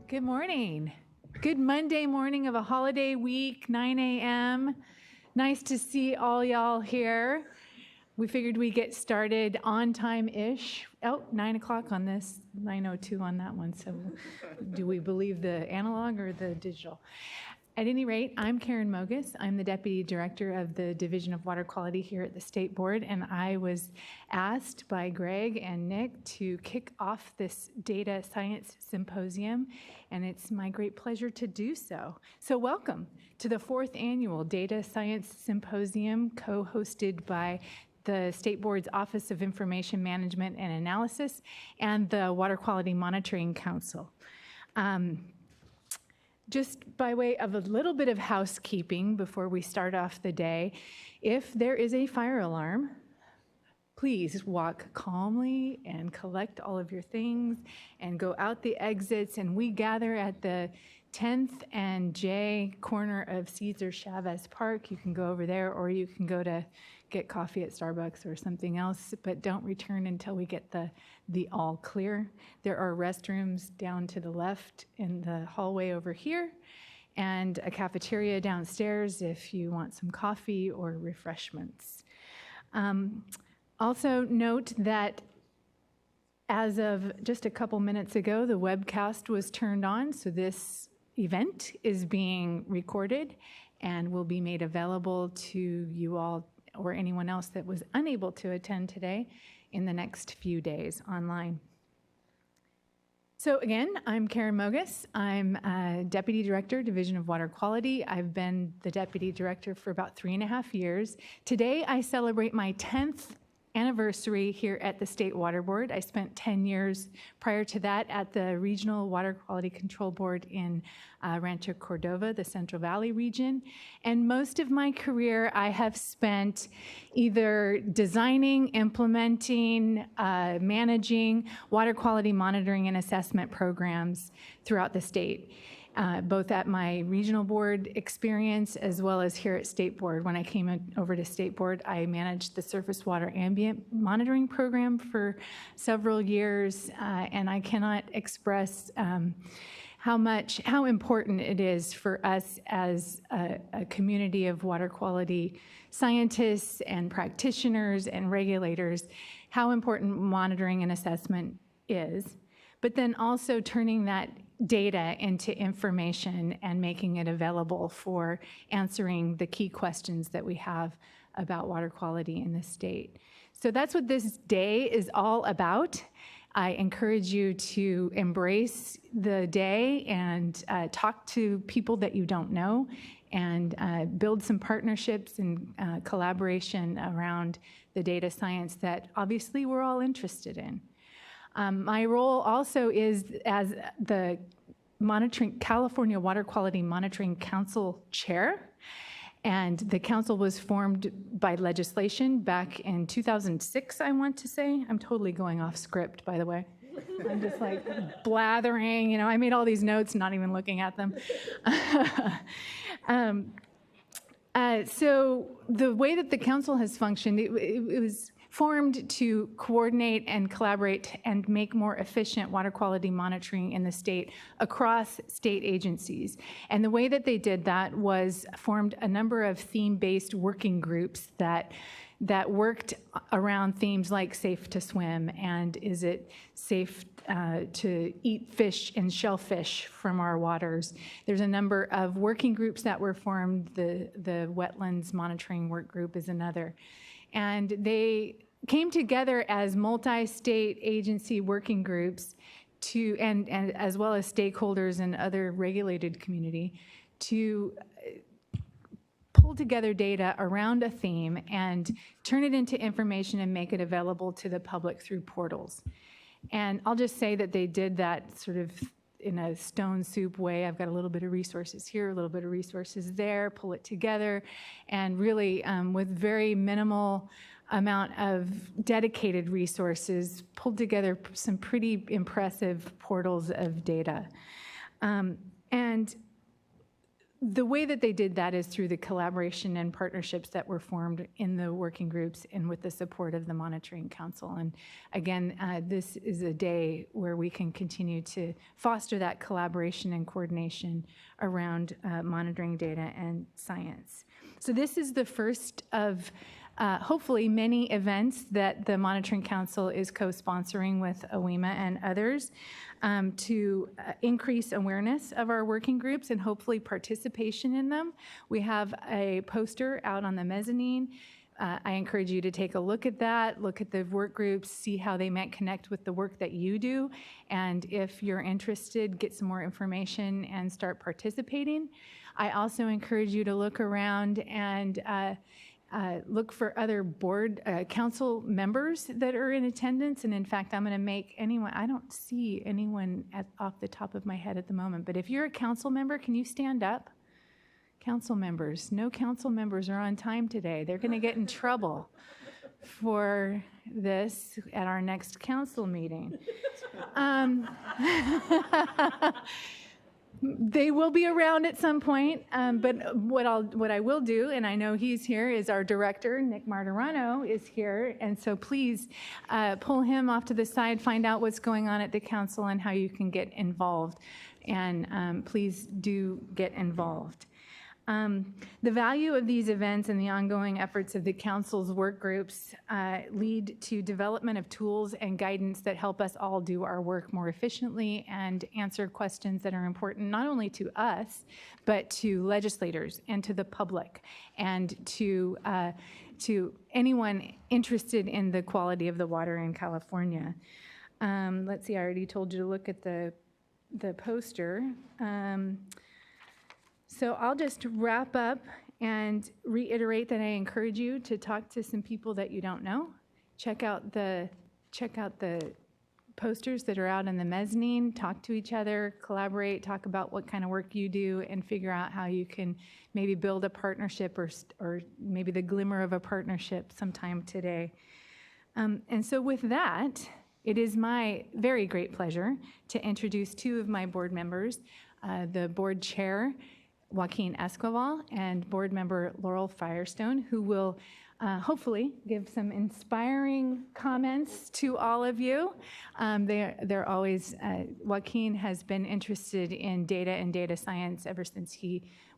Good morning. Good Monday morning of a holiday week, 9 a.m. Nice to see all y'all here. We figured we'd get started on time-ish. Oh, 9 o'clock on this, 9:02 on that one. So do we believe the analog or the digital? At any rate, I'm Karen Mogus. I'm the Deputy Director of the Division of Water Quality here at the State Board, and I was asked by Greg and Nick to kick off this Data Science Symposium, and it's my great pleasure to do so. So welcome to the 4th Annual Data Science Symposium, co-hosted by the State Board's Office of Information Management and Analysis and the Water Quality Monitoring Council. Just by way of a little bit of housekeeping before we start off the day, if there is a fire alarm, please walk calmly and collect all of your things and go out the exits, and we gather at the 10th and J corner of Cesar Chavez Park. You can go over there, or you can go to get coffee at Starbucks or something else, but don't return until we get the all clear. There are restrooms down to the left in the hallway over here, and a cafeteria downstairs if you want some coffee or refreshments. Also note that as of just a couple minutes ago, the webcast was turned on, so this event is being recorded and will be made available to you all or anyone else that was unable to attend today in the next few days online. So again, I'm Karen Mogus. I'm Deputy Director, Division of Water Quality. I've been the Deputy Director for about 3.5 years. Today I celebrate my 10th anniversary here at the State Water Board. I spent 10 years prior to that at the Regional Water Quality Control Board in Rancho Cordova, the Central Valley region. And most of my career I have spent either designing, implementing, managing water quality monitoring and assessment programs throughout the state. Both at my regional board experience as well as here at State Board. When I came over to State Board, I managed the surface water ambient monitoring program for several years, and I cannot express how important it is for us as a community of water quality scientists and practitioners and regulators, how important monitoring and assessment is, but then also turning that data into information and making it available for answering the key questions that we have about water quality in the state. So that's what this day is all about. I encourage you to embrace the day and talk to people that you don't know and build some partnerships and collaboration around the data science that obviously we're all interested in. My role also is as the California Water Quality Monitoring Council Chair, and the council was formed by legislation back in 2006, I want to say. I'm totally going off script, by the way. I'm just like blathering, you know, I made all these notes, not even looking at them. So the way that the council has functioned, it was formed to coordinate and collaborate and make more efficient water quality monitoring in the state across state agencies. And the way that they did that was formed a number of theme-based working groups that worked around themes like safe to swim and is it safe to eat fish and shellfish from our waters. There's a number of working groups that were formed. The wetlands monitoring work group is another. And they came together as multi-state agency working groups to, and as well as stakeholders and other regulated community to pull together data around a theme and turn it into information and make it available to the public through portals. And I'll just say that they did that sort of in a stone soup way. I've got a little bit of resources here, a little bit of resources there, pull it together, and really with very minimal amount of dedicated resources, pulled together some pretty impressive portals of data. And the way that they did that is through the collaboration and partnerships that were formed in the working groups and with the support of the Monitoring Council. And again, this is a day where we can continue to foster that collaboration and coordination around monitoring data and science. So this is the first of hopefully many events that the Monitoring Council is co-sponsoring with OWEMA and others to increase awareness of our working groups and hopefully participation in them. We have a poster out on the mezzanine. I encourage you to take a look at that, look at the work groups, see how they might connect with the work that you do, and if you're interested, get some more information and start participating. I also encourage you to look around and look for other board council members that are in attendance. And in fact, I'm going to make anyone, I don't see anyone off the top of my head at the moment, but if you're a council member, can you stand up? Council members, no council members are on time today. They're going to get in trouble for this at our next council meeting. They will be around at some point, but what I will do, and I know he's here, is our director, Nick Martirano, is here, and so please pull him off to the side, find out what's going on at the council and how you can get involved, and please do get involved. The value of these events and the ongoing efforts of the council's work groups lead to development of tools and guidance that help us all do our work more efficiently and answer questions that are important not only to us, but to legislators and to the public and to anyone interested in the quality of the water in California. Let's see, I already told you to look at the poster. So I'll just wrap up and reiterate that I encourage you to talk to some people that you don't know. Check out the posters that are out in the mezzanine, talk to each other, collaborate, talk about what kind of work you do, and figure out how you can maybe build a partnership or maybe the glimmer of a partnership sometime today. And so with that, it is my very great pleasure to introduce two of my board members, the board chair, Joaquin Esquivel, and board member Laurel Firestone, who will hopefully give some inspiring comments to all of you. They're always, Joaquin has been interested in data and data science ever since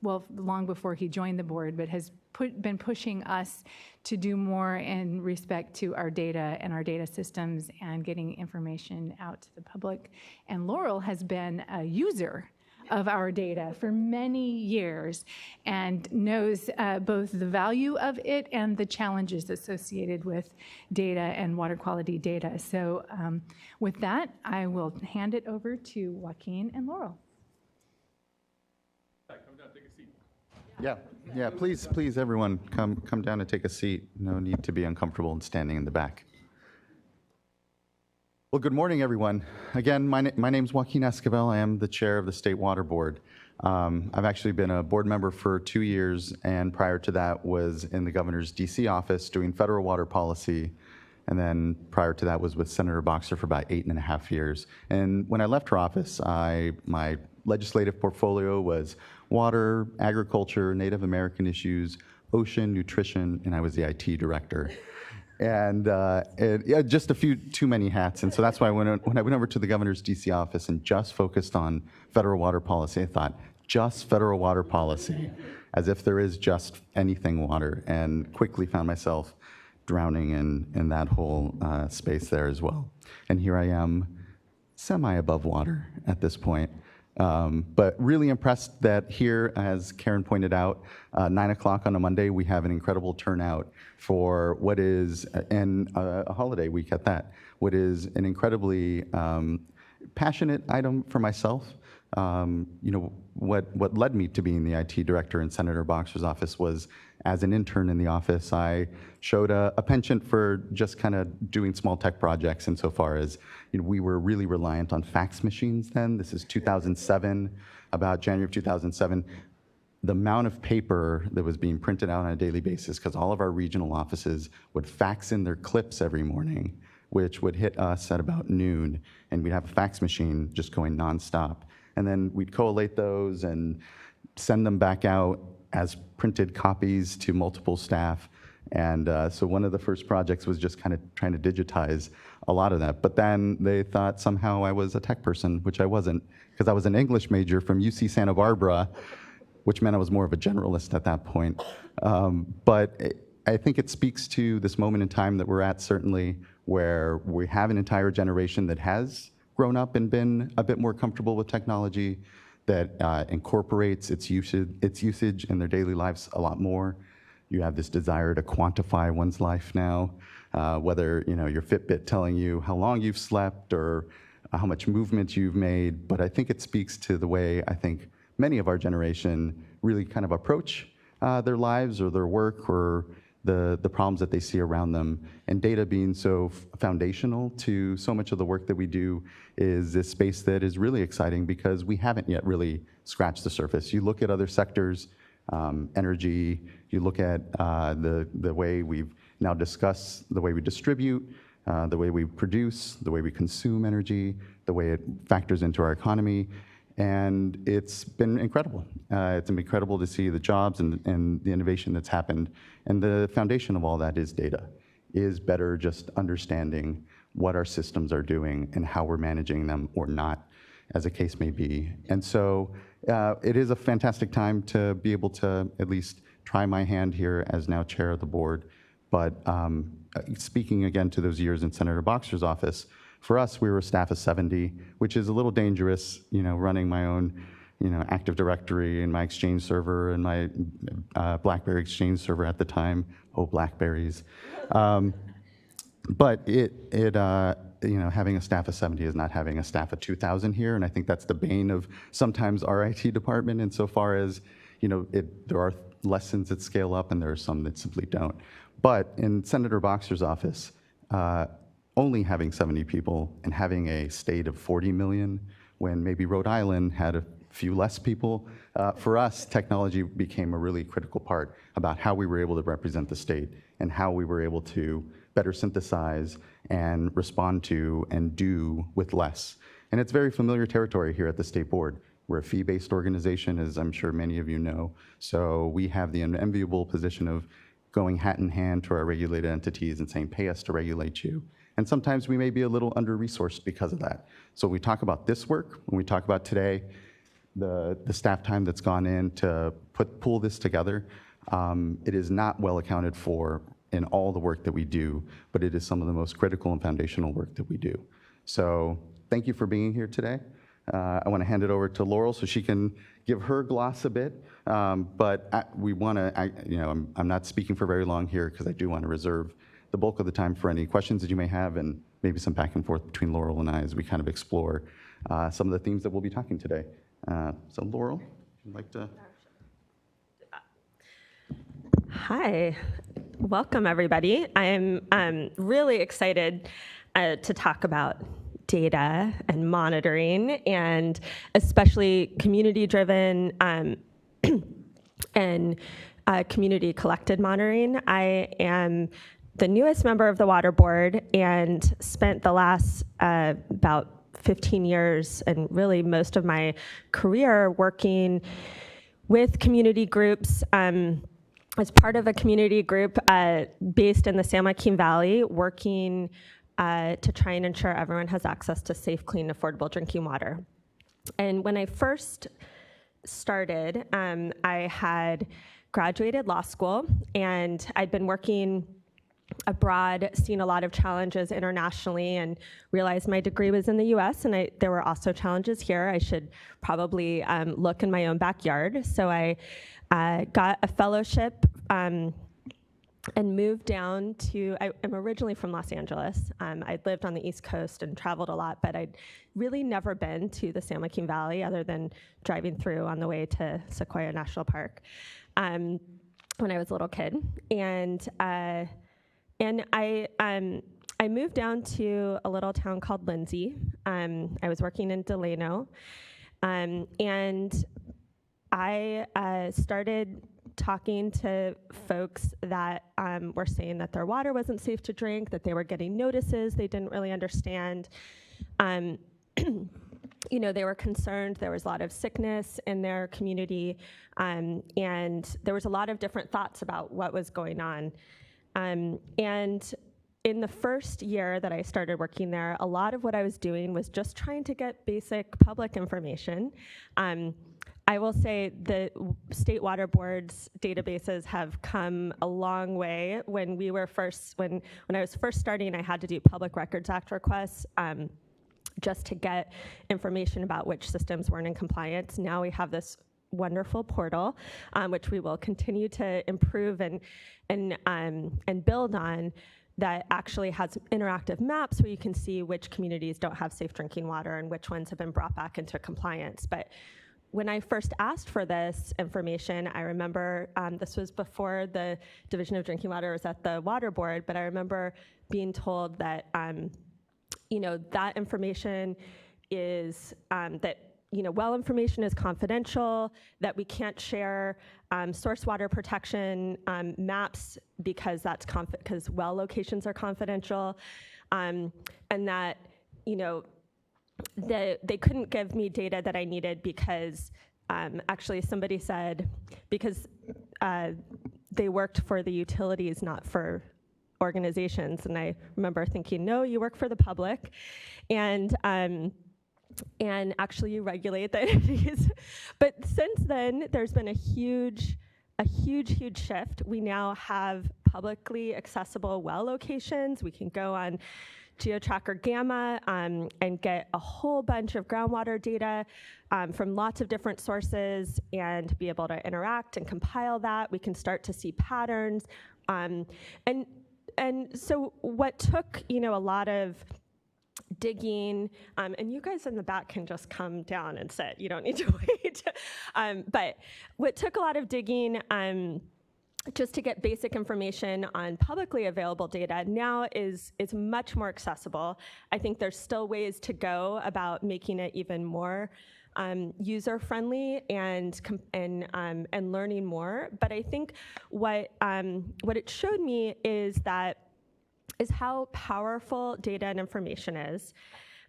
long before he joined the board, but has been pushing us to do more in respect to our data and our data systems and getting information out to the public. And Laurel has been a user of our data for many years and knows both the value of it and the challenges associated with data and water quality data. So with that, I will hand it over to Joaquin and Laurel. Come down, take a seat. Yeah, please everyone come down and take a seat. No need to be uncomfortable and standing in the back. Well, good morning, everyone. Again, my name's Joaquin Esquivel. I am the chair of the State Water Board. I've actually been a board member for 2 years, and prior to that was in the governor's DC office doing federal water policy, and then prior to that was with Senator Boxer for about 8.5 years. And when I left her office, my legislative portfolio was water, agriculture, Native American issues, ocean, nutrition, and I was the IT director. And just a few too many hats, and so that's why when I went over to the governor's DC office and just focused on federal water policy, I thought, just federal water policy, as if there is just anything water, and quickly found myself drowning in that whole space there as well. And here I am, semi-above water at this point. But really impressed that here, as Karen pointed out, 9 o'clock on a Monday, we have an incredible turnout for what is, and a holiday week at that, what is an incredibly passionate item for myself. What led me to being the IT director in Senator Boxer's office was, as an intern in the office, I showed a penchant for just kind of doing small tech projects insofar as we were really reliant on fax machines then. This is 2007, about January of 2007. The amount of paper that was being printed out on a daily basis, because all of our regional offices would fax in their clips every morning, which would hit us at about noon, and we'd have a fax machine just going nonstop. And then we'd collate those and send them back out as printed copies to multiple staff. And so one of the first projects was just kind of trying to digitize a lot of that. But then they thought somehow I was a tech person, which I wasn't, because I was an English major from UC Santa Barbara, which meant I was more of a generalist at that point. I think it speaks to this moment in time that we're at, certainly, where we have an entire generation that has grown up and been a bit more comfortable with technology, that incorporates its usage in their daily lives a lot more. You have this desire to quantify one's life now, whether your Fitbit telling you how long you've slept or how much movement you've made. But I think it speaks to the way I think many of our generation really kind of approach their lives or their work or the problems that they see around them. And data being so foundational to so much of the work that we do is this space that is really exciting because we haven't yet really scratched the surface. You look at other sectors, energy, you look at the way we've now discussed the way we distribute, the way we produce, the way we consume energy, the way it factors into our economy. And it's been incredible. It's been incredible to see the jobs and the innovation that's happened. And the foundation of all that is data, is better just understanding what our systems are doing and how we're managing them or not, as the case may be. And so it is a fantastic time to be able to at least try my hand here as now chair of the board. But speaking again to those years in Senator Boxer's office, for us, we were a staff of 70, which is a little dangerous, running my own, Active Directory and my Exchange server and my BlackBerry Exchange server at the time. Oh, Blackberries. But having a staff of 70 is not having a staff of 2,000 here, and I think that's the bane of sometimes our IT department insofar as, there are lessons that scale up and there are some that simply don't. But in Senator Boxer's office, only having 70 people and having a state of 40 million, when maybe Rhode Island had a few less people, for us, technology became a really critical part about how we were able to represent the state and how we were able to better synthesize and respond to and do with less. And it's very familiar territory here at the State Board. We're a fee-based organization, as I'm sure many of you know. So we have the enviable position of going hat in hand to our regulated entities and saying, pay us to regulate you. And sometimes we may be a little under-resourced because of that. So when we talk about this work, when we talk about today, the staff time that's gone in to pull this together, it is not well accounted for in all the work that we do, but it is some of the most critical and foundational work that we do. So thank you for being here today. I want to hand it over to Laurel so she can give her gloss a bit. But we want to, I'm not speaking for very long here because I do want to reserve the bulk of the time for any questions that you may have and maybe some back and forth between Laurel and I as we kind of explore some of the themes that we'll be talking today. So Laurel, would you like to? Hi, welcome everybody. I'm really excited to talk about data and monitoring, and especially community-driven and community-collected monitoring. I am the newest member of the Water Board and spent the last about 15 years and really most of my career working with community groups as part of a community group based in the San Joaquin Valley, working to try and ensure everyone has access to safe, clean, affordable drinking water. And when I first started, I had graduated law school, and I'd been working abroad, seen a lot of challenges internationally, and realized my degree was in the US, and there were also challenges here. I should probably look in my own backyard. So I got a fellowship and moved down to, I'm originally from Los Angeles. I'd lived on the East Coast and traveled a lot, but I'd really never been to the San Joaquin Valley other than driving through on the way to Sequoia National Park when I was a little kid. And I moved down to a little town called Lindsay. I was working in Delano, and I started talking to folks that were saying that their water wasn't safe to drink, that they were getting notices they didn't really understand. And they were concerned. There was a lot of sickness in their community, and there was a lot of different thoughts about what was going on. And in the first year that I started working there, a lot of what I was doing was just trying to get basic public information. I will say the state water board's databases have come a long way. When I was first starting, I had to do Public Records Act requests just to get information about which systems weren't in compliance. Now we have this wonderful portal, which we will continue to improve and build on, that actually has interactive maps where you can see which communities don't have safe drinking water and which ones have been brought back into compliance. But when I first asked for this information, I remember this was before the Division of Drinking Water was at the Water Board, but I remember being told that that information is well information is confidential, that we can't share source water protection maps because because well locations are confidential, and that they couldn't give me data that I needed because actually somebody said because they worked for the utilities, not for organizations. And I remember thinking, no, you work for the public, and actually you regulate the entities. But since then, there's been a huge shift. We now have publicly accessible well locations. We can go on GeoTracker Gamma and get a whole bunch of groundwater data from lots of different sources and be able to interact and compile that. We can start to see patterns. And so what took a lot of digging, and you guys in the back can just come down and sit. You don't need to wait. But what took a lot of digging just to get basic information on publicly available data now is much more accessible. I think there's still ways to go about making it even more user-friendly and learning more. But I think what it showed me is how powerful data and information is.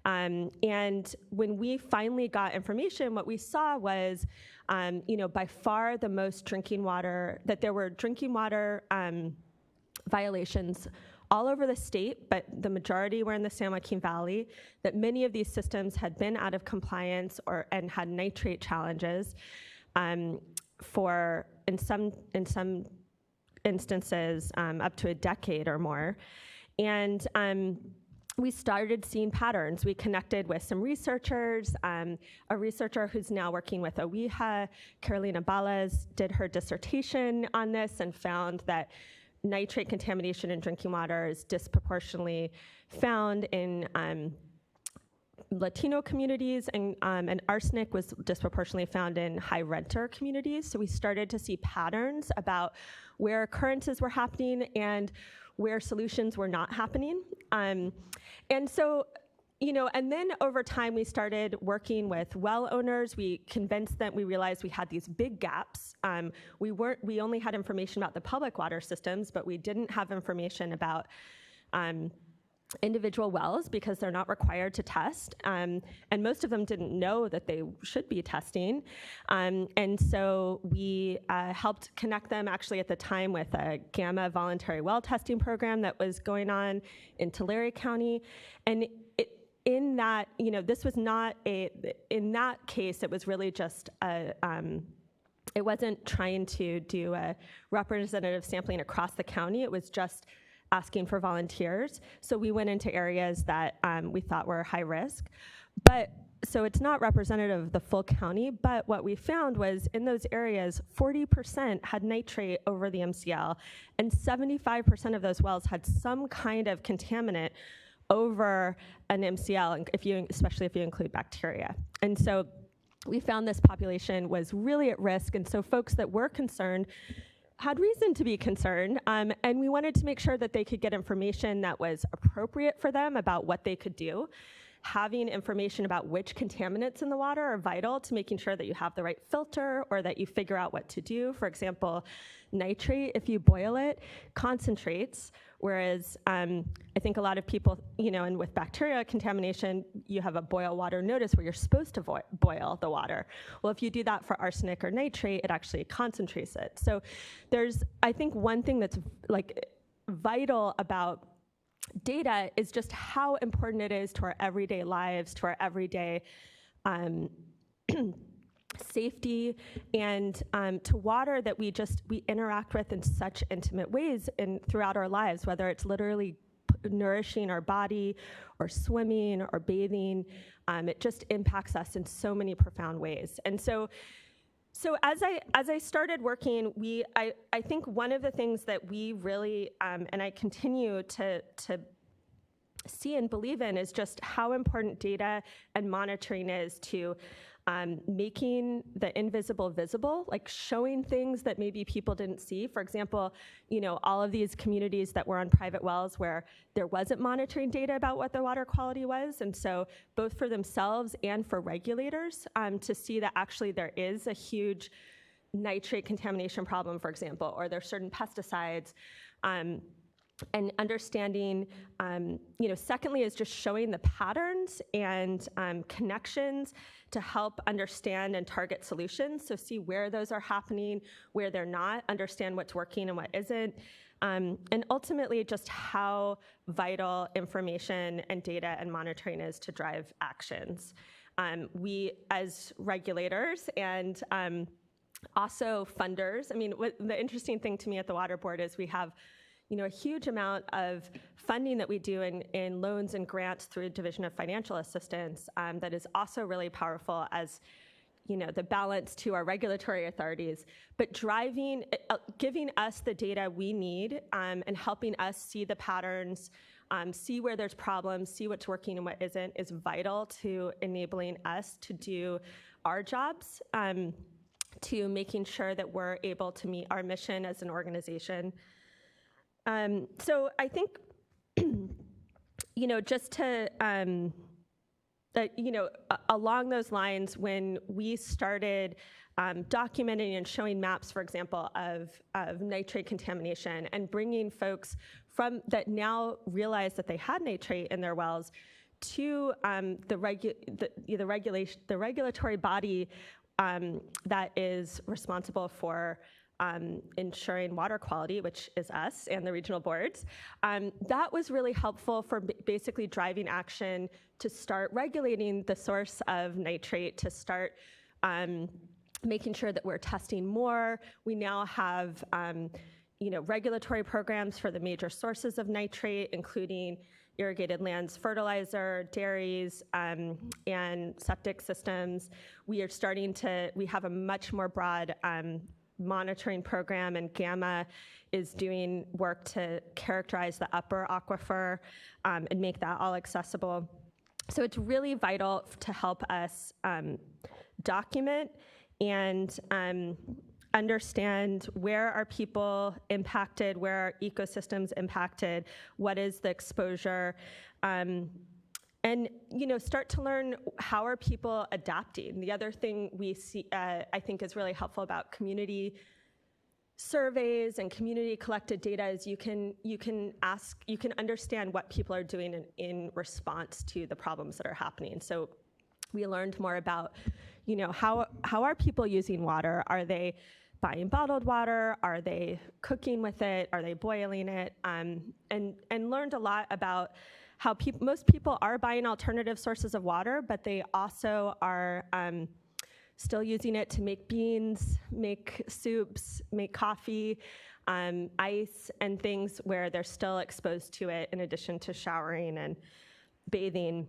And when we finally got information, what we saw was, by far the most drinking water, that there were drinking water violations all over the state, but the majority were in the San Joaquin Valley, that many of these systems had been out of compliance and had nitrate challenges for, in some instances, up to a decade or more. And we started seeing patterns. We connected with some researchers. A researcher who's now working with OEHA, Carolina Balas, did her dissertation on this and found that nitrate contamination in drinking water is disproportionately found in Latino communities, and arsenic was disproportionately found in high renter communities. So we started to see patterns about where occurrences were happening and where solutions were not happening. And so, and then over time we started working with well owners. We convinced them, we realized we had these big gaps. We only had information about the public water systems, but we didn't have information about individual wells because they're not required to test. And most of them didn't know that they should be testing. And so we helped connect them actually at the time with a Gamma voluntary well testing program that was going on in Tulare County. And in that, this was not in that case, it was really just it wasn't trying to do a representative sampling across the county. It was just asking for volunteers. So we went into areas that we thought were high risk. So it's not representative of the full county, but what we found was in those areas, 40% had nitrate over the MCL, and 75% of those wells had some kind of contaminant over an MCL, especially if you include bacteria. And so we found this population was really at risk, and so folks that were concerned had reason to be concerned, and we wanted to make sure that they could get information that was appropriate for them about what they could do. having information about which contaminants in the water are vital to making sure that you have the right filter or that you figure out what to do. For example, nitrate, if you boil it, concentrates, whereas I think a lot of people, and with bacteria contamination, you have a boil water notice where you're supposed to boil the water. Well, if you do that for arsenic or nitrate, it actually concentrates it. So there's, I think, one thing that's vital about data is just how important it is to our everyday lives, to our everyday safety, and to water that we interact with in such intimate ways throughout our lives, whether it's literally nourishing our body or swimming or bathing. It just impacts us in so many profound ways. And so as I started working, I think one of the things that we really, and I continue to see and believe in, is just how important data and monitoring is to making the invisible visible, like showing things that maybe people didn't see. For example, all of these communities that were on private wells where there wasn't monitoring data about what the water quality was. And so both for themselves and for regulators to see that actually there is a huge nitrate contamination problem, for example, or there's certain pesticides. And understanding, secondly, is just showing the patterns and connections to help understand and target solutions. So see where those are happening, where they're not, understand what's working and what isn't. And ultimately, just how vital information and data and monitoring is to drive actions. We, as regulators and also funders, the interesting thing to me at the Water Board is we have a huge amount of funding that we do in loans and grants through Division of Financial Assistance that is also really powerful as, the balance to our regulatory authorities, but giving us the data we need and helping us see the patterns, see where there's problems, see what's working and what isn't, is vital to enabling us to do our jobs, to making sure that we're able to meet our mission as an organization. So I think, just to, along those lines, when we started documenting and showing maps, for example, of nitrate contamination and bringing folks from that now realize that they had nitrate in their wells to the regulatory body that is responsible for ensuring water quality, which is us and the regional boards. That was really helpful for basically driving action to start regulating the source of nitrate, to start making sure that we're testing more. We now have regulatory programs for the major sources of nitrate, including irrigated lands, fertilizer, dairies, and septic systems. We have a much more broad monitoring program, and GAMA is doing work to characterize the upper aquifer and make that all accessible. So it's really vital to help us document and understand where are people impacted, where are ecosystems impacted, what is the exposure, and start to learn how are people adapting. The other thing we see, I think, is really helpful about community surveys and community collected data is you can understand what people are doing in response to the problems that are happening. So we learned more about, how are people using water? Are they buying bottled water? Are they cooking with it? Are they boiling it? And learned a lot about how most people are buying alternative sources of water, but they also are still using it to make beans, make soups, make coffee, ice, and things where they're still exposed to it in addition to showering and bathing.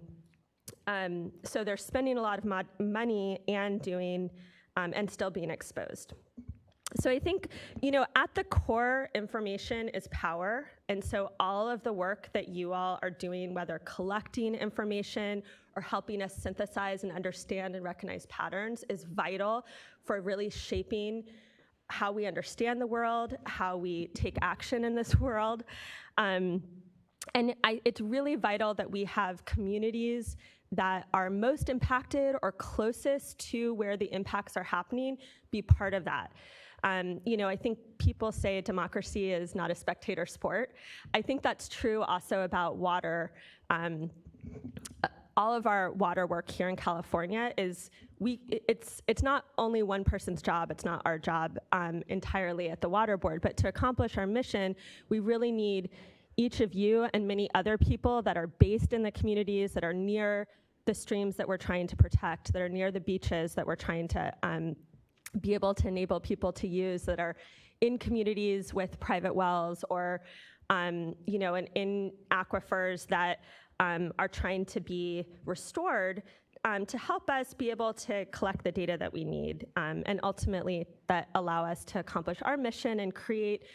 So they're spending a lot of money and doing and still being exposed. So I think, at the core, information is power. And so all of the work that you all are doing, whether collecting information or helping us synthesize and understand and recognize patterns, is vital for really shaping how we understand the world, how we take action in this world. And it's really vital that we have communities that are most impacted or closest to where the impacts are happening be part of that. I think people say democracy is not a spectator sport. I think that's true also about water. All of our water work here in California it's not only one person's job, it's not our job entirely at the Water Board, but to accomplish our mission, we really need each of you and many other people that are based in the communities that are near the streams that we're trying to protect, that are near the beaches that we're trying to be able to enable people to use, that are in communities with private wells or in aquifers that are trying to be restored to help us be able to collect the data that we need and ultimately that allow us to accomplish our mission and create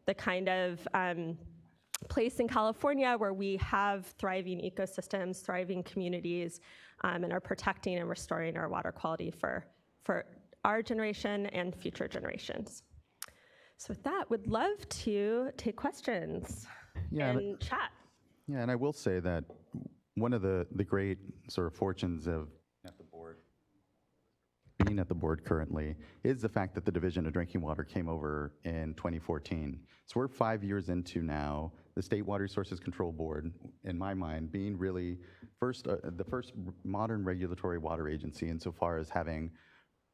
the kind of place in California where we have thriving ecosystems, thriving communities, and are protecting and restoring our water quality for our generation and future generations. So with that, would love to take questions and chat. Yeah, and I will say that one of the great sort of fortunes of being at the board currently is the fact that the Division of Drinking Water came over in 2014. So we're 5 years into now the State Water Resources Control Board, in my mind, being really the first modern regulatory water agency insofar as having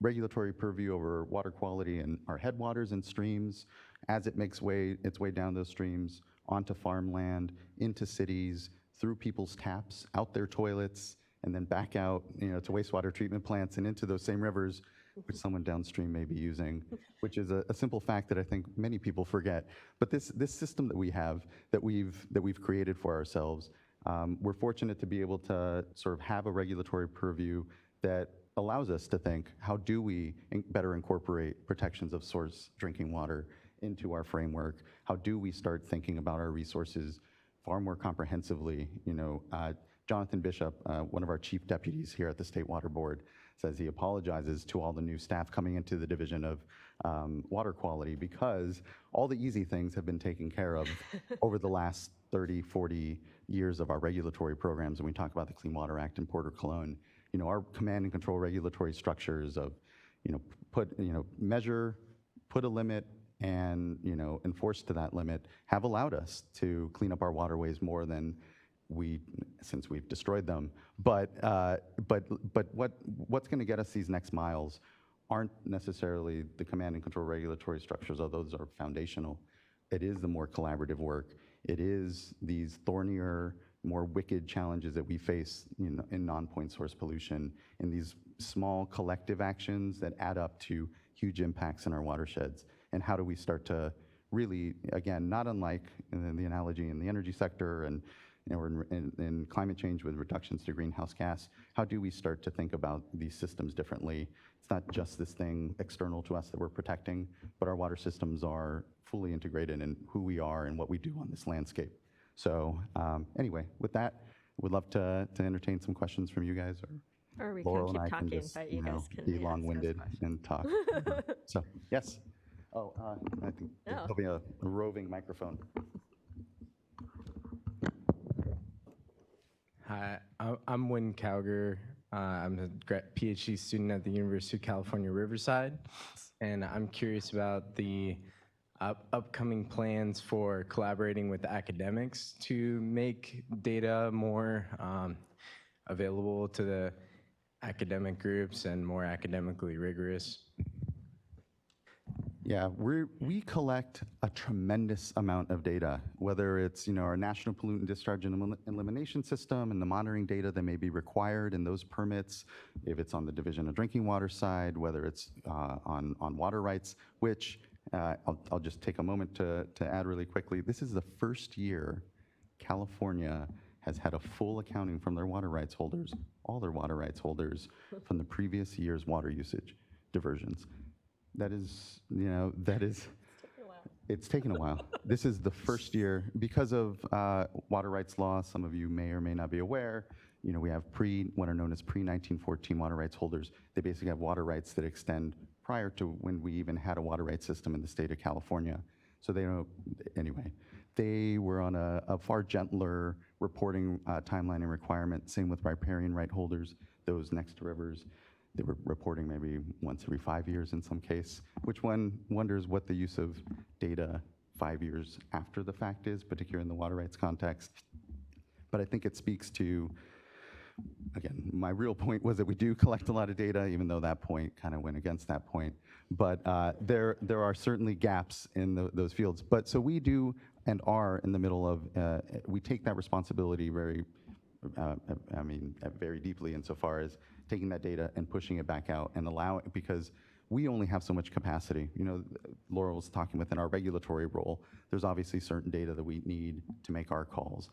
regulatory purview over water quality in our headwaters and streams as it makes its way down those streams, onto farmland, into cities, through people's taps, out their toilets, and then back out to wastewater treatment plants and into those same rivers, which someone downstream may be using, which is a simple fact that I think many people forget. But this system that we have, that we've created for ourselves, we're fortunate to be able to sort of have a regulatory purview that allows us to think, how do we better incorporate protections of source drinking water into our framework? How do we start thinking about our resources far more comprehensively? Jonathan Bishop, one of our chief deputies here at the State Water Board, says he apologizes to all the new staff coming into the Division of Water Quality because all the easy things have been taken care of over the last 30, 40 years of our regulatory programs. And we talk about the Clean Water Act and Port Cologne. Our command and control regulatory structures of, measure, put a limit, and enforce to that limit have allowed us to clean up our waterways more than since we've destroyed them. But what's going to get us these next miles aren't necessarily the command and control regulatory structures, although those are foundational. It is the more collaborative work. It is these thornier, more wicked challenges that we face in non-point source pollution, in these small collective actions that add up to huge impacts in our watersheds. And how do we start to really, again, not unlike in the analogy in the energy sector and in climate change with reductions to greenhouse gas, how do we start to think about these systems differently? It's not just this thing external to us that we're protecting, but our water systems are fully integrated in who we are and what we do on this landscape. So anyway, with that, we'd love to entertain some questions from you guys, or we Laurel can keep and I talking, can just but you guys can be long-winded and talk. So yes. Oh, I think there'll be a roving microphone. Hi, I'm Wynn Cowger. I'm a PhD student at the University of California, Riverside, and I'm curious about the upcoming plans for collaborating with academics to make data more available to the academic groups and more academically rigorous. Yeah, we collect a tremendous amount of data, whether it's our national pollutant discharge and elimination system and the monitoring data that may be required in those permits, if it's on the Division of Drinking Water side, whether it's on water rights, which I'll just take a moment to add really quickly. This is the first year California has had a full accounting from their water rights holders, all their water rights holders, from the previous year's water usage diversions. That is, it's taken a while. This is the first year, because of water rights law, some of you may or may not be aware, we have what are known as pre-1914 water rights holders. They basically have water rights that extend prior to when we even had a water rights system in the state of California. So they don't, anyway, they were on a far gentler reporting timeline and requirement. Same with riparian right holders, those next to rivers. They were reporting maybe once every 5 years in some case, which one wonders what the use of data 5 years after the fact is, particularly in the water rights context. But I think it speaks to, again, my real point was that we do collect a lot of data, even though that point kind of went against that point. But there are certainly gaps in those fields. But so we do and are in the middle of, we take that responsibility very deeply insofar as taking that data and pushing it back out and allow it, because we only have so much capacity. You know, Laura was talking within our regulatory role, there's obviously certain data that we need to make our calls.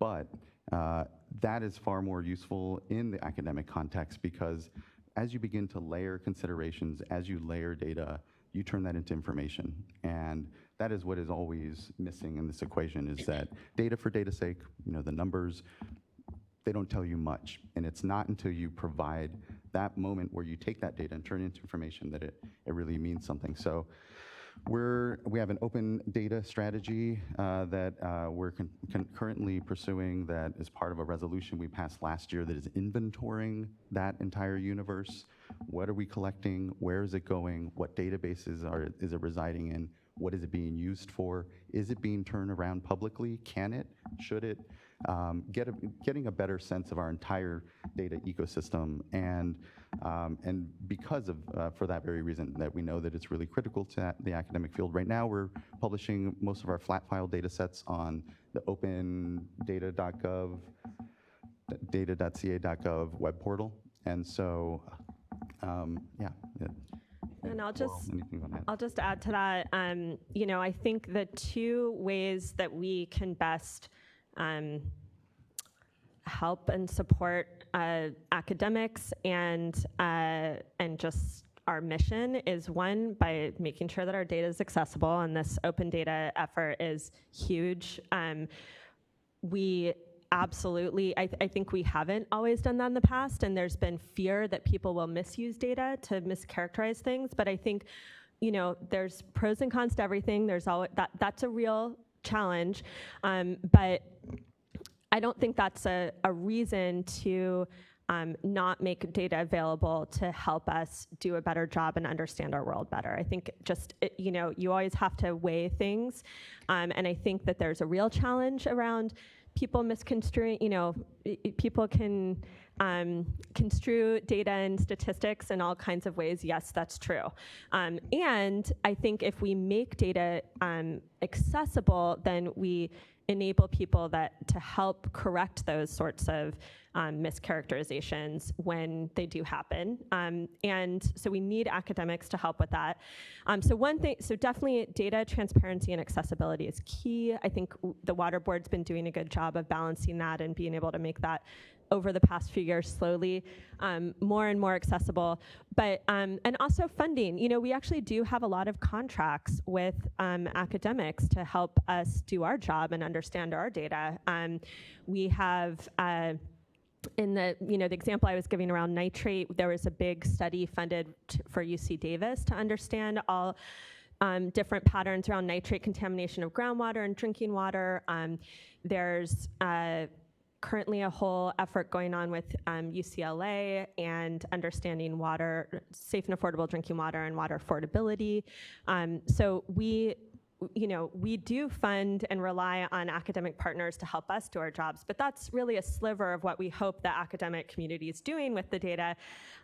But that is far more useful in the academic context, because as you begin to layer considerations, as you layer data, you turn that into information. And that is what is always missing in this equation, is that data for data's sake, you know, the numbers, they don't tell you much. And it's not until you provide that moment where you take that data and turn it into information that it really means something. So we have an open data strategy that we're currently pursuing, that is part of a resolution we passed last year that is inventorying that entire universe. What are we collecting? Where is it going? What databases is it residing in? What is it being used for? Is it being turned around publicly? Can it? Should it? Getting a better sense of our entire data ecosystem, and because of, for that very reason, that we know that it's really critical to the academic field. Right now, we're publishing most of our flat file data sets on the open data.gov, data.ca.gov web portal, and so, yeah. And I'll just add to that. You know, I think the two ways that we can best help and support academics and just our mission is, one, by making sure that our data is accessible, and this open data effort is huge. We absolutely, I think we haven't always done that in the past, and there's been fear that people will misuse data to mischaracterize things. But I think, you know, there's pros and cons to everything. There's always that's a real challenge, but I don't think that's a reason to not make data available to help us do a better job and understand our world better. I think just, you know, you always have to weigh things, and I think that there's a real challenge around people misconstruing, you know, people can construe data and statistics in all kinds of ways. Yes, that's true. And I think if we make data accessible, then we enable people to help correct those sorts of mischaracterizations when they do happen. And so we need academics to help with that. So definitely data transparency and accessibility is key. I think the Water Board's been doing a good job of balancing that and being able to make that over the past few years slowly more and more accessible. But and also funding. You know, we actually do have a lot of contracts with academics to help us do our job and understand our data. We have in the example I was giving around nitrate, there was a big study funded for UC Davis to understand all different patterns around nitrate contamination of groundwater and drinking water. There's currently a whole effort going on with UCLA and understanding water, safe and affordable drinking water and water affordability. So we do fund and rely on academic partners to help us do our jobs, but that's really a sliver of what we hope the academic community is doing with the data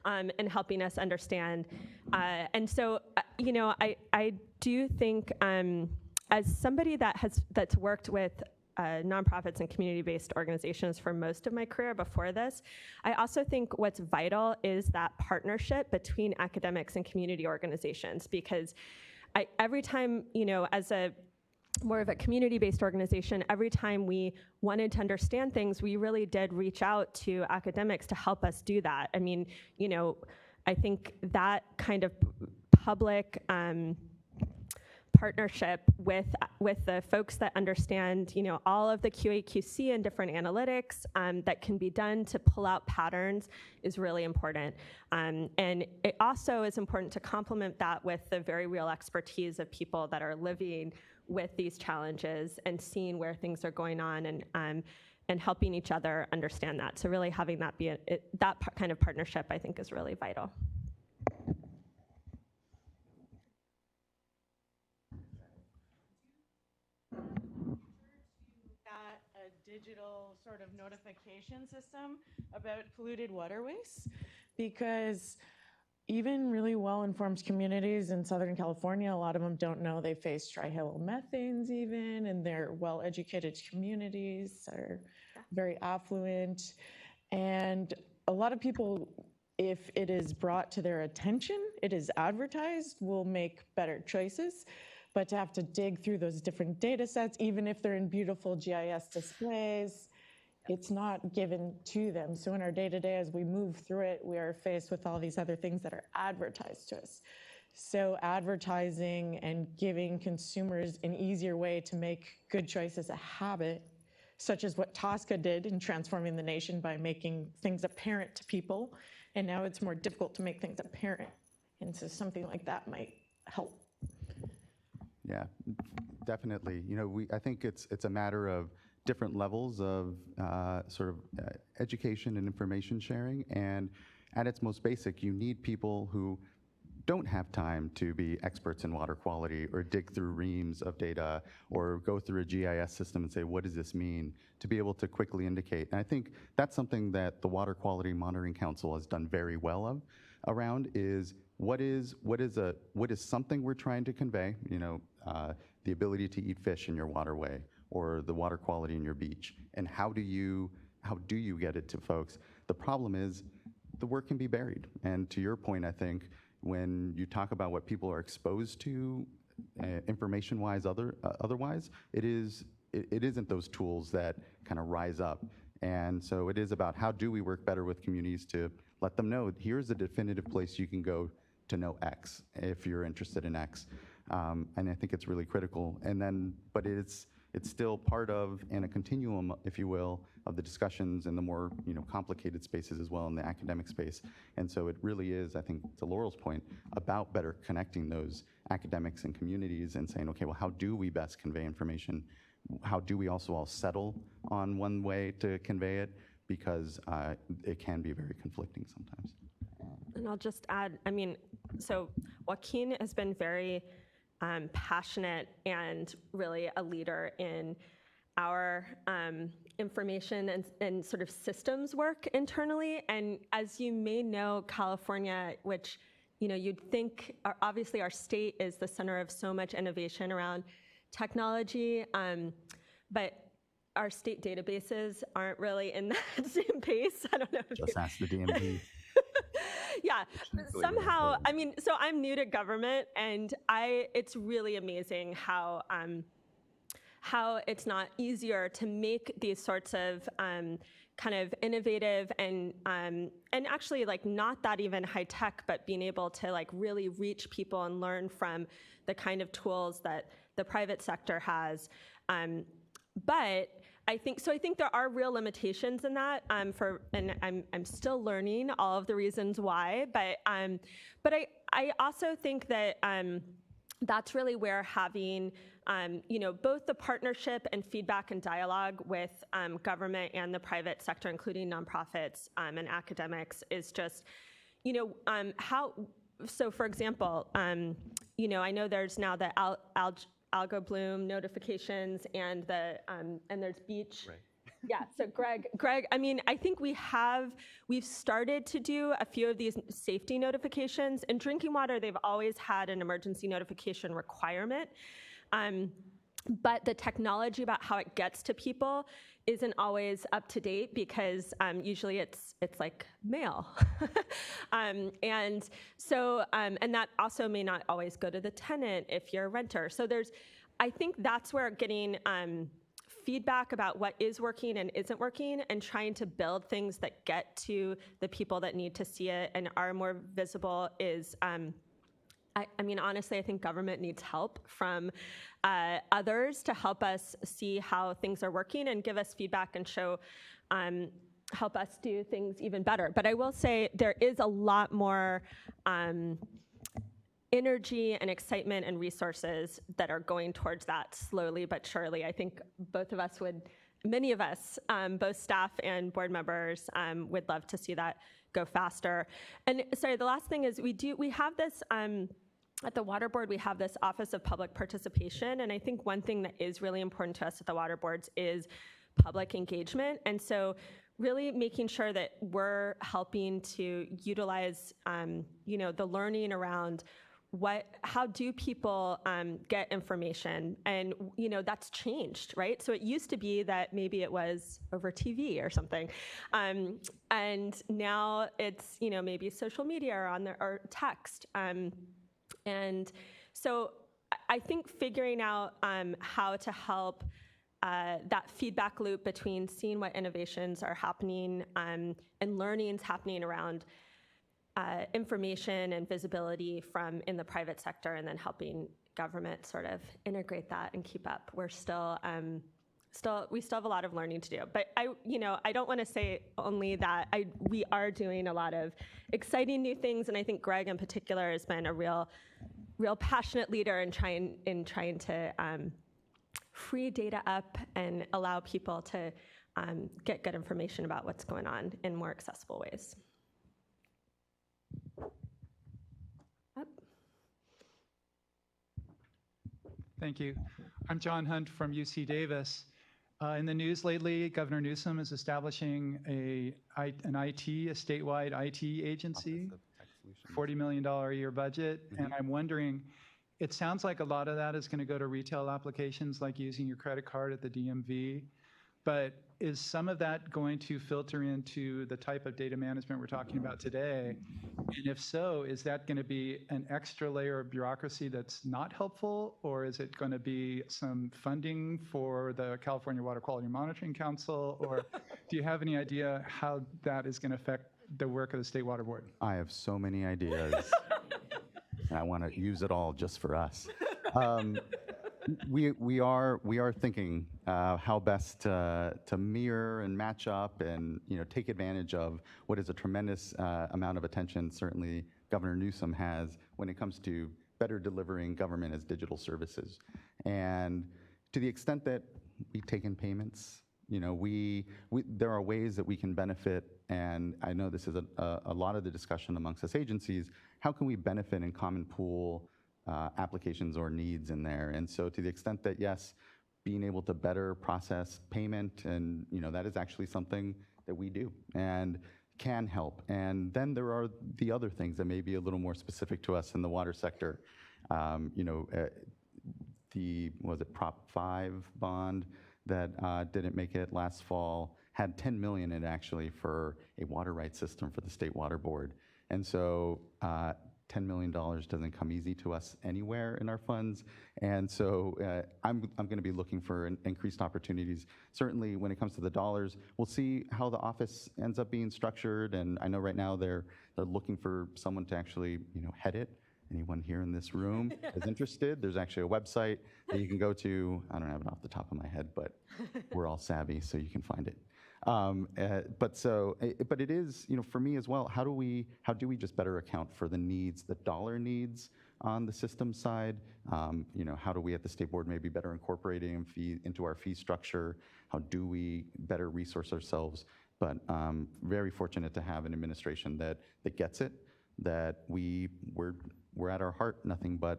and helping us understand. And so, I do think as somebody that's worked with nonprofits and community-based organizations for most of my career before this, I also think what's vital is that partnership between academics and community organizations, because every time, as a more of a community-based organization, every time we wanted to understand things, we really did reach out to academics to help us do that. I mean, I think that kind of public partnership with the folks that understand, all of the QA/QC and different analytics that can be done to pull out patterns is really important. And it also is important to complement that with the very real expertise of people that are living with these challenges and seeing where things are going on and helping each other understand that. So really having that be kind of partnership, I think, is really vital. At a digital sort of notification system about polluted waterways, because even really well-informed communities in Southern California, a lot of them don't know they face trihalomethanes even, and they're well-educated communities that are very affluent. And a lot of people, if it is brought to their attention, it is advertised, will make better choices. But to have to dig through those different data sets, even if they're in beautiful GIS displays, it's not given to them. So in our day-to-day, as we move through it, we are faced with all these other things that are advertised to us. So advertising and giving consumers an easier way to make good choices a habit, such as what Tosca did in transforming the nation by making things apparent to people. And now it's more difficult to make things apparent. And so something like that might help. Yeah, definitely. You know, I think it's a matter of different levels of education and information sharing. And at its most basic, you need people who don't have time to be experts in water quality or dig through reams of data or go through a GIS system and say, what does this mean? To be able to quickly indicate. And I think that's something that the Water Quality Monitoring Council has done very well around is what is something we're trying to convey, you know, the ability to eat fish in your waterway or the water quality in your beach, and how do you get it to folks? The problem is the work can be buried. And to your point, I think when you talk about what people are exposed to information-wise, otherwise, it isn't those tools that kind of rise up. And so it is about how do we work better with communities to let them know, here's a definitive place you can go to know X if you're interested in X. And I think it's really critical. And then, but it's still part of, and a continuum, if you will, of the discussions and the more complicated spaces as well in the academic space. And so it really is, I think, to Laurel's point, about better connecting those academics and communities and saying, okay, well, how do we best convey information? How do we also all settle on one way to convey it? Because it can be very conflicting sometimes. And I'll just add, I mean, so Joaquin has been very passionate and really a leader in our information and sort of systems work internally. And as you may know, California, which you'd think, obviously our state is the center of so much innovation around technology, but our state databases aren't really in that same pace. I don't know. Just ask the DMV. Yeah, somehow, I mean, so I'm new to government, and it's really amazing how it's not easier to make these sorts of kind of innovative and actually like not that even high tech, but being able to like really reach people and learn from the kind of tools that the private sector has. But I think there are real limitations in that. And I'm still learning all of the reasons why. But I also think that that's really where having both the partnership and feedback and dialogue with government and the private sector, including nonprofits and academics, is just how. So, for example, I know there's now the algal bloom notifications and there's beach. Right. Yeah, so Greg, I mean, I think we've started to do a few of these safety notifications. In drinking water, they've always had an emergency notification requirement. But the technology about how it gets to people isn't always up to date because usually it's like mail. And so, and that also may not always go to the tenant if you're a renter. So I think that's where getting feedback about what is working and isn't working and trying to build things that get to the people that need to see it and are more visible is, I mean, honestly, I think government needs help from others to help us see how things are working and give us feedback and show, help us do things even better. But I will say there is a lot more energy and excitement and resources that are going towards that slowly but surely. I think many of us, both staff and board members, would love to see that go faster. And sorry, the last thing is we have this, at the Water Board, we have this Office of Public Participation, and I think one thing that is really important to us at the Water Boards is public engagement. And so really making sure that we're helping to utilize, the learning around how do people get information? And, that's changed, right? So it used to be that maybe it was over TV or something. And now it's, maybe social media or text. And so I think figuring out how to help that feedback loop between seeing what innovations are happening and learnings happening around information and visibility from in the private sector, and then helping government sort of integrate that and keep up. We still have a lot of learning to do. But I don't want to say only that. We are doing a lot of exciting new things, and I think Greg in particular has been a real passionate leader in trying to free data up and allow people to get good information about what's going on in more accessible ways. Thank you. I'm John Hunt from UC Davis. In the news lately, Governor Newsom is establishing a statewide IT agency, $40 million a year budget. And I'm wondering, it sounds like a lot of that is going to go to retail applications like using your credit card at the DMV. But is some of that going to filter into the type of data management we're talking about today? And if so, is that going to be an extra layer of bureaucracy that's not helpful? Or is it going to be some funding for the California Water Quality Monitoring Council? Or do you have any idea how that is going to affect the work of the State Water Board? I have so many ideas. I want to use it all just for us. We are thinking how best to mirror and match up and take advantage of what is a tremendous amount of attention certainly Governor Newsom has when it comes to better delivering government as digital services. And to the extent that we take in payments, there are ways that we can benefit, and I know this is a lot of the discussion amongst us agencies. How can we benefit in common pool applications or needs in there? And so to the extent that, yes, being able to better process payment, and that is actually something that we do and can help. And then there are the other things that may be a little more specific to us in the water sector. Was it Prop 5 bond that didn't make it last fall, had $10 million in it actually for a water rights system for the State Water Board. And so $10 million doesn't come easy to us anywhere in our funds. And so I'm going to be looking for increased opportunities. Certainly when it comes to the dollars, we'll see how the office ends up being structured. And I know right now they're looking for someone to actually head it. Anyone here in this room is interested, there's actually a website that you can go to. I don't have it off the top of my head, but we're all savvy, so you can find it. But it is, for me as well, how do we just better account for the needs, the dollar needs on the system side? How do we at the State Board maybe better incorporating into our fee structure? How do we better resource ourselves? But very fortunate to have an administration that gets it, that we're at our heart nothing but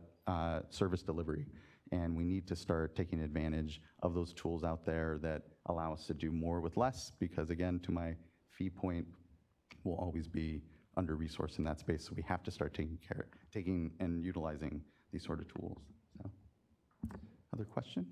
service delivery. And we need to start taking advantage of those tools out there that allow us to do more with less, because again, to my fee point, we'll always be under-resourced in that space. So we have to start taking and utilizing these sort of tools. So, other question?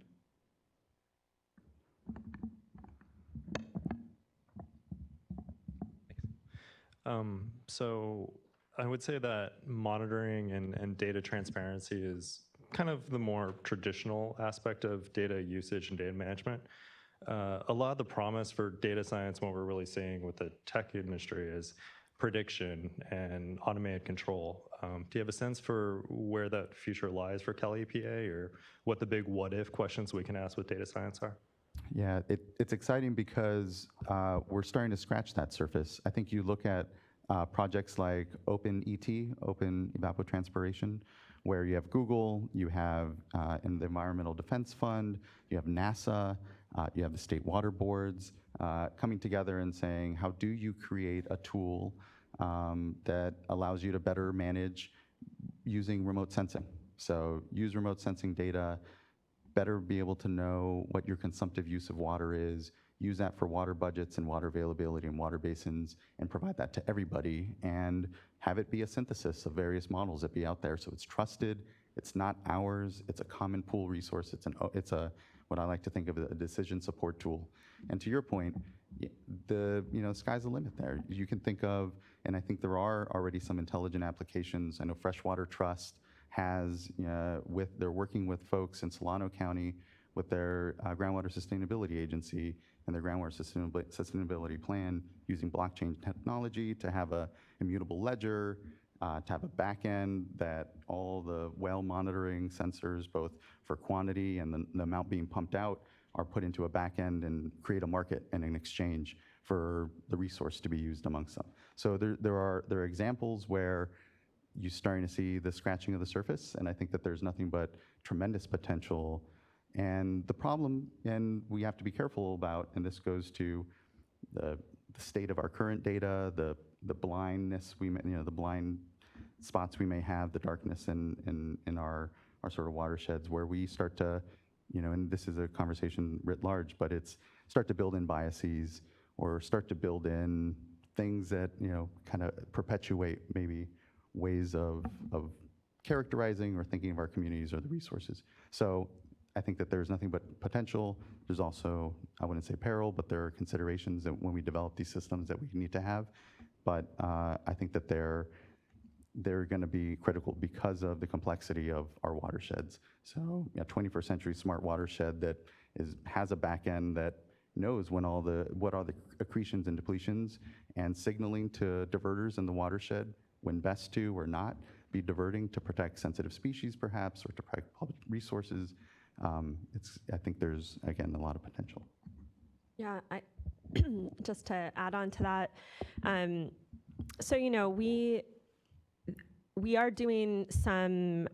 So I would say that monitoring and data transparency is kind of the more traditional aspect of data usage and data management. A lot of the promise for data science, what we're really seeing with the tech industry, is prediction and automated control. Do you have a sense for where that future lies for Cal EPA, or what the big what-if questions we can ask with data science are? Yeah, it's exciting because we're starting to scratch that surface. I think you look at projects like Open ET, Open Evapotranspiration, where you have Google, you have in the Environmental Defense Fund, you have NASA, you have the state water boards coming together and saying, how do you create a tool that allows you to better manage using remote sensing? So use remote sensing data, better be able to know what your consumptive use of water is, use that for water budgets and water availability and water basins, and provide that to everybody, and have it be a synthesis of various models that be out there. So it's trusted, it's not ours, it's a common pool resource, it's a what I like to think of as a decision support tool. And to your point, the sky's the limit there. You can think of, and I think there are already some intelligent applications. I know Freshwater Trust has, they're working with folks in Solano County with their groundwater sustainability agency and their groundwater sustainability plan using blockchain technology to have a immutable ledger, to have a back end that all the well monitoring sensors, both for quantity and the amount being pumped out, are put into a back end and create a market and an exchange for the resource to be used amongst them. So there are examples where you're starting to see the scratching of the surface, and I think that there's nothing but tremendous potential. And the problem, and we have to be careful about, and this goes to the state of our current data, the blindness the blind spots we may have, the darkness in our sort of watersheds, where we start to, and this is a conversation writ large, but it's start to build in biases or start to build in things that kind of perpetuate maybe ways of characterizing or thinking of our communities or the resources. So I think that there's nothing but potential. There's also, I wouldn't say peril, but there are considerations that when we develop these systems that we need to have. But I think that they're going to be critical because of the complexity of our watersheds. So, 21st century smart watershed that has a back end that knows what are the accretions and depletions, and signaling to diverters in the watershed when best to or not be diverting to protect sensitive species, perhaps, or to protect public resources. I think there's, again, a lot of potential. Yeah, just to add on to that, so we are doing some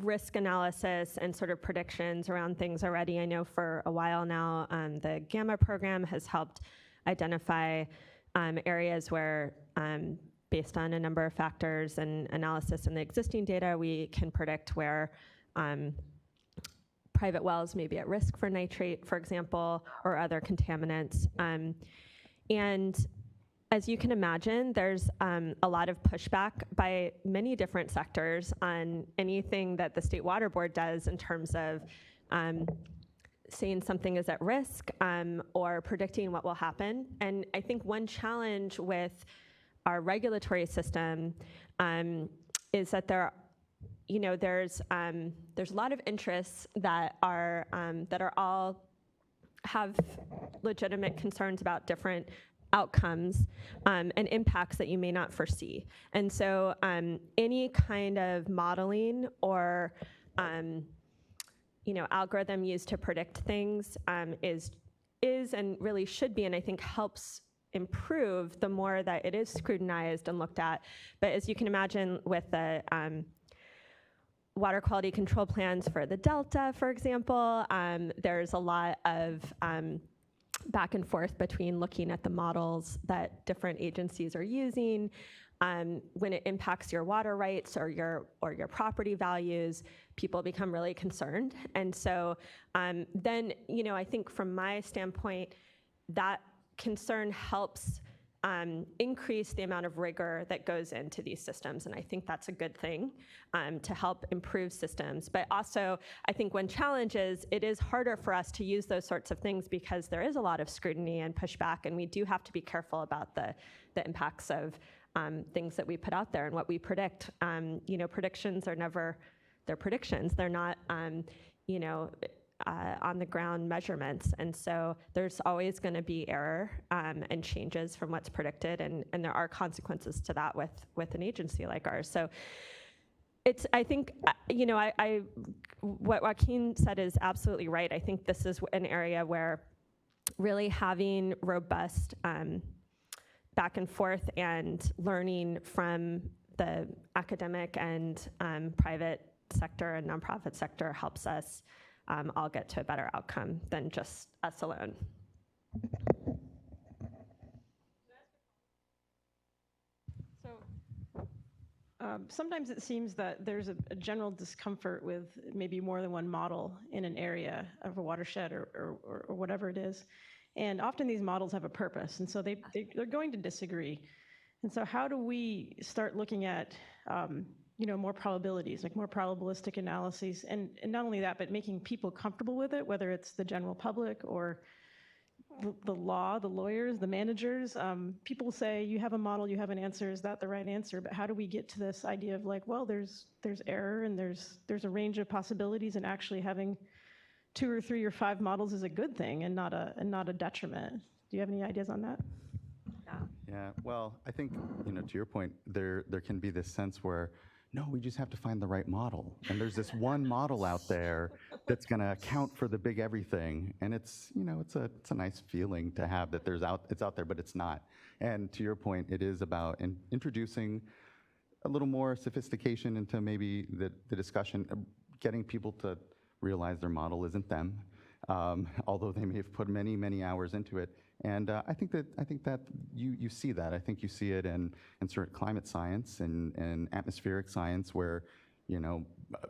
risk analysis and sort of predictions around things already. I know for a while now, the GAMMA program has helped identify areas where, based on a number of factors and analysis in the existing data, we can predict where private wells may be at risk for nitrate, for example, or other contaminants. And as you can imagine, there's a lot of pushback by many different sectors on anything that the State Water Board does in terms of saying something is at risk or predicting what will happen. And I think one challenge with our regulatory system is that there's a lot of interests that are all have legitimate concerns about different outcomes and impacts that you may not foresee. And so any kind of modeling or algorithm used to predict things is and really should be, and I think helps improve the more that it is scrutinized and looked at. But as you can imagine, with the water quality control plans for the Delta, for example, there's a lot of back and forth between looking at the models that different agencies are using. When it impacts your water rights or your property values, people become really concerned. And so then, I think from my standpoint, that concern helps increase the amount of rigor that goes into these systems. And I think that's a good thing to help improve systems. But also, I think one challenge is it is harder for us to use those sorts of things because there is a lot of scrutiny and pushback, and we do have to be careful about the impacts of things that we put out there and what we predict. Predictions are never, they're predictions. They're not, on the ground measurements. And so there's always going to be error and changes from what's predicted. And there are consequences to that with an agency like ours. So I think, what Joaquin said is absolutely right. I think this is an area where really having robust back and forth and learning from the academic and private sector and nonprofit sector helps us all get to a better outcome than just us alone. So sometimes it seems that there's a general discomfort with maybe more than one model in an area of a watershed or whatever it is. And often these models have a purpose, and so they're going to disagree. And so how do we start looking at more probabilities, like more probabilistic analyses, and not only that, but making people comfortable with it, whether it's the general public or the law, the lawyers, the managers. People say, you have a model, you have an answer, is that the right answer? But how do we get to this idea of like, well, there's error and there's a range of possibilities, and actually having 2 or 3 or 5 models is a good thing and not a detriment. Do you have any ideas on that? Yeah, well, I think, to your point, there can be this sense where, no, we just have to find the right model. And there's this one model out there that's going to account for the big everything. And it's a nice feeling to have that it's out there, but it's not. And to your point, it is about introducing a little more sophistication into maybe the discussion, getting people to realize their model isn't them, although they may have put many, many hours into it. And I think that you see that. I think you see it in sort of climate science and atmospheric science, where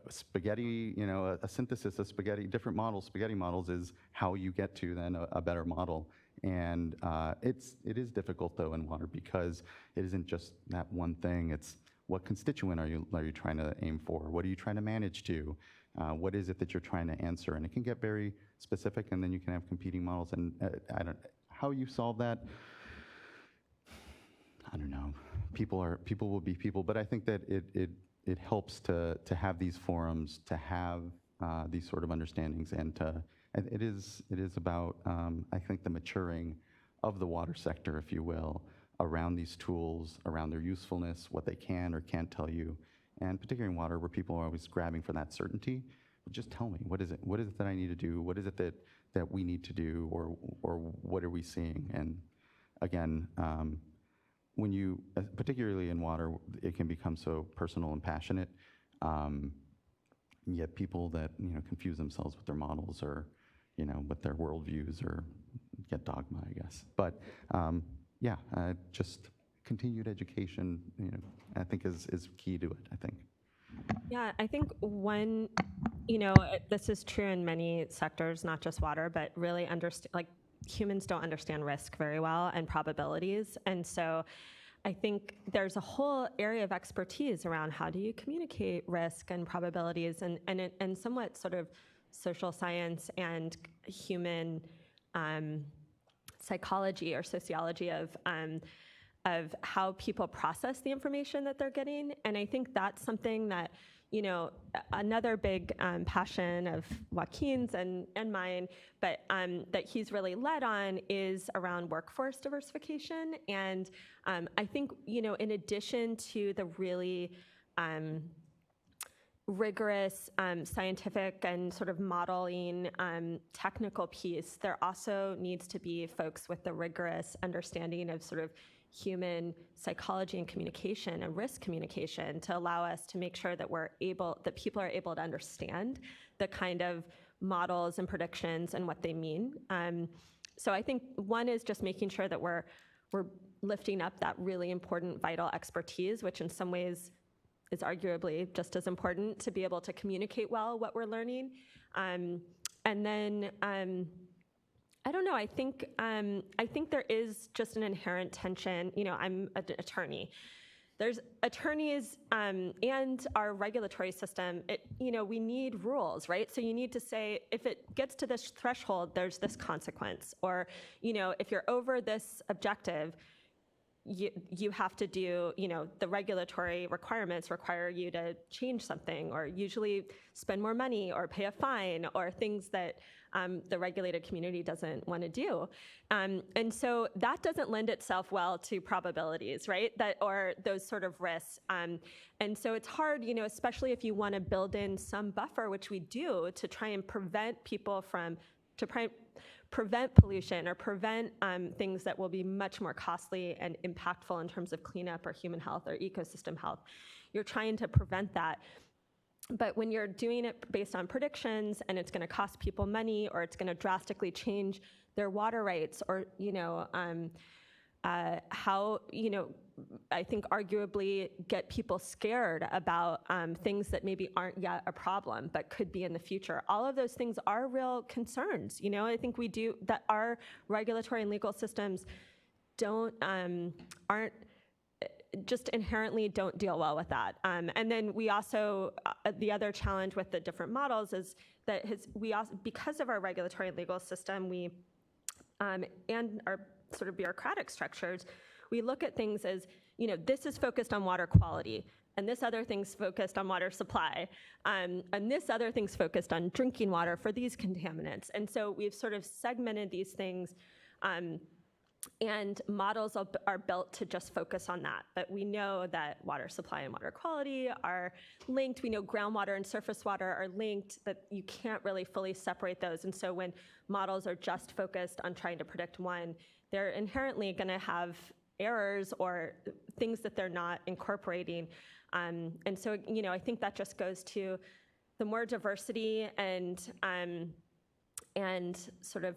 spaghetti, a synthesis of different models, spaghetti models, is how you get to then a better model. And it is difficult though in water, because it isn't just that one thing. It's what constituent are you trying to aim for? What are you trying to manage to? What is it that you're trying to answer? And it can get very specific, and then you can have competing models. And how you solve that, I don't know. People will be people, but I think that it helps to have these forums, to have these sort of understandings, and it is about I think the maturing of the water sector, if you will, around these tools, around their usefulness, what they can or can't tell you, and particularly in water, where people are always grabbing for that certainty. Just tell me, what is it? What is it that I need to do? What is it that we need to do, or what are we seeing? And again, when you, particularly in water, it can become so personal and passionate. Yet people that confuse themselves with their models, or with their worldviews, or get dogma, I guess. But yeah, just continued education, I think is key to it. I think. Yeah, I think this is true in many sectors, not just water, but really humans don't understand risk very well and probabilities. And so I think there's a whole area of expertise around how do you communicate risk and probabilities, and somewhat sort of social science and human psychology or sociology of how people process the information that they're getting. And I think that's something that, another big passion of Joaquin's and mine, but that he's really led on, is around workforce diversification. And I think, in addition to the really rigorous scientific and sort of modeling technical piece, there also needs to be folks with the rigorous understanding of sort of human psychology and communication and risk communication, to allow us to make sure that people are able to understand the kind of models and predictions and what they mean. So I think one is just making sure that we're lifting up that really important vital expertise, which in some ways is arguably just as important, to be able to communicate well what we're learning. And then I don't know. I think there is just an inherent tension. I'm an attorney. There's attorneys and our regulatory system. We need rules, right? So you need to say, if it gets to this threshold, there's this consequence, or if you're over this objective, you have to do, the regulatory requirements require you to change something, or usually spend more money or pay a fine, or things that the regulated community doesn't want to do. And so that doesn't lend itself well to probabilities, right? Or those sort of risks. And so it's hard, especially if you want to build in some buffer, which we do, to try and prevent people from prevent pollution or prevent things that will be much more costly and impactful in terms of cleanup or human health or ecosystem health. You're trying to prevent that. But when you're doing it based on predictions and it's going to cost people money or it's going to drastically change their water rights or, how, I think arguably get people scared about things that maybe aren't yet a problem, but could be in the future. All of those things are real concerns. I think we do, that our regulatory and legal systems aren't just inherently don't deal well with that. And then we also, the other challenge with the different models is that we also, because of our regulatory and legal system, and our sort of bureaucratic structures, we look at things as, this is focused on water quality, and this other thing's focused on water supply, and this other thing's focused on drinking water for these contaminants. And so we've sort of segmented these things, and models are built to just focus on that. But we know that water supply and water quality are linked. We know groundwater and surface water are linked, that you can't really fully separate those. And so when models are just focused on trying to predict one, they're inherently going to have errors or things that they're not incorporating. And so, I think that just goes to the more diversity and sort of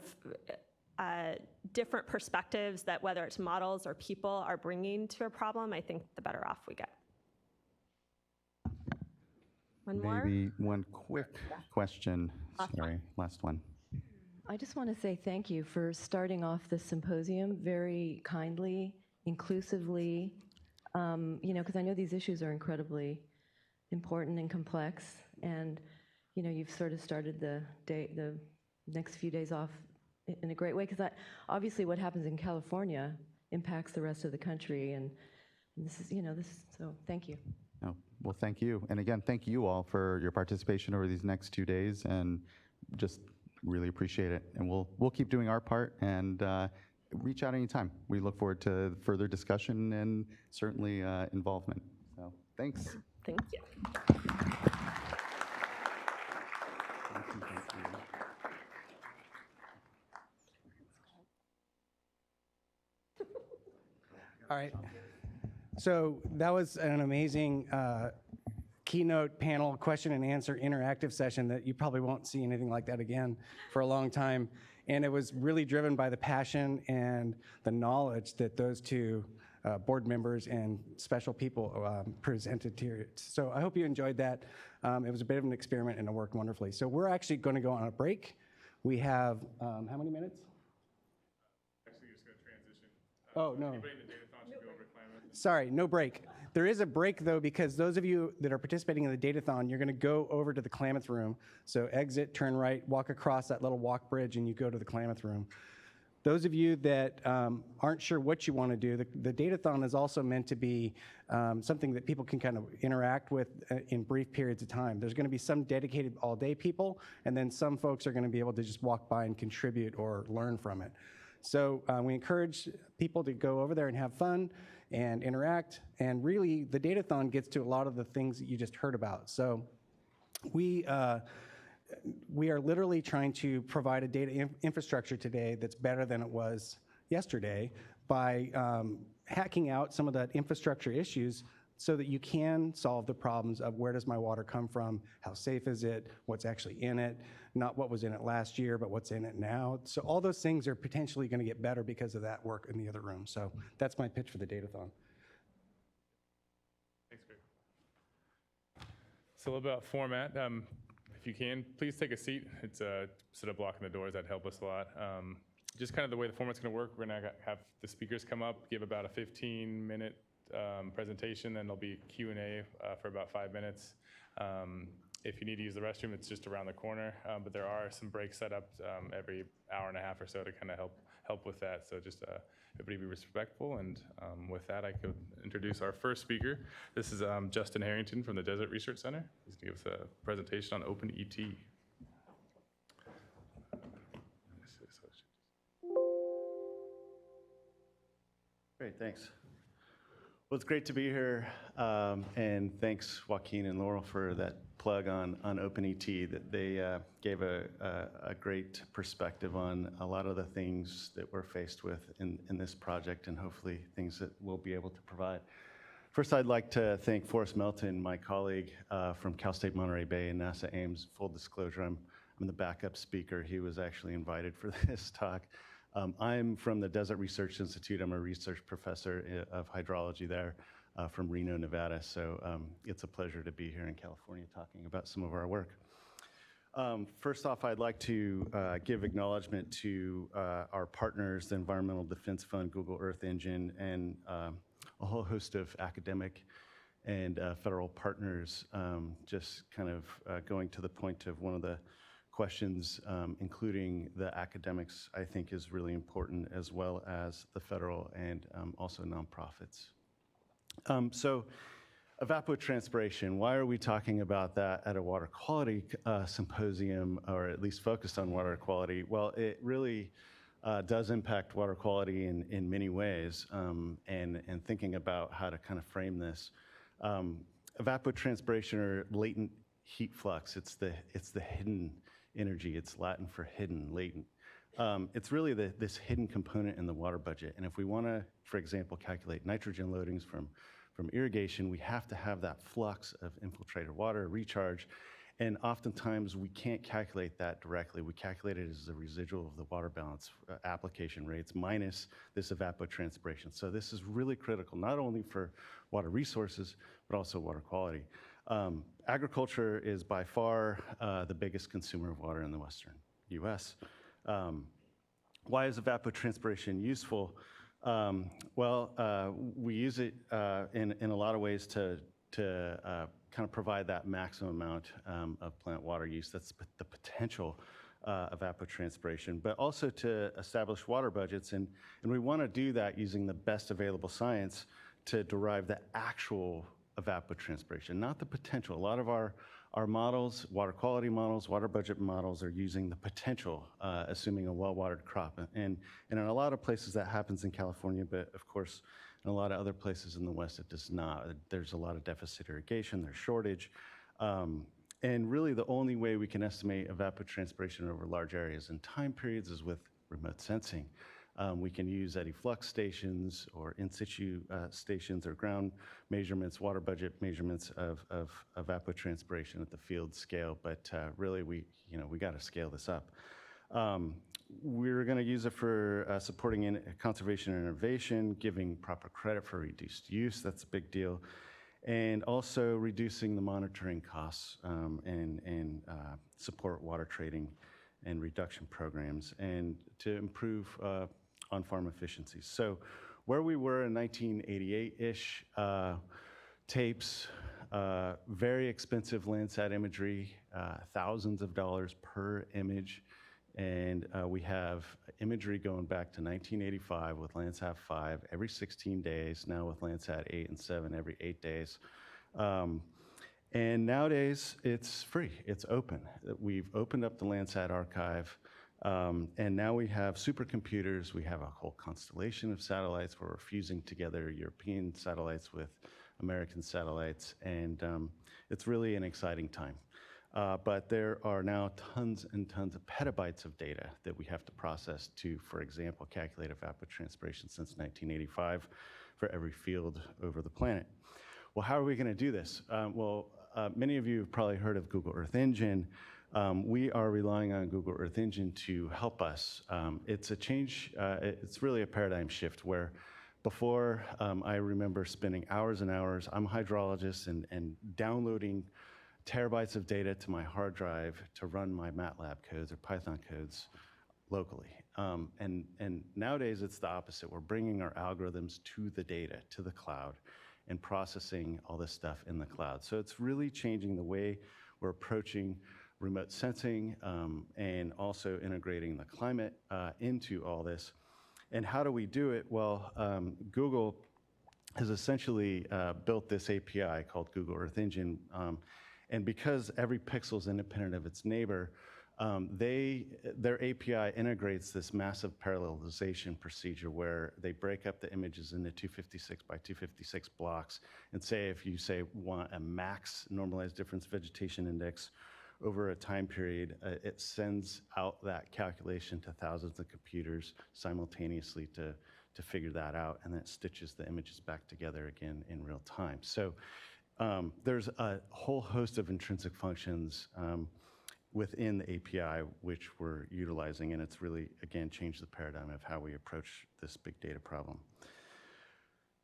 different perspectives that whether it's models or people are bringing to a problem, I think the better off we get. One more? Maybe one quick question. Sorry, last one. I just want to say thank you for starting off this symposium very kindly, inclusively, because I know these issues are incredibly important and complex, and you've sort of started the next few days off in a great way, because obviously what happens in California impacts the rest of the country, and this is, so thank you. No, well, thank you. And again, thank you all for your participation over these next 2 days, and just really appreciate it. And we'll keep doing our part, and reach out anytime. We look forward to further discussion and certainly involvement. So thanks. Thank you. All right. So that was an amazing keynote panel question and answer interactive session that you probably won't see anything like that again for a long time. And it was really driven by the passion and the knowledge that those two board members and special people presented here. So I hope you enjoyed that. It was a bit of an experiment and it worked wonderfully. So we're actually going to go on a break. We have, how many minutes? Actually, you're just going to transition. Oh, no. Anybody in the datathon should go over to climate. Sorry, no break. There is a break, though, because those of you that are participating in the datathon, you're going to go over to the Klamath room. So exit, turn right, walk across that little walk bridge, and you go to the Klamath room. Those of you that aren't sure what you want to do, the datathon is also meant to be something that people can kind of interact with in brief periods of time. There's going to be some dedicated all-day people, and then some folks are going to be able to just walk by and contribute or learn from it. So we encourage people to go over there and have fun and interact. And really, the datathon gets to a lot of the things that you just heard about. So we are literally trying to provide a data infrastructure today that's better than it was yesterday by hacking out some of that infrastructure issues so that you can solve the problems of where does my water come from, how safe is it, what's actually in it, not what was in it last year, but what's in it now. So all those things are potentially going to get better because of that work in the other room. So that's my pitch for the datathon. Thanks, Greg. So a little bit about format. If you can, please take a seat. It's instead of blocking the doors, that'd help us a lot. Just kind of the way the format's going to work, we're going to have the speakers come up, give about a 15-minute presentation, then there'll be Q&A for about 5 minutes. If you need to use the restroom, it's just around the corner, but there are some breaks set up every hour and a half or so to kind of help with that. So just everybody be respectful, and with that, I could introduce our first speaker. This is Justin Harrington from the Desert Research Center. He's going to give us a presentation on Open ET. Great, thanks. Well, it's great to be here, and thanks Joaquin and Laurel for that plug on OpenET. That they gave a great perspective on a lot of the things that we're faced with in this project, and hopefully things that we'll be able to provide. First, I'd like to thank Forrest Melton, my colleague from Cal State Monterey Bay and NASA Ames. Full disclosure, I'm the backup speaker. He was actually invited for this talk. I'm from the Desert Research Institute. I'm a research professor of hydrology there from Reno, Nevada. So it's a pleasure to be here in California talking about some of our work. First off, I'd like to give acknowledgement to our partners, the Environmental Defense Fund, Google Earth Engine, and a whole host of academic and federal partners. Just kind of going to the point of one of the questions, including the academics, I think is really important, as well as the federal and also nonprofits. So evapotranspiration, why are we talking about that at a water quality symposium, or at least focused on water quality? Well, it really does impact water quality in many ways, and thinking about how to kind of frame this. Evapotranspiration, or latent heat flux, it's the hidden energy. It's Latin for hidden, latent. It's really this hidden component in the water budget. And if we want to, for example, calculate nitrogen loadings from irrigation, we have to have that flux of infiltrated water, recharge. And oftentimes we can't calculate that directly. We calculate it as a residual of the water balance application rates minus this evapotranspiration. So this is really critical, not only for water resources, but also water quality. Agriculture is by far the biggest consumer of water in the Western U.S. Why is evapotranspiration useful? We use it in a lot of ways to kind of provide that maximum amount of plant water use. That's the potential evapotranspiration, but also to establish water budgets. And we want to do that using the best available science to derive the actual evapotranspiration, not the potential. A lot of our models, water quality models, water budget models, are using the potential, assuming a well-watered crop. And in a lot of places that happens in California, but of course, in a lot of other places in the West, it does not. There's a lot of deficit irrigation, there's shortage. And really the only way we can estimate evapotranspiration over large areas and time periods is with remote sensing. We can use eddy flux stations or in situ stations or ground measurements, water budget measurements of evapotranspiration at the field scale. But really, we got to scale this up. We're going to use it for supporting conservation and innovation, giving proper credit for reduced use. That's a big deal. And also reducing the monitoring costs and support water trading and reduction programs, and to improve on-farm efficiencies. So where we were in 1988-ish, tapes, very expensive Landsat imagery, thousands of dollars per image. And we have imagery going back to 1985 with Landsat 5 every 16 days, now with Landsat 8 and 7 every 8 days. And nowadays, it's free, it's open. We've opened up the Landsat archive, and now we have supercomputers. We have a whole constellation of satellites where we're fusing together European satellites with American satellites, and it's really an exciting time. But there are now tons and tons of petabytes of data that we have to process to, for example, calculate evapotranspiration since 1985 for every field over the planet. Well, how are we going to do this? Many of you have probably heard of Google Earth Engine. We are relying on Google Earth Engine to help us. It's a change, it's really a paradigm shift where before I remember spending hours and hours, I'm a hydrologist, and downloading terabytes of data to my hard drive to run my MATLAB codes or Python codes locally. And nowadays it's the opposite. We're bringing our algorithms to the data, to the cloud, and processing all this stuff in the cloud. So it's really changing the way we're approaching remote sensing and also integrating the climate into all this. And how do we do it? Well, Google has essentially built this API called Google Earth Engine. And because every pixel is independent of its neighbor, Their API integrates this massive parallelization procedure where they break up the images into 256 by 256 blocks, and say if you want a max normalized difference vegetation index over a time period, it sends out that calculation to thousands of computers simultaneously to figure that out, and then it stitches the images back together again in real time. So there's a whole host of intrinsic functions within the API which we're utilizing, and it's really, again, changed the paradigm of how we approach this big data problem.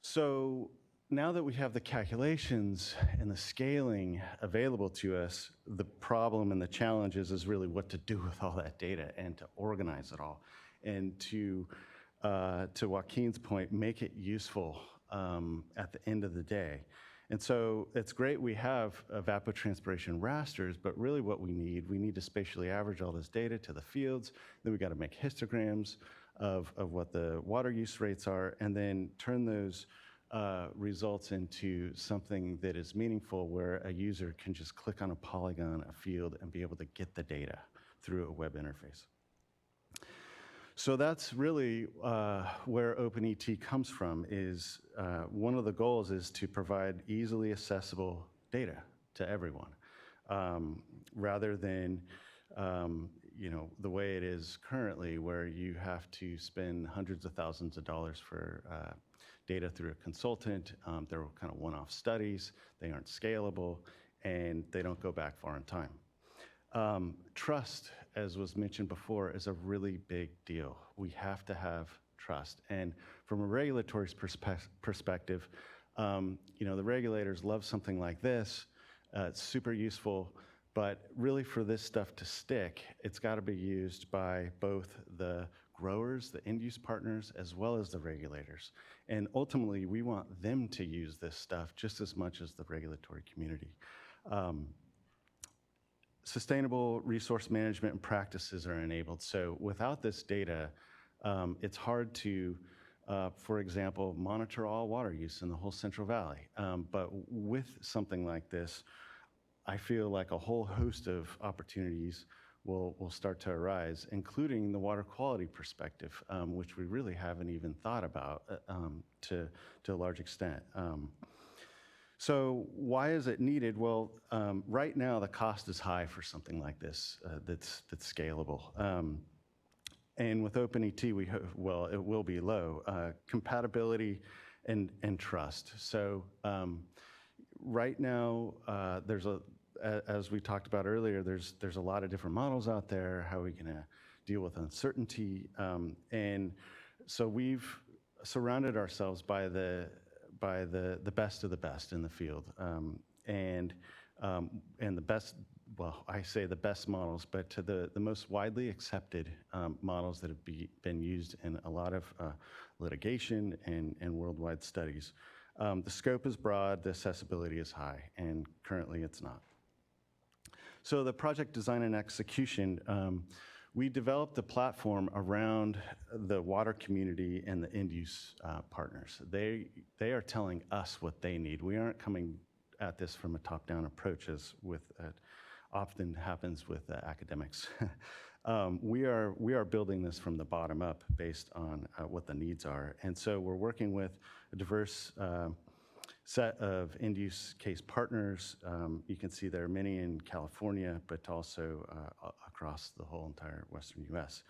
So now that we have the calculations and the scaling available to us, the problem and the challenge is really what to do with all that data and to organize it all. And to Joaquin's point, make it useful at the end of the day. And so it's great we have evapotranspiration rasters, but really what we need to spatially average all this data to the fields. Then we got to make histograms of what the water use rates are, and then turn those results into something that is meaningful, where a user can just click on a polygon, a field, and be able to get the data through a web interface. So that's really where OpenET comes from. Is one of the goals is to provide easily accessible data to everyone, rather than the way it is currently, where you have to spend hundreds of thousands of dollars for data through a consultant. They're kind of one-off studies. They aren't scalable, and they don't go back far in time. Trust, as was mentioned before, is a really big deal. We have to have trust. And from a regulatory perspective, the regulators love something like this. It's super useful, but really for this stuff to stick, it's got to be used by both the growers, the end-use partners, as well as the regulators. And ultimately, we want them to use this stuff just as much as the regulatory community. Sustainable resource management and practices are enabled. So without this data, it's hard to, for example, monitor all water use in the whole Central Valley. But with something like this, I feel like a whole host of opportunities will start to arise, including the water quality perspective, which we really haven't even thought about to a large extent. So why is it needed? Well, right now the cost is high for something like this that's scalable. And with OpenET, it will be low. Compatibility and trust. So right now, as we talked about earlier, there's a lot of different models out there. How are we going to deal with uncertainty? And so we've surrounded ourselves by the best of the best in the field, and the best. Well, I say the best models, but to the most widely accepted models that have been used in a lot of litigation and worldwide studies. The scope is broad, the accessibility is high, and currently it's not. So the project design and execution, we developed a platform around the water community and the end-use partners. They are telling us what they need. We aren't coming at this from a top-down approach, as often happens with academics. We are building this from the bottom up based on what the needs are. And so we're working with a diverse set of end-use case partners. You can see there are many in California, but also across the whole entire Western US.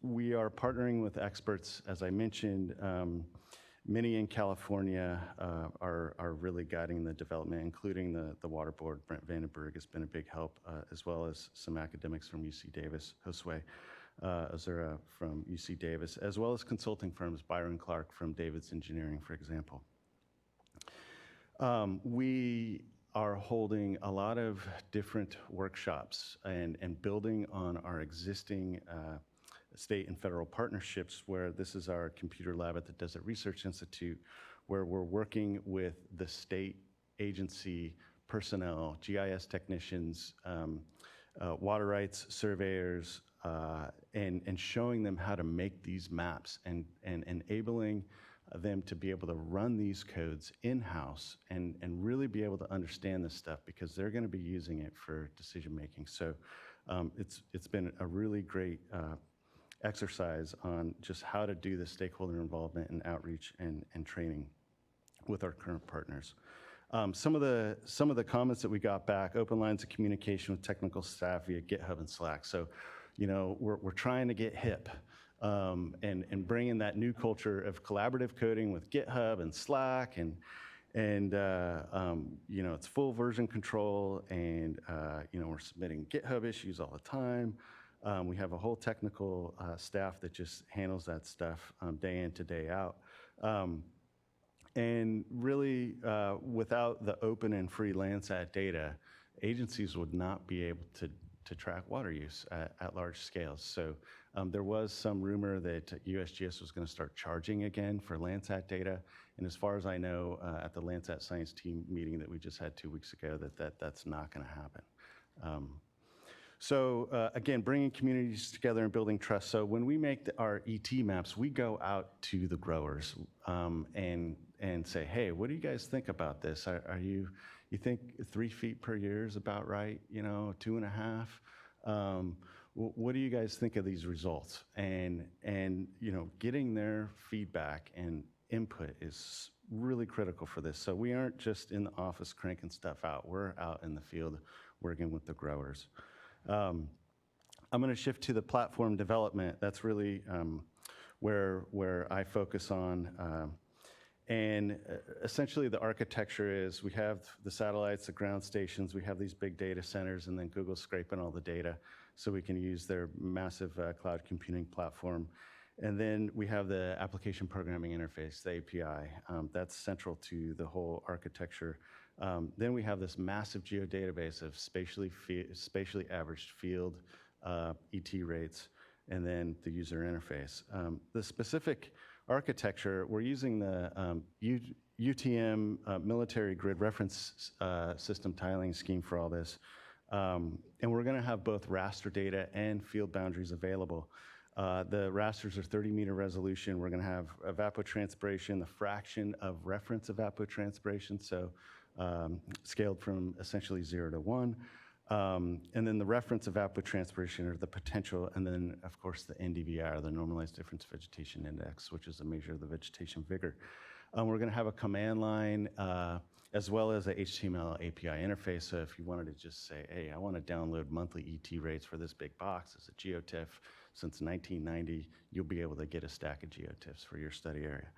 We are partnering with experts, as I mentioned. Many in California are really guiding the development, including the water board. Brent Vandenberg has been a big help, as well as some academics from UC Davis, Josue Azura from UC Davis, as well as consulting firms, Byron Clark from David's Engineering, for example. We are holding a lot of different workshops and building on our existing state and federal partnerships, where this is our computer lab at the Desert Research Institute, where we're working with the state agency personnel, GIS technicians, water rights surveyors, and showing them how to make these maps and enabling them to be able to run these codes in-house and really be able to understand this stuff, because they're going to be using it for decision making. So it's been a really great exercise on just how to do the stakeholder involvement and outreach and training with our current partners. Some of the comments that we got back: open lines of communication with technical staff via GitHub and Slack. So, we're trying to get hip and bring in that new culture of collaborative coding with GitHub and Slack, and it's full version control, and we're submitting GitHub issues all the time. We have a whole technical staff that just handles that stuff day in to day out. And really, without the open and free Landsat data, agencies would not be able to track water use at large scales. So there was some rumor that USGS was going to start charging again for Landsat data. And as far as I know, at the Landsat science team meeting that we just had 2 weeks ago, that's not going to happen. Again, bringing communities together and building trust. So when we make our ET maps, we go out to the growers and say, hey, what do you guys think about this? You think 3 feet per year is about right? 2.5? What do you guys think of these results? And getting their feedback and input is really critical for this. So we aren't just in the office cranking stuff out. We're out in the field working with the growers. I'm going to shift to the platform development. That's really where I focus on. And essentially the architecture is we have the satellites, the ground stations, we have these big data centers, and then Google's scraping all the data so we can use their massive cloud computing platform. And then we have the application programming interface, the API. That's central to the whole architecture. Then we have this massive geodatabase of spatially averaged field ET rates, and then the user interface. The specific architecture, we're using the UTM military grid reference system tiling scheme for all this. And we're going to have both raster data and field boundaries available. The rasters are 30-meter resolution. We're going to have evapotranspiration, the fraction of reference evapotranspiration, so scaled from essentially 0 to 1. And then the reference evapotranspiration, or the potential, and then, of course, the NDVI, or the Normalized Difference Vegetation Index, which is a measure of the vegetation vigor. We're going to have a command line as well as a HTML API interface. So if you wanted to just say, hey, I want to download monthly ET rates for this big box as a geotiff since 1990, you'll be able to get a stack of geotiffs for your study area.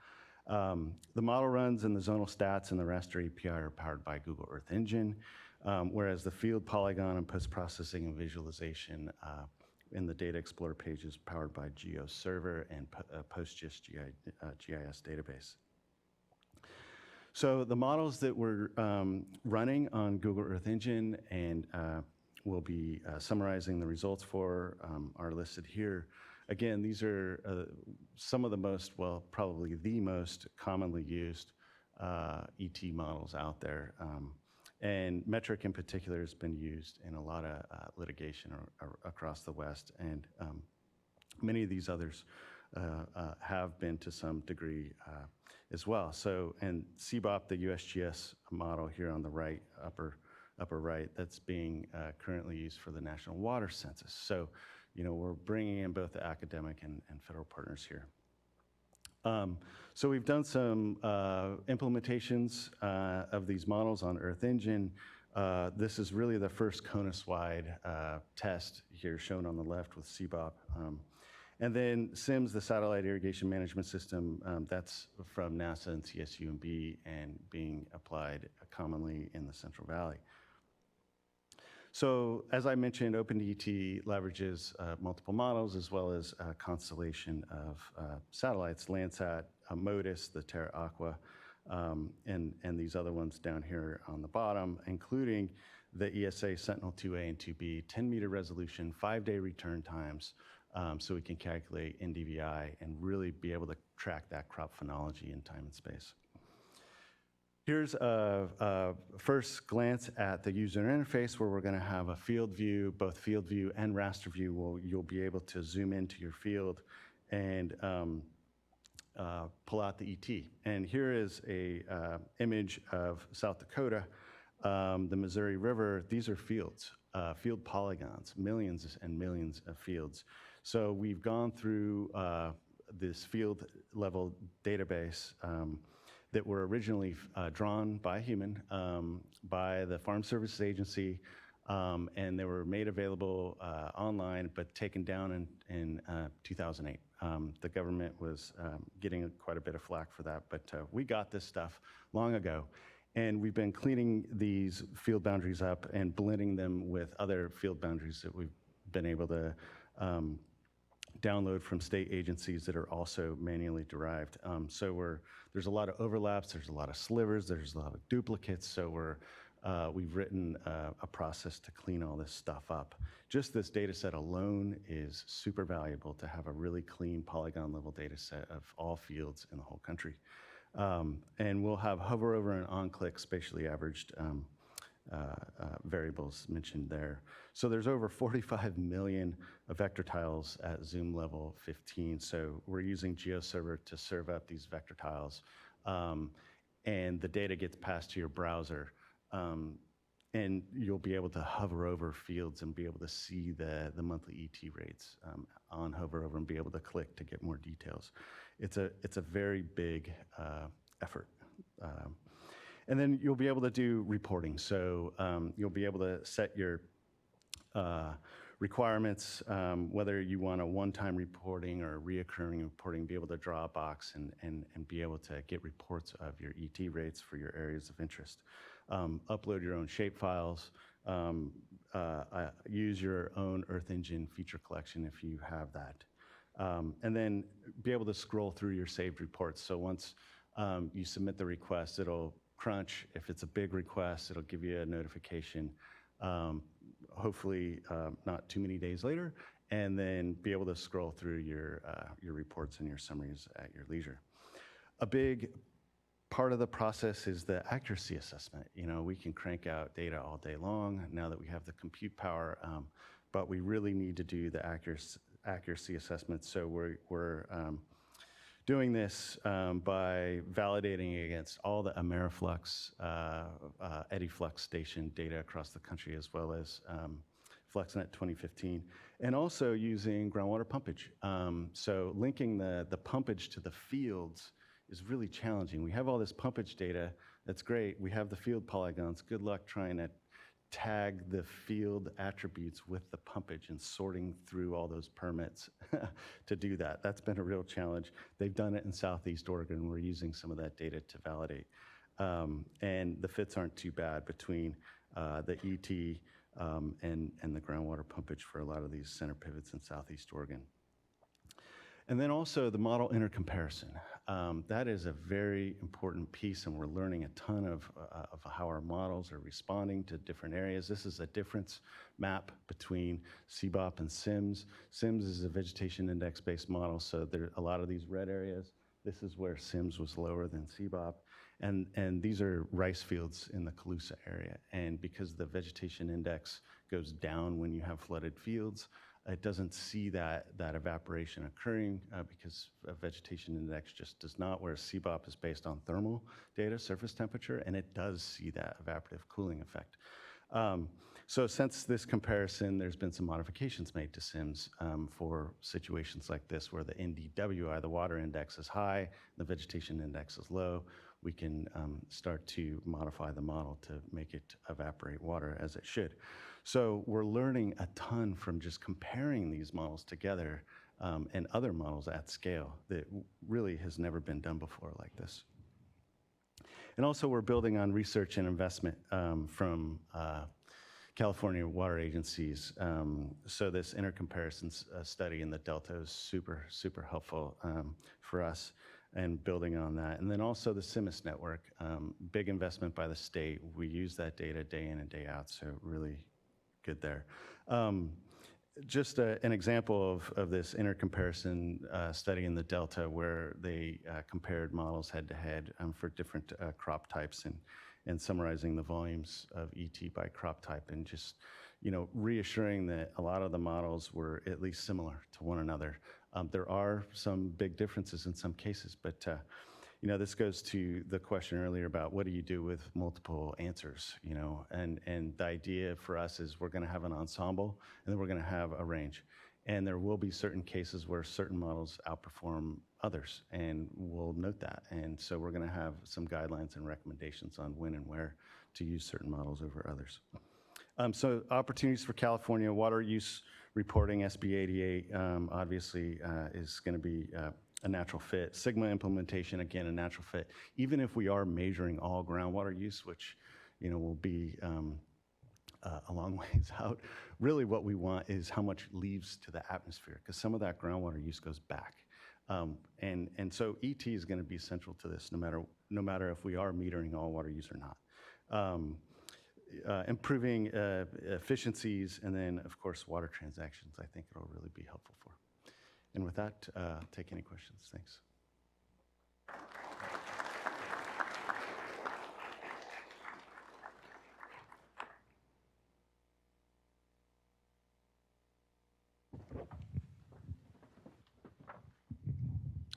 The model runs and the zonal stats and the raster API are powered by Google Earth Engine, whereas the field polygon and post-processing and visualization in the Data Explorer page is powered by GeoServer and PostGIS GIS database. So the models that we're running on Google Earth Engine and we'll be summarizing the results for are listed here. Again, these are some of the most, well, probably the most commonly used ET models out there. And metric in particular has been used in a lot of litigation across the West, and many of these others have been to some degree as well. So, and CBOP, the USGS model here on the right, upper right, that's being currently used for the National Water Census. So, we're bringing in both the academic and federal partners here. So we've done some implementations of these models on Earth Engine. This is really the first CONUS-wide test here shown on the left with CBOP. And then SIMS, the Satellite Irrigation Management System, that's from NASA and CSUMB and being applied commonly in the Central Valley. So as I mentioned, OpenDT leverages multiple models as well as a constellation of satellites, Landsat, MODIS, the Terra Aqua, and these other ones down here on the bottom, including the ESA Sentinel-2A and 2B, 10-meter resolution, 5-day return times, so we can calculate NDVI and really be able to track that crop phenology in time and space. Here's a first glance at the user interface where we're going to have a field view, both field view and raster view. You'll be able to zoom into your field and pull out the ET. And here is a image of South Dakota, the Missouri River. These are fields. field polygons, millions and millions of fields. So we've gone through this field level database that were originally drawn by a human, by the Farm Services Agency, and they were made available online, but taken down in 2008. The government was getting quite a bit of flack for that, but we got this stuff long ago. And we've been cleaning these field boundaries up and blending them with other field boundaries that we've been able to download from state agencies that are also manually derived. So there's a lot of overlaps, there's a lot of slivers, there's a lot of duplicates, so we've written a process to clean all this stuff up. Just this data set alone is super valuable to have a really clean polygon level data set of all fields in the whole country. And we'll have hover over and on-click spatially averaged variables mentioned there. So there's over 45 million vector tiles at zoom level 15. So we're using GeoServer to serve up these vector tiles. And the data gets passed to your browser. And you'll be able to hover over fields and be able to see the monthly ET rates on hover over and be able to click to get more details. It's a very big effort. And then you'll be able to do reporting. So you'll be able to set your requirements, whether you want a one-time reporting or reoccurring reporting, be able to draw a box and be able to get reports of your ET rates for your areas of interest. Upload your own shape files, use your own Earth Engine feature collection if you have that. And then be able to scroll through your saved reports. So once you submit the request, it'll crunch. If it's a big request, it'll give you a notification, hopefully not too many days later, and then be able to scroll through your reports and your summaries at your leisure. A big part of the process is the accuracy assessment. You know, we can crank out data all day long now that we have the compute power, but we really need to do the accuracy assessment. So we're doing this by validating against all the Ameriflux, EddyFlux station data across the country, as well as FluxNet 2015, and also using groundwater pumpage. So linking the pumpage to the fields is really challenging. We have all this pumpage data, that's great. We have the field polygons. Good luck trying to tag the field attributes with the pumpage and sorting through all those permits to do that. That's been a real challenge. They've done it in Southeast Oregon. We're using some of that data to validate. And the fits aren't too bad between the ET and the groundwater pumpage for a lot of these center pivots in Southeast Oregon. And then also the model intercomparison. That is a very important piece, and we're learning a ton of how our models are responding to different areas. This is a difference map between CBOP and SIMS. SIMS is a vegetation index-based model, so there are a lot of these red areas. This is where SIMS was lower than CBOP. And these are rice fields in the Colusa area. And because the vegetation index goes down when you have flooded fields, it doesn't see that evaporation occurring because a vegetation index just does not, whereas CBOP is based on thermal data, surface temperature, and it does see that evaporative cooling effect. So since this comparison, there's been some modifications made to SIMS for situations like this where the NDWI, the water index, is high, the vegetation index is low. We can start to modify the model to make it evaporate water as it should. So we're learning a ton from just comparing these models together and other models at scale that really has never been done before like this. And also we're building on research and investment from California water agencies. So this intercomparison study in the Delta is super, super helpful for us and building on that. And then also the CIMIS network, big investment by the state. We use that data day in and day out, so really good there. Just an example of this intercomparison study in the Delta where they compared models head-to-head for different crop types and summarizing the volumes of ET by crop type, and just reassuring that a lot of the models were at least similar to one another. There are some big differences in some cases, but this goes to the question earlier about what do you do with multiple answers, and the idea for us is we're going to have an ensemble and then we're going to have a range. And there will be certain cases where certain models outperform others, and we'll note that. And so we're going to have some guidelines and recommendations on when and where to use certain models over others. So opportunities for California water use reporting, SB 88 obviously is going to be a natural fit. Sigma implementation, again, a natural fit. Even if we are measuring all groundwater use, which will be a long ways out, really what we want is how much leaves to the atmosphere, because some of that groundwater use goes back. And so ET is going to be central to this, no matter if we are metering all water use or not. Improving efficiencies, and then, of course, water transactions, I think it'll really be helpful for. And with that, take any questions. Thanks.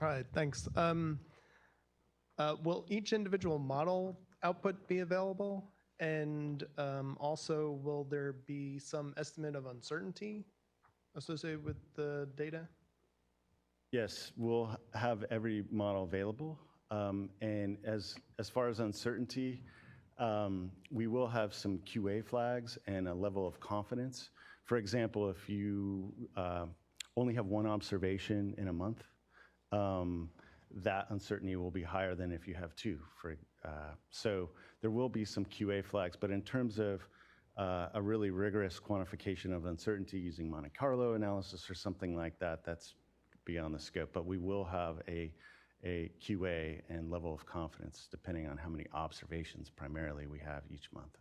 All right, thanks. Will each individual model output be available? And also, will there be some estimate of uncertainty associated with the data? Yes, we'll have every model available. And as far as uncertainty, we will have some QA flags and a level of confidence. For example, if you only have one observation in a month, that uncertainty will be higher than if you have two. So there will be some QA flags, but in terms of a really rigorous quantification of uncertainty using Monte Carlo analysis or something like that, that's beyond the scope. But we will have a QA and level of confidence depending on how many observations primarily we have each month.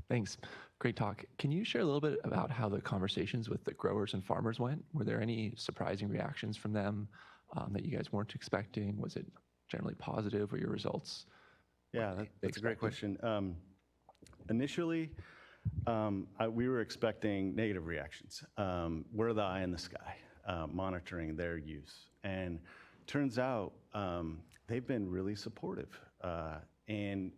Thanks. Great talk. Can you share a little bit about how the conversations with the growers and farmers went? Were there any surprising reactions from them that you guys weren't expecting? Was it generally positive? Were your results? Yeah, that's a great question. Initially, we were expecting negative reactions. We're the eye in the sky, monitoring their use. And turns out they've been really supportive. And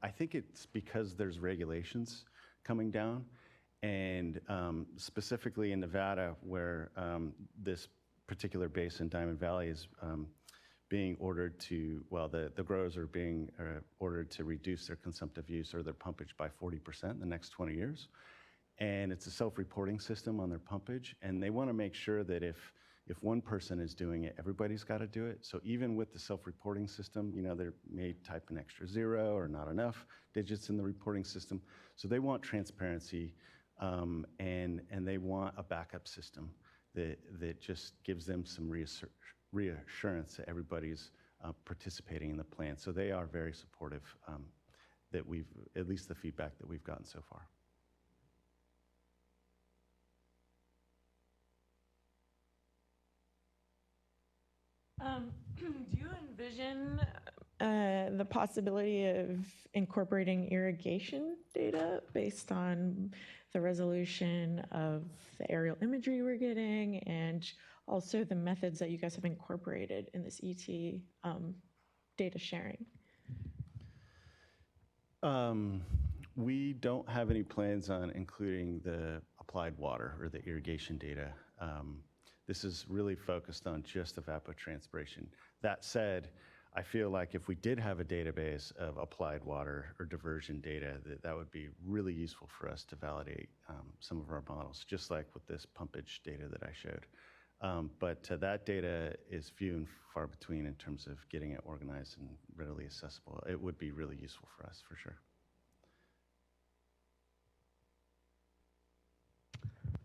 I think it's because there's regulations coming down, and specifically in Nevada, where this particular basin, Diamond Valley, is being ordered to, well, the growers are being ordered to reduce their consumptive use or their pumpage by 40% in the next 20 years. And it's a self-reporting system on their pumpage, and they want to make sure that if one person is doing it, everybody's got to do it. So even with the self-reporting system, they may type an extra 0 or not enough digits in the reporting system. So they want transparency, and they want a backup system that just gives them some reassurance that everybody's participating in the plan. So they are very supportive, that at least the feedback that we've gotten so far. Do you envision the possibility of incorporating irrigation data based on the resolution of the aerial imagery we're getting, and also the methods that you guys have incorporated in this ET data sharing? We don't have any plans on including the applied water or the irrigation data. This is really focused on just evapotranspiration. That said, I feel like if we did have a database of applied water or diversion data, that would be really useful for us to validate some of our models, just like with this pumpage data that I showed. But that data is few and far between in terms of getting it organized and readily accessible. It would be really useful for us, for sure.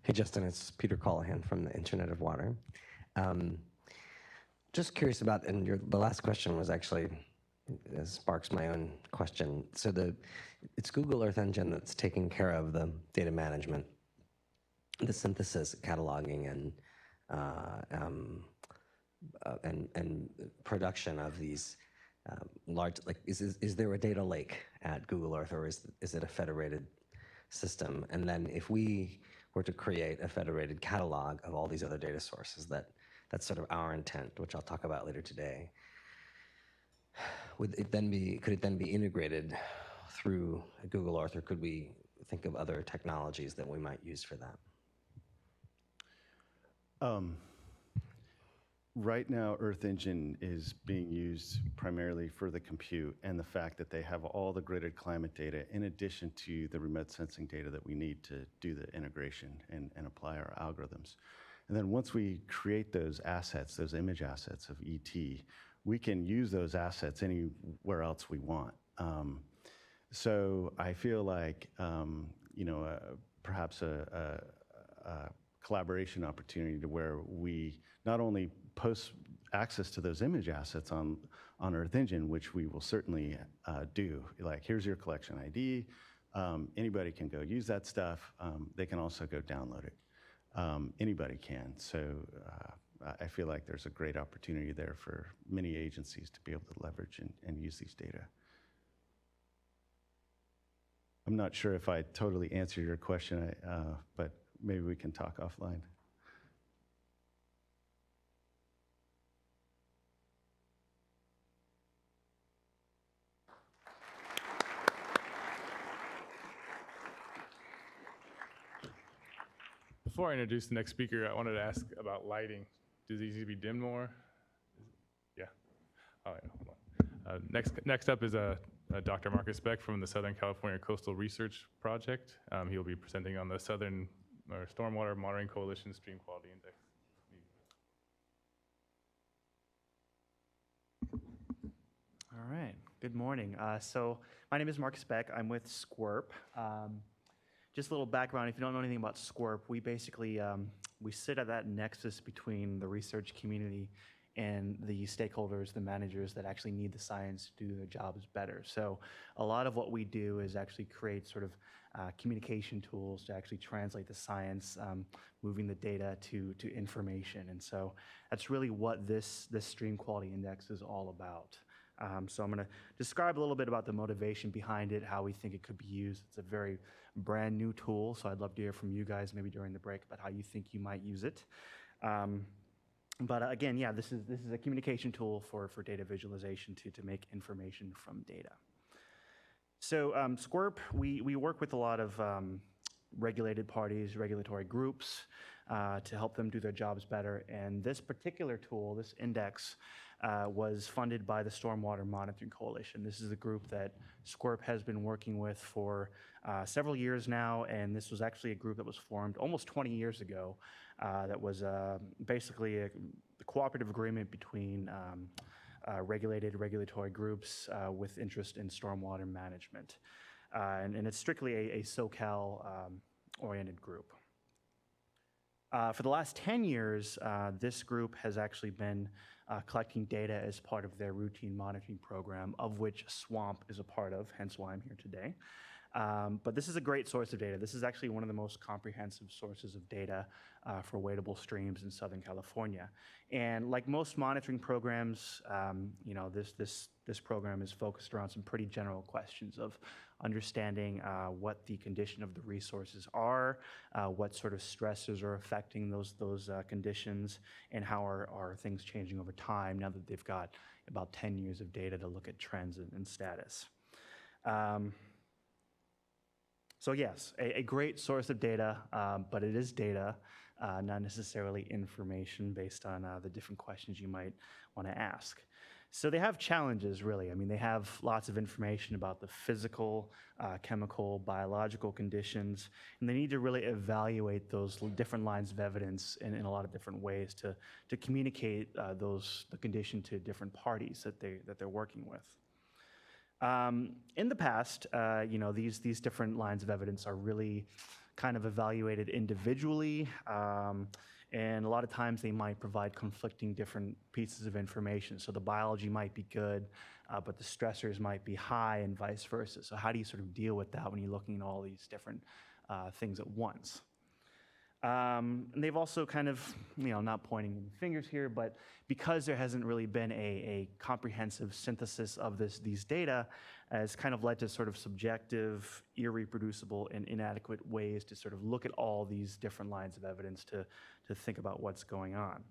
Hey, Justin, it's Peter Callahan from the Internet of Water. Just curious about, and the last question was actually, sparks my own question. So it's Google Earth Engine that's taking care of the data management, the synthesis, cataloging, and production of these large, like, is there a data lake at Google Earth, or is it a federated system? And then if we were to create a federated catalog of all these other data sources, that's sort of our intent, which I'll talk about later today. Could it then be integrated through Google Earth, or could we think of other technologies that we might use for that? Right now, Earth Engine is being used primarily for the compute and the fact that they have all the gridded climate data in addition to the remote sensing data that we need to do the integration and apply our algorithms. And then once we create those assets, those image assets of ET, we can use those assets anywhere else we want. So I feel like, perhaps a collaboration opportunity to where we not only post access to those image assets on Earth Engine, which we will certainly do. Like, here's your collection ID. Anybody can go use that stuff. They can also go download it. Anybody can. So I feel like there's a great opportunity there for many agencies to be able to leverage and use these data. I'm not sure if I totally answered your question, but maybe we can talk offline. Before I introduce the next speaker, I wanted to ask about lighting. Does these need to be dimmed more? Yeah. All right, hold on. Next up is Dr. Marcus Beck from the Southern California Coastal Research Project. He'll be presenting on the Southern Stormwater Monitoring Coalition Stream Quality Index. All right, good morning. So my name is Marcus Beck. I'm with SQURP. Just a little background, if you don't know anything about SQURP, we basically, we sit at that nexus between the research community and the stakeholders, the managers that actually need the science to do their jobs better. So a lot of what we do is actually create sort of communication tools to actually translate the science, moving the data to information. And so that's really what this Stream Quality Index is all about. So I'm going to describe a little bit about the motivation behind it, how we think it could be used. It's a very brand new tool, so I'd love to hear from you guys maybe during the break about how you think you might use it. But again, yeah, this is a communication tool for data visualization to make information from data. So SQURP, we work with a lot of regulated parties, regulatory groups, to help them do their jobs better. And this particular tool, this index, was funded by the Stormwater Monitoring Coalition. This is a group that SQURP has been working with for several years now, and this was actually a group that was formed almost 20 years ago. That was basically a cooperative agreement between regulated regulatory groups with interest in stormwater management. And it's strictly a SoCal-oriented group. For the last 10 years, this group has actually been collecting data as part of their routine monitoring program, of which SWAMP is a part of, hence why I'm here today. But this is a great source of data. This is actually one of the most comprehensive sources of data for wadable streams in Southern California. And like most monitoring programs, this program is focused around some pretty general questions of understanding what the condition of the resources are, what sort of stressors are affecting those conditions, and how are things changing over time now that they've got about 10 years of data to look at trends and status. So yes, a great source of data, but it is data, not necessarily information based on the different questions you might want to ask. So they have challenges, really. I mean, they have lots of information about the physical, chemical, biological conditions, and they need to really evaluate those different lines of evidence in a lot of different ways to communicate the condition to different parties that they're working with. In the past, these different lines of evidence are really kind of evaluated individually, and a lot of times they might provide conflicting different pieces of information. So the biology might be good, but the stressors might be high and vice versa. So how do you sort of deal with that when you're looking at all these different things at once? And they've also kind of, not pointing fingers here, but because there hasn't really been a comprehensive synthesis of these data, has kind of led to sort of subjective, irreproducible, and inadequate ways to sort of look at all these different lines of evidence to think about what's going on.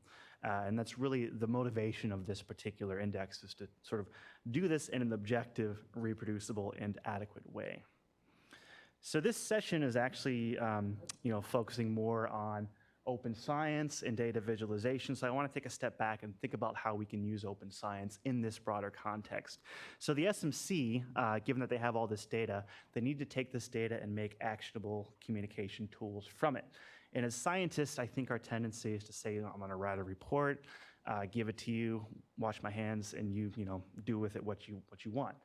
And that's really the motivation of this particular index, is to sort of do this in an objective, reproducible, and adequate way. So this session is actually, focusing more on open science and data visualization. So I want to take a step back and think about how we can use open science in this broader context. So the SMC, given that they have all this data, they need to take this data and make actionable communication tools from it. And as scientists, I think our tendency is to say, I'm going to write a report, give it to you, wash my hands, and you do with it what you want.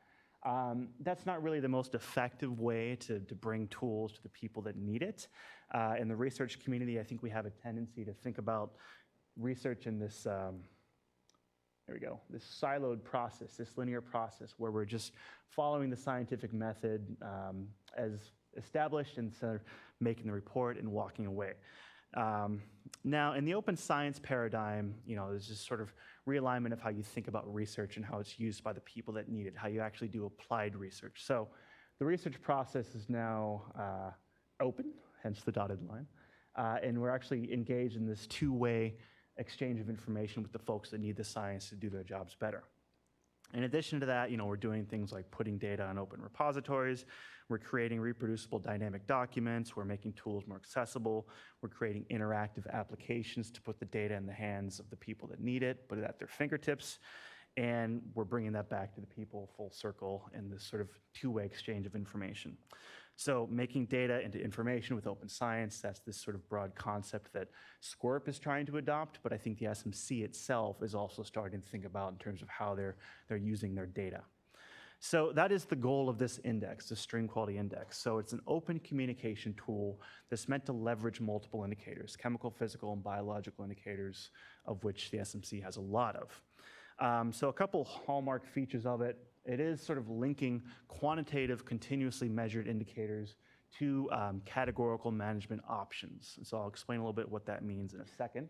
That's not really the most effective way to bring tools to the people that need it. In the research community, I think we have a tendency to think about research in this, this siloed process, this linear process, where we're just following the scientific method as established and sort of making the report and walking away. Now, in the open science paradigm, there's this sort of realignment of how you think about research and how it's used by the people that need it, how you actually do applied research. So the research process is now open, hence the dotted line, and we're actually engaged in this two-way exchange of information with the folks that need the science to do their jobs better. In addition to that, we're doing things like putting data on open repositories, we're creating reproducible dynamic documents, we're making tools more accessible, we're creating interactive applications to put the data in the hands of the people that need it, put it at their fingertips, and we're bringing that back to the people full circle in this sort of two-way exchange of information. So making data into information with open science, that's this sort of broad concept that SQUIRP is trying to adopt, but I think the SMC itself is also starting to think about in terms of how they're using their data. So that is the goal of this index, the Stream Quality Index. So it's an open communication tool that's meant to leverage multiple indicators, chemical, physical, and biological indicators, of which the SMC has a lot of. So a couple hallmark features of it. It is sort of linking quantitative, continuously measured indicators to categorical management options. And so I'll explain a little bit what that means in a second.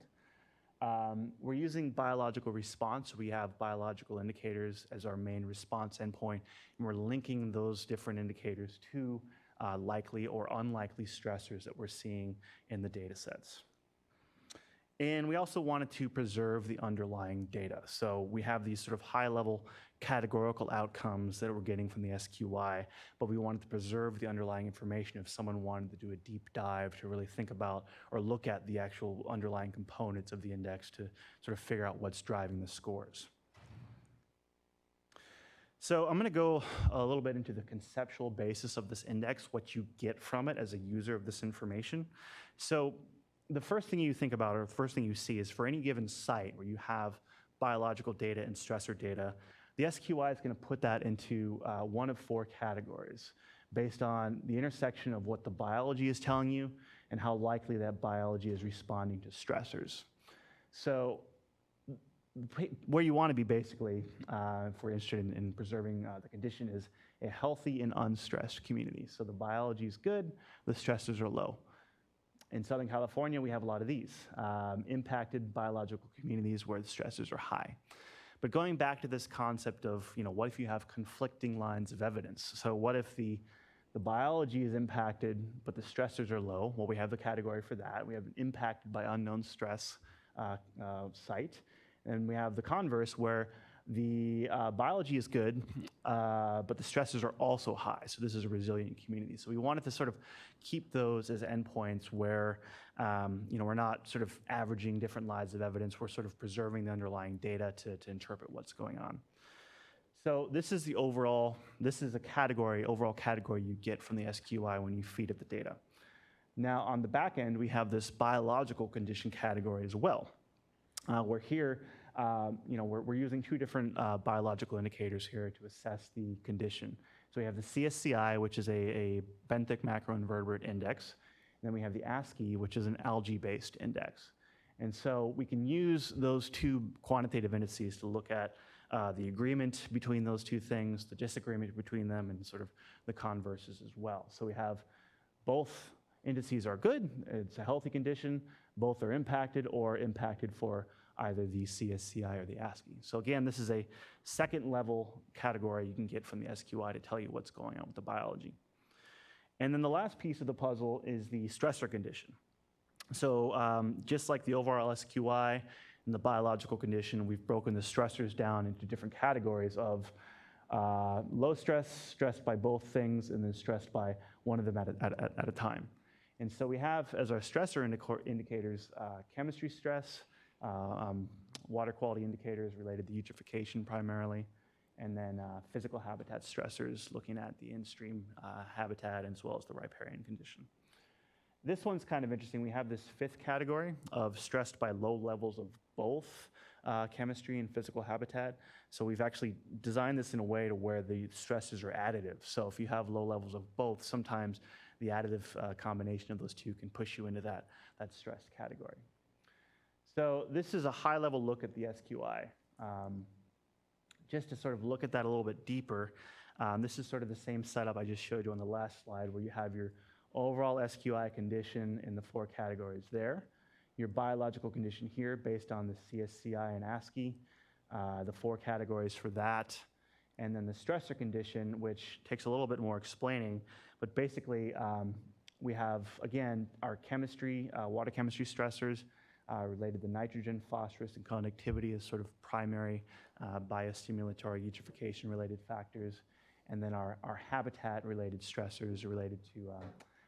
We're using biological response. We have biological indicators as our main response endpoint, and we're linking those different indicators to likely or unlikely stressors that we're seeing in the data sets. And we also wanted to preserve the underlying data. So we have these sort of high-level categorical outcomes that we're getting from the SQI, but we wanted to preserve the underlying information if someone wanted to do a deep dive to really think about or look at the actual underlying components of the index to sort of figure out what's driving the scores. So I'm going to go a little bit into the conceptual basis of this index, what you get from it as a user of this information. So the first thing you think about, or the first thing you see, is for any given site where you have biological data and stressor data, the SQI is going to put that into one of four categories based on the intersection of what the biology is telling you and how likely that biology is responding to stressors. So where you want to be basically, if we're interested in preserving the condition, is a healthy and unstressed community. So the biology is good, the stressors are low. In Southern California, we have a lot of these, impacted biological communities where the stressors are high. But going back to this concept of, what if you have conflicting lines of evidence? So what if the biology is impacted, but the stressors are low? Well, we have the category for that. We have an impacted by unknown stress site. And we have the converse where the biology is good, but the stressors are also high. So this is a resilient community. So we wanted to sort of keep those as endpoints where we're not sort of averaging different lines of evidence. We're sort of preserving the underlying data to interpret what's going on. So this is the overall category you get from the SQI when you feed it the data. Now on the back end, we have this biological condition category as well, where here, we're using two different biological indicators here to assess the condition. So we have the CSCI, which is a benthic macroinvertebrate index. And then we have the ASCII, which is an algae-based index. And so we can use those two quantitative indices to look at the agreement between those two things, the disagreement between them, and sort of the converses as well. So we have both indices are good, it's a healthy condition, both are impacted or impacted for either the CSCI or the ASCII. So again, this is a second level category you can get from the SQI to tell you what's going on with the biology. And then the last piece of the puzzle is the stressor condition. So just like the overall SQI and the biological condition, we've broken the stressors down into different categories of low stress, stressed by both things, and then stressed by one of them at a time. And so we have, as our stressor indicators, chemistry stress, water quality indicators related to eutrophication primarily, and then physical habitat stressors looking at the in-stream habitat as well as the riparian condition. This one's kind of interesting. We have this fifth category of stressed by low levels of both chemistry and physical habitat. So we've actually designed this in a way to where the stresses are additive. So if you have low levels of both, sometimes the additive combination of those two can push you into that stressed category. So this is a high-level look at the SQI. Just to sort of look at that a little bit deeper, this is sort of the same setup I just showed you on the last slide, where you have your overall SQI condition in the 4 categories there, your biological condition here based on the CSCI and ASCII, the 4 categories for that, and then the stressor condition, which takes a little bit more explaining, but basically we have, again, our chemistry, water chemistry stressors related to nitrogen, phosphorus, and conductivity as sort of primary biostimulatory eutrophication related factors, and then our habitat-related stressors related to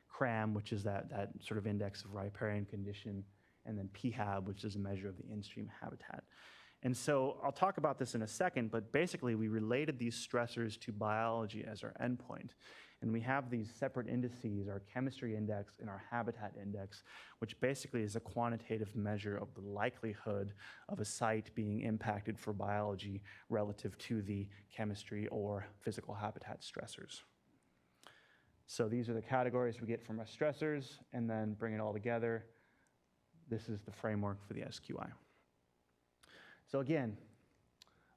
CRAM, which is that sort of index of riparian condition, and then PHAB, which is a measure of the in-stream habitat. And so I'll talk about this in a second, but basically we related these stressors to biology as our endpoint. And we have these separate indices, our chemistry index and our habitat index, which basically is a quantitative measure of the likelihood of a site being impacted for biology relative to the chemistry or physical habitat stressors. So these are the categories we get from our stressors, and then bring it all together. This is the framework for the SQI. So again,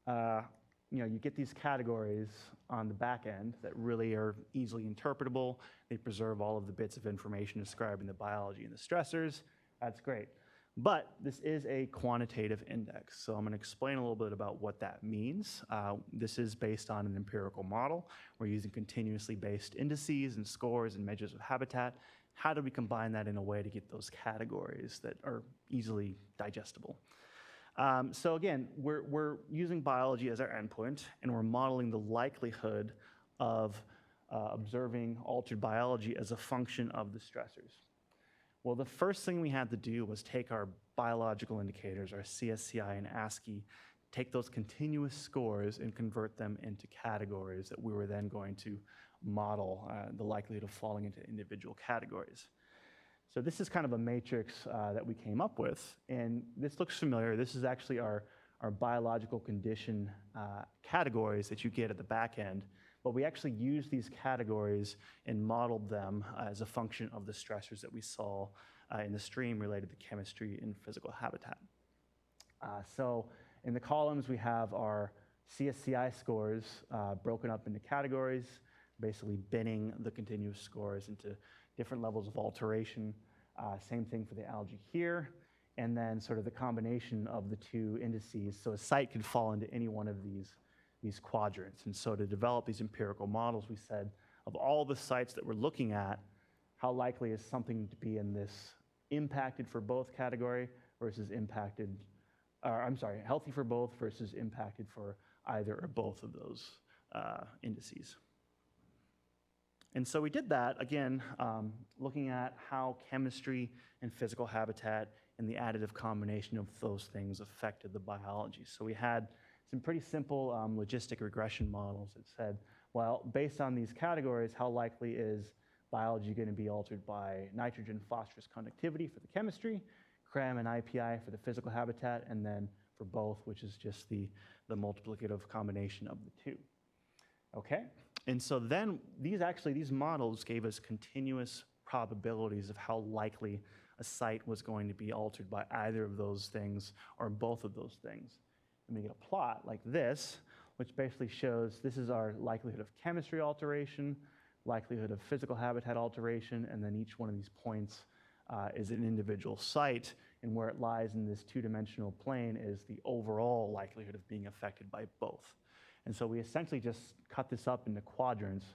you get these categories on the back end that really are easily interpretable. They preserve all of the bits of information describing the biology and the stressors. That's great. But this is a quantitative index. So I'm going to explain a little bit about what that means. This is based on an empirical model. We're using continuously based indices and scores and measures of habitat. How do we combine that in a way to get those categories that are easily digestible? So again, we're using biology as our endpoint, and we're modeling the likelihood of observing altered biology as a function of the stressors. Well, the first thing we had to do was take our biological indicators, our CSCI and ASCII, take those continuous scores and convert them into categories that we were then going to model the likelihood of falling into individual categories. So this is kind of a matrix that we came up with, and this looks familiar. This is actually our biological condition categories that you get at the back end, but we actually used these categories and modeled them as a function of the stressors that we saw in the stream related to chemistry and physical habitat. So in the columns, we have our CSCI scores broken up into categories, basically binning the continuous scores into different levels of alteration. Same thing for the algae here, and then sort of the combination of the two indices. So a site could fall into any one of these quadrants. And so to develop these empirical models, we said, of all the sites that we're looking at, how likely is something to be in this impacted for both category versus impacted, or I'm sorry, healthy for both versus impacted for either or both of those indices. And so we did that, again, looking at how chemistry and physical habitat and the additive combination of those things affected the biology. So we had some pretty simple logistic regression models that said, well, based on these categories, how likely is biology going to be altered by nitrogen, phosphorus conductivity for the chemistry, CRAM and IPI for the physical habitat, and then for both, which is just the multiplicative combination of the two. Okay? And so then these models gave us continuous probabilities of how likely a site was going to be altered by either of those things or both of those things. And we get a plot like this, which basically shows this is our likelihood of chemistry alteration likelihood of physical habitat alteration, and then each one of these points is an individual site, and where it lies in this two-dimensional plane is the overall likelihood of being affected by both. And so we essentially just cut this up into quadrants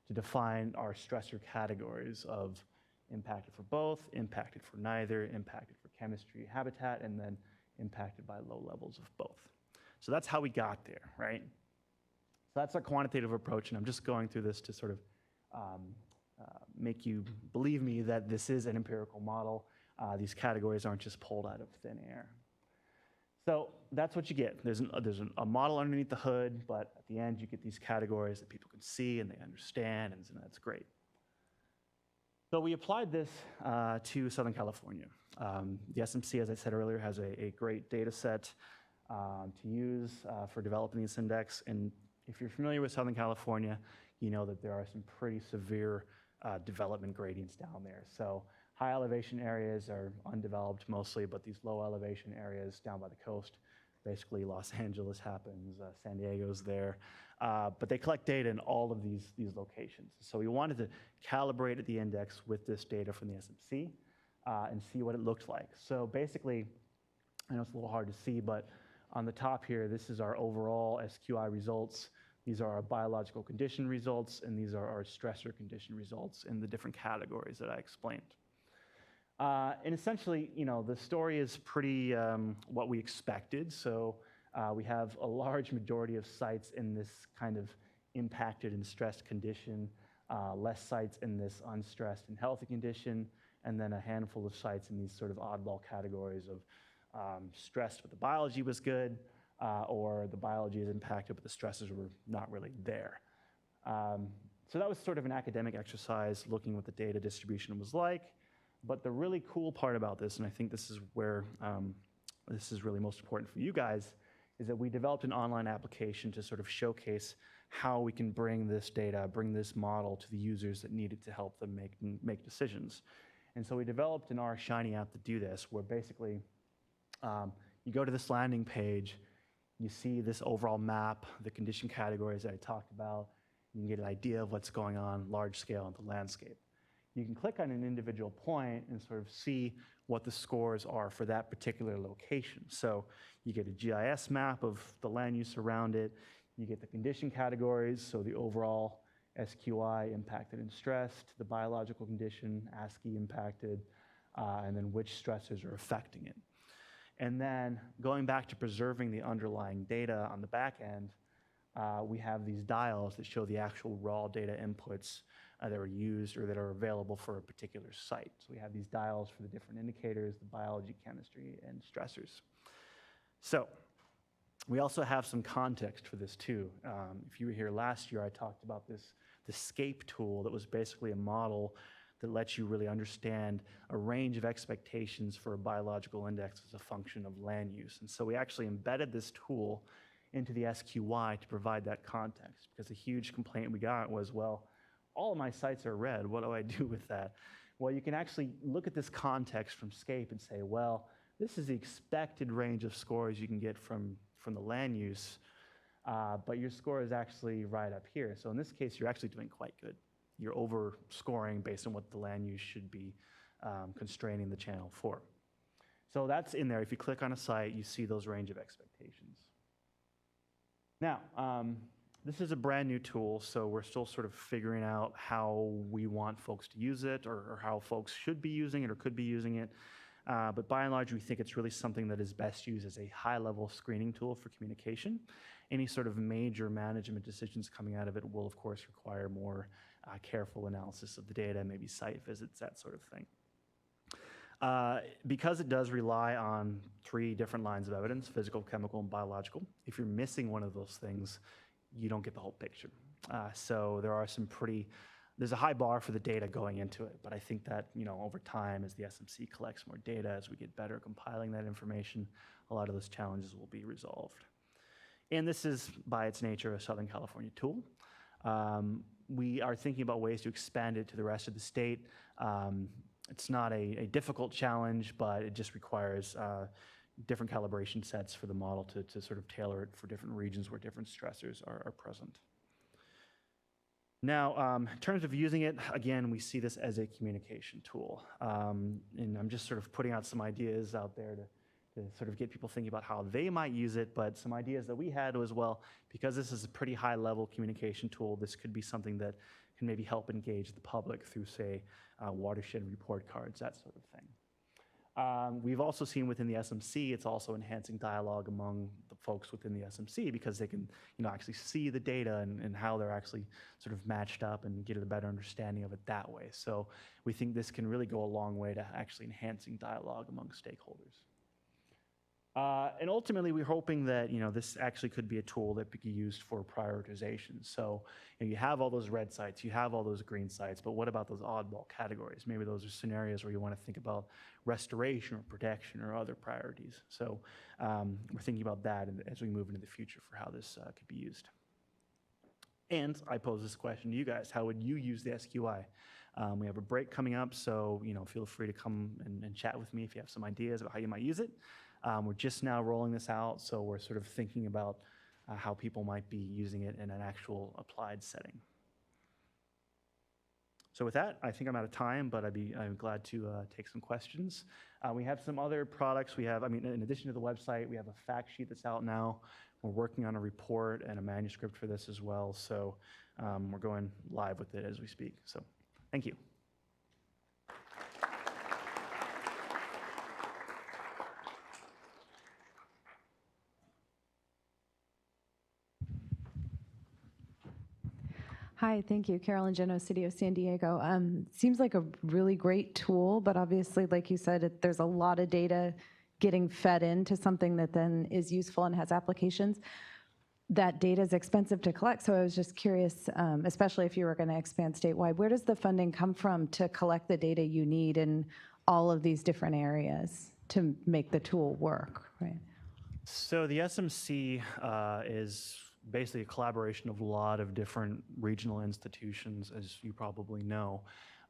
to define our stressor categories of impacted for both, impacted for neither, impacted for chemistry, habitat, and then impacted by low levels of both. So that's how we got there, right? So that's our quantitative approach, and I'm just going through this to sort of make you believe me that this is an empirical model. These categories aren't just pulled out of thin air. So that's what you get. There's a model underneath the hood, but at the end you get these categories that people can see and they understand, and that's great. So we applied this to Southern California. The SMC, as I said earlier, has a great data set to use for developing this index. And if you're familiar with Southern California, you know that there are some pretty severe development gradients down there. So high elevation areas are undeveloped mostly, but these low elevation areas down by the coast, basically Los Angeles happens, San Diego's there, but they collect data in all of these locations. So we wanted to calibrate the index with this data from the SMC and see what it looked like. So basically, I know it's a little hard to see, but on the top here, this is our overall SQI results. These are our biological condition results, and these are our stressor condition results in the different categories that I explained. And essentially, you know, the story is pretty what we expected. So we have a large majority of sites in this kind of impacted and stressed condition, less sites in this unstressed and healthy condition, and then a handful of sites in these sort of oddball categories of stressed but the biology was good, or the biology is impacted but the stresses were not really there. So that was sort of an academic exercise looking what the data distribution was like. But the really cool part about this, and I think this is where this is really most important for you guys, is that we developed an online application to sort of showcase how we can bring this data, bring this model to the users that need it to help them make decisions. And so we developed an R Shiny app to do this, where basically you go to this landing page, you see this overall map, the condition categories that I talked about, you can get an idea of what's going on large scale in the landscape. You can click on an individual point and sort of see what the scores are for that particular location. So you get a GIS map of the land use around it. You get the condition categories, so the overall SQI impacted and stressed, the biological condition, ASCII impacted, and then which stressors are affecting it. And then going back to preserving the underlying data on the back end, we have these dials that show the actual raw data inputs that are used or that are available for a particular site. So we have these dials for the different indicators, the biology, chemistry, and stressors. So we also have some context for this too. If you were here last year, I talked about the SCAPE tool that was basically a model that lets you really understand a range of expectations for a biological index as a function of land use. And so we actually embedded this tool into the SQI to provide that context, because a huge complaint we got was, well, all of my sites are red, what do I do with that? Well, you can actually look at this context from SCAPE and say, well, this is the expected range of scores you can get from the land use, but your score is actually right up here. So in this case, you're actually doing quite good. You're over scoring based on what the land use should be constraining the channel for. So that's in there. If you click on a site, you see those range of expectations. Now, this is a brand new tool, so we're still sort of figuring out how we want folks to use it, or how folks should be using it or could be using it. But by and large, we think it's really something that is best used as a high-level screening tool for communication. Any sort of major management decisions coming out of it will, of course, require more careful analysis of the data, maybe site visits, that sort of thing. Because it does rely on 3 different lines of evidence, physical, chemical, and biological, if you're missing one of those things, you don't get the whole picture. So there are there's a high bar for the data going into it, but I think that, you know, over time, as the SMC collects more data, as we get better at compiling that information, a lot of those challenges will be resolved. And this is, by its nature, a Southern California tool. We are thinking about ways to expand it to the rest of the state. It's not a difficult challenge, but it just requires different calibration sets for the model to sort of tailor it for different regions where different stressors are present. Now, in terms of using it, again, we see this as a communication tool. And I'm just sort of putting out some ideas out there to sort of get people thinking about how they might use it, but some ideas that we had was, well, because this is a pretty high-level communication tool, this could be something that can maybe help engage the public through, say, watershed report cards, that sort of thing. We've also seen within the SMC, it's also enhancing dialogue among the folks within the SMC because they can, actually see the data and how they're actually sort of matched up and get a better understanding of it that way. So we think this can really go a long way to actually enhancing dialogue among stakeholders. And ultimately, we're hoping that this actually could be a tool that could be used for prioritization. So you have all those red sites, you have all those green sites, but what about those oddball categories? Maybe those are scenarios where you want to think about restoration or protection or other priorities. So we're thinking about that as we move into the future for how this could be used. And I pose this question to you guys: how would you use the SQI? We have a break coming up, so feel free to come and chat with me if you have some ideas about how you might use it. We're just now rolling this out, so we're sort of thinking about how people might be using it in an actual applied setting. So with that, I think I'm out of time, but I'm glad to take some questions. We have some other products. We have, in addition to the website, we have a fact sheet that's out now. We're working on a report and a manuscript for this as well, so we're going live with it as we speak. So thank you. Hi, thank you. Carolyn Geno, City of San Diego. Seems like a really great tool, but obviously, like you said, there's a lot of data getting fed into something that then is useful and has applications. That data is expensive to collect, so I was just curious, especially if you were going to expand statewide, where does the funding come from to collect the data you need in all of these different areas to make the tool work, right? So the SMC is basically a collaboration of a lot of different regional institutions, as you probably know.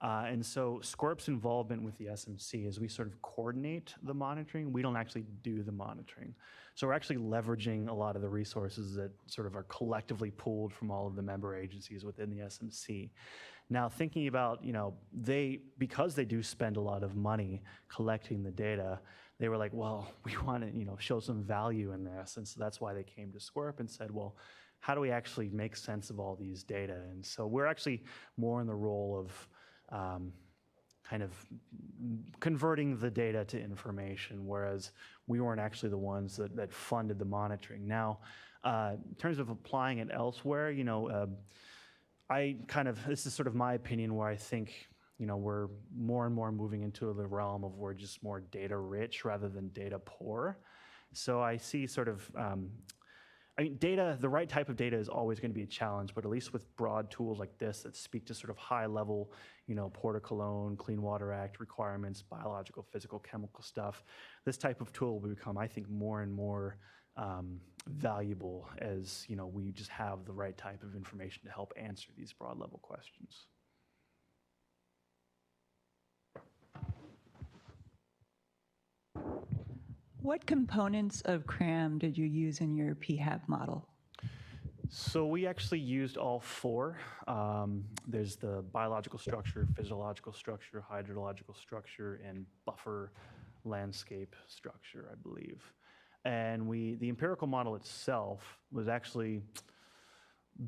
And so SCORP's involvement with the SMC is we sort of coordinate the monitoring. We don't actually do the monitoring. So we're actually leveraging a lot of the resources that sort of are collectively pooled from all of the member agencies within the SMC. Now, thinking about, because they do spend a lot of money collecting the data, they were like, well, we want to, show some value in this. And so that's why they came to SCORP and said, well, how do we actually make sense of all these data? And so we're actually more in the role of kind of converting the data to information, whereas we weren't actually the ones that funded the monitoring. Now, in terms of applying it elsewhere, this is sort of my opinion where I think, we're more and more moving into the realm of we're just more data rich rather than data poor. So I see sort of, data, the right type of data is always going to be a challenge, but at least with broad tools like this that speak to sort of high level, Port of Cologne, Clean Water Act requirements, biological, physical, chemical stuff, this type of tool will become, I think, more and more valuable as, we just have the right type of information to help answer these broad level questions. What components of CRAM did you use in your PHAB model? So we actually used all four. There's the biological structure, physiological structure, hydrological structure, and buffer landscape structure, I believe. And the empirical model itself was actually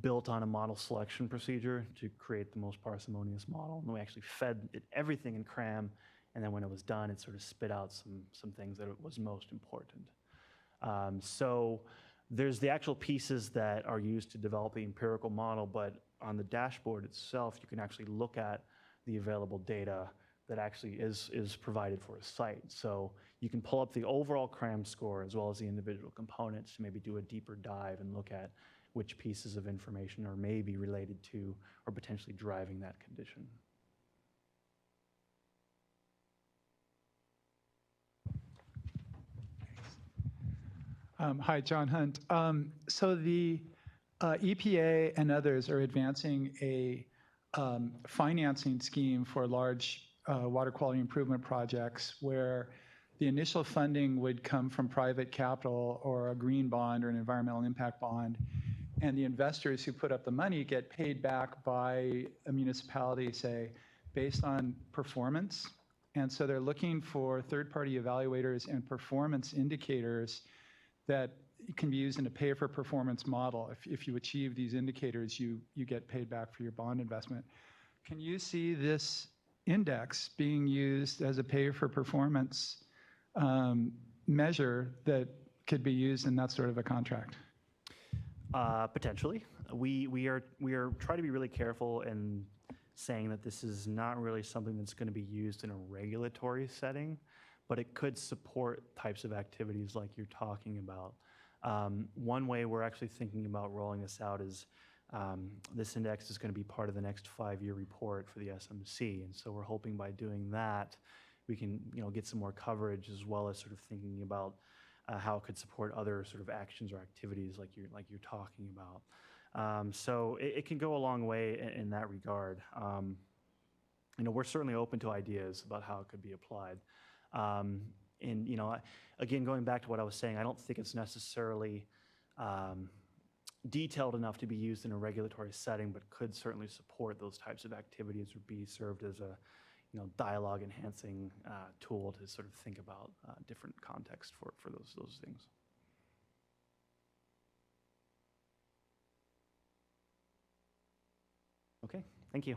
built on a model selection procedure to create the most parsimonious model. And we actually fed it everything in CRAM. And then when it was done, it sort of spit out some things that was most important. So there's the actual pieces that are used to develop the empirical model, but on the dashboard itself, you can actually look at the available data that actually is provided for a site. So you can pull up the overall CRAM score as well as the individual components to maybe do a deeper dive and look at which pieces of information are maybe related to or potentially driving that condition. Hi, John Hunt. So the EPA and others are advancing a financing scheme for large water quality improvement projects where the initial funding would come from private capital or a green bond or an environmental impact bond. and the investors who put up the money get paid back by a municipality, say, based on performance. And so they're looking for third-party evaluators and performance indicators that can be used in a pay-for-performance model. If you achieve these indicators, you get paid back for your bond investment. Can you see this index being used as a pay-for-performance measure that could be used in that sort of a contract? Potentially. We are trying to be really careful in saying that this is not really something that's going to be used in a regulatory setting, but it could support types of activities like you're talking about. One way we're actually thinking about rolling this out is this index is going to be part of the next 5-year report for the SMC, and so we're hoping by doing that we can get some more coverage, as well as sort of thinking about how it could support other sort of actions or activities like you're talking about. So it can go a long way in that regard. We're certainly open to ideas about how it could be applied. And again, going back to what I was saying, I don't think it's necessarily detailed enough to be used in a regulatory setting, but could certainly support those types of activities or be served as a dialogue enhancing tool to sort of think about different context for those things. Okay, thank you.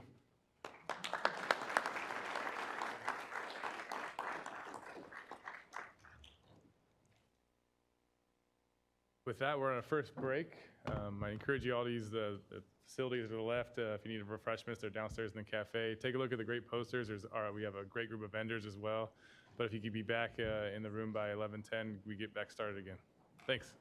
With that, we're on our first break. I encourage you all to use the facilities to the left. If you need refreshments, they're downstairs in the cafe. Take a look at the great posters. We have a great group of vendors as well. But if you could be back in the room by 11:10, we get back started again. Thanks.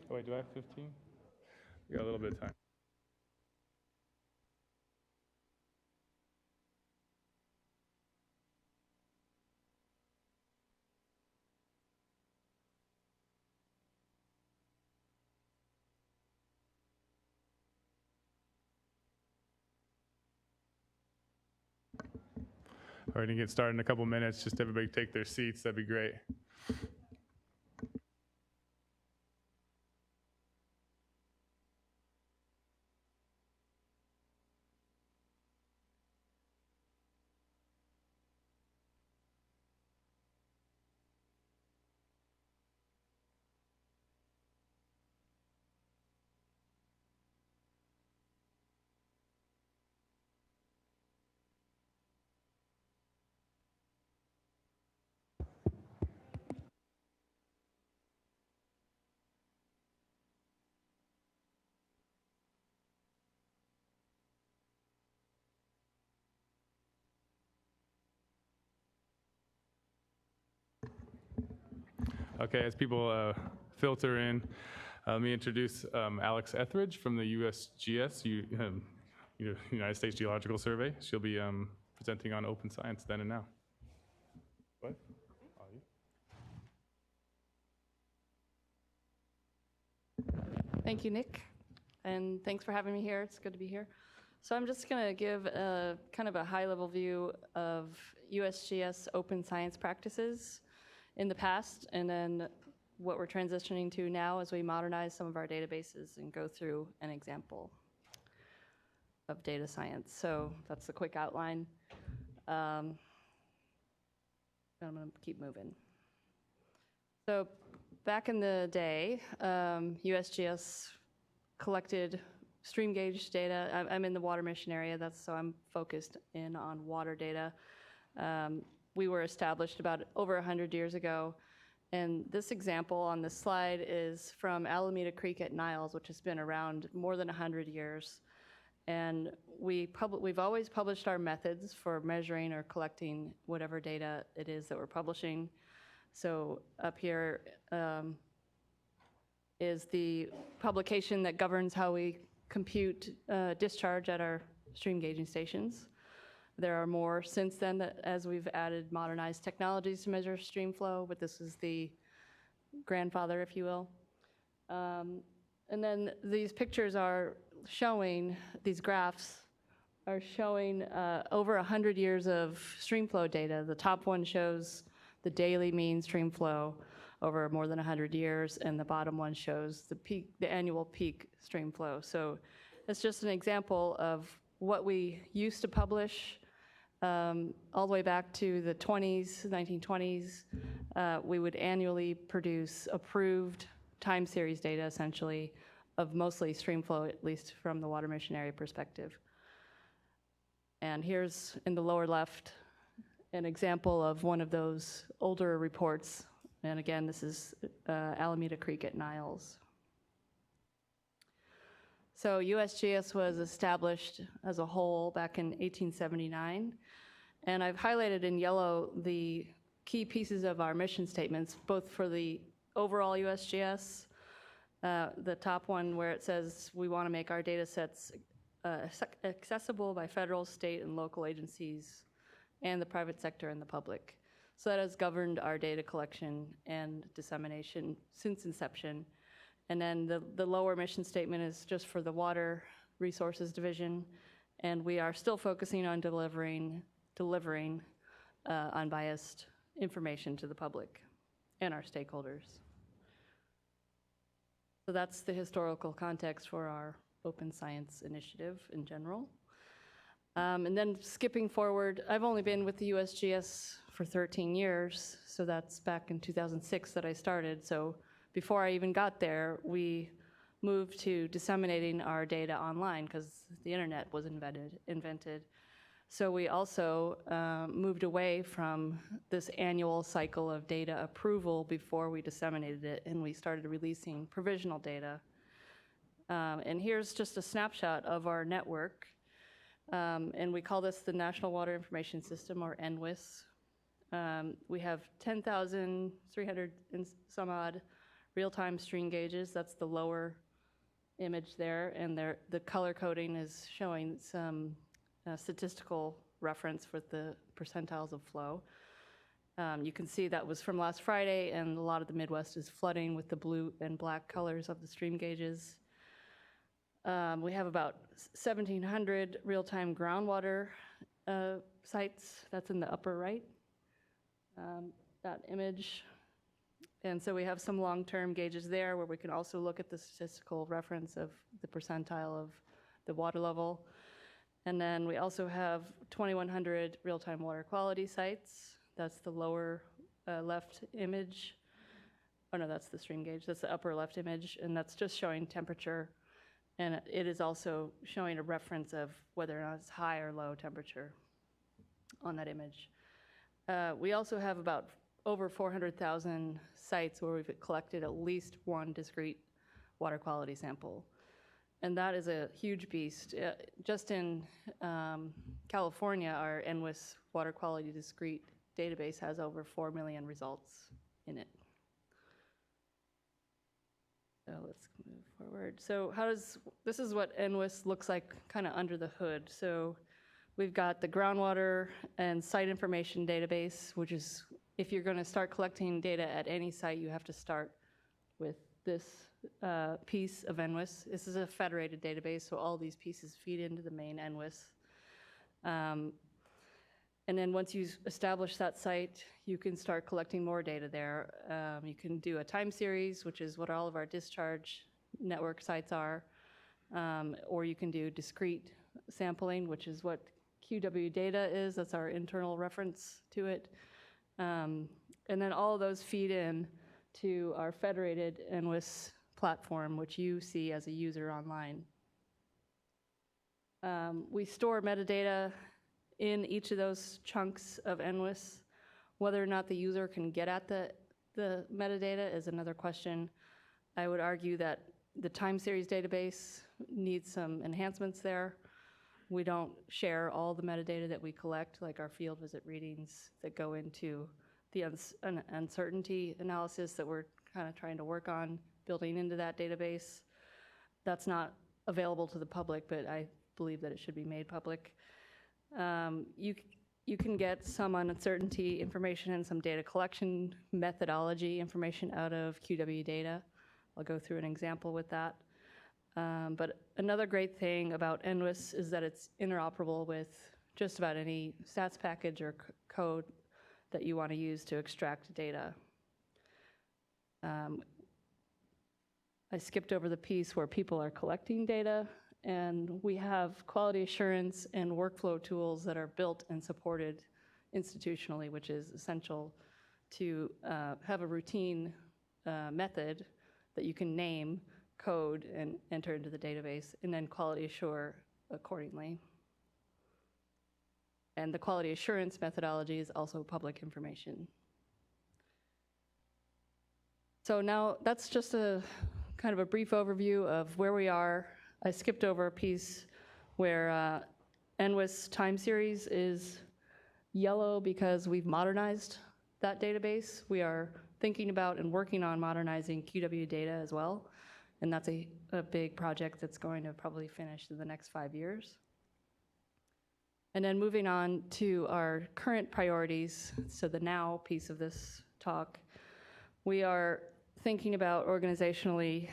Oh, wait, do I have 15? We got a little bit of time. We're going to get started in a couple minutes. Just everybody take their seats. That'd be great. Okay, as people filter in, let me introduce Alex Etheridge from the USGS, United States Geological Survey. She'll be presenting on open science then and now. What? Thank you, Nick, and thanks for having me here. It's good to be here. So I'm just going to give a kind of a high-level view of USGS open science practices in the past, and then what we're transitioning to now as we modernize some of our databases and go through an example of data science. So that's the quick outline. I'm going to keep moving. So back in the day, USGS collected stream gauge data. I'm in the water mission area, so I'm focused in on water data. We were established about over 100 years ago, and this example on this slide is from Alameda Creek at Niles, which has been around more than 100 years. And we've always published our methods for measuring or collecting whatever data it is that we're publishing. So up here is the publication that governs how we compute discharge at our stream gauging stations. There are more since then as we've added modernized technologies to measure stream flow, but this is the grandfather, if you will. And then these pictures are showing, these graphs are showing over 100 years of stream flow data. The top one shows the daily mean stream flow over more than 100 years, and the bottom one shows the annual peak stream flow. So it's just an example of what we used to publish all the way back to the 1920s. We would annually produce approved time series data, essentially, of mostly stream flow, at least from the water mission area perspective. And here's in the lower left an example of one of those older reports. And again, this is Alameda Creek at Niles. So USGS was established as a whole back in 1879. And I've highlighted in yellow the key pieces of our mission statements, both for the overall USGS, the top one where it says we want to make our data sets accessible by federal, state, and local agencies, and the private sector and the public. So that has governed our data collection and dissemination since inception. And then the lower mission statement is just for the Water Resources Division, and we are still focusing on delivering unbiased information to the public and our stakeholders. So that's the historical context for our open science initiative in general. And then skipping forward, I've only been with the USGS for 13 years, so that's back in 2006 that I started. So before I even got there, we moved to disseminating our data online because the internet was invented. So we also moved away from this annual cycle of data approval before we disseminated it, and we started releasing provisional data. And here's just a snapshot of our network. And we call this the National Water Information System, or NWIS. We have 10,300 and some odd real-time stream gauges. That's the lower image there, and the color coding is showing some statistical reference with the percentiles of flow. You can see that was from last Friday, and a lot of the Midwest is flooding with the blue and black colors of the stream gauges. We have about 1,700 real-time groundwater sites. That's in the upper right, that image. And so we have some long-term gauges there where we can also look at the statistical reference of the percentile of the water level. And then we also have 2,100 real-time water quality sites. That's the lower left image. Oh no, that's the stream gauge. That's the upper left image, and that's just showing temperature. And it is also showing a reference of whether or not it's high or low temperature on that image. We also have about over 400,000 sites where we've collected at least one discrete water quality sample. And that is a huge beast. Just in California, our NWIS water quality discrete database has over 4 million results in it. So let's move forward. So this is what NWIS looks like kind of under the hood. So we've got the groundwater and site information database, which is, if you're going to start collecting data at any site, you have to start with this piece of NWIS. This is a federated database, so all these pieces feed into the main NWIS. And then once you establish that site, you can start collecting more data there. You can do a time series, which is what all of our discharge network sites are, or you can do discrete sampling, which is what QW data is. That's our internal reference to it. And then all of those feed in to our federated NWIS platform, which you see as a user online. We store metadata in each of those chunks of NWIS. Whether or not the user can get at the metadata is another question. I would argue that the time series database needs some enhancements there. We don't share all the metadata that we collect, like our field visit readings that go into the uncertainty analysis that we're kind of trying to work on building into that database. That's not available to the public, but I believe that it should be made public. You can get some uncertainty information and some data collection methodology information out of QW data. I'll go through an example with that. But another great thing about NWIS is that it's interoperable with just about any stats package or code that you want to use to extract data. I skipped over the piece where people are collecting data, and we have quality assurance and workflow tools that are built and supported institutionally, which is essential to have a routine method that you can name, code, and enter into the database, and then quality assure accordingly. And the quality assurance methodology is also public information. So now that's just a kind of a brief overview of where we are. I skipped over a piece where NWIS time series is yellow because we've modernized that database. We are thinking about and working on modernizing QW data as well. And that's a big project that's going to probably finish in the next 5 years. And then moving on to our current priorities, so the now piece of this talk, we are thinking about organizationally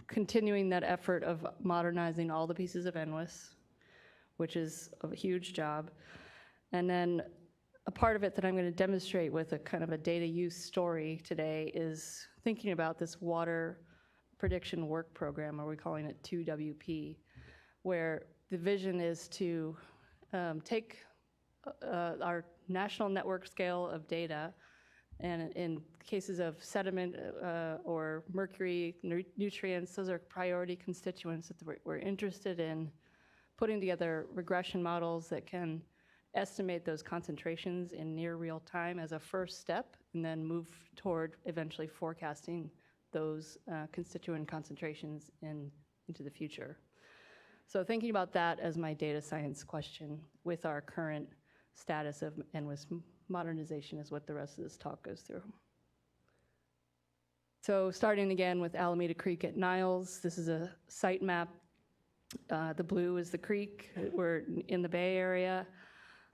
continuing that effort of modernizing all the pieces of NWIS, which is a huge job. And then a part of it that I'm going to demonstrate with a kind of a data use story today is thinking about this water prediction work program, or we're calling it 2WP, where the vision is to take our national network scale of data, and in cases of sediment or mercury, nutrients, those are priority constituents that we're interested in putting together regression models that can estimate those concentrations in near real time as a first step, and then move toward eventually forecasting those constituent concentrations into the future. So thinking about that as my data science question with our current status of NWIS modernization is what the rest of this talk goes through. So starting again with Alameda Creek at Niles, this is a site map. The blue is the creek. We're in the Bay Area.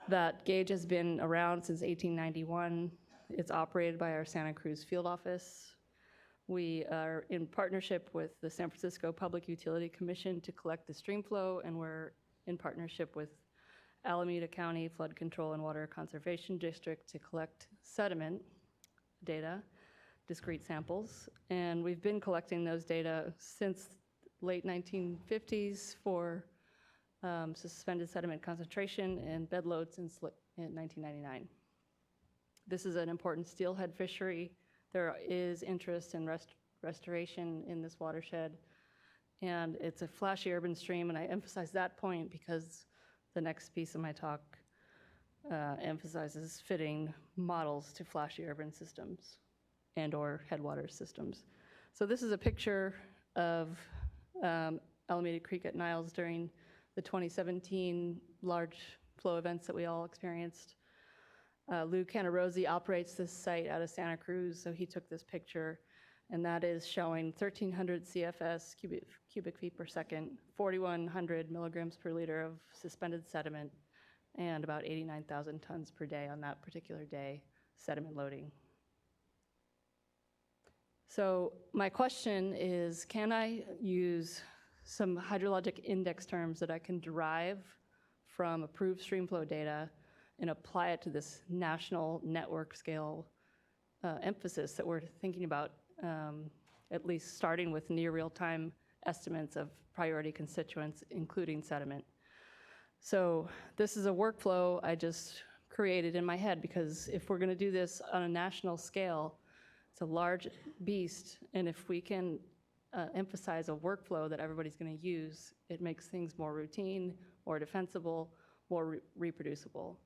That gauge has been around since 1891. It's operated by our Santa Cruz field office. We are in partnership with the San Francisco Public Utility Commission to collect the stream flow, and we're in partnership with Alameda County Flood Control and Water Conservation District to collect sediment data, discrete samples. And we've been collecting those data since late 1950s for suspended sediment concentration and bed load since in 1999. This is an important steelhead fishery. There is interest in restoration in this watershed, and it's a flashy urban stream, and I emphasize that point because the next piece of my talk emphasizes fitting models to flashy urban systems and or headwater systems. So this is a picture of Alameda Creek at Niles during the 2017 large flow events that we all experienced. Lou Canarosi operates this site out of Santa Cruz, so he took this picture, and that is showing 1,300 CFS, cubic feet per second, 4,100 milligrams per liter of suspended sediment, and about 89,000 tons per day on that particular day, sediment loading. So my question is, can I use some hydrologic index terms that I can derive from approved streamflow data and apply it to this national network scale emphasis that we're thinking about, at least starting with near real-time estimates of priority constituents, including sediment. So this is a workflow I just created in my head, because if we're going to do this on a national scale, it's a large beast, and if we can emphasize a workflow that everybody's going to use, it makes things more routine, more defensible, more reproducible.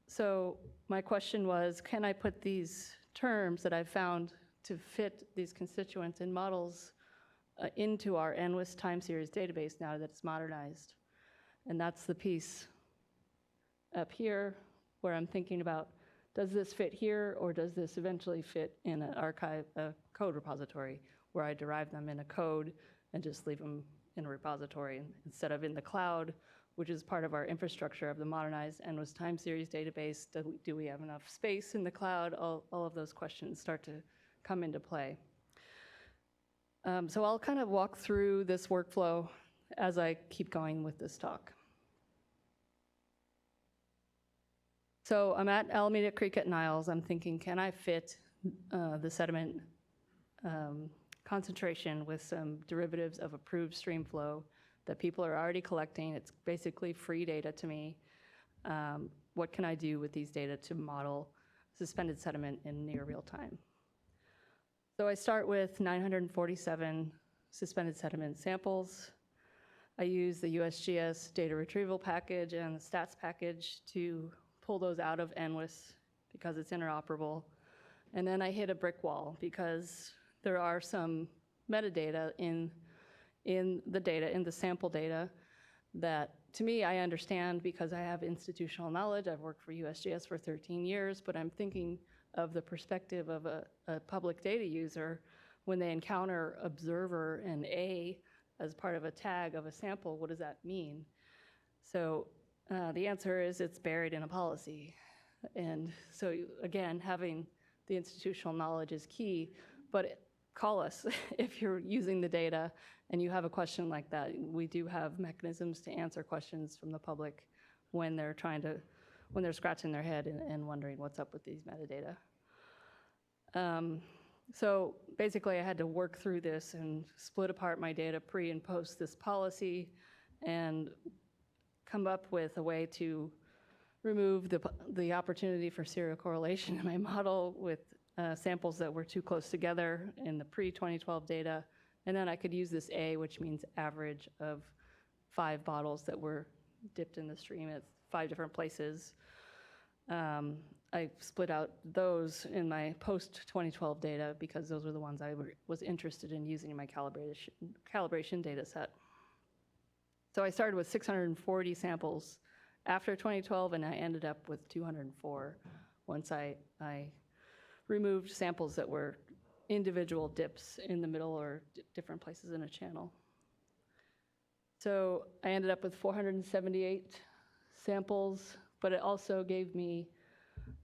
So my question was, can I put these terms that I've found to fit these constituents and models into our NWIS time series database now that it's modernized? And that's the piece up here where I'm thinking about, does this fit here, or does this eventually fit in an archive, a code repository, where I derive them in a code and just leave them in a repository instead of in the cloud, which is part of our infrastructure of the modernized NWIS time series database. Do we have enough space in the cloud? All of those questions start to come into play. So I'll kind of walk through this workflow as I keep going with this talk. So I'm at Alameda Creek at Niles. I'm thinking, can I fit the sediment concentration with some derivatives of approved stream flow that people are already collecting? It's basically free data to me. What can I do with these data to model suspended sediment in near real time? So I start with 947 suspended sediment samples. I use the USGS data retrieval package and the stats package to pull those out of NWIS because it's interoperable. And then I hit a brick wall because there are some metadata in the data, in the sample data, that to me I understand because I have institutional knowledge. I've worked for USGS for 13 years, but I'm thinking of the perspective of a public data user when they encounter observer and A as part of a tag of a sample. What does that mean? So the answer is it's buried in a policy. And so again, having the institutional knowledge is key, but call us if you're using the data and you have a question like that. We do have mechanisms to answer questions from the public when they're when they're scratching their head and wondering what's up with these metadata. So basically I had to work through this and split apart my data pre and post this policy and come up with a way to remove the opportunity for serial correlation in my model with samples that were too close together in the pre-2012 data. And then I could use this A, which means average of 5 bottles that were dipped in the stream at 5 different places. I split out those in my post-2012 data because those were the ones I was interested in using in my calibration data set. So I started with 640 samples after 2012, and I ended up with 204 once I removed samples that were individual dips in the middle or different places in a channel. So I ended up with 478 samples, but it also gave me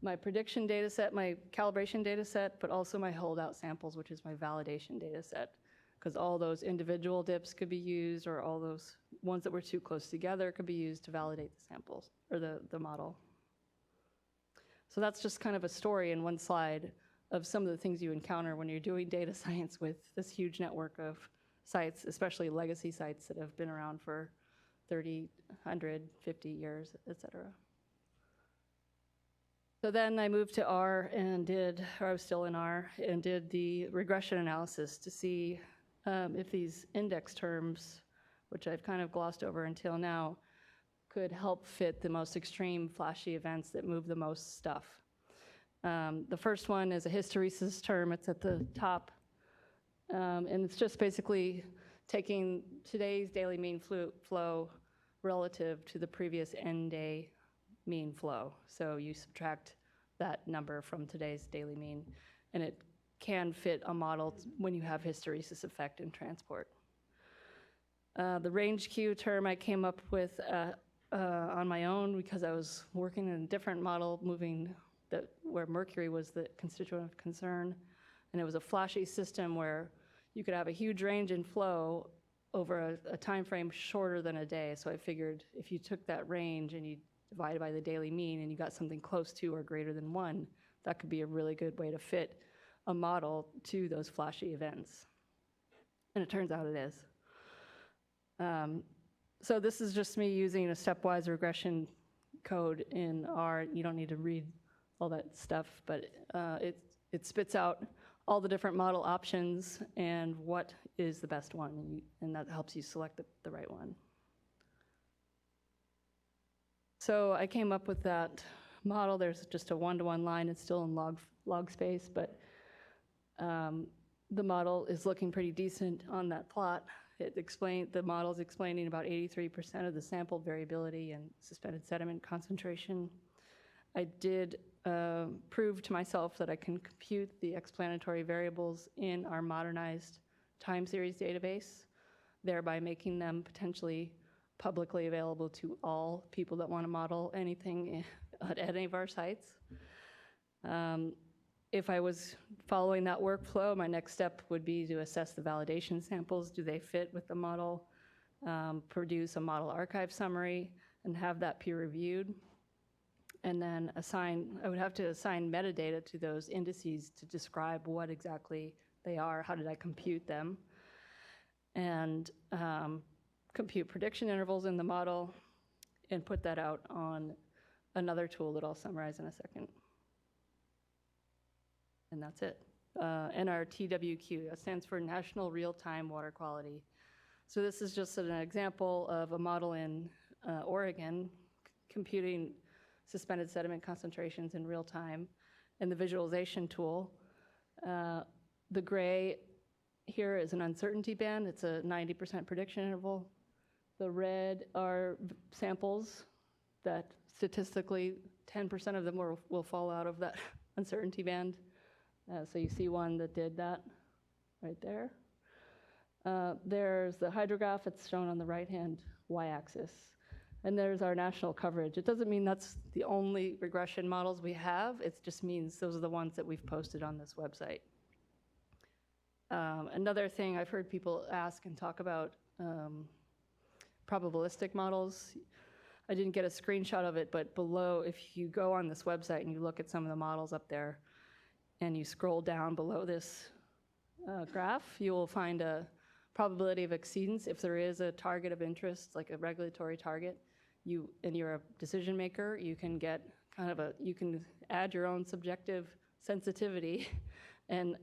my prediction data set, my calibration data set, but also my holdout samples, which is my validation data set, because all those individual dips could be used, or all those ones that were too close together could be used to validate the samples, or the model. So that's just kind of a story in one slide of some of the things you encounter when you're doing data science with this huge network of sites, especially legacy sites that have been around for 30, 100, 50 years, et cetera. So then I moved to R and did, or I was still in R, and did the regression analysis to see if these index terms, which I've kind of glossed over until now, could help fit the most extreme flashy events that move the most stuff. The first one is a hysteresis term. It's at the top. And it's just basically taking today's daily mean flow relative to the previous n-day mean flow. So you subtract that number from today's daily mean, and it can fit a model when you have hysteresis effect in transport. The range Q term I came up with on my own because I was working in a different model where mercury was the constituent of concern. And it was a flashy system where you could have a huge range in flow over a time frame shorter than a day. So I figured if you took that range and you divided by the daily mean and you got something close to or greater than 1, that could be a really good way to fit a model to those flashy events. And it turns out it is. So this is just me using a stepwise regression code in R. You don't need to read all that stuff, but it spits out all the different model options and what is the best one, and that helps you select the right one. So I came up with that model. There's just a one-to-one line. It's still in log space, but the model is looking pretty decent on that plot. The model's explaining about 83% of the sample variability and suspended sediment concentration. I did prove to myself that I can compute the explanatory variables in our modernized time series database, thereby making them potentially publicly available to all people that want to model anything at any of our sites. If I was following that workflow, my next step would be to assess the validation samples. Do they fit with the model? Produce a model archive summary and have that peer reviewed. And then I would have to assign metadata to those indices to describe what exactly they are, how did I compute them, and compute prediction intervals in the model, and put that out on another tool that I'll summarize in a second. And that's it. NRTWQ, that stands for National Real-Time Water Quality. So this is just an example of a model in Oregon computing suspended sediment concentrations in real time, and the visualization tool. The gray here is an uncertainty band. It's a 90% prediction interval. The red are samples that statistically 10% of them will fall out of that uncertainty band. So you see one that did that right there. There's the hydrograph. It's shown on the right-hand y-axis. And there's our national coverage. It doesn't mean that's the only regression models we have. It just means those are the ones that we've posted on this website. Another thing I've heard people ask and talk about, probabilistic models. I didn't get a screenshot of it, but below, if you go on this website and you look at some of the models up there, and you scroll down below this graph, you will find a probability of exceedance. If there is a target of interest, like a regulatory target, and you're a decision maker, you can get you can add your own subjective sensitivity and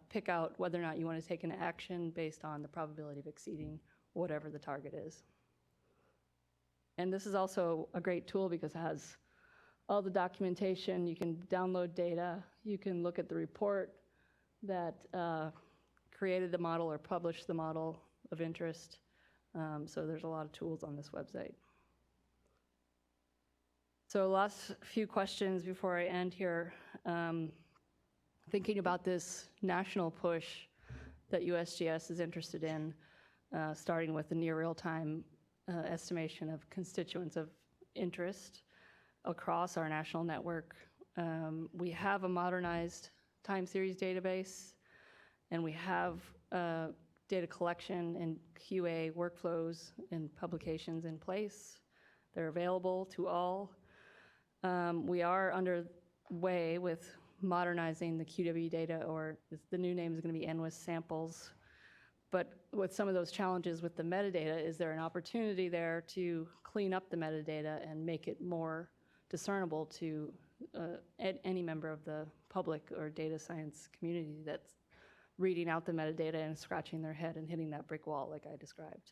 pick out whether or not you want to take an action based on the probability of exceeding whatever the target is. And this is also a great tool because it has all the documentation. You can download data. You can look at the report that created the model or published the model of interest. So there's a lot of tools on this website. So last few questions before I end here. thinking about this national push that USGS is interested in, starting with the near real-time estimation of constituents of interest across our national network. We have a modernized time series database, and we have data collection and QA workflows and publications in place. They're available to all. We are underway with modernizing the QW data, or the new name is going to be NWIS samples. But with some of those challenges with the metadata, is there an opportunity there to clean up the metadata and make it more discernible to any member of the public or data science community that's reading out the metadata and scratching their head and hitting that brick wall like I described?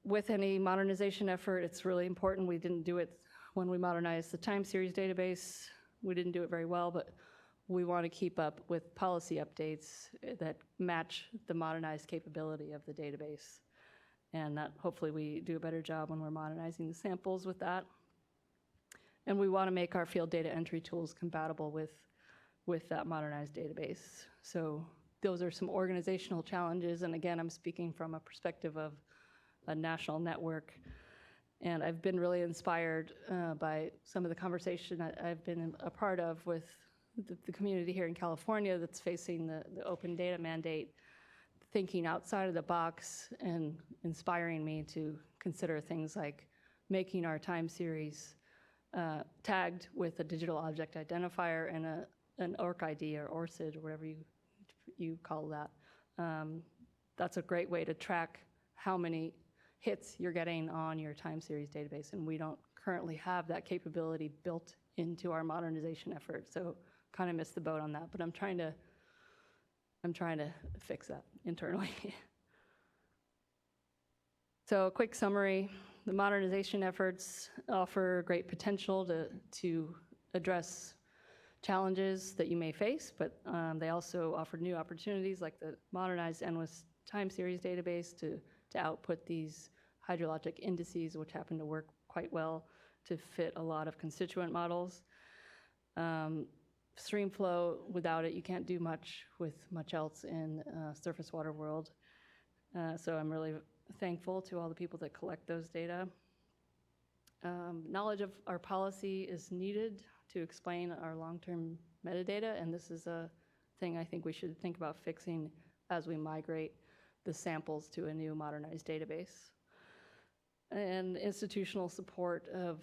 With any modernization effort, it's really important. We didn't do it when we modernized the time series database. We didn't do it very well, but we want to keep up with policy updates that match the modernized capability of the database. And that hopefully we do a better job when we're modernizing the samples with that. And we want to make our field data entry tools compatible with that modernized database. So those are some organizational challenges. And again, I'm speaking from a perspective of a national network. And I've been really inspired by some of the conversation that I've been a part of with the community here in California that's facing the open data mandate, thinking outside of the box and inspiring me to consider things like making our time series tagged with a digital object identifier and an ORC-ID or ORCID or whatever you call that. That's a great way to track how many hits you're getting on your time series database, and we don't currently have that capability built into our modernization effort. So kind of missed the boat on that, but I'm trying to fix that internally. So a quick summary, the modernization efforts offer great potential to address challenges that you may face, but they also offer new opportunities like the modernized NWIS time series database to output these hydrologic indices, which happen to work quite well to fit a lot of constituent models. Stream flow, without it, you can't do much with much else in surface water world. So I'm really thankful to all the people that collect those data. Knowledge of our policy is needed to explain our long-term metadata, and this is a thing I think we should think about fixing as we migrate the samples to a new modernized database. And institutional support of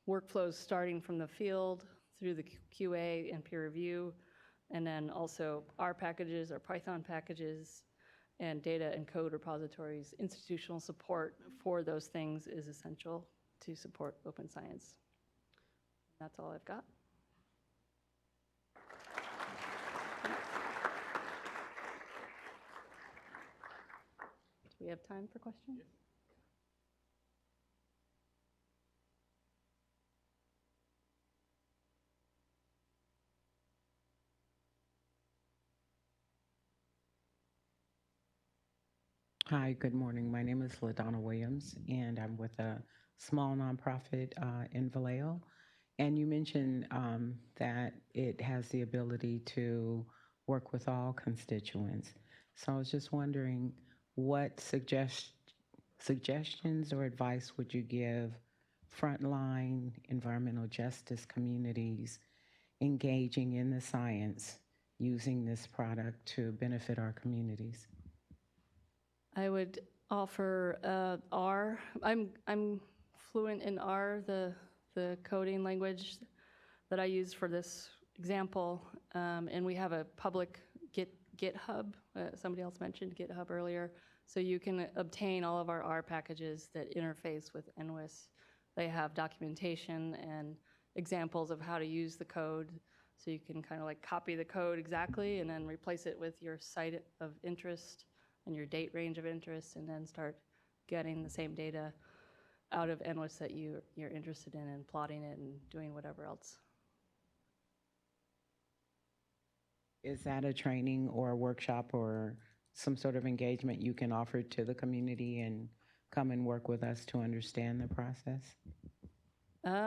workflows starting from the field through the QA and peer review, and then also R packages or Python packages and data and code repositories. Institutional support for those things is essential to support open science. That's all I've got. Do we have time for questions? Hi, good morning. My name is LaDonna Williams, and I'm with a small nonprofit in Vallejo. And you mentioned that it has the ability to work with all constituents. So I was just wondering, what suggestions or advice would you give frontline environmental justice communities engaging in the science using this product to benefit our communities? I would offer R. I'm fluent in R, the coding language that I use for this example, and we have a public GitHub. Somebody else mentioned GitHub earlier, so you can obtain all of our R packages that interface with NWIS. They have documentation and examples of how to use the code, so you can kind of like copy the code exactly and then replace it with your site of interest and your date range of interest, and then start getting the same data out of NWIS that you're interested in and plotting it and doing whatever else. Is that a training or a workshop or some sort of engagement you can offer to the community and come and work with us to understand the process?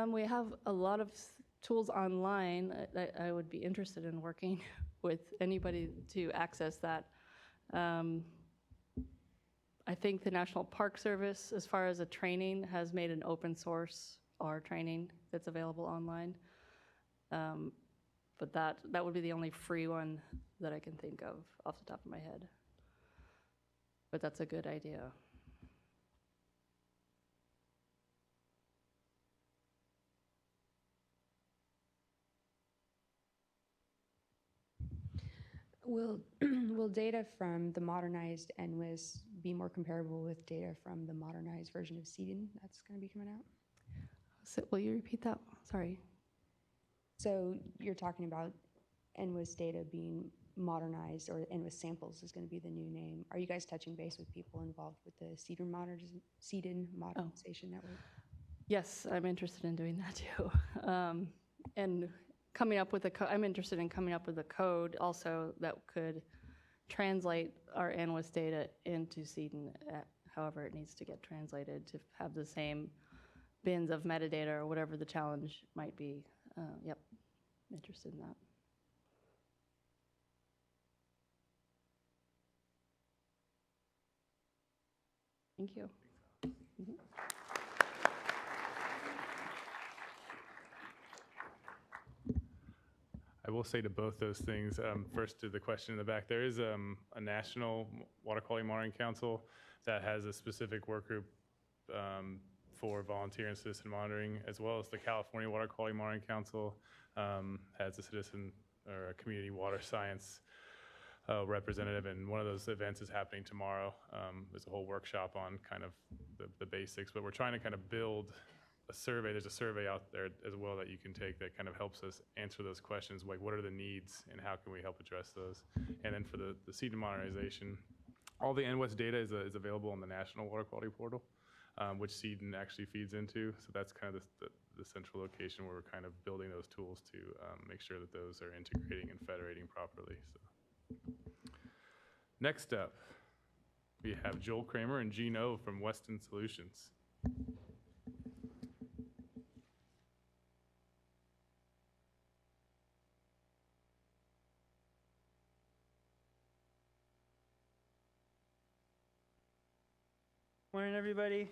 We have a lot of tools online, I would be interested in working with anybody to access that. I think the National Park Service, as far as a training, has made an open source R training that's available online. But that would be the only free one that I can think of off the top of my head. But that's a good idea. Will data from the modernized NWIS be more comparable with data from the modernized version of SEDEN that's going to be coming out? So will you repeat that? Sorry. So you're talking about NWIS data being modernized, or NWIS samples is going to be the new name. Are you guys touching base with people involved with the SEDEN modernization network? Yes, I'm interested in doing that too. And coming up with I'm interested in coming up with a code also that could translate our NWIS data into SEDEN, however it needs to get translated to have the same bins of metadata or whatever the challenge might be. Yep, interested in that. Thank you. Mm-hmm. I will say to both those things, first to the question in the back, there is a National Water Quality Monitoring Council that has a specific work group for volunteer and citizen monitoring, as well as the California Water Quality Monitoring Council has a citizen or a community water science representative, and one of those events is happening tomorrow. There's a whole workshop on kind of the basics, but we're trying to kind of build a survey. There's a survey out there as well that you can take that kind of helps us answer those questions, like what are the needs and how can we help address those. And then for the SEDEN modernization, all the NWIS data is available on the National Water Quality Portal, which SEDEN actually feeds into. So that's kind of the central location where we're kind of building those tools to make sure that those are integrating and federating properly. So. Next up, we have Joel Kramer and Gene O from Weston Solutions. Morning, everybody.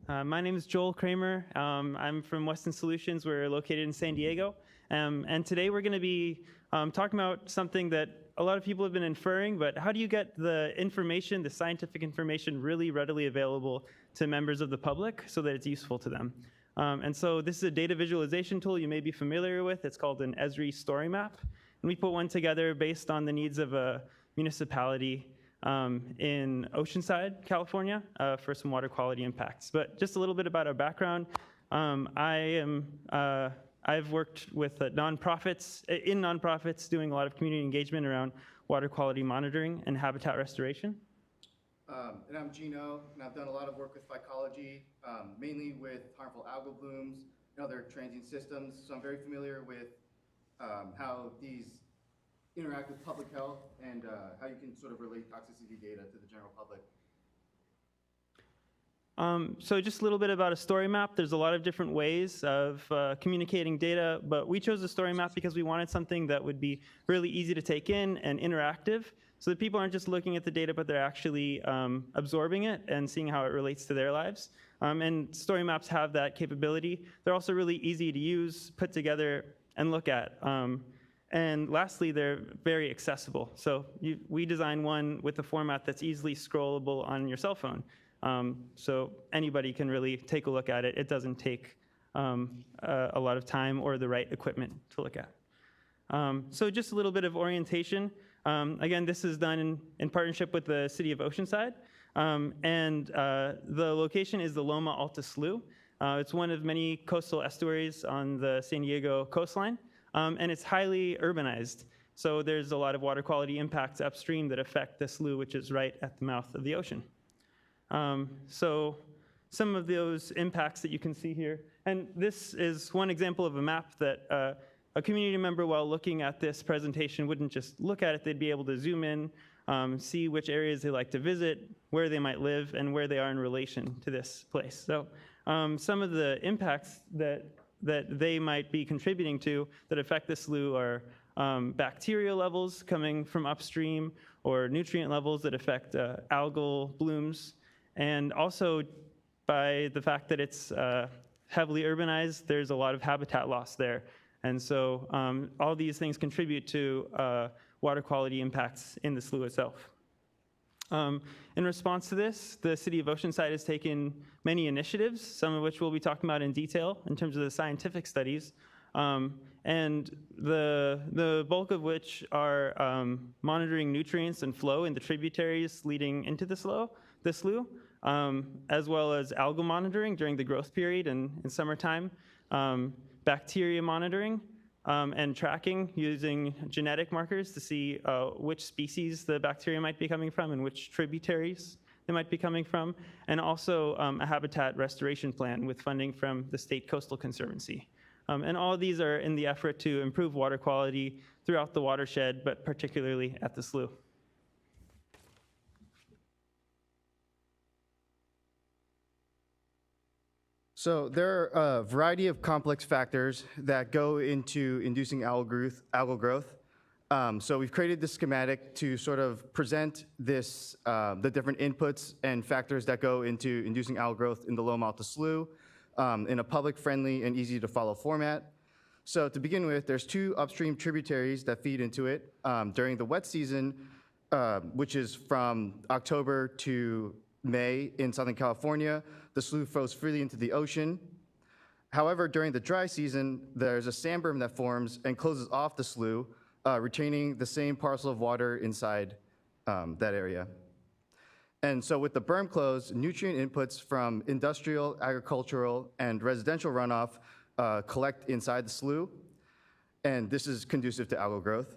My name is Joel Kramer. I'm from Weston Solutions. We're located in San Diego. And today we're going to be talking about something that a lot of people have been inferring, but how do you get the information, the scientific information, really readily available to members of the public so that it's useful to them? And so this is a data visualization tool you may be familiar with. It's called an Esri story map. And we put one together based on the needs of a municipality in Oceanside, California, for some water quality impacts. But just a little bit about our background. I've worked with in nonprofits doing a lot of community engagement around water quality monitoring and habitat restoration. And I'm Gino, and I've done a lot of work with phycology, mainly with harmful algal blooms and other transient systems. So I'm very familiar with how these interact with public health and how you can sort of relate toxicity data to the general public. So just a little bit about a story map. There's a lot of different ways of communicating data, but we chose a story map because we wanted something that would be really easy to take in and interactive, so that people aren't just looking at the data, but they're actually absorbing it and seeing how it relates to their lives. And story maps have that capability. They're also really easy to use, put together, and look at. And lastly, they're very accessible. So we designed one with a format that's easily scrollable on your cell phone. So anybody can really take a look at it. It doesn't take a lot of time or the right equipment to look at. So just a little bit of orientation. Again, this is done in partnership with the city of Oceanside. And the location is the Loma Alta Slough. It's one of many coastal estuaries on the San Diego coastline. And it's highly urbanized. So there's a lot of water quality impacts upstream that affect the slough, which is right at the mouth of the ocean. So some of those impacts that you can see here, and this is one example of a map that a community member, while looking at this presentation, wouldn't just look at it. They'd be able to zoom in, see which areas they like to visit, where they might live, and where they are in relation to this place. So some of the impacts that that they might be contributing to that affect the slough are bacterial levels coming from upstream or nutrient levels that affect algal blooms. And also by the fact that it's heavily urbanized, there's a lot of habitat loss there. And so all these things contribute to water quality impacts in the slough itself. In response to this, the City of Oceanside has taken many initiatives, some of which we'll be talking about in detail in terms of the scientific studies, and the bulk of which are monitoring nutrients and flow in the tributaries leading into the slough, as well as algal monitoring during the growth period and in summertime, bacteria monitoring, and tracking using genetic markers to see which species the bacteria might be coming from and which tributaries they might be coming from, and also a habitat restoration plan with funding from the State Coastal Conservancy. And all of these are in the effort to improve water quality throughout the watershed, but particularly at the slough. So there are a variety of complex factors that go into inducing algal growth. So we've created this schematic to sort of present this, the different inputs and factors that go into inducing algal growth in the Low-Malta Slough in a public-friendly and easy-to-follow format. So to begin with, there's 2 upstream tributaries that feed into it. During the wet season, which is from October to May in Southern California, the slough flows freely into the ocean. However, during the dry season, there's a sand berm that forms and closes off the slough, retaining the same parcel of water inside that area. And so with the berm closed, nutrient inputs from industrial, agricultural, and residential runoff collect inside the slough, and this is conducive to algal growth.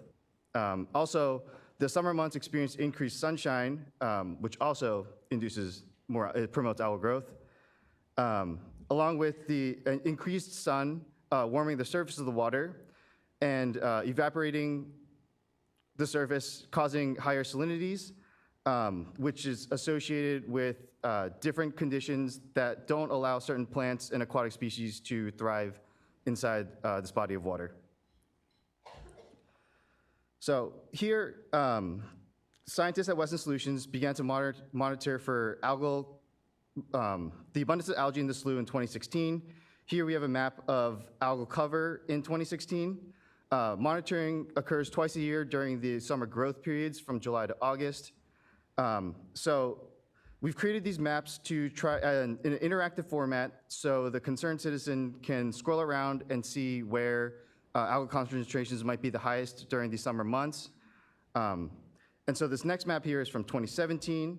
Also, the summer months experience increased sunshine, which also it promotes algal growth, along with the increased sun warming the surface of the water and evaporating the surface, causing higher salinities, which is associated with different conditions that don't allow certain plants and aquatic species to thrive inside this body of water. So here, scientists at Western Solutions began to monitor for the abundance of algae in the slough in 2016. Here we have a map of algal cover in 2016. Monitoring occurs twice a year during the summer growth periods from July to August. So we've created these maps to try in an interactive format so the concerned citizen can scroll around and see where algal concentrations might be the highest during the summer months. And so this next map here is from 2017.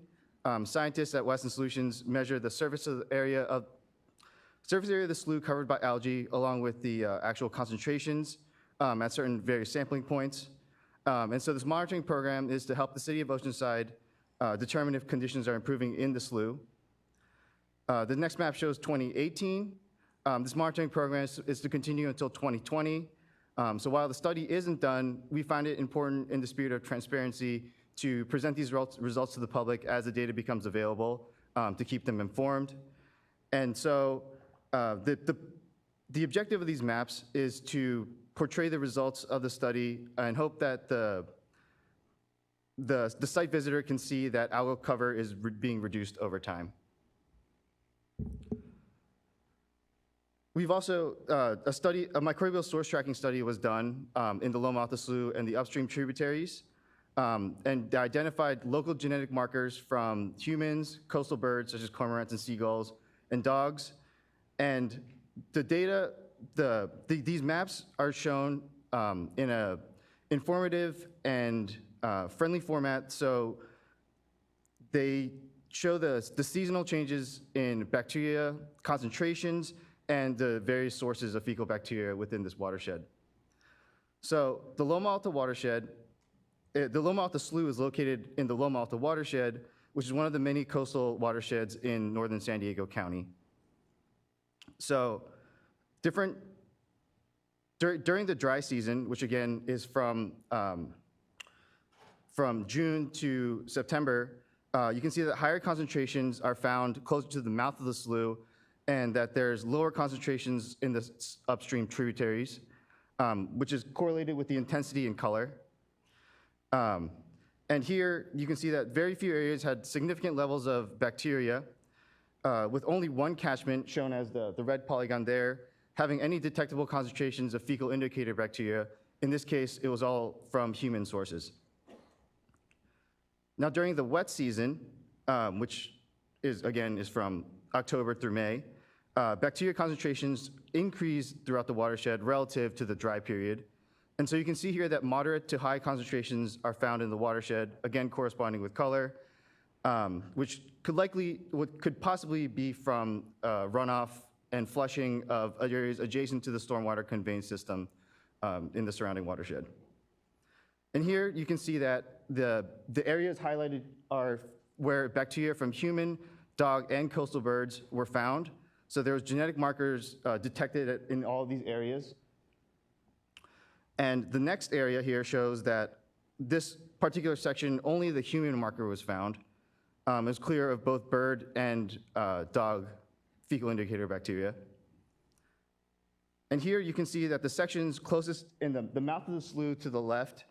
Scientists at Western Solutions measured the surface area of the slough covered by algae, along with the actual concentrations at certain various sampling points. And so this monitoring program is to help the City of Oceanside determine if conditions are improving in the slough. The next map shows 2018. This monitoring program is to continue until 2020. So while the study isn't done, we find it important in the spirit of transparency to present these results to the public as the data becomes available to keep them informed. And so the objective of these maps is to portray the results of the study and hope that the site visitor can see that algal cover is being reduced over time. We've also, a microbial source tracking study was done in the Low-Malta Slough and the upstream tributaries, and they identified local genetic markers from humans, coastal birds such as cormorants and seagulls, and dogs. And the data, these maps are shown in a informative and friendly format, so they show the seasonal changes in bacteria concentrations and the various sources of fecal bacteria within this watershed. So the Low-Malta watershed, the Low-Malta Slough is located in the Low-Malta watershed, which is one of the many coastal watersheds in northern San Diego County. So during the dry season, which again is from June to September, you can see that higher concentrations are found closer to the mouth of the slough and that there's lower concentrations in the upstream tributaries, which is correlated with the intensity and color. And here you can see that very few areas had significant levels of bacteria, with only one catchment shown as the red polygon there, having any detectable concentrations of fecal indicator bacteria. In this case, it was all from human sources. Now during the wet season, which is from October through May, bacteria concentrations increased throughout the watershed relative to the dry period. And so you can see here that moderate to high concentrations are found in the watershed, again corresponding with color, which could possibly be from runoff and flushing of areas adjacent to the stormwater conveyance system in the surrounding watershed. And here you can see that the areas highlighted are where bacteria from human, dog, and coastal birds were found. So there was genetic markers detected in all of these areas. And the next area here shows that this particular section, only the human marker was found. It's clear of both bird and dog fecal indicator bacteria. And here you can see that the sections closest in the mouth of the slough to the left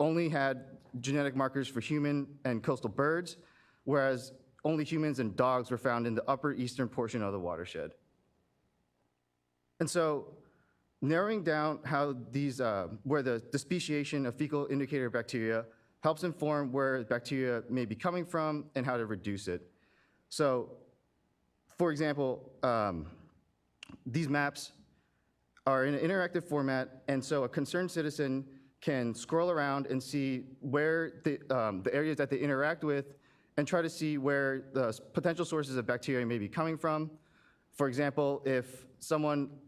only had genetic markers for human and coastal birds, whereas only humans and dogs were found in the upper eastern portion of the watershed. And so narrowing down how these, where the speciation of fecal indicator bacteria helps inform where bacteria may be coming from and how to reduce it. So, for example, these maps are in an interactive format, and so a concerned citizen can scroll around and see where the areas that they interact with and try to see where the potential sources of bacteria may be coming from. For example, if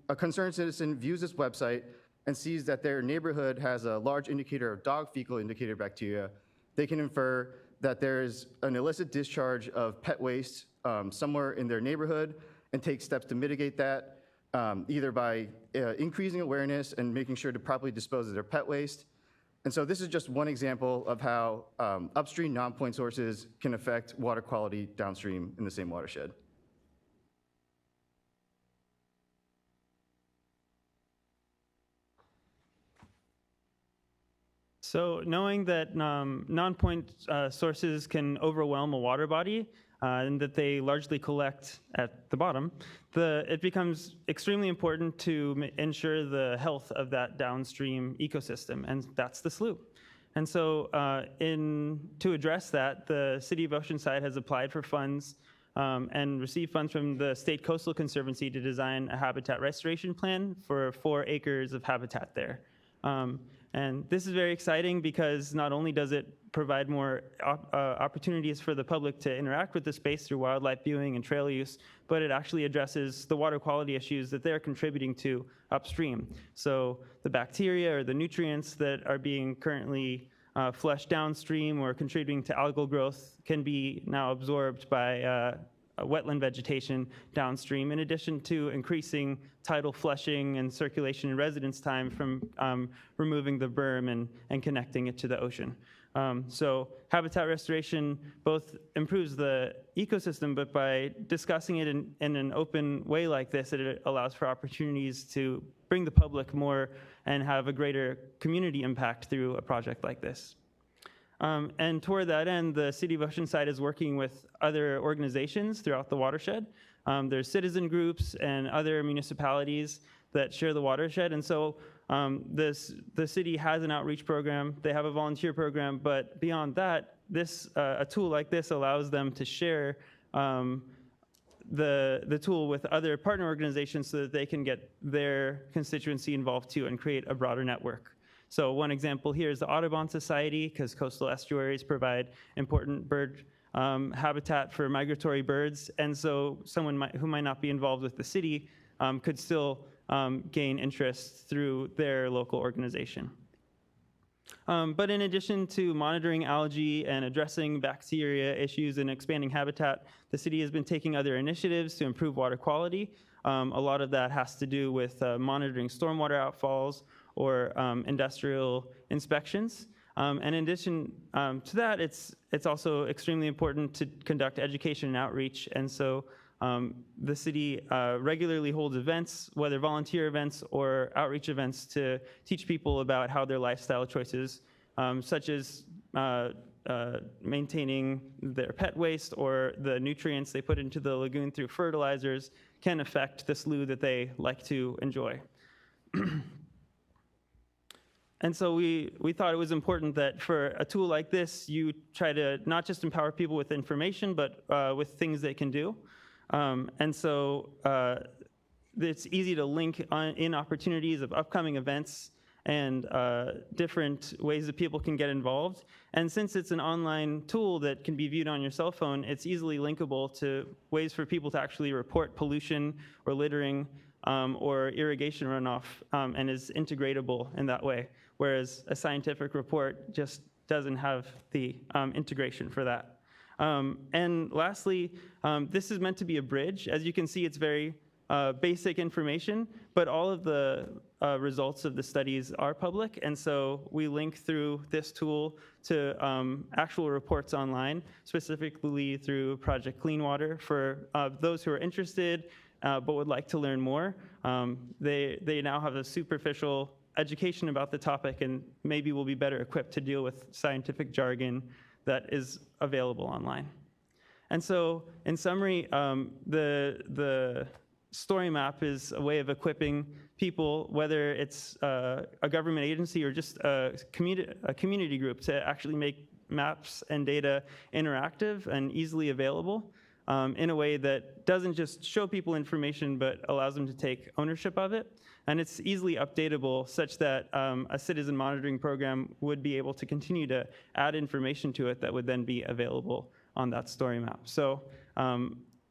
a concerned citizen views this website and sees that their neighborhood has a large indicator of dog fecal indicator bacteria, they can infer that there is an illicit discharge of pet waste somewhere in their neighborhood and take steps to mitigate that, either by increasing awareness and making sure to properly dispose of their pet waste. And so this is just one example of how upstream non-point sources can affect water quality downstream in the same watershed. So knowing that non-point sources can overwhelm a water body and that they largely collect at the bottom, it becomes extremely important to ensure the health of that downstream ecosystem, and that's the slough. And so to address that, the City of Oceanside has applied for funds and received funds from the State Coastal Conservancy to design a habitat restoration plan for 4 acres of habitat there. And this is very exciting because not only does it provide more opportunities for the public to interact with the space through wildlife viewing and trail use, but it actually addresses the water quality issues that they're contributing to upstream. So the bacteria or the nutrients that are being currently flushed downstream or contributing to algal growth can be now absorbed by wetland vegetation downstream, in addition to increasing tidal flushing and circulation and residence time from removing the berm and connecting it to the ocean. So habitat restoration both improves the ecosystem, but by discussing it in an open way like this, it allows for opportunities to bring the public more and have a greater community impact through a project like this. And toward that end, the City of Oceanside is working with other organizations throughout the watershed. There's citizen groups and other municipalities that share the watershed. And so the city has an outreach program, they have a volunteer program, but beyond that, a tool like this allows them to share the tool with other partner organizations so that they can get their constituency involved too and create a broader network. So one example here is the Audubon Society, because coastal estuaries provide important bird habitat for migratory birds, and so someone who might not be involved with the city could still gain interest through their local organization. But in addition to monitoring algae and addressing bacteria issues and expanding habitat, the city has been taking other initiatives to improve water quality. A lot of that has to do with monitoring stormwater outfalls or industrial inspections. And in addition to that, it's also extremely important to conduct education and outreach. And so The city regularly holds events, whether volunteer events or outreach events, to teach people about how their lifestyle choices, such as maintaining their pet waste or the nutrients they put into the lagoon through fertilizers, can affect the slough that they like to enjoy. And so we thought it was important that for a tool like this, you try to not just empower people with information, but with things they can do. And so it's easy to link in opportunities of upcoming events and different ways that people can get involved. And since it's an online tool that can be viewed on your cell phone, it's easily linkable to ways for people to actually report pollution or littering or irrigation runoff, and is integratable in that way, whereas a scientific report just doesn't have the integration for that. And lastly, this is meant to be a bridge. As you can see, it's very basic information, but all of the results of the studies are public, and so we link through this tool to actual reports online, specifically through Project Clean Water. For those who are interested but would like to learn more, they now have a superficial education about the topic and maybe will be better equipped to deal with scientific jargon that is available online. And so, in summary, the story map is a way of equipping people, whether it's a government agency or just a community group, to actually make maps and data interactive and easily available in a way that doesn't just show people information, but allows them to take ownership of it. And it's easily updatable such that a citizen monitoring program would be able to continue to add information to it that would then be available on that story map. So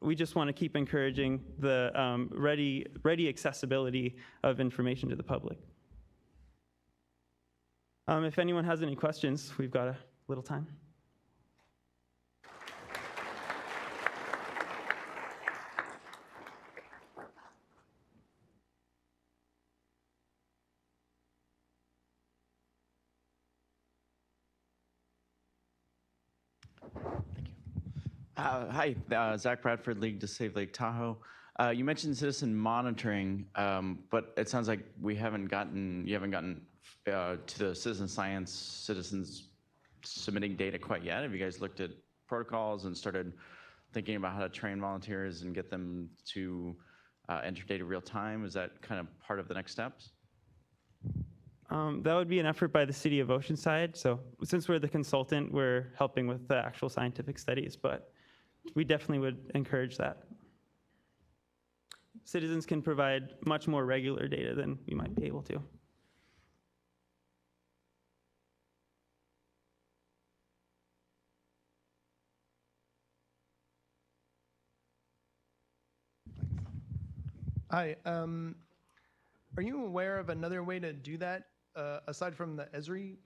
we just want to keep encouraging the ready accessibility of information to the public. If anyone has any questions, we've got a little time. Hi, Zach Bradford, League to Save Lake Tahoe. You mentioned citizen monitoring, but it sounds like you haven't gotten to the citizen science, citizens submitting data quite yet. Have you guys looked at protocols and started thinking about how to train volunteers and get them to enter data real time? Is that kind of part of the next steps? That would be an effort by the city of Oceanside. So since we're the consultant, we're helping with the actual scientific studies, but we definitely would encourage that. Citizens can provide much more regular data than we might be able to. Hi, are you aware of another way to do that aside from the Esri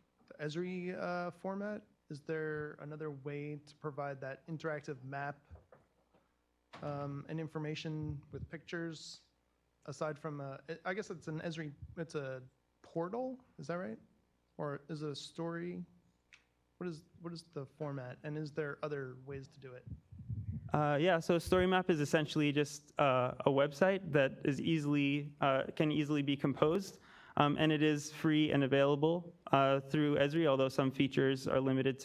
format? Is there another way to provide that interactive map and information with pictures aside from I guess it's an Esri, it's a portal, is that right? Or is it a story? What is the format, and is there other ways to do it? Yeah, so Story Map is essentially just a website that is can easily be composed, and it is free and available through Esri, although some features are limited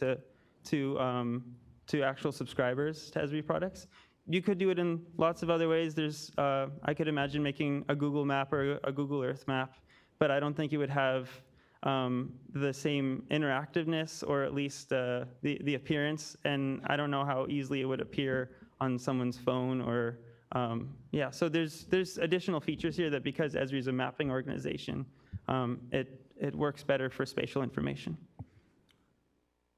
to actual subscribers to Esri products. You could do it in lots of other ways. I could imagine making a Google map or a Google Earth map, but I don't think it would have the same interactiveness, or at least the appearance, and I don't know how easily it would appear on someone's phone or yeah. So there's additional features here that, because Esri is a mapping organization, it works better for spatial information.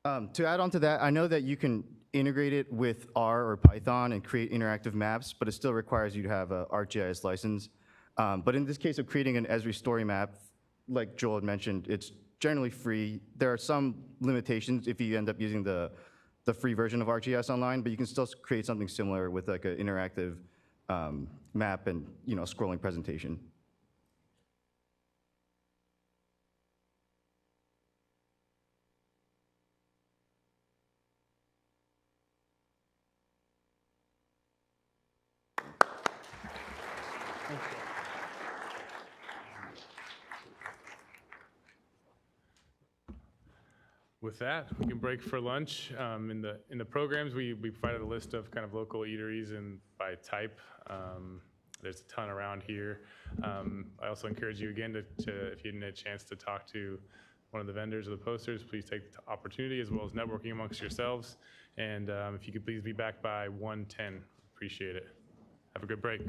To add on to that, I know that you can integrate it with R or Python and create interactive maps, but it still requires you to have a ArcGIS license. But in this case of creating an Esri story map, like Joel had mentioned, it's generally free. There are some limitations if you end up using the free version of ArcGIS Online, but you can still create something similar with like an interactive map and scrolling presentation. with that, we can break for lunch. In the programs, we provided a list of kind of local eateries and by type. There's a ton around here. I also encourage you again to if you didn't get a chance to talk to one of the vendors or the posters, please take the opportunity as well as networking amongst yourselves. And if you could please be back by 1:10, appreciate it. Have a good break.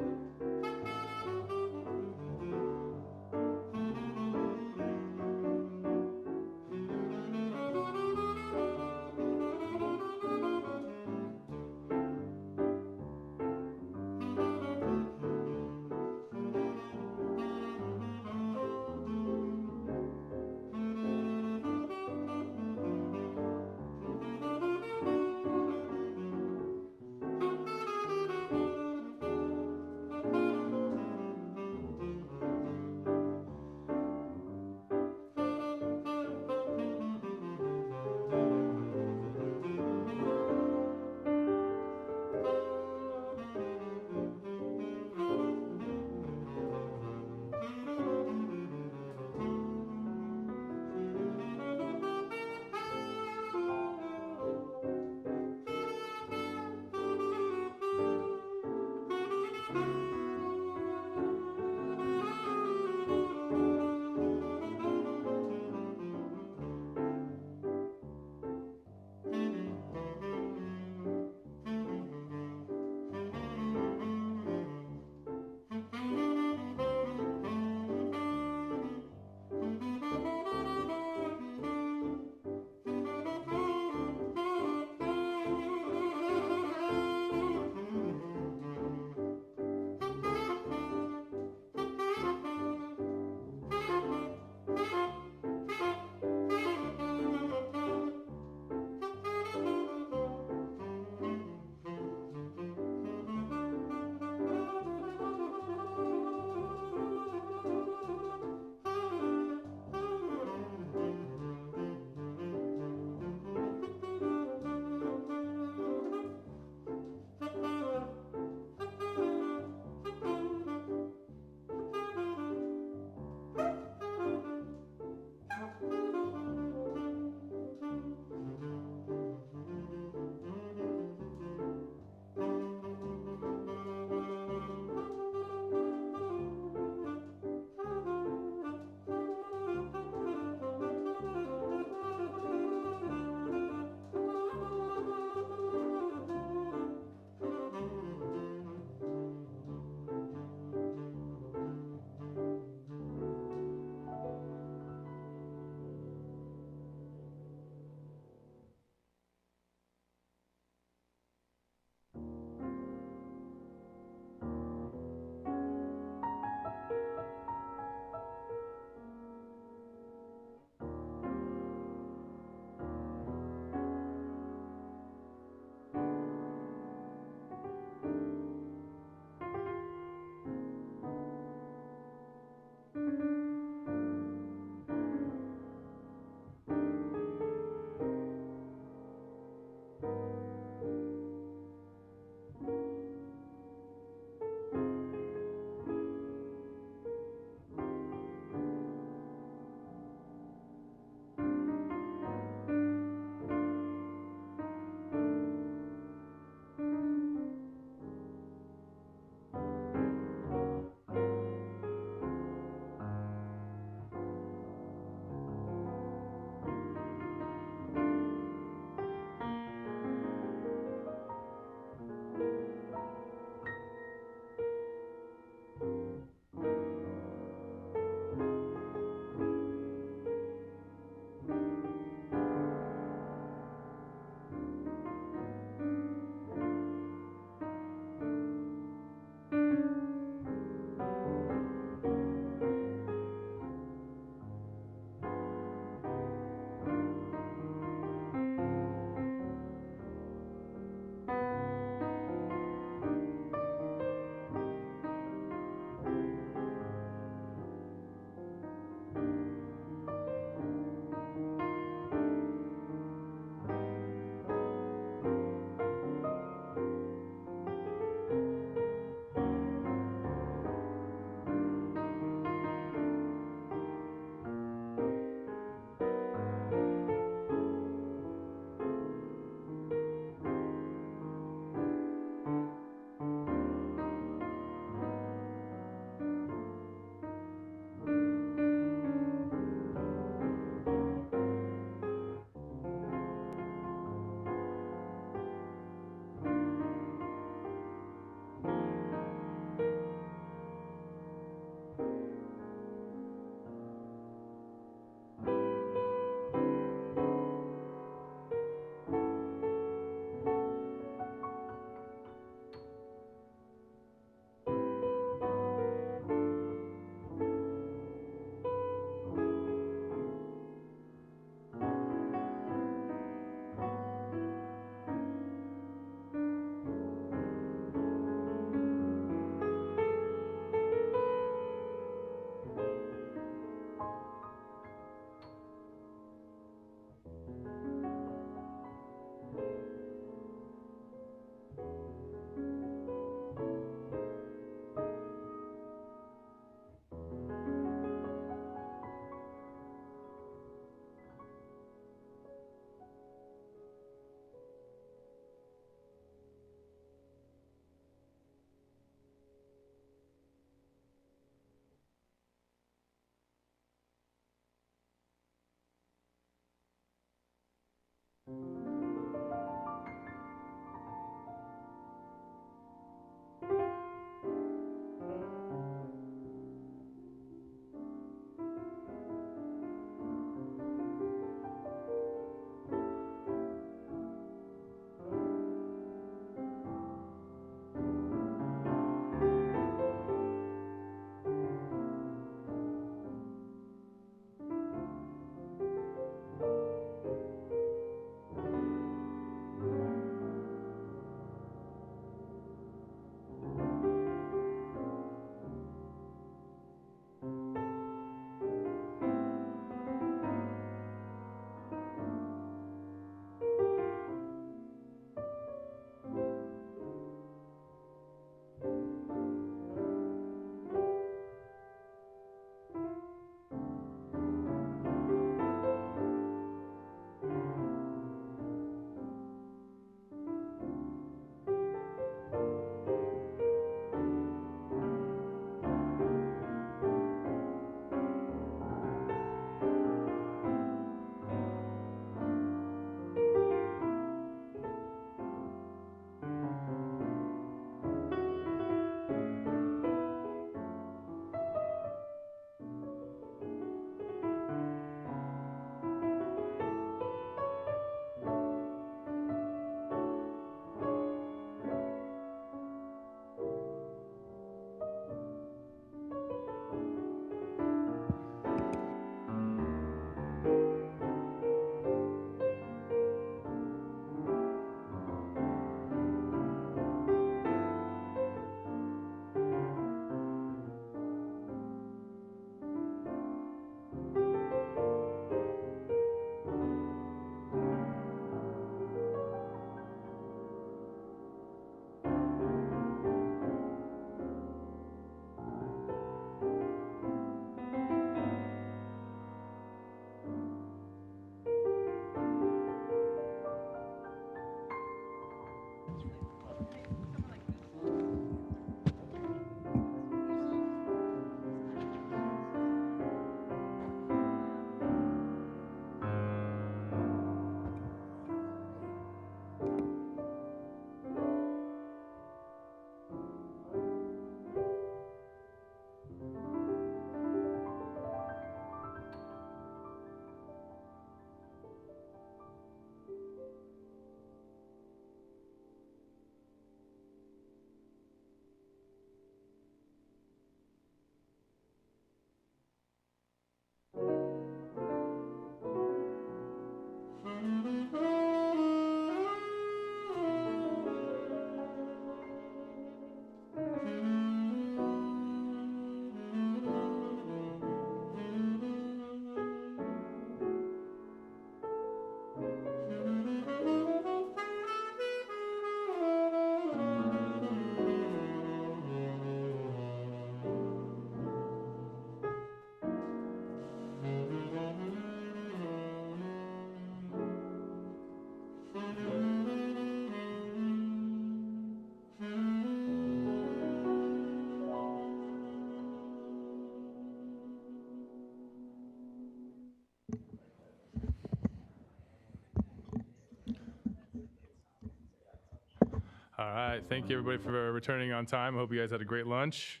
All right, thank you everybody for returning on time. I hope you guys had a great lunch.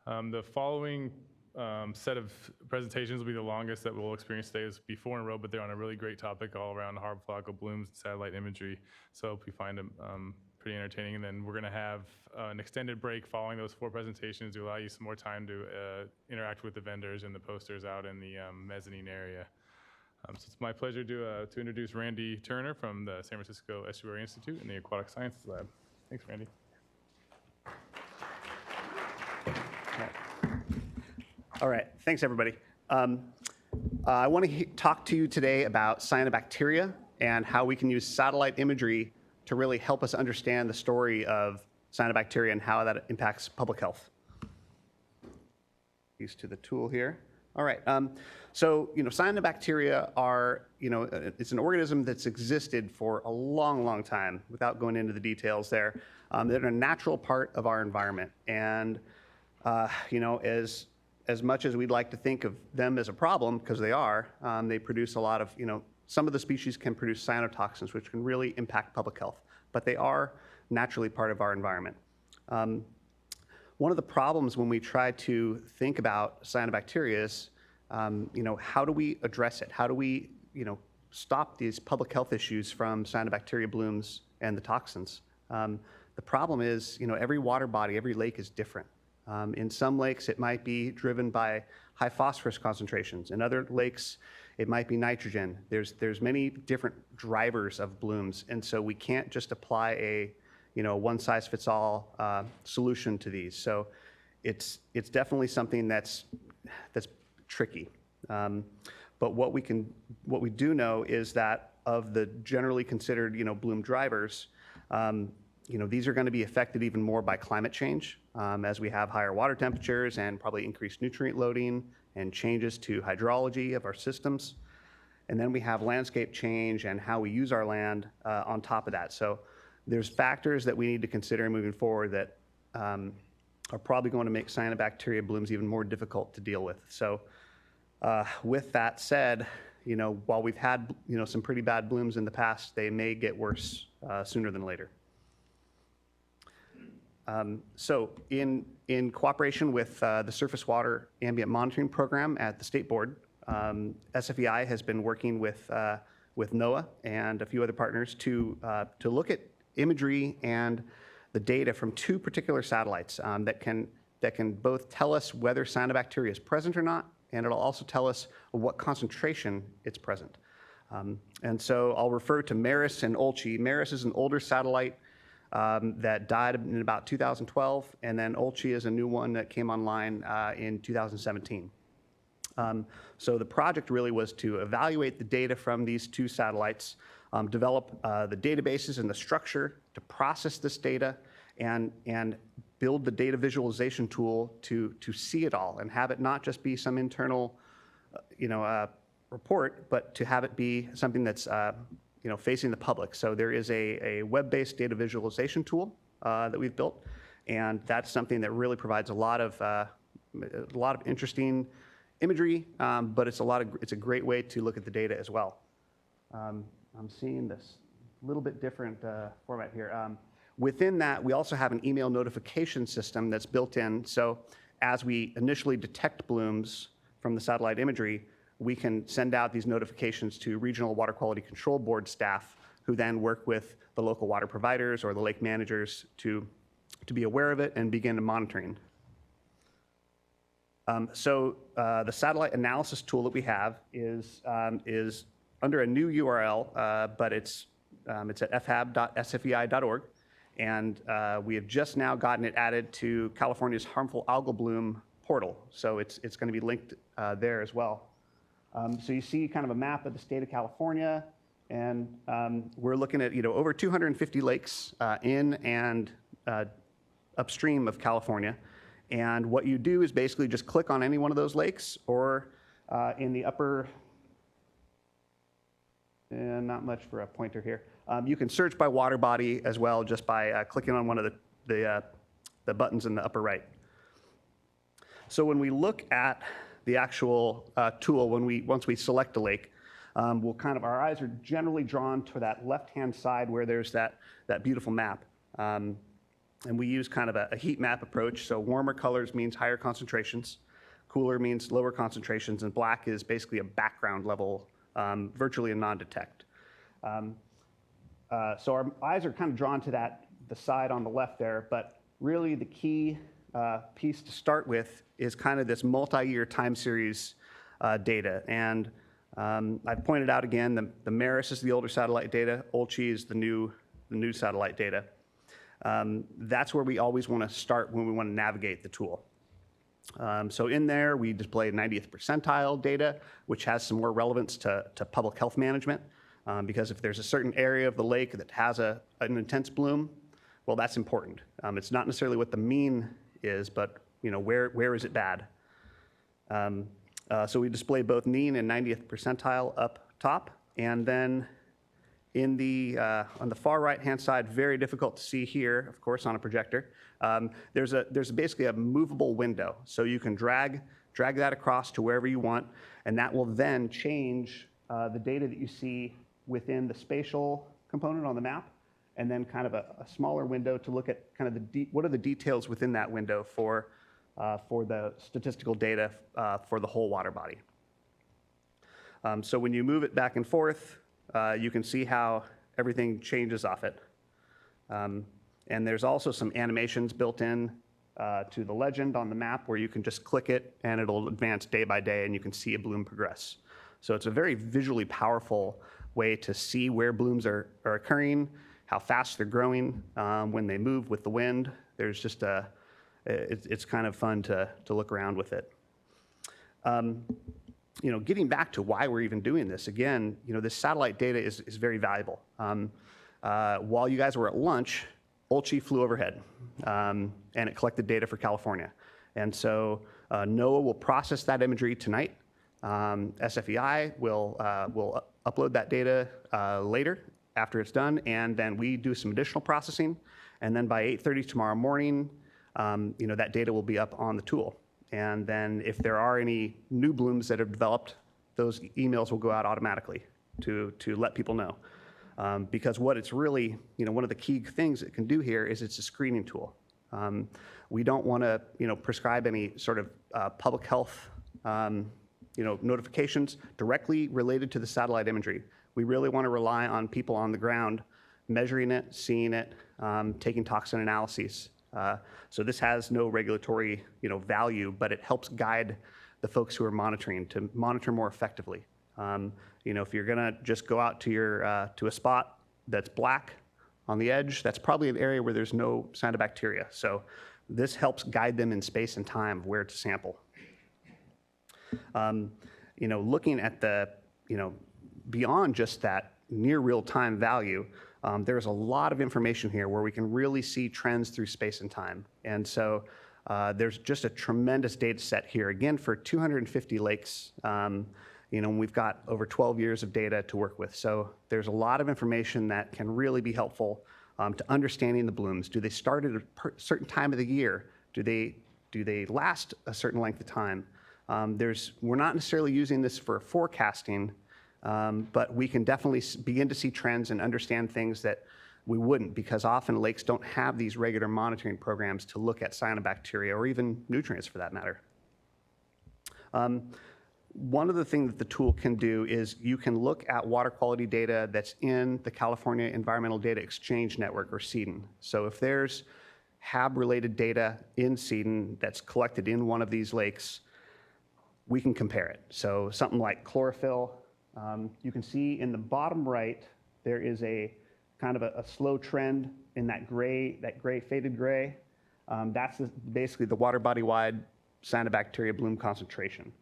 The following set of presentations will be the longest that we'll experience today. Is before in a row, but they're on a really great topic all around harmful algal blooms and satellite imagery. So I hope you find them pretty entertaining. And then we're gonna have an extended break following those 4 presentations to allow you some more time to interact with the vendors and the posters out in the mezzanine area. So it's my pleasure to introduce Randy Turner from the San Francisco Estuary Institute and the Aquatic Sciences Lab. Thanks, Randy. All right, thanks everybody. I want to talk to you today about cyanobacteria and how we can use satellite imagery to really help us understand the story of cyanobacteria and how that impacts public health. Used to the tool here. All right, so cyanobacteria are, it's an organism that's existed for a long, long time without going into the details there. They're a natural part of our environment. And, as much as we'd like to think of them as a problem, because they are, they produce a lot of, some of the species can produce cyanotoxins, which can really impact public health, but they are naturally part of our environment. One of the problems when we try to think about cyanobacteria is, how do we address it? How do we, stop these public health issues from cyanobacteria blooms and the toxins? The problem is, every water body, every lake is different. In some lakes, it might be driven by high phosphorus concentrations. In other lakes, it might be nitrogen. There's many different drivers of blooms, and so we can't just apply a one-size-fits-all solution to these. So it's definitely something that's tricky. But what we do know is that of the generally considered bloom drivers, these are going to be affected even more by climate change as we have higher water temperatures and probably increased nutrient loading and changes to hydrology of our systems. And then we have landscape change and how we use our land on top of that. So there's factors that we need to consider moving forward that are probably going to make cyanobacteria blooms even more difficult to deal with. So with that said, while we've had some pretty bad blooms in the past, they may get worse sooner than later. So in cooperation with the Surface Water Ambient Monitoring Program at the State Board, SFEI has been working with NOAA and a few other partners to look at imagery and the data from 2 particular satellites that can both tell us whether cyanobacteria is present or not, and it'll also tell us what concentration it's present. And so I'll refer to MERIS and OLCI. MERIS is an older satellite that died in about 2012, and then OLCI is a new one that came online in 2017. So the project really was to evaluate the data from these 2 satellites, develop the databases and the structure to process this data, and build the data visualization tool to see it all and have it not just be some internal report, but to have it be something that's facing the public. So there is a web-based data visualization tool that we've built, and that's something that really provides a lot of interesting imagery, but it's a great way to look at the data as well. I'm seeing this little bit different format here. Within that, we also have an email notification system that's built in. So as we initially detect blooms from the satellite imagery, we can send out these notifications to regional water quality control board staff, who then work with the local water providers or the lake managers to be aware of it and begin monitoring. So the satellite analysis tool that we have is under a new URL, but it's at fhab.sfei.org. And we have just now gotten it added to California's harmful algal bloom portal. So it's going to be linked there as well. So you see kind of a map of the state of California, and we're looking at over 250 lakes in and upstream of California. And what you do is basically just click on any one of those lakes, or in the upper, not much for a pointer here. You can search by water body as well, just by clicking on one of the buttons in the upper right. So when we look at the actual tool, once we select a lake, our eyes are generally drawn to that left-hand side where there's that beautiful map. And we use kind of a heat map approach. So warmer colors means higher concentrations, cooler means lower concentrations, and black is basically a background level, virtually a non-detect. So our eyes are kind of drawn to the side on the left there, but really the key piece to start with is kind of this multi-year time series data. And I've pointed out again, the MERIS is the older satellite data, OLCI is the new satellite data. That's where we always want to start when we want to navigate the tool. So in there, we display 90th percentile data, which has some more relevance to public health management, because if there's a certain area of the lake that has an intense bloom, well, that's important. It's not necessarily what the mean is, but where is it bad? So we display both mean and 90th percentile up top, and then on the far right-hand side, very difficult to see here, of course, on a projector. There's basically a movable window, so you can drag that across to wherever you want, and that will then change the data that you see within the spatial component on the map, and then kind of a smaller window to look at kind of what are the details within that window for the statistical data for the whole water body. So when you move it back and forth, you can see how everything changes off it. And there's also some animations built in to the legend on the map where you can just click it and it'll advance day by day and you can see a bloom progress. So it's a very visually powerful way to see where blooms are occurring, how fast they're growing when they move with the wind. There's just it's kind of fun to look around with it. Getting back to why we're even doing this, again, this satellite data is very valuable. While you guys were at lunch, OLCI flew overhead, and it collected data for California. And so NOAA will process that imagery tonight. SFEI will upload that data later after it's done, and then we do some additional processing. And then by 8:30 tomorrow morning, that data will be up on the tool. And then if there are any new blooms that have developed, those emails will go out automatically to let people know. Because what it's really, one of the key things it can do here is it's a screening tool. We don't want to, prescribe any sort of public health, notifications directly related to the satellite imagery. We really want to rely on people on the ground measuring it, seeing it, taking toxin analyses. So this has no regulatory, value, but it helps guide the folks who are monitoring to monitor more effectively. If you're going to just go out to a spot that's black on the edge, that's probably an area where there's no cyanobacteria. So this helps guide them in space and time of where to sample. Looking at the, beyond just that near real-time value, there's a lot of information here where we can really see trends through space and time. And so there's just a tremendous data set here. Again, for 250 lakes, we've got over 12 years of data to work with. So there's a lot of information that can really be helpful to understanding the blooms. Do they start at a certain time of the year? Do they last a certain length of time? We're not necessarily using this for forecasting, but we can definitely begin to see trends and understand things that we wouldn't, because often lakes don't have these regular monitoring programs to look at cyanobacteria or even nutrients for that matter. One of the things that the tool can do is you can look at water quality data that's in the California Environmental Data Exchange Network, or CEDN. So if there's HAB-related data in CEDN that's collected in one of these lakes, we can compare it. So something like chlorophyll, you can see in the bottom right, there is a kind of a slow trend in that gray faded gray. That's basically the water body-wide cyanobacteria bloom concentration.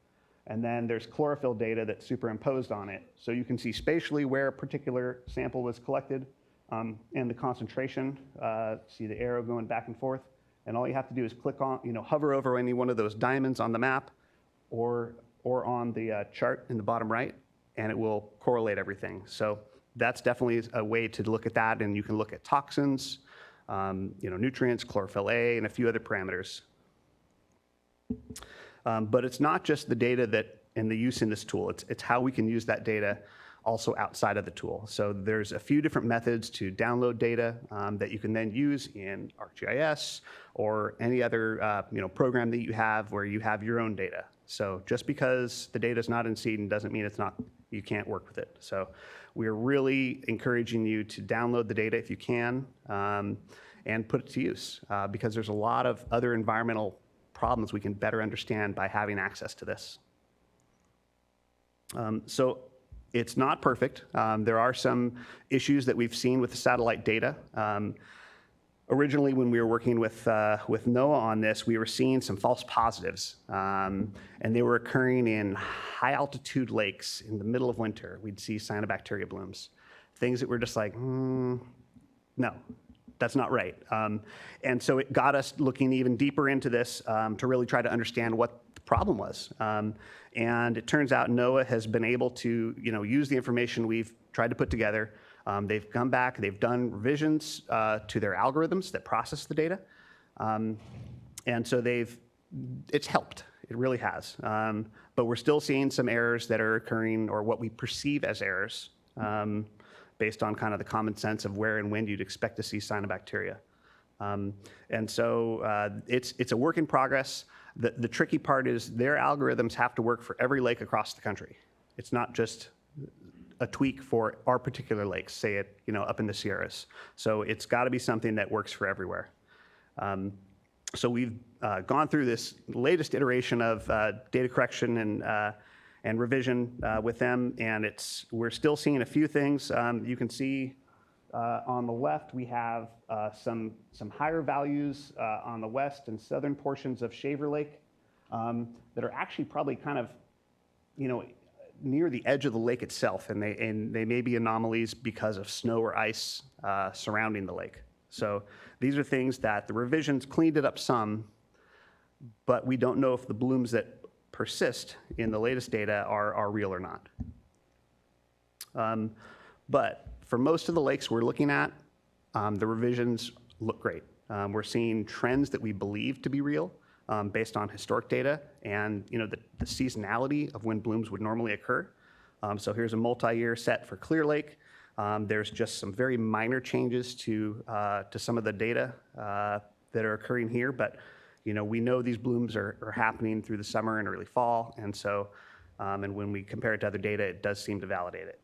And then there's chlorophyll data that's superimposed on it. So you can see spatially where a particular sample was collected and the concentration. See the arrow going back and forth. And all you have to do is click on, hover over any one of those diamonds on the map or on the chart in the bottom right, and it will correlate everything. So that's definitely a way to look at that, and you can look at toxins, nutrients, chlorophyll A, and a few other parameters. But it's not just the data and the use in this tool. It's how we can use that data also outside of the tool. So there's a few different methods to download data that you can then use in ArcGIS or any other program that you have where you have your own data. So just because the data is not in SEDEN doesn't mean you can't work with it. So we're really encouraging you to download the data if you can and put it to use because there's a lot of other environmental problems we can better understand by having access to this. So it's not perfect. There are some issues that we've seen with the satellite data. Originally, when we were working with NOAA on this, we were seeing some false positives, and they were occurring in high-altitude lakes in the middle of winter. We'd see cyanobacteria blooms, things that were just like, no, that's not right. And so it got us looking even deeper into this to really try to understand what the problem was. And it turns out NOAA has been able to use the information we've tried to put together. They've come back, they've done revisions to their algorithms that process the data. And so it's helped, it really has. But we're still seeing some errors that are occurring, or what we perceive as errors, based on kind of the common sense of where and when you'd expect to see cyanobacteria. And so it's a work in progress. The tricky part is their algorithms have to work for every lake across the country. It's not just a tweak for our particular lakes, say it, up in the Sierras. So it's got to be something that works for everywhere. So we've gone through this latest iteration of data correction and revision with them, and we're still seeing a few things. You can see on the left we have some higher values on the west and southern portions of Shaver Lake that are actually probably kind of, near the edge of the lake itself, and they may be anomalies because of snow or ice surrounding the lake. So these are things that the revisions cleaned it up some, but we don't know if the blooms that persist in the latest data are real or not. But for most of the lakes we're looking at, the revisions look great. We're seeing trends that we believe to be real based on historic data and the seasonality of when blooms would normally occur. So here's a multi-year set for Clear Lake. There's just some very minor changes to some of the data that are occurring here, but we know these blooms are happening through the summer and early fall, and so and when we compare it to other data, it does seem to validate it.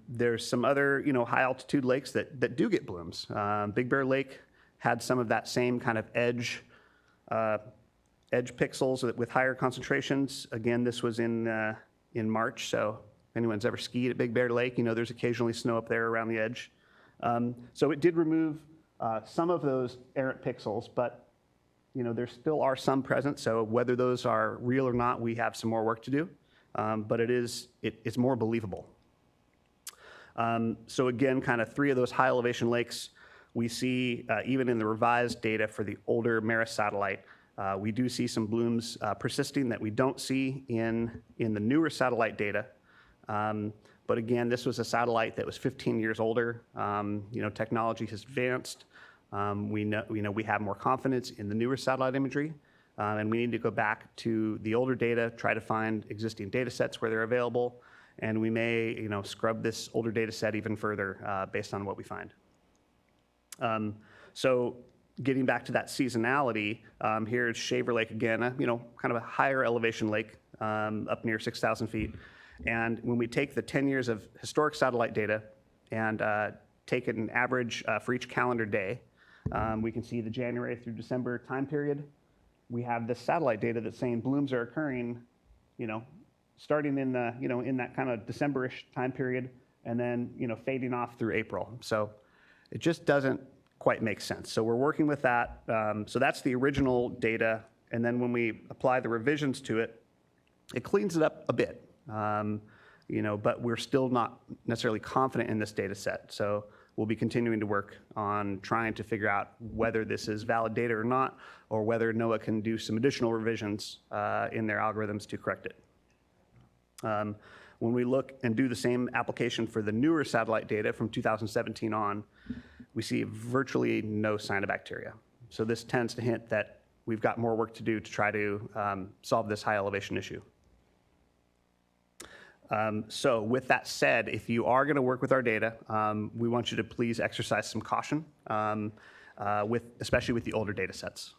There's some other high altitude lakes that do get blooms. Big Bear Lake had some of that same kind of edge pixels with higher concentrations. Again, this was in March, so if anyone's ever skied at Big Bear Lake, there's occasionally snow up there around the edge. So it did remove some of those errant pixels, but there still are some present, so whether those are real or not, we have some more work to do, but it's more believable. So again, kind of 3 of those high elevation lakes, we see even in the revised data for the older Maris satellite, we do see some blooms persisting that we don't see in the newer satellite data. But again, this was a satellite that was 15 years older. Technology has advanced. We know we have more confidence in the newer satellite imagery, and we need to go back to the older data, try to find existing data sets where they're available, and we may scrub this older data set even further based on what we find. So getting back to that seasonality, here's Shaver Lake again, kind of a higher elevation lake up near 6,000 feet. And when we take the 10 years of historic satellite data and take an average for each calendar day, we can see the January through December time period. We have this satellite data that's saying blooms are occurring, starting in the, in that kind of December-ish time period, and then, fading off through April. So it just doesn't quite make sense. So we're working with that. So that's the original data. And then when we apply the revisions to it, it cleans it up a bit. But we're still not necessarily confident in this data set. So we'll be continuing to work on trying to figure out whether this is valid data or not, or whether NOAA can do some additional revisions in their algorithms to correct it. When we look and do the same application for the newer satellite data from 2017 on, we see virtually no cyanobacteria. So this tends to hint that we've got more work to do to try to solve this high elevation issue. So with that said, if you are going to work with our data, we want you to please exercise some caution, especially with the older data sets.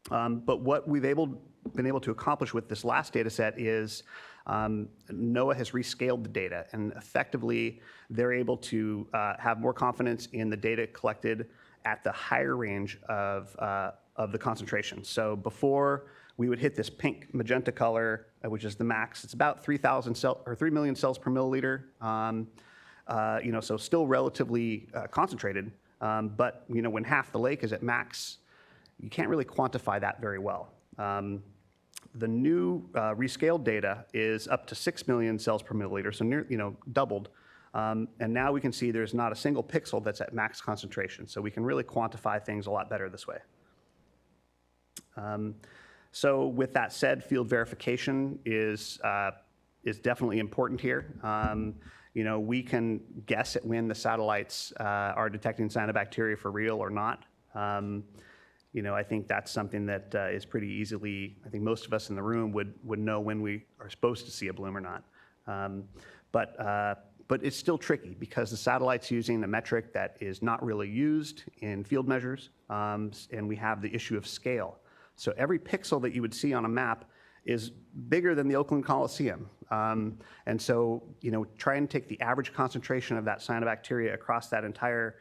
But what we've been able to accomplish with this last data set is NOAA has rescaled the data, and effectively they're able to have more confidence in the data collected at the higher range of the concentration. So before we would hit this pink magenta color, which is the max. It's about 3 million cells per milliliter. So still relatively concentrated. But when half the lake is at max, you can't really quantify that very well. The new rescaled data is up to 6 million cells per milliliter, so doubled. And now we can see there's not a single pixel that's at max concentration. So we can really quantify things a lot better this way. So with that said, field verification is definitely important here. We can guess at when the satellites are detecting cyanobacteria for real or not. I think that's something that is pretty easily, I think most of us in the room would know when we are supposed to see a bloom or not. But it's still tricky because the satellite's using a metric that is not really used in field measures, and we have the issue of scale. So every pixel that you would see on a map is bigger than the Oakland Coliseum. And so, try and take the average concentration of that cyanobacteria across that entire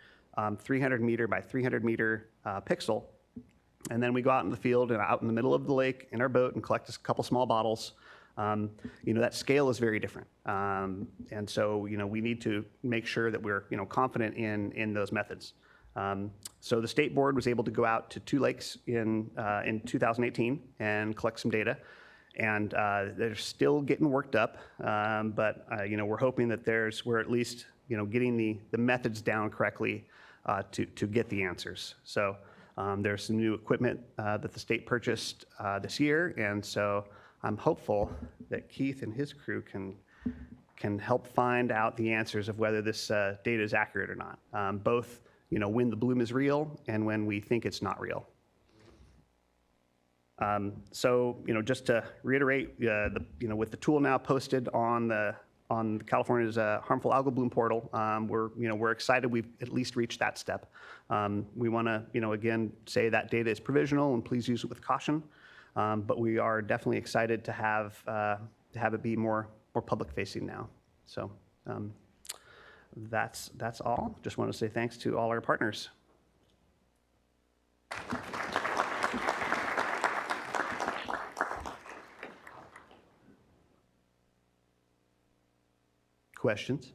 300 meter by 300 meter pixel. And then we go out in the field and out in the middle of the lake in our boat and collect a couple small bottles. That scale is very different. And so, we need to make sure that we're, confident in those methods. So the state board was able to go out to 2 lakes in 2018 and collect some data. And they're still getting worked up. But we're hoping that we're at least, getting the methods down correctly to get the answers. So there's some new equipment that the state purchased this year. And so I'm hopeful that Keith and his crew can help find out the answers of whether this data is accurate or not. Both, when the bloom is real and when we think it's not real. So, just to reiterate, with the tool now posted on California's harmful algal bloom portal, we're excited we've at least reached that step. We want to, again, say that data is provisional and please use it with caution. But we are definitely excited to have it be more public facing now. So that's all. Just want to say thanks to all our partners. Questions?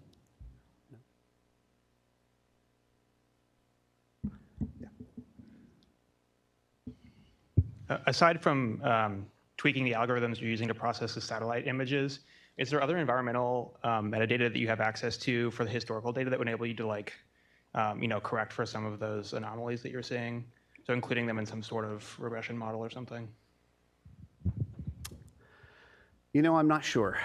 Aside from tweaking the algorithms you're using to process the satellite images, is there other environmental metadata that you have access to for the historical data that would enable you to correct for some of those anomalies that you're seeing? So including them in some sort of regression model or something? I'm not sure.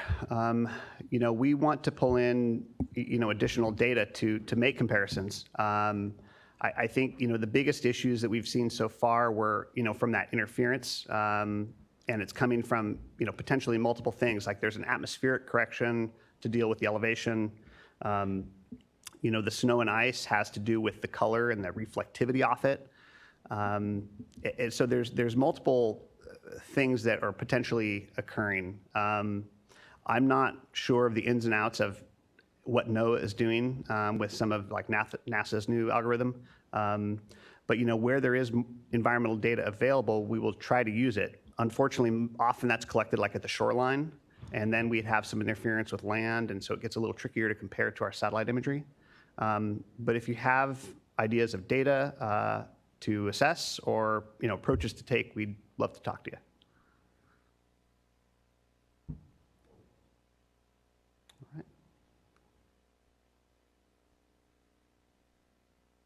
We want to pull in, additional data to make comparisons. I think, the biggest issues that we've seen so far were, from that interference, and it's coming from, potentially multiple things. Like there's an atmospheric correction to deal with the elevation. The snow and ice has to do with the color and the reflectivity off it. And so there's multiple things that are potentially occurring. I'm not sure of the ins and outs of what NOAA is doing with some of NASA's new algorithm. But where there is environmental data available, we will try to use it. Unfortunately, often that's collected at the shoreline, and then we'd have some interference with land, and so it gets a little trickier to compare to our satellite imagery. But if you have ideas of data to assess or approaches to take, we'd love to talk to you.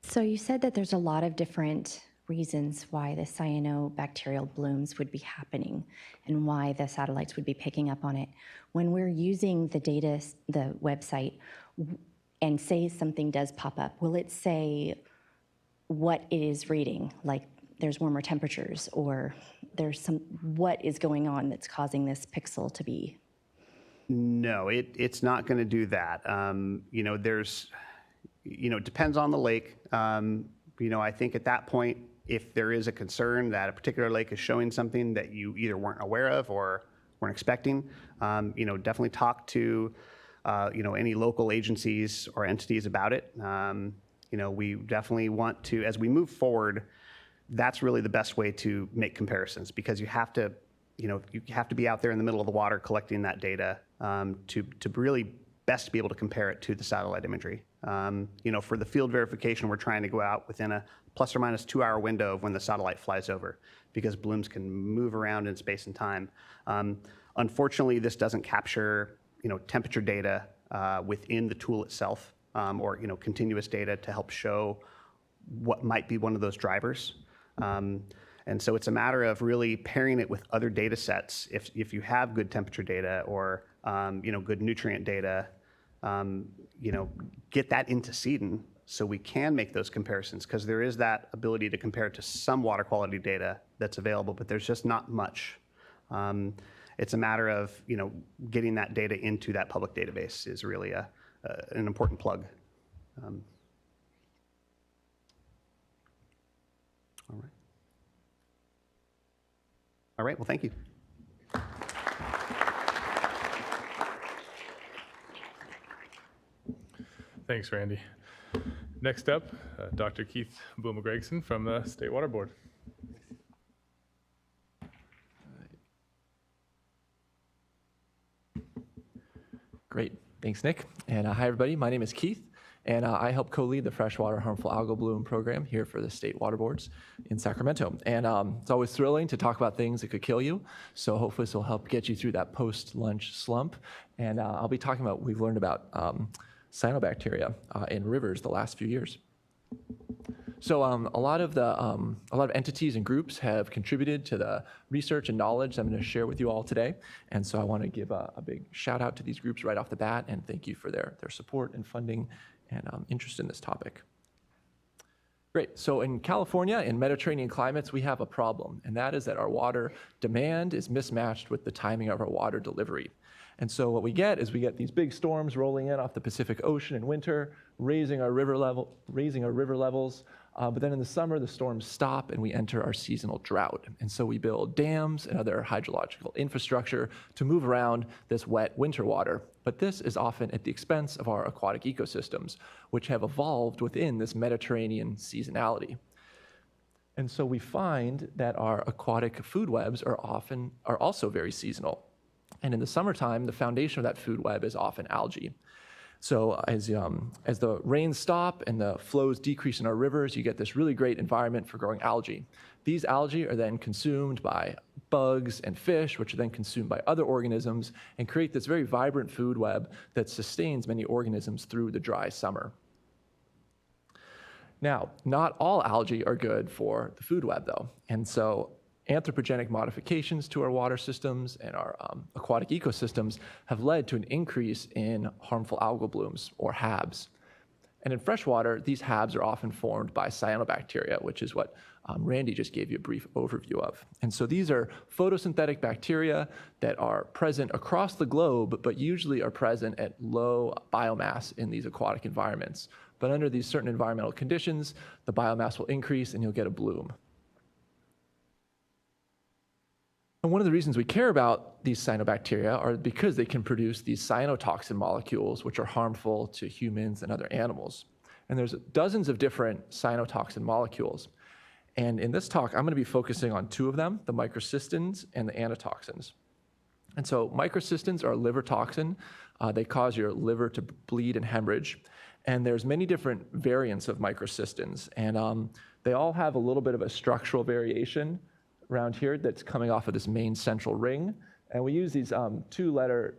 So you said that there's a lot of different reasons why the cyanobacterial blooms would be happening and why the satellites would be picking up on it. When we're using the data, the website, and say something does pop up, will it say what it is reading? Like there's warmer temperatures, or there's what is going on that's causing this pixel to be No, it's not going to do that. It depends on the lake. I think at that point, if there is a concern that a particular lake is showing something that you either weren't aware of or weren't expecting, definitely talk to, any local agencies or entities about it. We definitely want to, as we move forward, that's really the best way to make comparisons, because you have to be out there in the middle of the water collecting that data to really best be able to compare it to the satellite imagery. For the field verification, we're trying to go out within a plus or minus 2-hour window of when the satellite flies over, because blooms can move around in space and time. Unfortunately, this doesn't capture temperature data within the tool itself, or continuous data to help show what might be one of those drivers. And so it's a matter of really pairing it with other data sets. If you have good temperature data or good nutrient data, get that into SEDEN so we can make those comparisons, because there is that ability to compare it to some water quality data that's available, but there's just not much. It's a matter of getting that data into that public database is really an important plug. All right, well, thank you. Thanks, Randy. Next up, Dr. Keith Booma-Gregson from the State Water Board. Great. Thanks, Nick. And hi, everybody. My name is Keith, and I help co-lead the Freshwater Harmful Algal Bloom program here for the State Water Boards in Sacramento. And it's always thrilling to talk about things that could kill you. So hopefully this will help get you through that post-lunch slump. And I'll be talking about what we've learned about cyanobacteria in rivers the last few years. So a lot of entities and groups have contributed to the research and knowledge I'm going to share with you all today. And so I want to give a big shout out to these groups right off the bat, and thank you for their support and funding and interest in this topic. Great. So in California, in Mediterranean climates, we have a problem, and that is that our water demand is mismatched with the timing of our water delivery. And so what we get is these big storms rolling in off the Pacific Ocean in winter, raising our river levels. But then in the summer, the storms stop and we enter our seasonal drought. And so we build dams and other hydrological infrastructure to move around this wet winter water. But this is often at the expense of our aquatic ecosystems, which have evolved within this Mediterranean seasonality. And so we find that our aquatic food webs are also very seasonal. And in the summertime, the foundation of that food web is often algae. So as the rains stop and the flows decrease in our rivers, you get this really great environment for growing algae. These algae are then consumed by bugs and fish, which are then consumed by other organisms, and create this very vibrant food web that sustains many organisms through the dry summer. Now, not all algae are good for the food web, though. And so anthropogenic modifications to our water systems and our aquatic ecosystems have led to an increase in harmful algal blooms, or HABs. And in freshwater, these HABs are often formed by cyanobacteria, which is what Randy just gave you a brief overview of. And so these are photosynthetic bacteria that are present across the globe, but usually are present at low biomass in these aquatic environments. But under these certain environmental conditions, the biomass will increase and you'll get a bloom. And one of the reasons we care about these cyanobacteria are because they can produce these cyanotoxin molecules, which are harmful to humans and other animals. And there's dozens of different cyanotoxin molecules. And in this talk, I'm going to be focusing on two of them, the microcystins and the anatoxins. And so microcystins are a liver toxin. They cause your liver to bleed and hemorrhage. And there's many different variants of microcystins. And they all have a little bit of a structural variation around here that's coming off of this main central ring. And we use these two-letter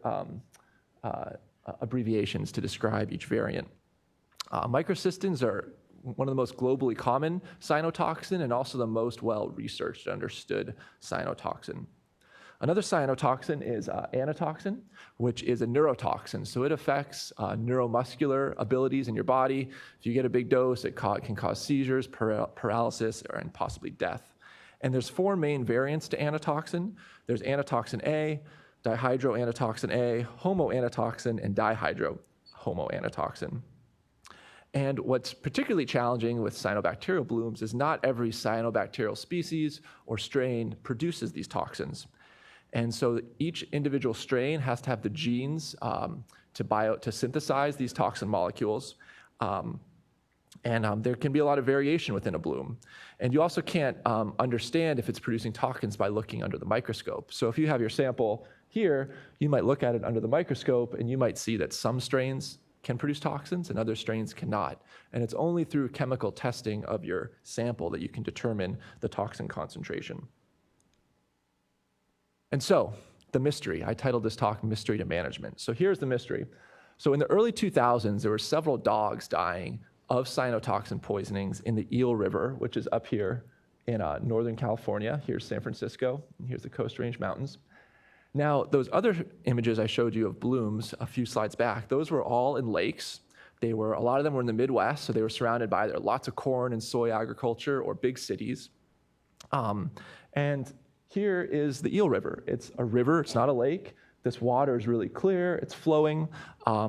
abbreviations to describe each variant. Microcystins are one of the most globally common cyanotoxin and also the most well-researched, understood cyanotoxin. Another cyanotoxin is anatoxin, which is a neurotoxin. So it affects neuromuscular abilities in your body. If you get a big dose, it can cause seizures, paralysis, and possibly death. And there's four main variants to anatoxin. There's anatoxin A, dihydroanatoxin A, homoanatoxin, and dihydrohomoanatoxin. And what's particularly challenging with cyanobacterial blooms is not every cyanobacterial species or strain produces these toxins. And so each individual strain has to have the genes to synthesize these toxin molecules. There can be a lot of variation within a bloom. And you also can't understand if it's producing toxins by looking under the microscope. So if you have your sample here, you might look at it under the microscope and you might see that some strains can produce toxins and other strains cannot. And it's only through chemical testing of your sample that you can determine the toxin concentration. And so, the mystery. I titled this talk Mystery to Management. So here's the mystery. So in the early 2000s, there were several dogs dying of cyanotoxin poisonings in the Eel River, which is up here in Northern California. Here's San Francisco, and here's the Coast Range Mountains. Now, those other images I showed you of blooms a few slides back, those were all in lakes. A lot of them were in the Midwest, so they were surrounded by either lots of corn and soy agriculture or big cities. And here is the Eel River. It's a river, it's not a lake. This water is really clear, it's flowing.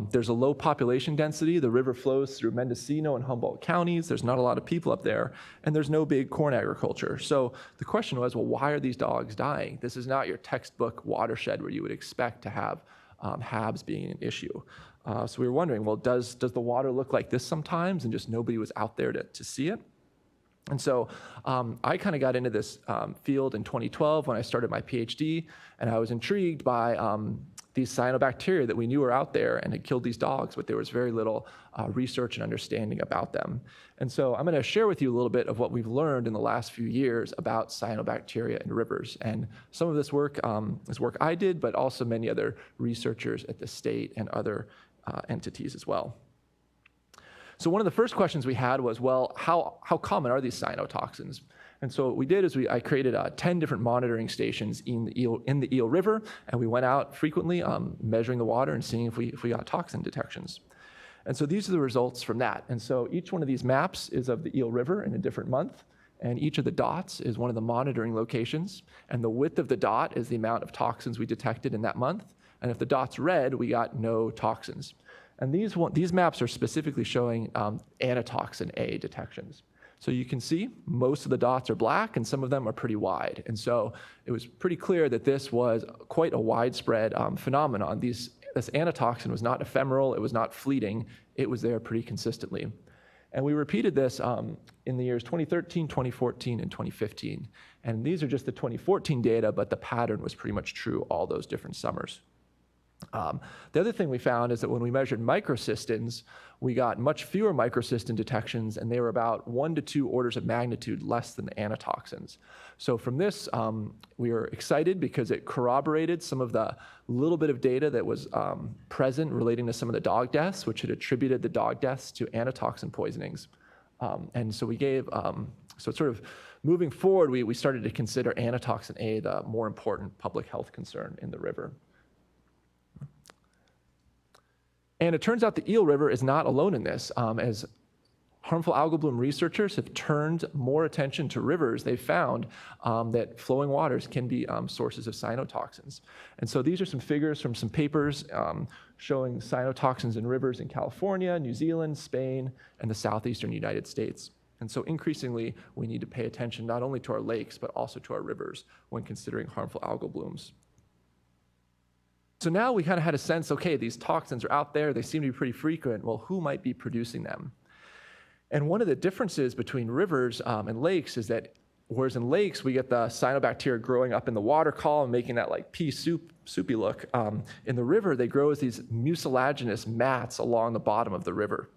There's a low population density. The river flows through Mendocino and Humboldt counties. There's not a lot of people up there, and there's no big corn agriculture. So the question was, well, why are these dogs dying? This is not your textbook watershed where you would expect to have HABs being an issue. So we were wondering, well, does the water look like this sometimes, and just nobody was out there to see it? And so I kind of got into this field in 2012 when I started my PhD, and I was intrigued by these cyanobacteria that we knew were out there and had killed these dogs, but there was very little research and understanding about them. And so I'm going to share with you a little bit of what we've learned in the last few years about cyanobacteria in rivers. And some of this work is work I did, but also many other researchers at the state and other entities as well. So one of the first questions we had was, well, how common are these cyanotoxins? And so what we did is I created 10 different monitoring stations in the Eel River, and we went out frequently measuring the water and seeing if we got toxin detections. And so these are the results from that. And so each one of these maps is of the Eel River in a different month, and each of the dots is one of the monitoring locations, and the width of the dot is the amount of toxins we detected in that month, and if the dot's red, we got no toxins. And these maps are specifically showing anatoxin A detections. So you can see most of the dots are black and some of them are pretty wide. And so it was pretty clear that this was quite a widespread phenomenon. This anatoxin was not ephemeral, it was not fleeting, it was there pretty consistently. And we repeated this in the years 2013, 2014, and 2015. And these are just the 2014 data, but the pattern was pretty much true all those different summers. The other thing we found is that when we measured microcystins, we got much fewer microcystin detections, and they were about 1 to 2 orders of magnitude less than the anatoxins. So from this, we were excited because it corroborated some of the little bit of data that was present relating to some of the dog deaths, which had attributed the dog deaths to anatoxin poisonings. And so we gave, so sort of moving forward, we started to consider anatoxin A the more important public health concern in the river. And it turns out the Eel River is not alone in this. As harmful algal bloom researchers have turned more attention to rivers, they've found that flowing waters can be sources of cyanotoxins. And so these are some figures from some papers showing cyanotoxins in rivers in California, New Zealand, Spain, and the southeastern United States. And so increasingly, we need to pay attention not only to our lakes, but also to our rivers when considering harmful algal blooms. So now we kind of had a sense, okay, these toxins are out there, they seem to be pretty frequent. Well, who might be producing them? And one of the differences between rivers and lakes is that whereas in lakes, we get the cyanobacteria growing up in the water column, making that like pea soupy look. In the river, they grow as these mucilaginous mats along the bottom of the river.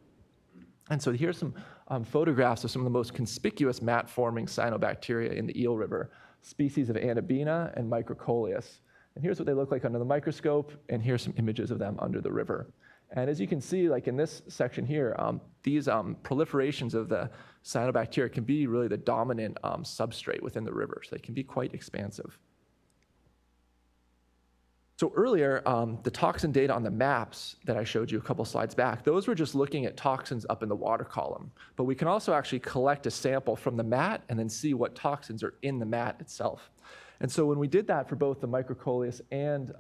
And so here's some photographs of some of the most conspicuous mat-forming cyanobacteria in the Eel River, species of Anabina and Microcoleus. And here's what they look like under the microscope, and here's some images of them under the river. And as you can see, like in this section here, these proliferations of the cyanobacteria can be really the dominant substrate within the river, so they can be quite expansive. So earlier, the toxin data on the maps that I showed you a couple slides back, those were just looking at toxins up in the water column. But we can also actually collect a sample from the mat and then see what toxins are in the mat itself. And so when we did that for both the microcoleus and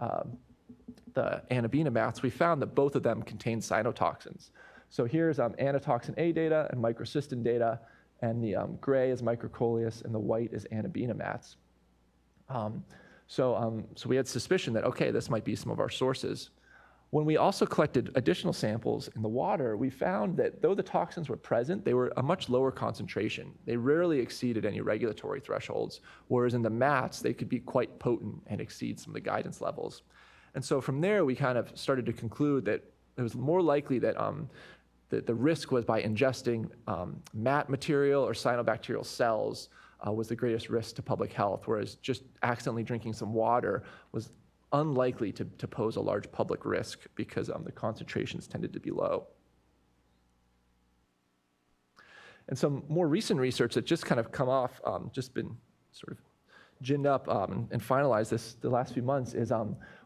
the Anabaena mats, we found that both of them contain cyanotoxins. So here's anatoxin A data and microcystin data, and the gray is microcoleus and the white is Anabaena mats. So we had suspicion that, okay, this might be some of our sources. When we also collected additional samples in the water, we found that though the toxins were present, they were a much lower concentration. They rarely exceeded any regulatory thresholds, whereas in the mats, they could be quite potent and exceed some of the guidance levels. And so from there, we kind of started to conclude that it was more likely that the risk was by ingesting mat material or cyanobacterial cells was the greatest risk to public health, whereas just accidentally drinking some water was unlikely to pose a large public risk because the concentrations tended to be low. And some more recent research that just kind of come off, just been sort of ginned up and finalized the last few months is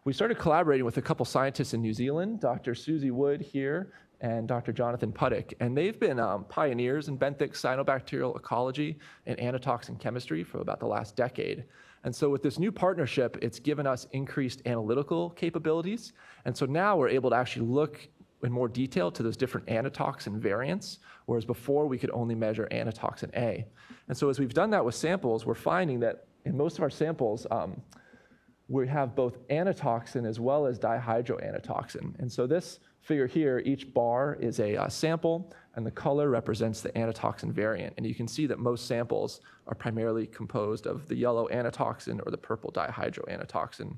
we started collaborating with a couple scientists in New Zealand, Dr. Susie Wood here and Dr. Jonathan Puttick, and they've been pioneers in benthic cyanobacterial ecology and anatoxin chemistry for about the last decade. And so with this new partnership, it's given us increased analytical capabilities. And so now we're able to actually look in more detail to those different anatoxin variants, whereas before we could only measure anatoxin A. And so as we've done that with samples, we're finding that in most of our samples, we have both anatoxin as well as dihydroanatoxin. And so this figure here, each bar is a sample, and the color represents the anatoxin variant. And you can see that most samples are primarily composed of the yellow anatoxin or the purple dihydroanatoxin.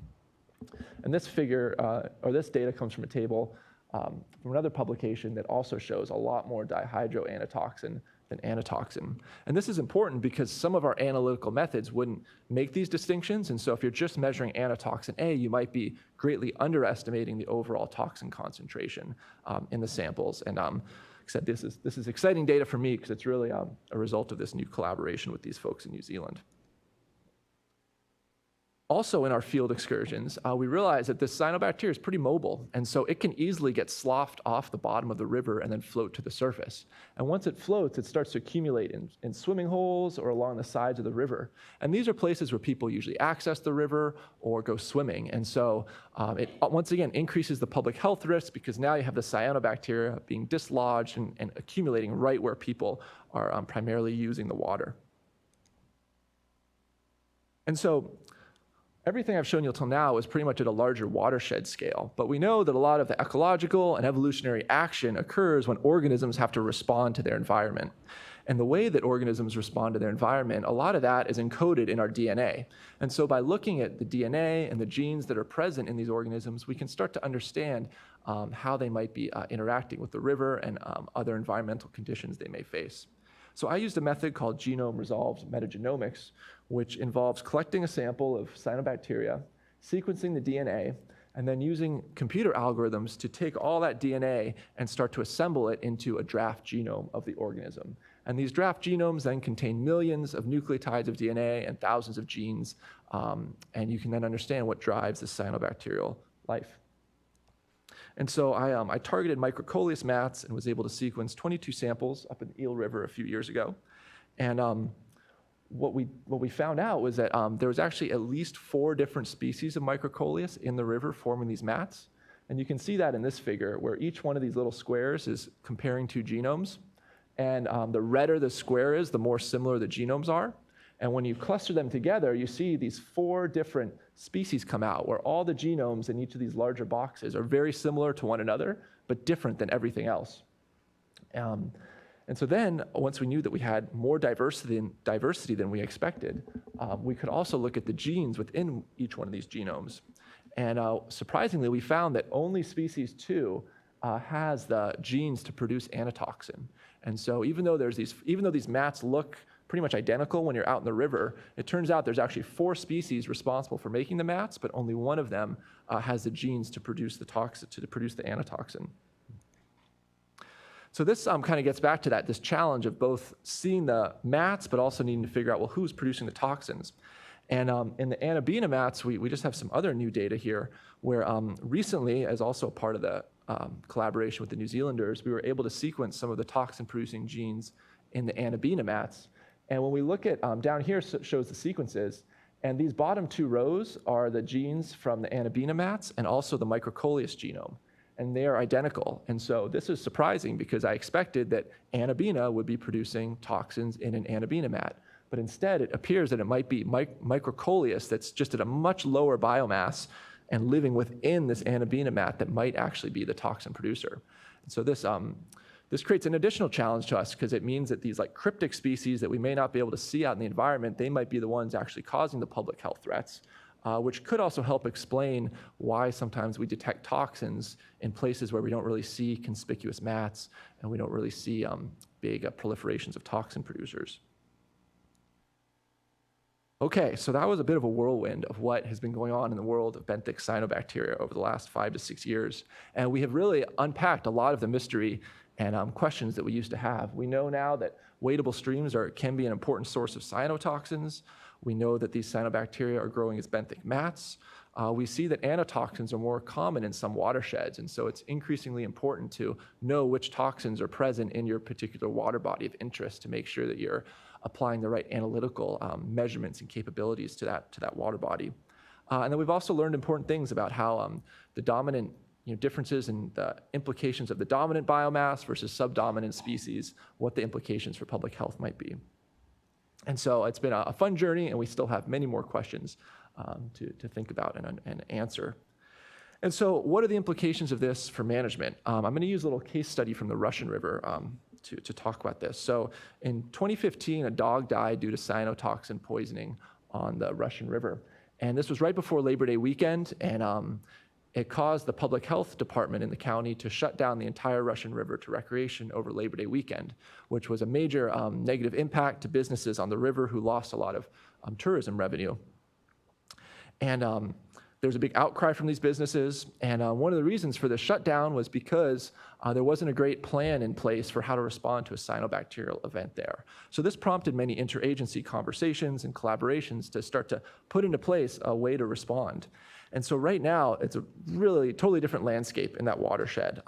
And this figure, or this data comes from a table from another publication that also shows a lot more dihydroanatoxin than anatoxin. And this is important because some of our analytical methods wouldn't make these distinctions. And so if you're just measuring anatoxin A, you might be greatly underestimating the overall toxin concentration in the samples. And like I said, this is exciting data for me because it's really a result of this new collaboration with these folks in New Zealand. Also in our field excursions, we realized that this cyanobacteria is pretty mobile, and so it can easily get sloughed off the bottom of the river and then float to the surface. And once it floats, it starts to accumulate in swimming holes or along the sides of the river. And these are places where people usually access the river or go swimming. And so it once again increases the public health risk because now you have the cyanobacteria being dislodged and accumulating right where people are primarily using the water. And so everything I've shown you until now is pretty much at a larger watershed scale, but we know that a lot of the ecological and evolutionary action occurs when organisms have to respond to their environment. And the way that organisms respond to their environment, a lot of that is encoded in our DNA. And so by looking at the DNA and the genes that are present in these organisms, we can start to understand how they might be interacting with the river and other environmental conditions they may face. So I used a method called genome-resolved metagenomics, which involves collecting a sample of cyanobacteria, sequencing the DNA, and then using computer algorithms to take all that DNA and start to assemble it into a draft genome of the organism. And these draft genomes then contain millions of nucleotides of DNA and thousands of genes, and you can then understand what drives the cyanobacterial life. And so I targeted microcoleus mats and was able to sequence 22 samples up in the Eel River a few years ago. And what we found out was that there was actually at least 4 different species of microcoleus in the river forming these mats. And you can see that in this figure, where each one of these little squares is comparing 2 genomes. And the redder the square is, the more similar the genomes are. And when you cluster them together, you see these 4 different species come out, where all the genomes in each of these larger boxes are very similar to one another, but different than everything else. And so then, once we knew that we had more diversity than we expected, we could also look at the genes within each one of these genomes. And surprisingly, we found that only species 2 has the genes to produce anatoxin. And so even though these mats look pretty much identical when you're out in the river, it turns out there's actually 4 species responsible for making the mats, but only one of them has the genes to produce the toxin, to produce the anatoxin. So this kind of gets back to this challenge of both seeing the mats, but also needing to figure out, well, who's producing the toxins? And in the Anabaena mats, we just have some other new data here, where recently, as also part of the collaboration with the New Zealanders, we were able to sequence some of the toxin-producing genes in the Anabaena mats. And when we look at, down here shows the sequences, And these bottom two rows are the genes from the Anabaena mats and also the microcoleus genome. And they are identical. And so this is surprising because I expected that Anabaena would be producing toxins in an Anabaena mat. But instead, it appears that it might be microcoleus that's just at a much lower biomass and living within this Anabaena mat that might actually be the toxin producer. And so this creates an additional challenge to us because it means that these like cryptic species that we may not be able to see out in the environment, they might be the ones actually causing the public health threats, which could also help explain why sometimes we detect toxins in places where we don't really see conspicuous mats and we don't really see big proliferations of toxin producers. Okay, so that was a bit of a whirlwind of what has been going on in the world of benthic cyanobacteria over the last 5 to 6 years. And we have really unpacked a lot of the mystery and questions that we used to have. We know now that wadable streams can be an important source of cyanotoxins. We know that these cyanobacteria are growing as benthic mats. We see that anotoxins are more common in some watersheds, and so it's increasingly important to know which toxins are present in your particular water body of interest to make sure that you're applying the right analytical measurements and capabilities to that water body. And then we've also learned important things about how the dominant differences in the implications of the dominant biomass versus subdominant species, what the implications for public health might be. And so it's been a fun journey, and we still have many more questions to think about and answer. And so what are the implications of this for management? I'm going to use a little case study from the Russian River to talk about this. So in 2015, a dog died due to cyanotoxin poisoning on the Russian River. And this was right before Labor Day weekend, and it caused the public health department in the county to shut down the entire Russian River to recreation over Labor Day weekend, which was a major negative impact to businesses on the river who lost a lot of tourism revenue. And there was a big outcry from these businesses, and one of the reasons for the shutdown was because there wasn't a great plan in place for how to respond to a cyanobacterial event there. So this prompted many interagency conversations and collaborations to start to put into place a way to respond. And so right now, it's a really totally different landscape in that watershed.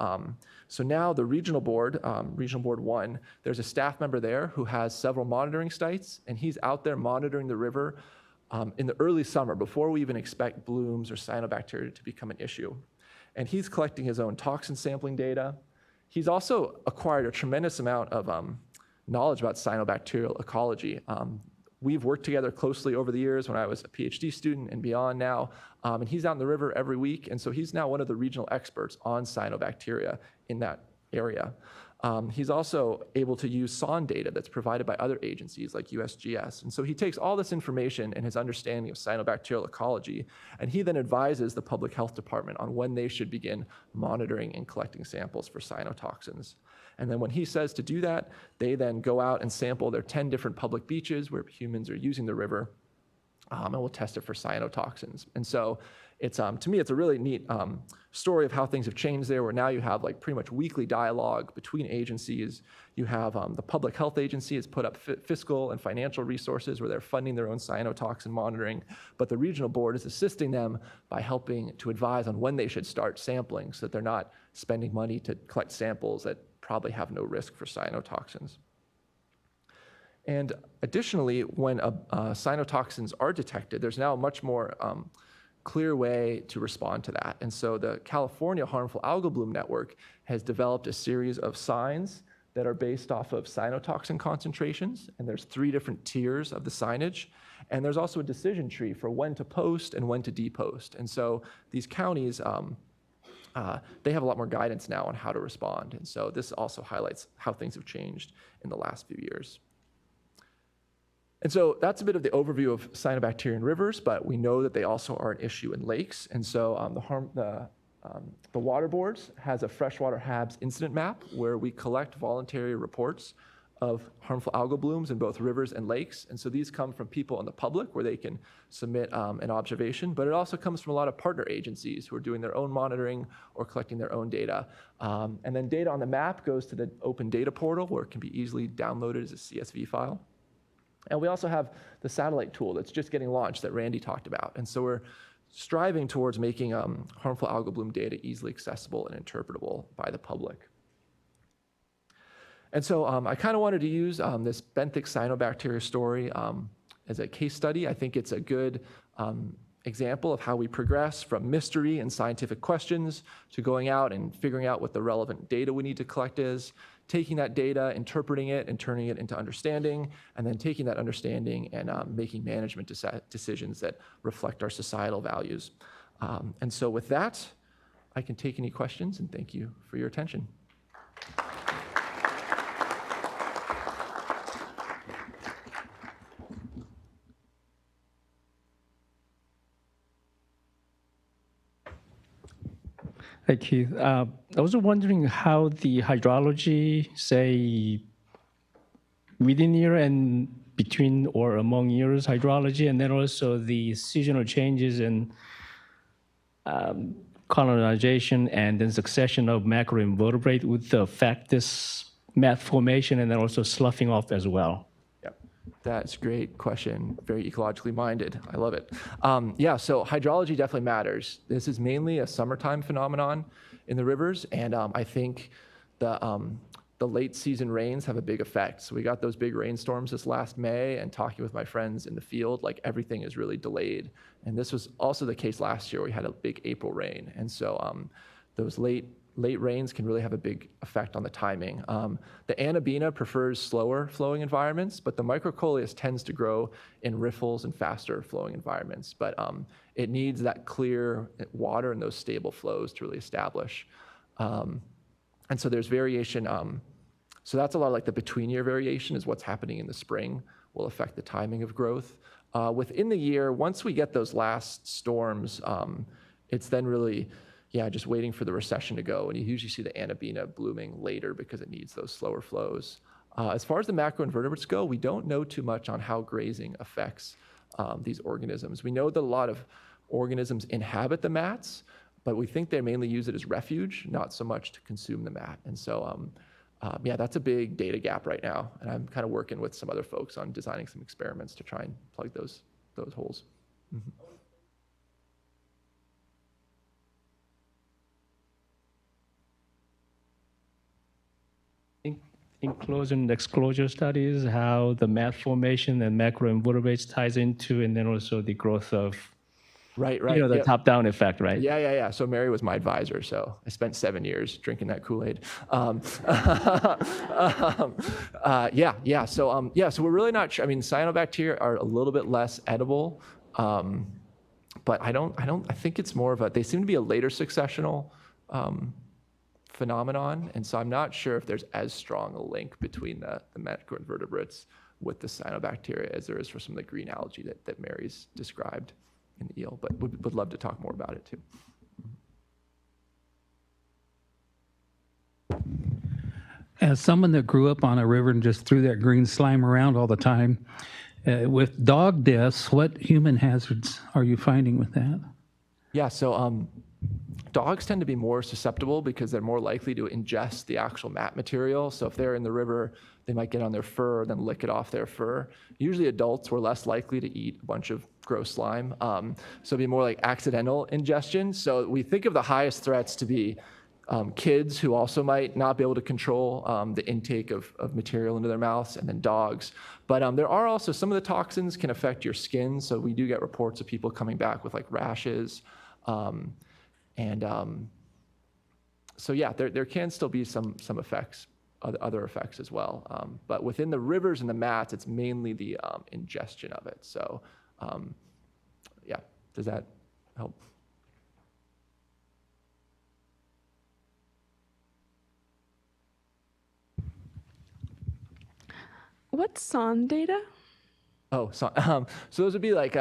So now the regional board, Regional Board 1, there's a staff member there who has several monitoring sites, and he's out there monitoring the river in the early summer before we even expect blooms or cyanobacteria to become an issue. And he's collecting his own toxin sampling data. He's also acquired a tremendous amount of knowledge about cyanobacterial ecology. We've worked together closely over the years when I was a PhD student and beyond now, and he's out in the river every week, and so he's now one of the regional experts on cyanobacteria in that area. He's also able to use SON data that's provided by other agencies like USGS, and so he takes all this information and his understanding of cyanobacterial ecology, and he then advises the public health department on when they should begin monitoring and collecting samples for cyanotoxins. And then when he says to do that, they then go out and sample their 10 different public beaches where humans are using the river, and we'll test it for cyanotoxins. And so it's, to me, it's a really neat story of how things have changed there, where now you have like pretty much weekly dialogue between agencies. You have the public health agency has put up fiscal and financial resources where they're funding their own cyanotoxin monitoring, but the regional board is assisting them by helping to advise on when they should start sampling so that they're not spending money to collect samples that probably have no risk for cyanotoxins. And additionally, when cyanotoxins are detected, there's now a much more clear way to respond to that. And so the California Harmful Algal Bloom Network has developed a series of signs that are based off of cyanotoxin concentrations, and there's 3 different tiers of the signage. And there's also a decision tree for when to post and when to depost. And so these counties, they have a lot more guidance now on how to respond. And so this also highlights how things have changed in the last few years. And so that's a bit of the overview of cyanobacteria in rivers, but we know that they also are an issue in lakes. And so the water boards has a freshwater HABs incident map where we collect voluntary reports of harmful algal blooms in both rivers and lakes. And so these come from people in the public where they can submit an observation, but it also comes from a lot of partner agencies who are doing their own monitoring or collecting their own data. And then data on the map goes to the open data portal where it can be easily downloaded as a CSV file. And we also have the satellite tool that's just getting launched that Randy talked about. And so we're striving towards making harmful algal bloom data easily accessible and interpretable by the public. And so I kind of wanted to use this benthic cyanobacteria story as a case study. I think it's a good example of how we progress from mystery and scientific questions to going out and figuring out what the relevant data we need to collect is, taking that data, interpreting it, and turning it into understanding, and then taking that understanding and making management decisions that reflect our societal values. And so with that, I can take any questions, and thank you for your attention. Hi, Keith. I was wondering how the hydrology, say, within year and between or among years hydrology, and then also the seasonal changes in colonization and then succession of macroinvertebrate would affect this mat formation and then also sloughing off as well. That's a great question. Very ecologically minded. I love it. Yeah, so hydrology definitely matters. This is mainly a summertime phenomenon in the rivers, and I think the late season rains have a big effect. So we got those big rainstorms this last May, and talking with my friends in the field, like everything is really delayed. And this was also the case last year. We had a big April rain, and so those late rains can really have a big effect on the timing. The Annabina prefers slower flowing environments, but the microcoleus tends to grow in riffles and faster flowing environments. But it needs that clear water and those stable flows to really establish. And so there's variation. So that's a lot of like the between year variation is what's happening in the spring will affect the timing of growth. Within the year, once we get those last storms, it's then really, just waiting for the recession to go. And you usually see the Annabina blooming later because it needs those slower flows. As far as the macroinvertebrates go, we don't know too much on how grazing affects these organisms. We know that a lot of organisms inhabit the mats, but we think they mainly use it as refuge, not so much to consume the mat. And so, that's a big data gap right now. And I'm kind of working with some other folks on designing some experiments to try and plug those holes. Mm-hmm. Enclosure and exclosure studies, how the mat formation and macroinvertebrates ties into, and then also the growth of, right. The top-down effect, right? Yeah. So Mary was my advisor, so I spent 7 years drinking that Kool-Aid. So we're really not sure. I mean, cyanobacteria are a little bit less edible, but I think it's more of they seem to be a later successional phenomenon, and so I'm not sure if there's as strong a link between the macroinvertebrates with the cyanobacteria as there is for some of the green algae that Mary's described in the eel, but would love to talk more about it too. As someone that grew up on a river and just threw that green slime around all the time, with dog deaths, what human hazards are you finding with that? Yeah, so dogs tend to be more susceptible because they're more likely to ingest the actual mat material. So if they're in the river, they might get on their fur, then lick it off their fur. Usually adults were less likely to eat a bunch of gross slime. So it'd be more like accidental ingestion. So we think of the highest threats to be kids who also might not be able to control the intake of material into their mouths, and then dogs. But there are also some of the toxins can affect your skin. So we do get reports of people coming back with like rashes. There can still be some effects, other effects as well. But within the rivers and the mats, it's mainly the ingestion of it. So, does that help? What's SON data? Oh, so those would be like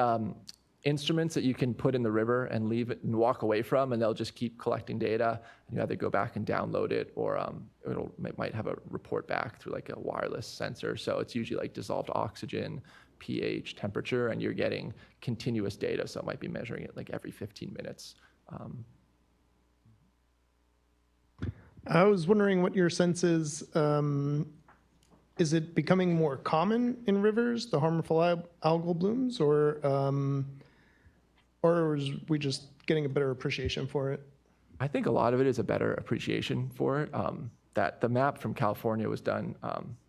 instruments that you can put in the river and leave it and walk away from, and they'll just keep collecting data. And you either go back and download it, or it might have a report back through like a wireless sensor. So it's usually like dissolved oxygen, pH, temperature, and you're getting continuous data. So it might be measuring it like every 15 minutes. I was wondering what your sense is. Is it becoming more common in rivers, the harmful algal blooms, or is we just getting a better appreciation for it? I think a lot of it is a better appreciation for it. that the map from California was done,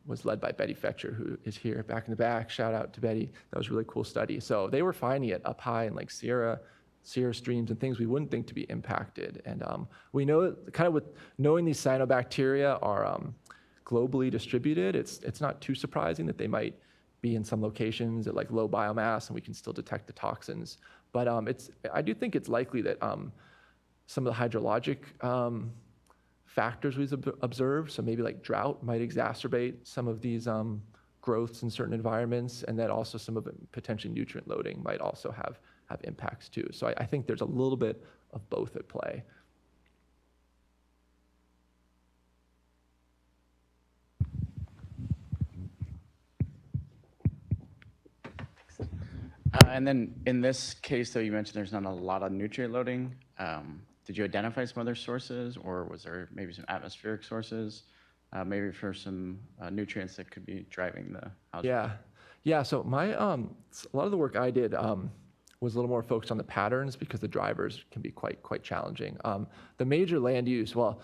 was led by Betty Fetcher, who is here back in the back. Shout out to Betty. That was a really cool study. So they were finding it up high in like Sierra streams and things we wouldn't think to be impacted. And we know, kind of with knowing these cyanobacteria are globally distributed, it's not too surprising that they might be in some locations at like low biomass and we can still detect the toxins. But I do think it's likely that some of the hydrologic factors we've observed, so maybe like drought might exacerbate some of these growths in certain environments, and that also some of it, potentially nutrient loading might also have impacts too. So I think there's a little bit of both at play. And then in this case, though, you mentioned there's not a lot of nutrient loading. Did you identify some other sources, or was there maybe some atmospheric sources, maybe for some nutrients that could be driving the house? Yeah. So my a lot of the work I did was a little more focused on the patterns because the drivers can be quite challenging. The major land use, well,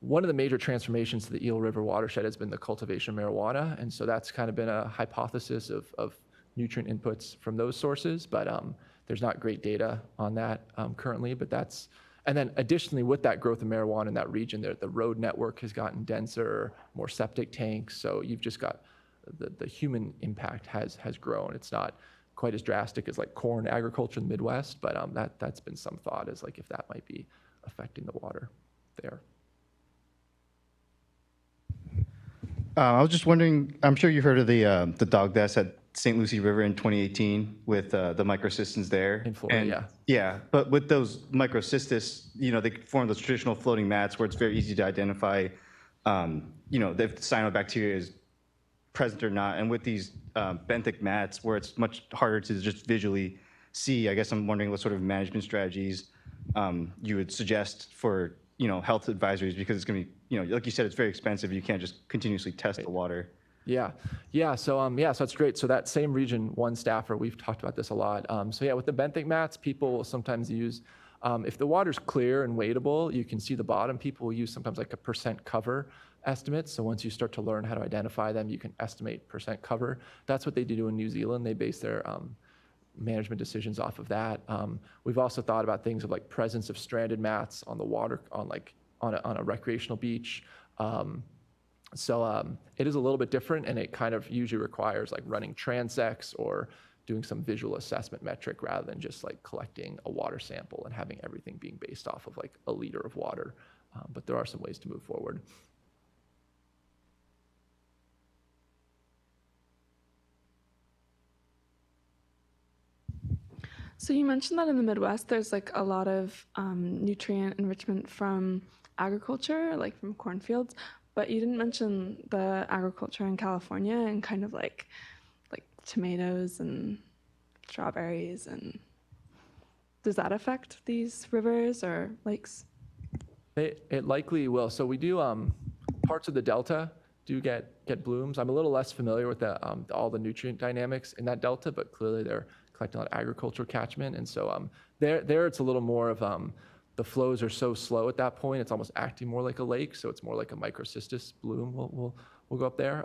one of the major transformations to the Eel River watershed has been the cultivation of marijuana, and so that's kind of been a hypothesis of nutrient inputs from those sources, but there's not great data on that currently, but that's, and then additionally with that growth of marijuana in that region, the road network has gotten denser, more septic tanks, so you've just got, the human impact has grown. It's not quite as drastic as like corn agriculture in the Midwest, but that's been some thought as like if that might be affecting the water there. I was just wondering, I'm sure you've heard of the dog deaths at St. Lucie River in 2018 with the microcystins there. In Florida, Yeah, but with those microcystis, they form those traditional floating mats where it's very easy to identify, if the cyanobacteria is present or not. And with these benthic mats where it's much harder to just visually see, I guess I'm wondering what sort of management strategies you would suggest for, health advisories, because it's going to be, like you said, it's very expensive. You can't just continuously test the water. Yeah. So that's great. So that same region one staffer, we've talked about this a lot. With the benthic mats, people will sometimes use, if the water's clear and wadeable, you can see the bottom. People will use sometimes like a % cover estimate. So once you start to learn how to identify them, you can estimate % cover. That's what they do in New Zealand. They base their management decisions off of that. We've also thought about things of like presence of stranded mats on the water, on a recreational beach. It is a little bit different, and it kind of usually requires like running transects or doing some visual assessment metric rather than just like collecting a water sample and having everything being based off of like a liter of water. But there are some ways to move forward. So you mentioned that in the Midwest, there's like a lot of nutrient enrichment from agriculture, like from cornfields, but you didn't mention the agriculture in California and kind of like tomatoes and strawberries, and does that affect these rivers or lakes? It likely will. So we do, parts of the Delta do get blooms. I'm a little less familiar with all the nutrient dynamics in that Delta, but clearly they're collecting a lot of agricultural catchment. And so there it's a little more of, the flows are so slow at that point, it's almost acting more like a lake. So it's more like a microcystis bloom will go up there.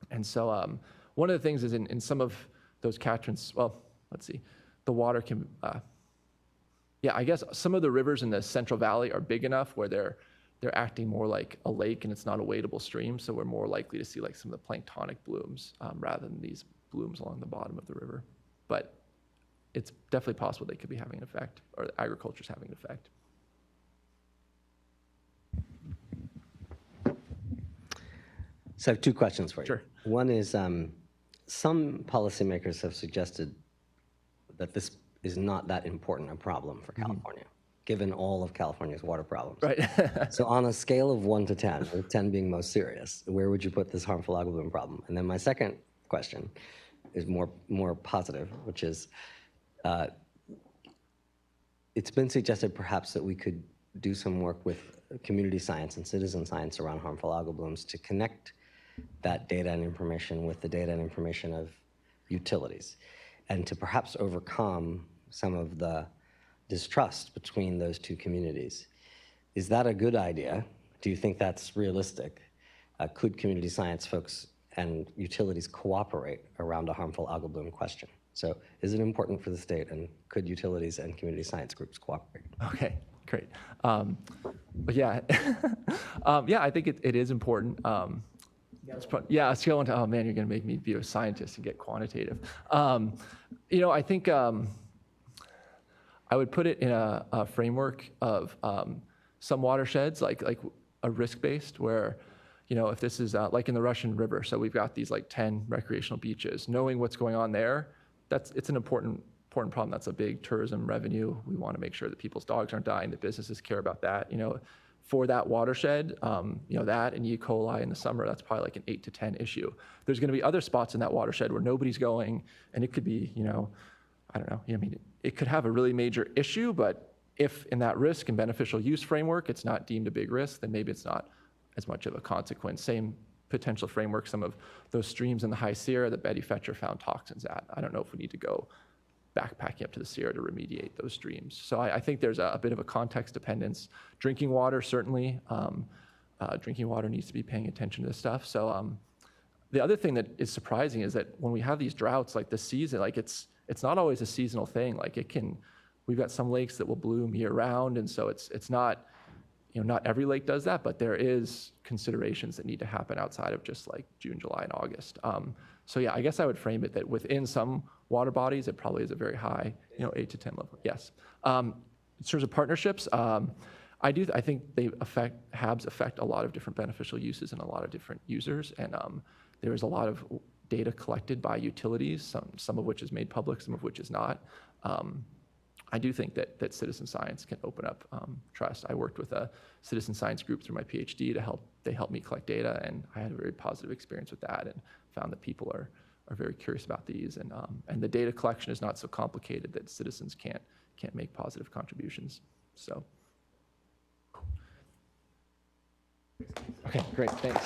And so one of the things is in some of those catchments, well, let's see, the water can, I guess some of the rivers in the Central Valley are big enough where they're acting more like a lake and it's not a wadeable stream. So we're more likely to see like some of the planktonic blooms rather than these blooms along the bottom of the river. But it's definitely possible they could be having an effect, or agriculture's having an effect. So I have two questions for you. Sure. One is, some policymakers have suggested that this is not that important a problem for California, given all of California's water problems. Right. So on a scale of 1 to 10, with 10 being most serious, where would you put this harmful algal bloom problem? And then my second question is more positive, which is, it's been suggested perhaps that we could do some work with community science and citizen science around harmful algal blooms to connect that data and information with the data and information of utilities, and to perhaps overcome some of the distrust between those two communities. Is that a good idea? do you think that's realistic? Could community science folks and utilities cooperate around a harmful algal bloom question? So is it important for the state, and could utilities and community science groups cooperate? Okay, great. But yeah, yeah, I think it is important. Yeah, it's going to, oh man, you're going to make me be a scientist and get quantitative. You know, I think I would put it in a framework of some watersheds, like a risk-based, where, you know, if this is like in the Russian River, so we've got these like 10 recreational beaches, knowing what's going on there, it's an important problem. That's a big tourism revenue. We want to make sure that people's dogs aren't dying, that businesses care about that. You know, for that watershed, you know, that and E. coli in the summer, that's probably like an 8 to 10 issue. There's going to be other spots in that watershed where nobody's going, and it could be, you know, I don't know. I mean, it could have a really major issue, but if in that risk and beneficial use framework, it's not deemed a big risk, then maybe it's not as much of a consequence. Same potential framework, some of those streams in the High Sierra that Betty Fetcher found toxins at. I don't know if we need to go backpacking up to the Sierra to remediate those streams. So I think there's a bit of a context dependence. Drinking water, certainly. Drinking water needs to be paying attention to this stuff. So the other thing that is surprising is that when we have these droughts, like this season, like it's not always a seasonal thing. Like we've got some lakes that will bloom year round, and so it's not, you know, not every lake does that, but there is considerations that need to happen outside of just like June, July, and August. So yeah, I guess I would frame it that within some water bodies, it probably is a very high, you know, 8 to 10 level. Yes. In terms of partnerships, I think HABs affect a lot of different beneficial uses and a lot of different users, and there is a lot of data collected by utilities, some of which is made public, some of which is not. I do think that citizen science can open up trust. I worked with a citizen science group through my PhD they helped me collect data, and I had a very positive experience with that and found that people are very curious about these, and the data collection is not so complicated that citizens can't make positive contributions. So. Okay, great, thanks.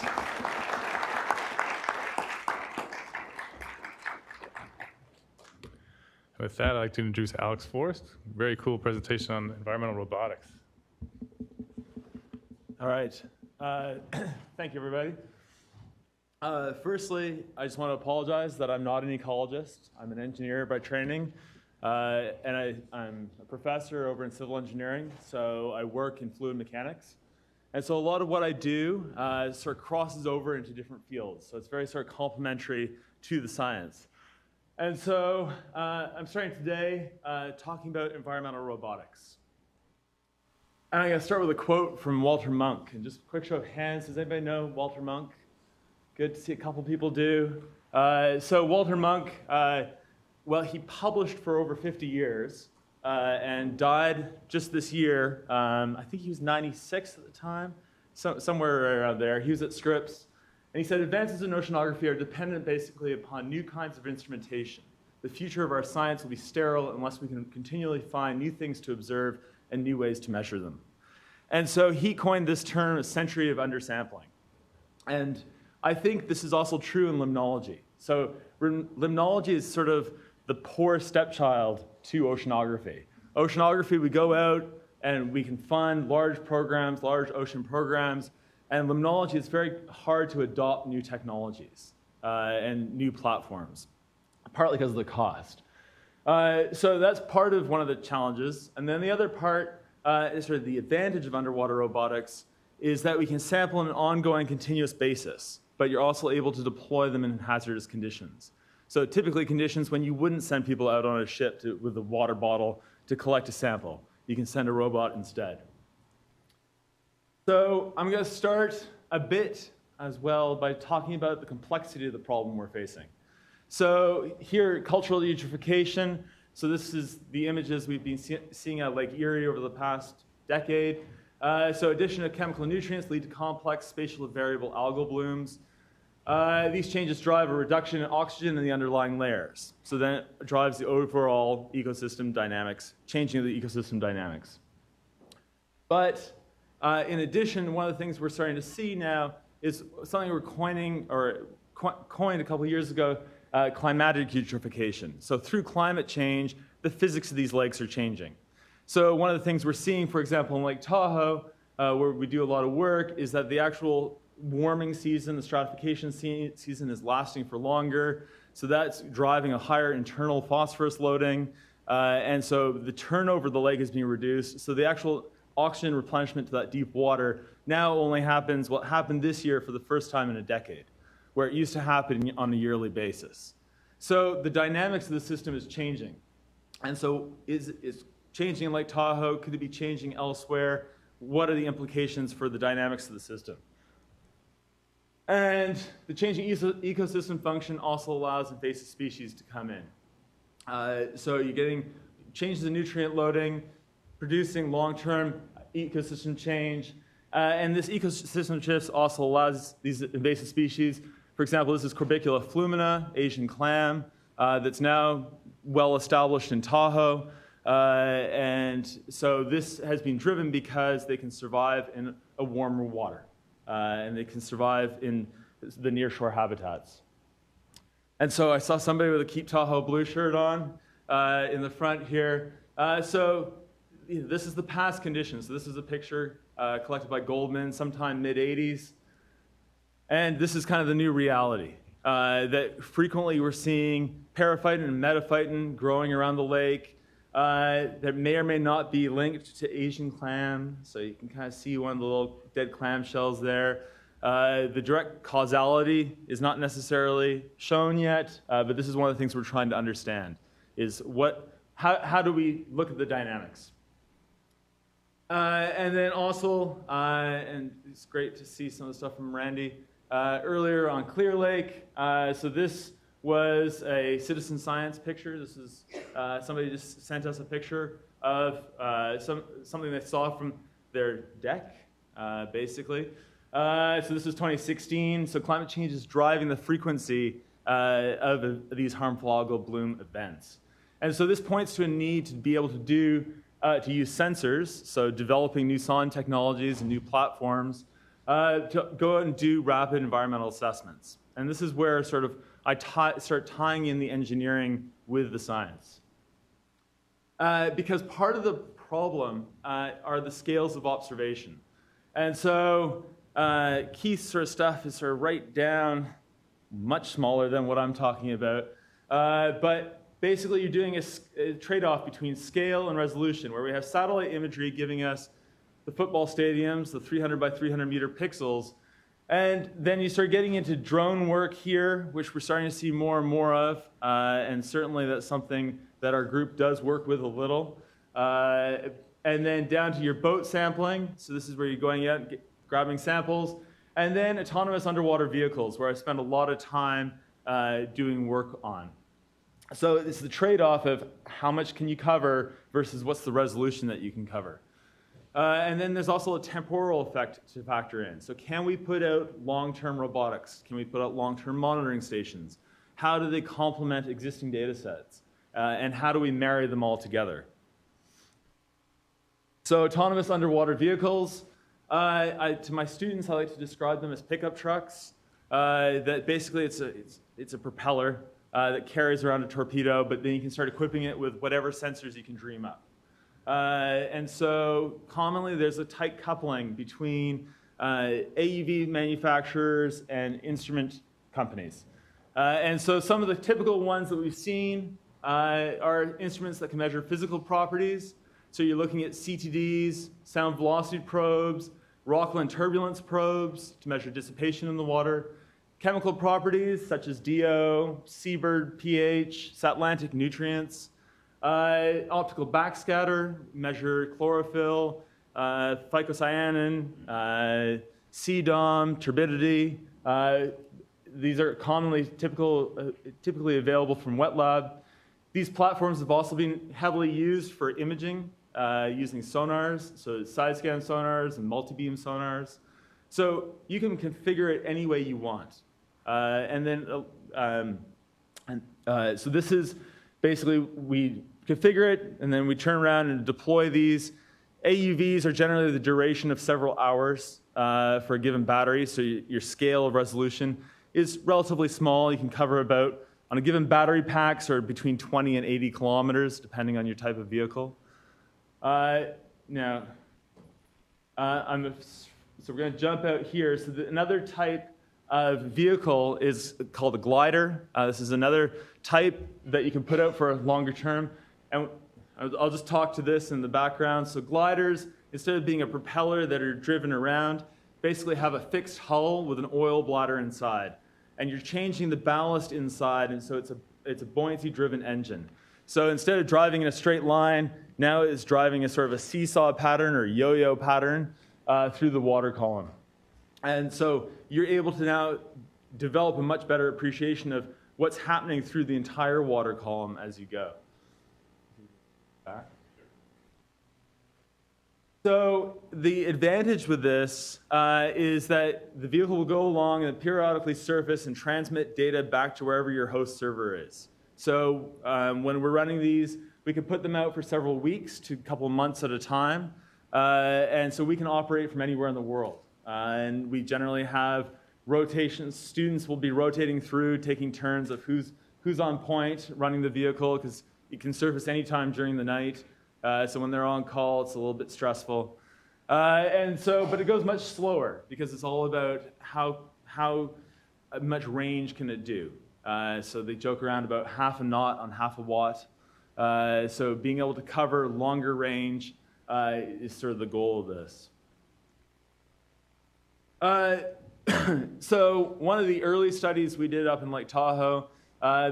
With that, I'd like to introduce Alex Forrest. Very cool presentation on environmental robotics. All right. Thank you, everybody. Firstly, I just want to apologize that I'm not an ecologist. I'm an engineer by training, and I'm a professor over in civil engineering, so I work in fluid mechanics. And so a lot of what I do sort of crosses over into different fields, so it's very sort of complementary to the science. And so I'm starting today talking about environmental robotics. And I'm going to start with a quote from Walter Munk. And just a quick show of hands, does anybody know Walter Munk? Good to see a couple people do. So Walter Munk, well, he published for over 50 years and died just this year. I think he was 96 at the time, somewhere around there. He was at Scripps. And he said, advances in oceanography are dependent basically upon new kinds of instrumentation. The future of our science will be sterile unless we can continually find new things to observe and new ways to measure them. And so he coined this term, a century of undersampling. And I think this is also true in limnology. So limnology is sort of the poor stepchild to oceanography. Oceanography, we go out and we can fund large programs, large ocean programs, and limnology is very hard to adopt new technologies and new platforms, partly because of the cost. So that's part of one of the challenges. And then the other part is sort of the advantage of underwater robotics is that we can sample on an ongoing continuous basis, but you're also able to deploy them in hazardous conditions. So typically conditions when you wouldn't send people out on a ship with a water bottle to collect a sample. You can send a robot instead. So I'm going to start a bit as well by talking about the complexity of the problem we're facing. So here, cultural eutrophication. So this is the images we've been seeing at Lake Erie over the past decade. So addition of chemical nutrients lead to complex spatial variable algal blooms. These changes drive a reduction in oxygen in the underlying layers. So then it drives the overall ecosystem dynamics, changing the ecosystem dynamics. But in addition, one of the things we're starting to see now is something we're coined a couple years ago, climatic eutrophication. So through climate change, the physics of these lakes are changing. So one of the things we're seeing, for example, in Lake Tahoe, where we do a lot of work, is that the actual warming season, the stratification season is lasting for longer. So that's driving a higher internal phosphorus loading. And so the turnover of the lake is being reduced. So the actual oxygen replenishment to that deep water now only happens, what happened this year for the first time in a decade, where it used to happen on a yearly basis. So the dynamics of the system is changing. And so is changing in Lake Tahoe? Could it be changing elsewhere? What are the implications for the dynamics of the system? And the changing ecosystem function also allows invasive species to come in. So you're getting changes in nutrient loading, producing long-term ecosystem change. And this ecosystem shifts also allows these invasive species. For example, this is Corbicula flumina, Asian clam, that's now well established in Tahoe. And so this has been driven because they can survive in a warmer water. And they can survive in the nearshore habitats. And so I saw somebody with a Keep Tahoe blue shirt on in the front here. So this is the past conditions. So this is a picture collected by Goldman sometime mid-'80s. And this is kind of the new reality, that frequently we're seeing periphyton and metaphyton growing around the lake that may or may not be linked to Asian clam. So you can kind of see one of the little dead clam shells there. The direct causality is not necessarily shown yet, but this is one of the things we're trying to understand, is how do we look at the dynamics? And then also, and it's great to see some of the stuff from Randy earlier on Clear Lake. So this was a citizen science picture. This is somebody just sent us a picture of something they saw from their deck, basically. So this is 2016. So climate change is driving the frequency of these harmful algal bloom events. And so this points to a need to be able to use sensors, so developing new SON technologies and new platforms to go out and do rapid environmental assessments. And this is where sort of I start tying in the engineering with the science. Because part of the problem are the scales of observation. And so Keith's sort of stuff is sort of right down, much smaller than what I'm talking about. But basically, you're doing a trade-off between scale and resolution, where we have satellite imagery giving us the football stadiums, the 300 by 300 meter pixels. And then you start getting into drone work here, which we're starting to see more and more of. And certainly that's something that our group does work with a little. And then down to your boat sampling. So this is where you're going out and grabbing samples. And then autonomous underwater vehicles, where I spend a lot of time doing work on. So it's the trade-off of how much can you cover versus what's the resolution that you can cover. And then there's also a temporal effect to factor in. So can we put out long-term robotics? Can we put out long-term monitoring stations? How do they complement existing data sets? And how do we marry them all together? So autonomous underwater vehicles, to my students, I like to describe them as pickup trucks. That basically it's a propeller that carries around a torpedo, but then you can start equipping it with whatever sensors you can dream up. And so commonly there's a tight coupling between AUV manufacturers and instrument companies. And so some of the typical ones that we've seen are instruments that can measure physical properties. So you're looking at CTDs, sound velocity probes, Rockland turbulence probes to measure dissipation in the water, chemical properties such as DO, seabird pH, Satlantic nutrients, optical backscatter, measure chlorophyll, phycocyanin, CDOM, turbidity. These are commonly typically available from wet lab. These platforms have also been heavily used for imaging using sonars, so side scan sonars and multi-beam sonars. So you can configure it any way you want. So this is basically, we configure it and then we turn around and deploy these. AUVs are generally the duration of several hours for a given battery, so your scale of resolution is relatively small. You can cover about, on a given battery pack, sort of between 20 and 80 kilometers, depending on your type of vehicle. Now, So we're going to jump out here. So another type of vehicle is called a glider. This is another type that you can put out for a longer term. And I'll just talk to this in the background. So gliders, instead of being a propeller that are driven around, basically have a fixed hull with an oil bladder inside. And you're changing the ballast inside, and so it's a buoyancy-driven engine. So instead of driving in a straight line, now it's driving a sort of a seesaw pattern or yo-yo pattern through the water column. And so you're able to now develop a much better appreciation of what's happening through the entire water column as you go. Back. So the advantage with this is that the vehicle will go along and periodically surface and transmit data back to wherever your host server is. So when we're running these, we can put them out for several weeks to a couple of months at a time. And so we can operate from anywhere in the world. And we generally have rotations. Students will be rotating through, taking turns of who's on point running the vehicle, because it can surface anytime during the night. So when they're on call, it's a little bit stressful. But it goes much slower because it's all about how much range can it do. So they joke around about half a knot on half a watt. So being able to cover longer range is sort of the goal of this. So one of the early studies we did up in Lake Tahoe,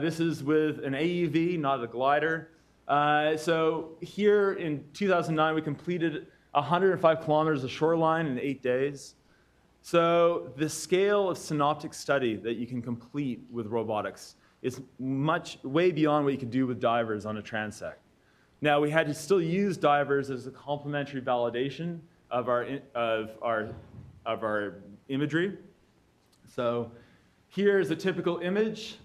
this is with an AUV, not a glider. So here in 2009, we completed 105 kilometers of shoreline in 8 days. So the scale of synoptic study that you can complete with robotics is way beyond what you could do with divers on a transect. Now, we had to still use divers as a complementary validation of our imagery. So here's a typical image.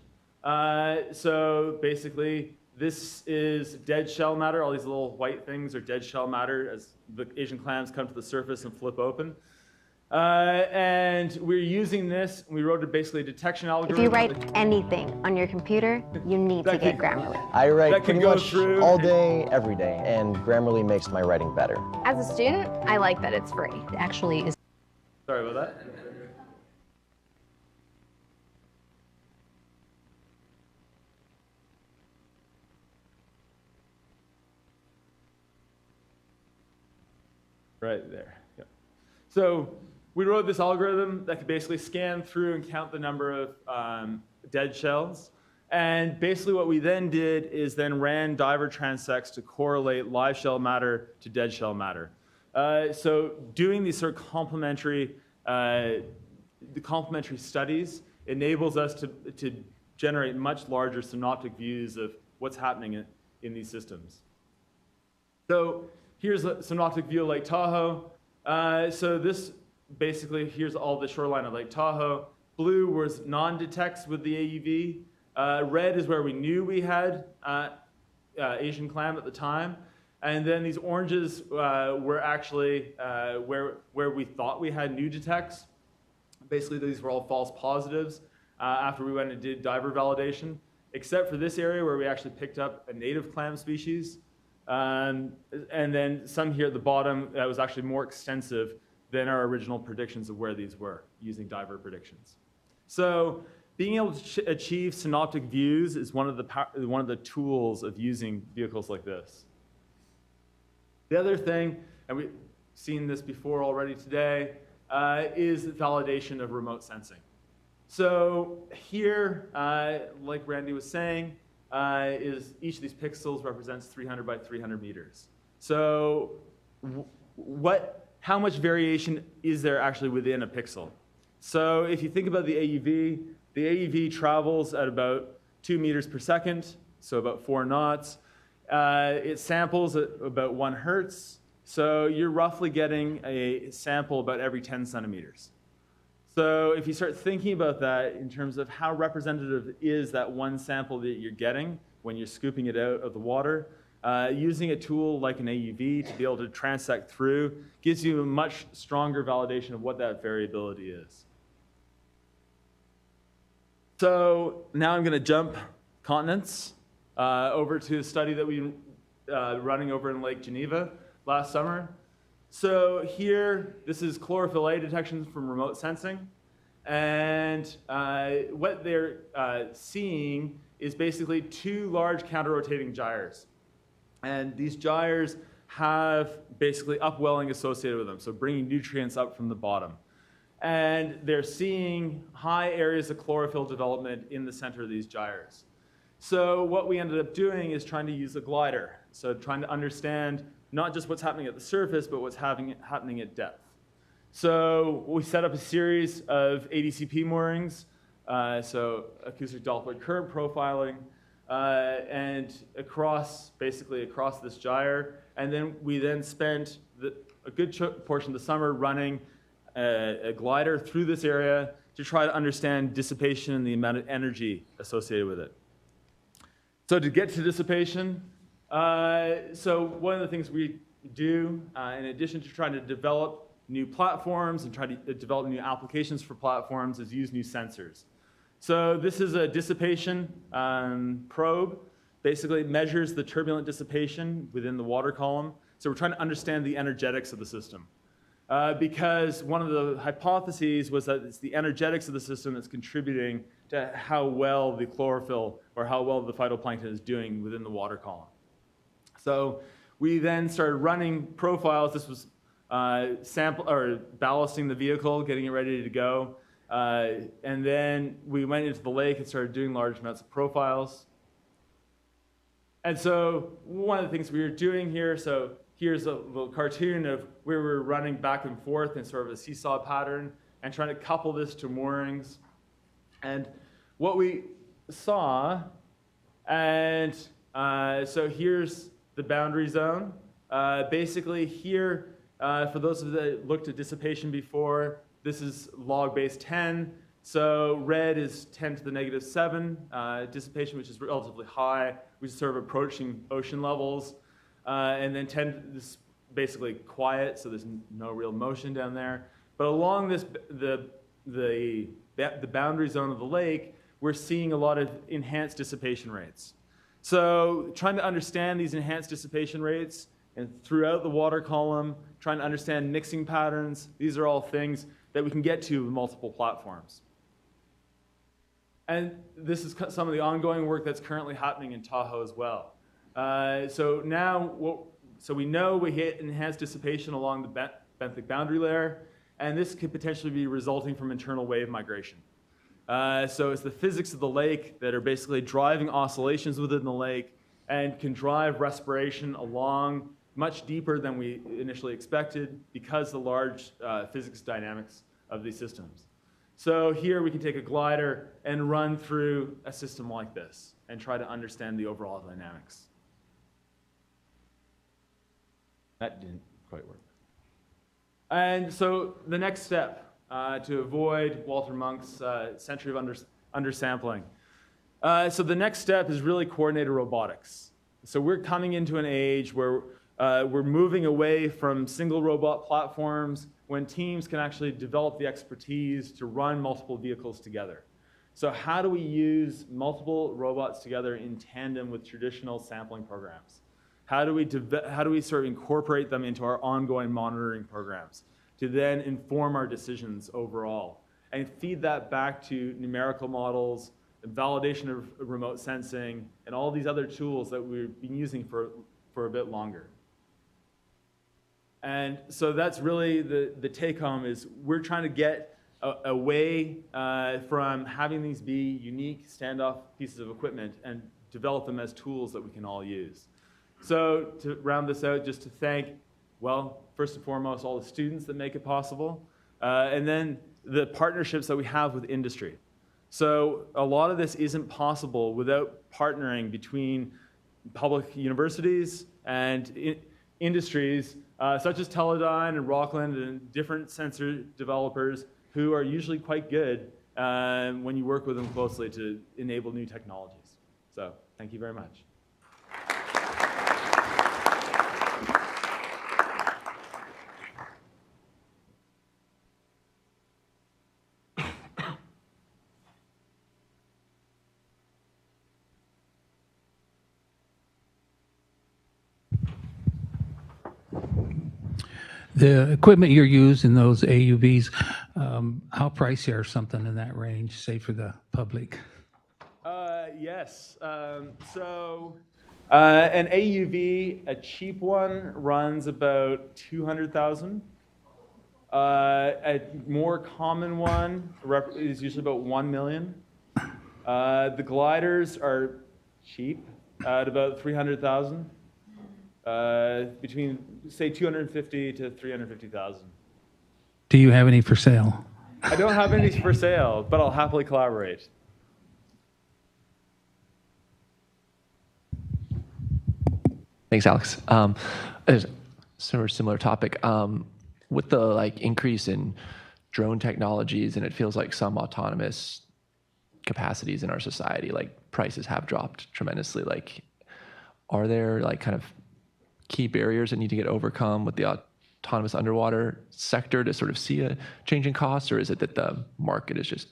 So basically, this is dead shell matter. All these little white things are dead shell matter as the Asian clams come to the surface and flip open. And we're using this. We wrote basically a detection algorithm. If you write anything on your computer, you need to get Grammarly. I write pretty much all day, every day, and Grammarly makes my writing better. As a student, I like that it's free. It actually is. Sorry about that. Right there. Yep. So we wrote this algorithm that could basically scan through and count the number of dead shells. And basically what we then did is then ran diver transects to correlate live shell matter to dead shell matter. So doing these sort of complementary studies enables us to generate much larger synoptic views of what's happening in these systems. So here's a synoptic view of Lake Tahoe. So this basically, here's all the shoreline of Lake Tahoe. Blue was non-detects with the AUV. Red is where we knew we had Asian clam at the time. And then these oranges were actually where we thought we had new detects. Basically, these were all false positives after we went and did diver validation, except for this area where we actually picked up a native clam species. And then some here at the bottom that was actually more extensive than our original predictions of where these were using diver predictions. So being able to achieve synoptic views is one of the tools of using vehicles like this. The other thing, and we've seen this before already today, is validation of remote sensing. So here, like Randy was saying, is each of these pixels represents 300 by 300 meters. So how much variation is there actually within a pixel? So if you think about the AUV travels at about 2 meters per second, so about 4 knots. It samples at about 1 hertz, so you're roughly getting a sample about every 10 centimeters. So if you start thinking about that in terms of how representative is that one sample that you're getting when you're scooping it out of the water, using a tool like an AUV to be able to transect through gives you a much stronger validation of what that variability is. So now I'm going to jump continents over to a study that we running over in Lake Geneva last summer. So here, this is chlorophyll A detection from remote sensing. And what they're seeing is basically two large counter-rotating gyres. And these gyres have basically upwelling associated with them, so bringing nutrients up from the bottom. And they're seeing high areas of chlorophyll development in the center of these gyres. So what we ended up doing is trying to use a glider. So trying to understand not just what's happening at the surface, but what's happening at depth. So we set up a series of ADCP moorings, so acoustic Doppler current profiling, and basically across this gyre. And then we spent a good portion of the summer running a glider through this area to try to understand dissipation and the amount of energy associated with it. So to get to dissipation, so one of the things we do, in addition to trying to develop new platforms and try to develop new applications for platforms, is use new sensors. So this is a dissipation probe. Basically, it measures the turbulent dissipation within the water column. So we're trying to understand the energetics of the system. Because one of the hypotheses was that it's the energetics of the system that's contributing to how well the chlorophyll or how well the phytoplankton is doing within the water column. So we then started running profiles. This was ballasting the vehicle, getting it ready to go. And then we went into the lake and started doing large amounts of profiles. And so one of the things we were doing here, so here's a little cartoon of where we're running back and forth in sort of a seesaw pattern and trying to couple this to moorings. And what we saw, and so here's the boundary zone. Basically here, for those of you that looked at dissipation before, this is log base 10. So red is 10 to the negative 7 dissipation, which is relatively high, which is sort of approaching ocean levels. And then 10 is basically quiet, so there's no real motion down there. But along this, the boundary zone of the lake, we're seeing a lot of enhanced dissipation rates. So trying to understand these enhanced dissipation rates and throughout the water column, trying to understand mixing patterns, these are all things that we can get to with multiple platforms. And this is some of the ongoing work that's currently happening in Tahoe as well. So we know we hit enhanced dissipation along the benthic boundary layer, and this could potentially be resulting from internal wave migration. So it's the physics of the lake that are basically driving oscillations within the lake and can drive respiration along much deeper than we initially expected because of the large physics dynamics of these systems. So here we can take a glider and run through a system like this and try to understand the overall dynamics. That didn't quite work. And so the next step to avoid Walter Monk's century of undersampling. So the next step is really coordinated robotics. So we're coming into an age where we're moving away from single robot platforms when teams can actually develop the expertise to run multiple vehicles together. So how do we use multiple robots together in tandem with traditional sampling programs? How do we sort of incorporate them into our ongoing monitoring programs to then inform our decisions overall and feed that back to numerical models, and validation of remote sensing, and all these other tools that we've been using for a bit longer. And so that's really the take-home is we're trying to get away from having these be unique standoff pieces of equipment and develop them as tools that we can all use. So to round this out, just to thank, well, first and foremost, all the students that make it possible, and then the partnerships that we have with industry. So a lot of this isn't possible without partnering between public universities and industries such as Teledyne and Rockland and different sensor developers who are usually quite good when you work with them closely to enable new technologies. So thank you very much. The equipment you're using, those AUVs, how pricey are something in that range, say for the public? Yes. So an AUV, a cheap one, runs about 200,000. A more common one is usually about 1 million. The gliders are cheap at about 300,000. Between, say, 250 to 350,000. Do you have any for sale? I don't have any for sale, but I'll happily collaborate. Thanks, Alex. There's a similar topic. With the increase in drone technologies, and it feels like some autonomous capacities in our society, prices have dropped tremendously. Are there kind of key barriers that need to get overcome with the autonomous underwater sector to sort of see a change in costs, or is it that the market is just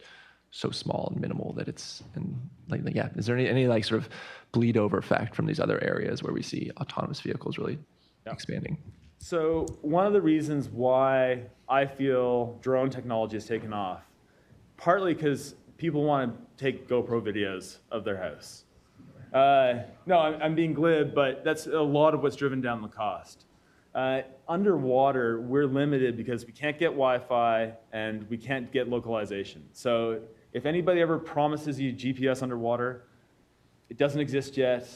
so small and minimal that it's, and is there any sort of bleed over effect from these other areas where we see autonomous vehicles really expanding? So one of the reasons why I feel drone technology has taken off, partly because people want to take GoPro videos of their house. No, I'm being glib, but that's a lot of what's driven down the cost. Underwater, we're limited because we can't get Wi-Fi and we can't get localization. So if anybody ever promises you GPS underwater, it doesn't exist yet.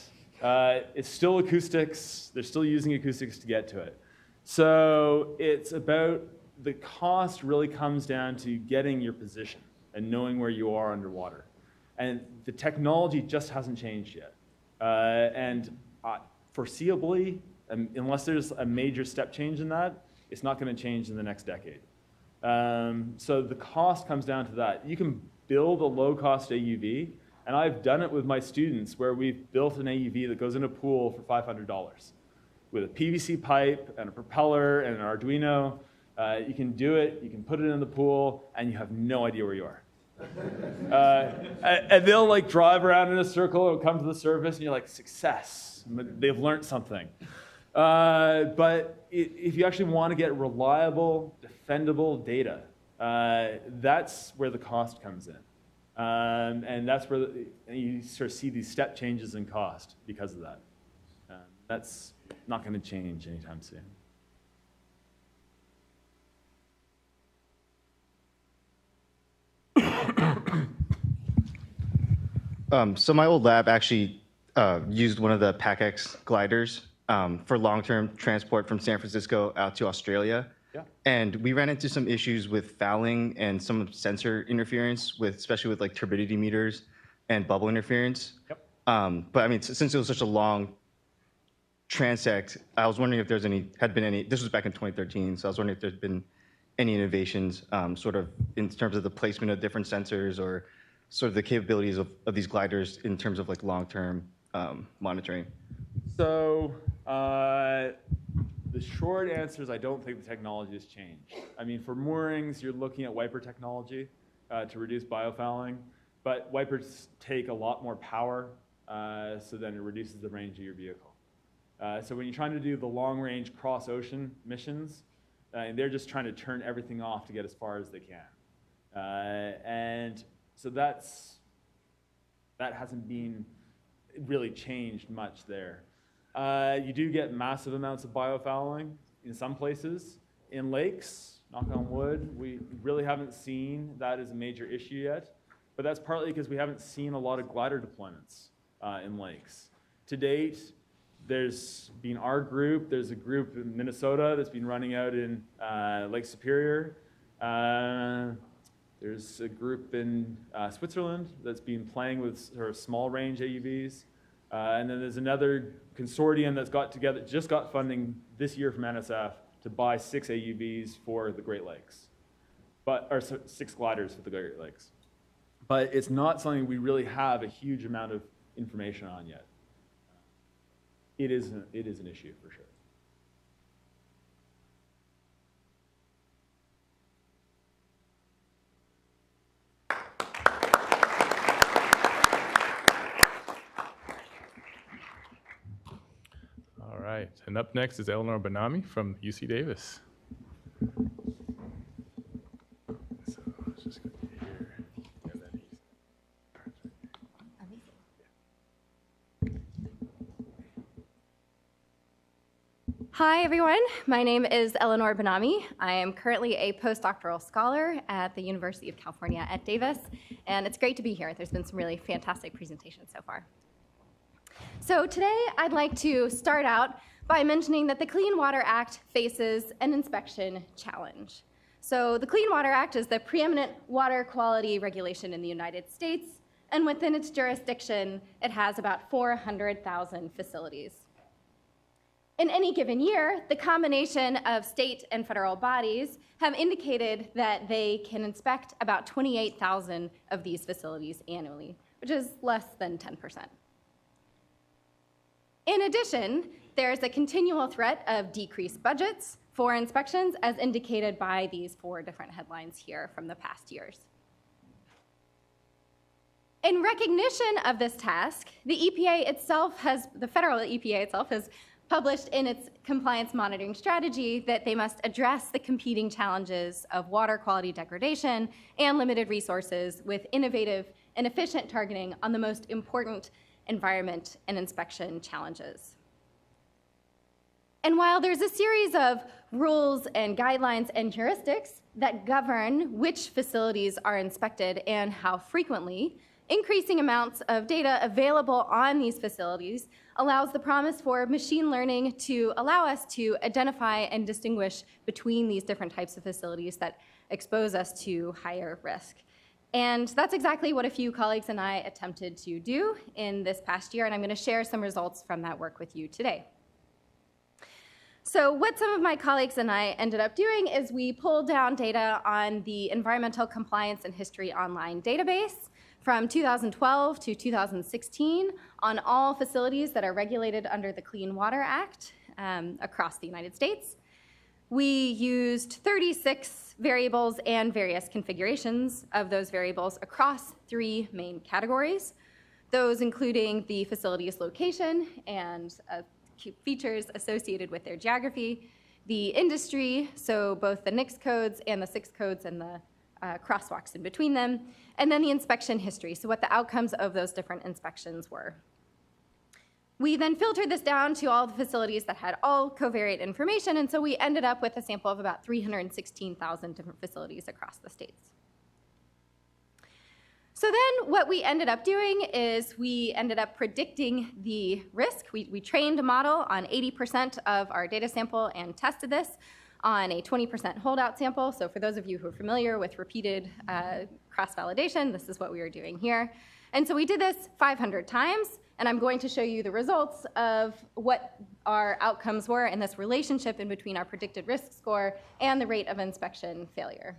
It's still acoustics. They're still using acoustics to get to it. So it's about, the cost really comes down to getting your position and knowing where you are underwater. And the technology just hasn't changed yet. And foreseeably, unless there's a major step change in that, it's not going to change in the next decade. So the cost comes down to that. You can build a low-cost AUV, and I've done it with my students where we've built an AUV that goes in a pool for $500 with a PVC pipe and a propeller and an Arduino. You can do it, you can put it in the pool, and you have no idea where you are. And they'll drive around in a circle and come to the surface, and you're like, success. They've learned something. But if you actually want to get reliable, defendable data, that's where the cost comes in. And that's where you sort of see these step changes in cost because of that. That's not going to change anytime soon. So my old lab actually used one of the PAC-X gliders for long-term transport from San Francisco out to Australia. Yeah. And we ran into some issues with fouling and some sensor interference, especially with turbidity meters and bubble interference. Yep. But I mean, since it was such a long transect, I was wondering if had been any, this was back in 2013, so I was wondering if there's been any innovations sort of in terms of the placement of different sensors or sort of the capabilities of these gliders in terms of long-term monitoring. So the short answer is I don't think the technology has changed. I mean, for moorings, you're looking at wiper technology to reduce biofouling, but wipers take a lot more power, so then it reduces the range of your vehicle. So when you're trying to do the long-range cross-ocean missions, they're just trying to turn everything off to get as far as they can. And so that hasn't been really changed much there. You do get massive amounts of biofouling in some places. In lakes, knock on wood, we really haven't seen that as a major issue yet. But that's partly because we haven't seen a lot of glider deployments in lakes. To date, there's been our group. There's a group in Minnesota that's been running out in Lake Superior. There's a group in Switzerland that's been playing with sort of small range AUVs. And then there's another consortium that's got together, just got funding this year from NSF to buy 6 AUVs for the Great Lakes, or 6 gliders for the Great Lakes. But it's not something we really have a huge amount of information on yet. It is an issue for sure. All right, and up next is Eleanor Banami from UC Davis. Hi, everyone. My name is Eleanor Benami. I am currently a postdoctoral scholar at the University of California at Davis, and it's great to be here. There's been some really fantastic presentations so far. So today, I'd like to start out by mentioning that the Clean Water Act faces an inspection challenge. So the Clean Water Act is the preeminent water quality regulation in the United States, and within its jurisdiction, it has about 400,000 facilities. In any given year, the combination of state and federal bodies have indicated that they can inspect about 28,000 of these facilities annually, which is less than 10%. In addition, there's a continual threat of decreased budgets for inspections, as indicated by these 4 different headlines here from the past years. In recognition of this task, the federal EPA itself has published in its compliance monitoring strategy that they must address the competing challenges of water quality degradation and limited resources with innovative and efficient targeting on the most important environment and inspection challenges. And while there's a series of rules and guidelines and heuristics that govern which facilities are inspected and how frequently, increasing amounts of data available on these facilities allows the promise for machine learning to allow us to identify and distinguish between these different types of facilities that expose us to higher risk. And that's exactly what a few colleagues and I attempted to do in this past year, and I'm going to share some results from that work with you today. So what some of my colleagues and I ended up doing is we pulled down data on the Environmental Compliance and History Online database from 2012 to 2016 on all facilities that are regulated under the Clean Water Act across the United States. We used 36 variables and various configurations of those variables across 3 main categories, those including the facility's location and features associated with their geography, the industry, so both the NICS codes and the 6 codes and the crosswalks in between them, and then the inspection history, so what the outcomes of those different inspections were. We then filtered this down to all the facilities that had all covariate information, and so we ended up with a sample of about 316,000 different facilities across the states. So then what we ended up doing is we ended up predicting the risk. We trained a model on 80% of our data sample and tested this on a 20% holdout sample. So for those of you who are familiar with repeated cross-validation, this is what we were doing here. And so we did this 500 times, and I'm going to show you the results of what our outcomes were in this relationship in between our predicted risk score and the rate of inspection failure.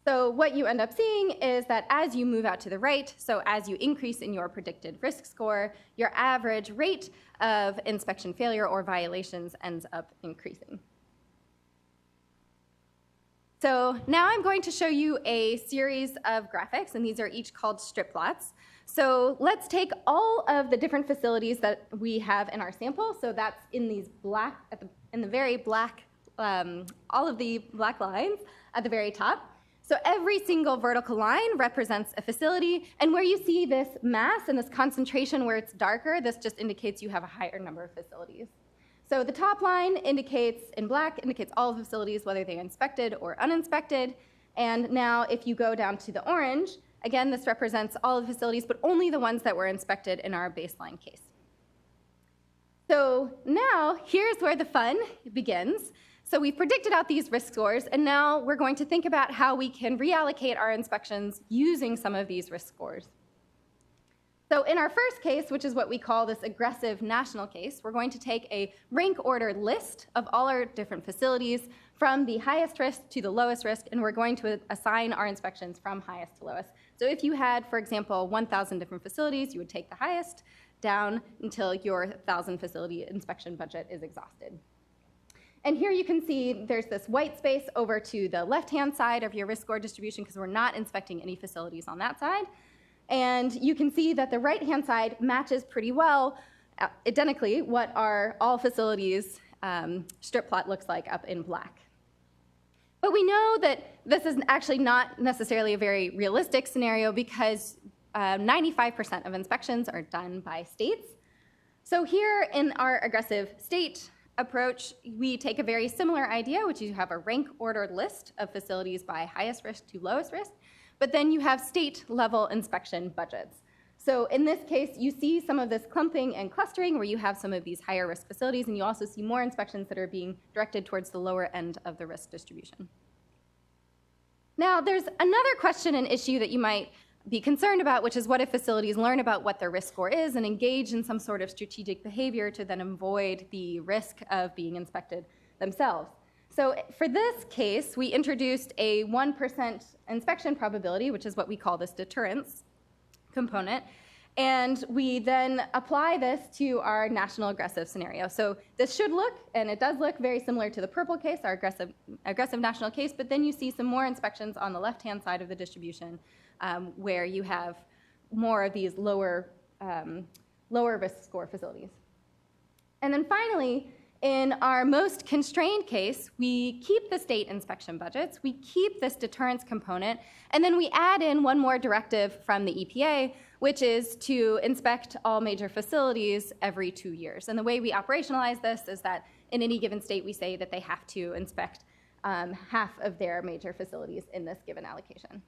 So what you end up seeing is that as you move out to the right, so as you increase in your predicted risk score, your average rate of inspection failure or violations ends up increasing. So now I'm going to show you a series of graphics, and these are each called strip plots. So let's take all of the different facilities that we have in our sample. So that's in these black, in the very black, all of the black lines at the very top. So every single vertical line represents a facility, and where you see this mass and this concentration where it's darker, this just indicates you have a higher number of facilities. So the top line indicates, in black, indicates all the facilities, whether they're inspected or uninspected. And now if you go down to the orange, again, this represents all of the facilities, but only the ones that were inspected in our baseline case. So now here's where the fun begins. So we've predicted out these risk scores, and now we're going to think about how we can reallocate our inspections using some of these risk scores. So in our first case, which is what we call this aggressive national case, we're going to take a rank order list of all our different facilities from the highest risk to the lowest risk, and we're going to assign our inspections from highest to lowest. So if you had, for example, 1,000 different facilities, you would take the highest down until your 1,000 facility inspection budget is exhausted. And here you can see there's this white space over to the left-hand side of your risk score distribution because we're not inspecting any facilities on that side. And you can see that the right-hand side matches pretty well, identically, what our all facilities strip plot looks like up in black. But we know that this is actually not necessarily a very realistic scenario because 95% of inspections are done by states. So here in our aggressive state approach, we take a very similar idea, which is you have a rank-ordered list of facilities by highest risk to lowest risk, but then you have state-level inspection budgets. So in this case, you see some of this clumping and clustering where you have some of these higher risk facilities, and you also see more inspections that are being directed towards the lower end of the risk distribution. Now, there's another question and issue that you might be concerned about, which is what if facilities learn about what their risk score is and engage in some sort of strategic behavior to then avoid the risk of being inspected themselves. So for this case, we introduced a 1% inspection probability, which is what we call this deterrence component, and we then apply this to our national aggressive scenario. So this should look, and it does look very similar to the purple case, our aggressive national case, but then you see some more inspections on the left-hand side of the distribution where you have more of these lower risk score facilities. And then finally, in our most constrained case, we keep the state inspection budgets, we keep this deterrence component, and then we add in one more directive from the EPA, which is to inspect all major facilities every 2 years. And the way we operationalize this is that in any given state, we say that they have to inspect half of their major facilities in this given allocation.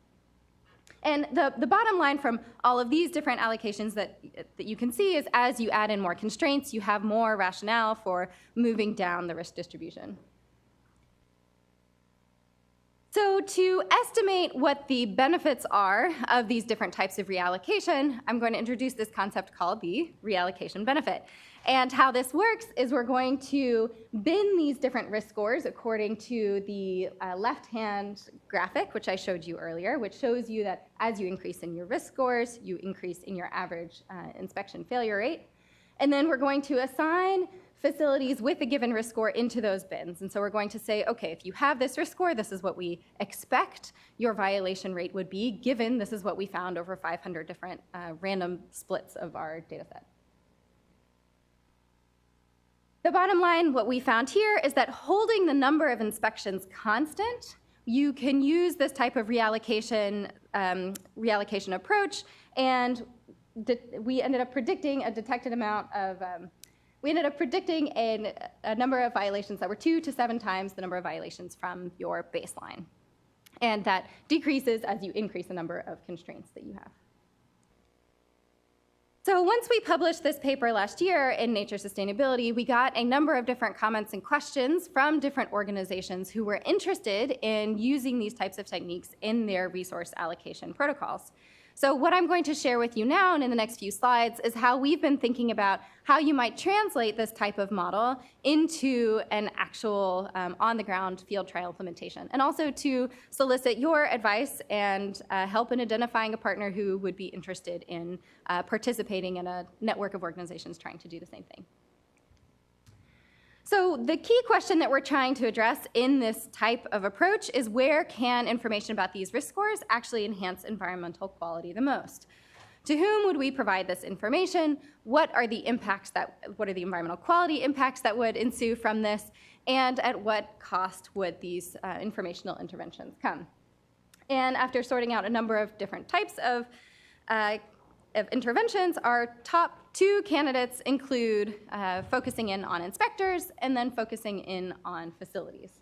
And the bottom line from all of these different allocations that you can see is as you add in more constraints, you have more rationale for moving down the risk distribution. So to estimate what the benefits are of these different types of reallocation, I'm going to introduce this concept called the reallocation benefit. And how this works is we're going to bin these different risk scores according to the left-hand graphic, which I showed you earlier, which shows you that as you increase in your risk scores, you increase in your average inspection failure rate. And then we're going to assign facilities with a given risk score into those bins. And so we're going to say, okay, if you have this risk score, this is what we expect your violation rate would be, given this is what we found over 500 different random splits of our data set. The bottom line, what we found here is that holding the number of inspections constant, you can use this type of reallocation approach, and we ended up predicting a detected amount of, we ended up predicting a number of violations that were 2 to 7 times the number of violations from your baseline. And that decreases as you increase the number of constraints that you have. So once we published this paper last year in Nature Sustainability, we got a number of different comments and questions from different organizations who were interested in using these types of techniques in their resource allocation protocols. So what I'm going to share with you now and in the next few slides is how we've been thinking about how you might translate this type of model into an actual on-the-ground field trial implementation, and also to solicit your advice and help in identifying a partner who would be interested in participating in a network of organizations trying to do the same thing. So the key question that we're trying to address in this type of approach is where can information about these risk scores actually enhance environmental quality the most? To whom would we provide this information? What are the environmental quality impacts that would ensue from this? And at what cost would these informational interventions come? And after sorting out a number of different types of interventions, our top 2 candidates include focusing in on inspectors and then focusing in on facilities.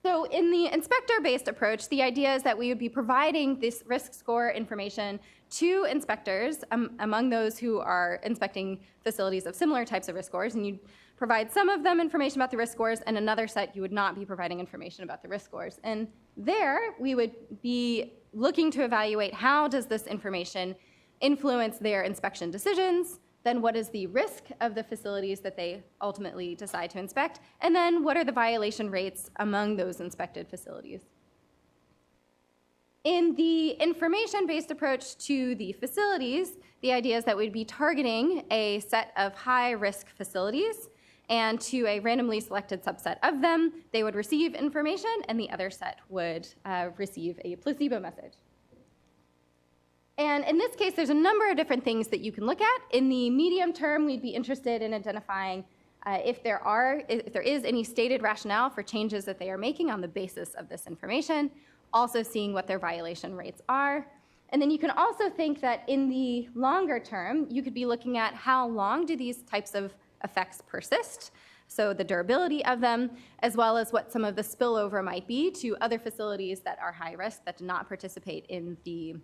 So in the inspector-based approach, the idea is that we would be providing this risk score information to inspectors among those who are inspecting facilities of similar types of risk scores, and you'd provide some of them information about the risk scores, and another set you would not be providing information about the risk scores. And there, we would be looking to evaluate how does this information influence their inspection decisions, then what is the risk of the facilities that they ultimately decide to inspect, and then what are the violation rates among those inspected facilities. In the information-based approach to the facilities, the idea is that we'd be targeting a set of high-risk facilities, and to a randomly selected subset of them, they would receive information, and the other set would receive a placebo message. And in this case, there's a number of different things that you can look at. In the medium term, we'd be interested in identifying if there is any stated rationale for changes that they are making on the basis of this information, also seeing what their violation rates are. And then you can also think that in the longer term, you could be looking at how long do these types of effects persist, so the durability of them, as well as what some of the spillover might be to other facilities that are high risk that do not participate in the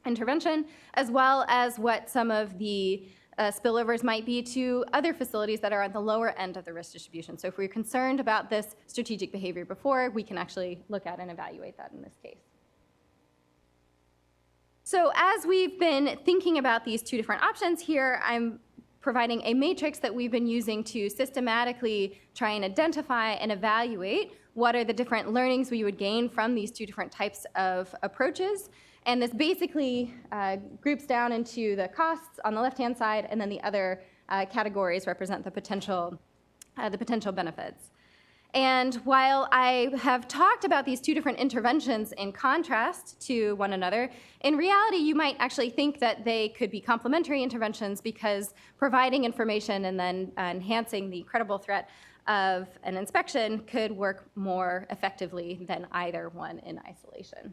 intervention, as well as what some of the spillovers might be to other facilities that are at the lower end of the risk distribution. So if we're concerned about this strategic behavior before, we can actually look at and evaluate that in this case. So as we've been thinking about these two different options here, I'm providing a matrix that we've been using to systematically try and identify and evaluate what are the different learnings we would gain from these two different types of approaches. And this basically groups down into the costs on the left-hand side, and then the other categories represent the potential benefits. And while I have talked about these two different interventions in contrast to one another, in reality, you might actually think that they could be complementary interventions because providing information and then enhancing the credible threat of an inspection could work more effectively than either one in isolation.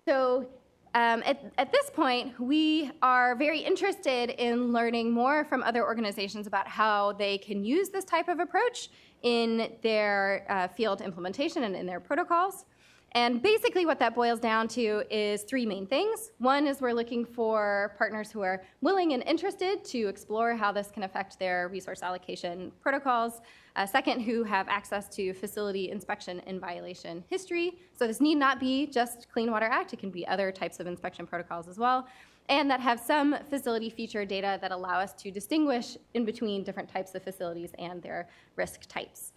So at this point, we are very interested in learning more from other organizations about how they can use this type of approach in their field implementation and in their protocols. And basically what that boils down to is three main things. One is we're looking for partners who are willing and interested to explore how this can affect their resource allocation protocols. Second, who have access to facility inspection and violation history. So this need not be just Clean Water Act, it can be other types of inspection protocols as well. And that have some facility feature data that allow us to distinguish in between different types of facilities and their risk types.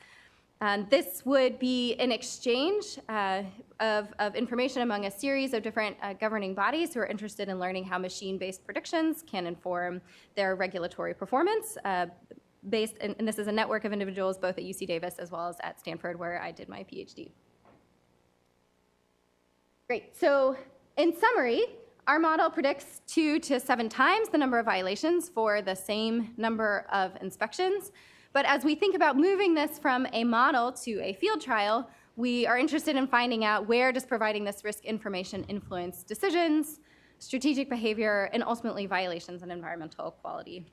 This would be an exchange of information among a series of different governing bodies who are interested in learning how machine-based predictions can inform their regulatory performance. And this is a network of individuals both at UC Davis as well as at Stanford, where I did my PhD. Great, so in summary, our model predicts 2 to 7 times the number of violations for the same number of inspections. But as we think about moving this from a model to a field trial, we are interested in finding out where does providing this risk information influence decisions, strategic behavior, and ultimately violations and environmental quality.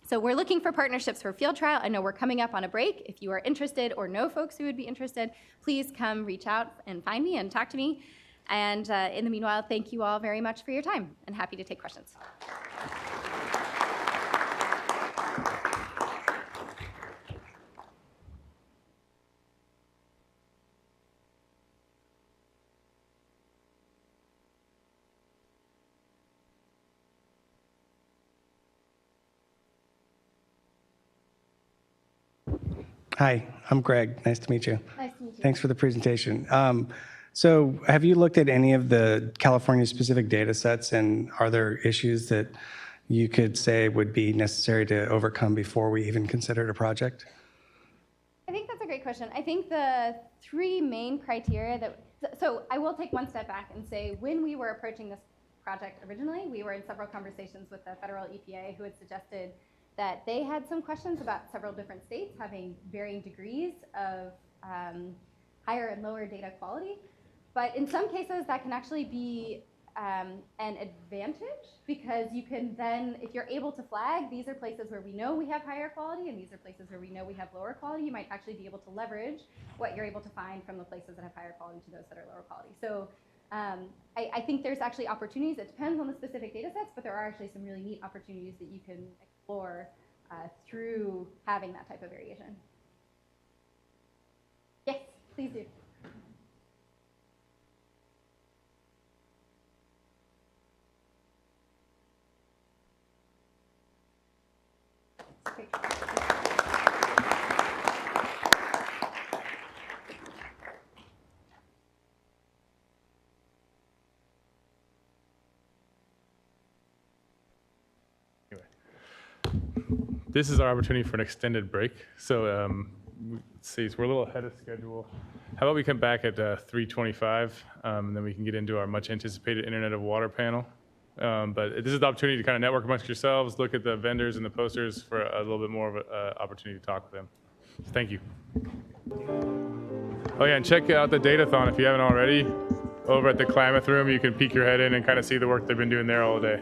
So we're looking for partnerships for field trial. I know we're coming up on a break. If you are interested or know folks who would be interested, please come reach out and find me and talk to me. And in the meanwhile, thank you all very much for your time, and happy to take questions. Hi, I'm Greg. Nice to meet you. Nice to meet you. Thanks for the presentation. So have you looked at any of the California-specific data sets, and are there issues that you could say would be necessary to overcome before we even considered a project? I think that's a great question. I think the three main criteria that, so I will take one step back and say when we were approaching this project originally, we were in several conversations with the federal EPA who had suggested that they had some questions about several different states having varying degrees of higher and lower data quality. But in some cases, that can actually be an advantage because you can then, if you're able to flag, these are places where we know we have higher quality and these are places where we know we have lower quality, you might actually be able to leverage what you're able to find from the places that have higher quality to those that are lower quality. So I think there's actually opportunities. It depends on the specific data sets, but there are actually some really neat opportunities that you can explore through having that type of variation. Yes, please do. Great. This is our opportunity for an extended break. So let's see, so we're a little ahead of schedule. How about we come back at 3:25, and then we can get into our much anticipated Internet of Water panel. But this is the opportunity to kind of network amongst yourselves, look at the vendors and the posters for a little bit more of an opportunity to talk with them. So thank you. Oh yeah, and check out the Datathon if you haven't already. Over at the Klamath Room, you can peek your head in and kind of see the work they've been doing there all day.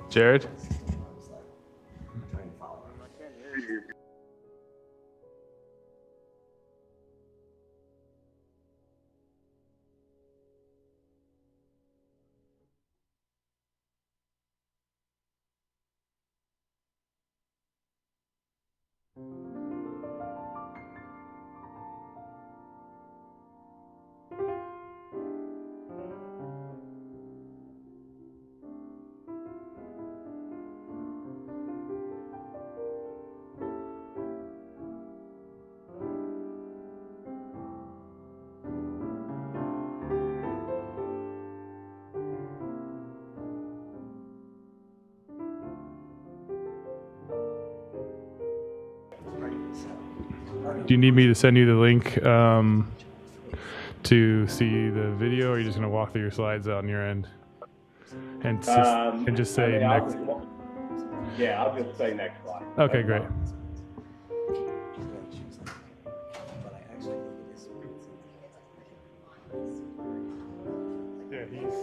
Jared? Do you need me to send you the link to see the video, or are you just going to walk through your slides on your end? And just say next. Yeah, I'll just say next slide. Okay, great. Yeah, he's.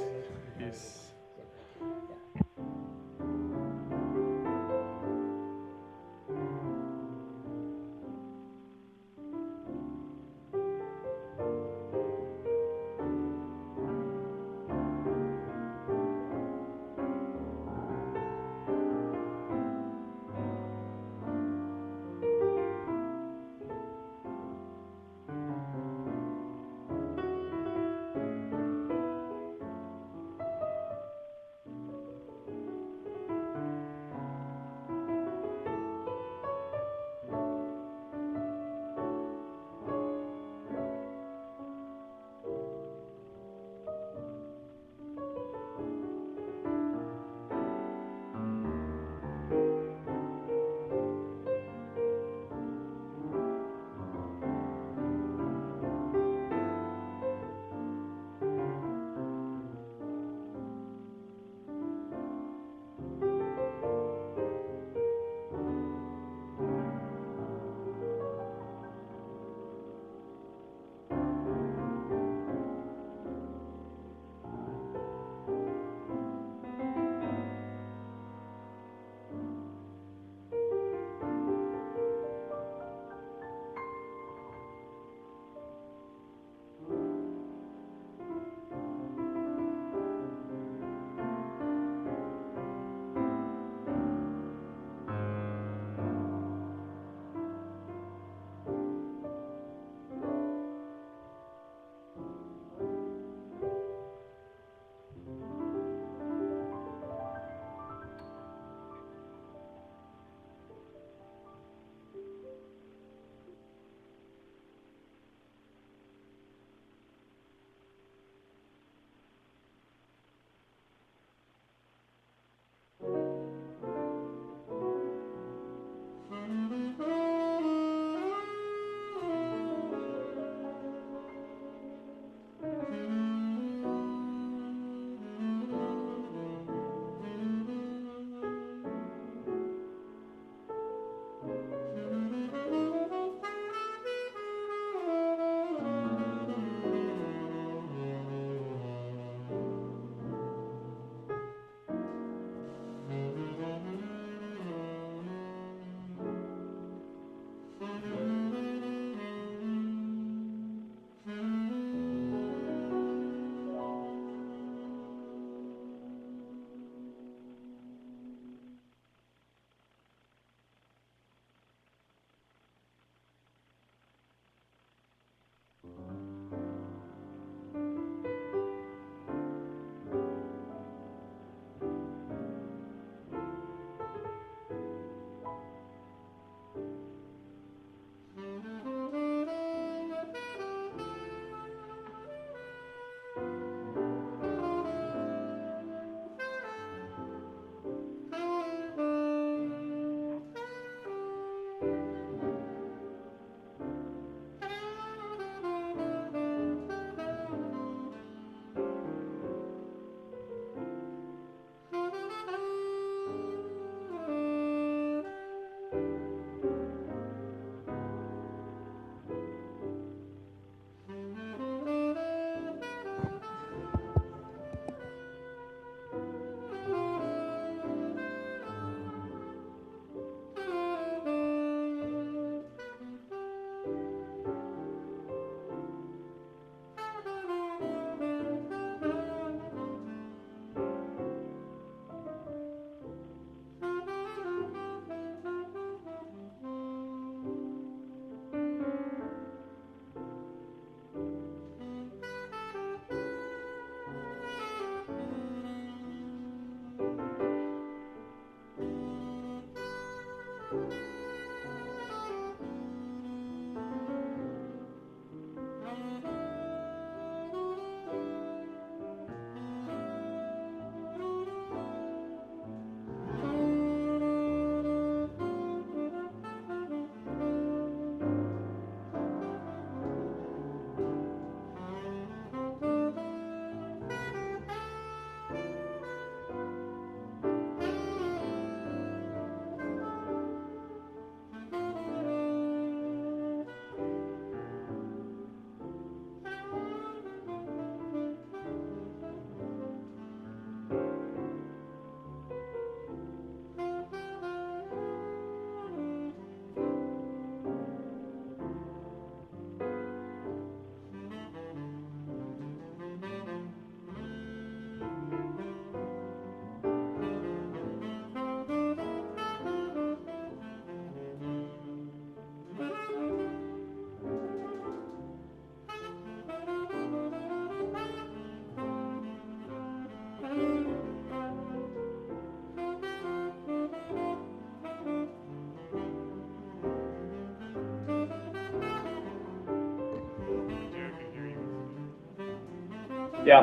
Yeah.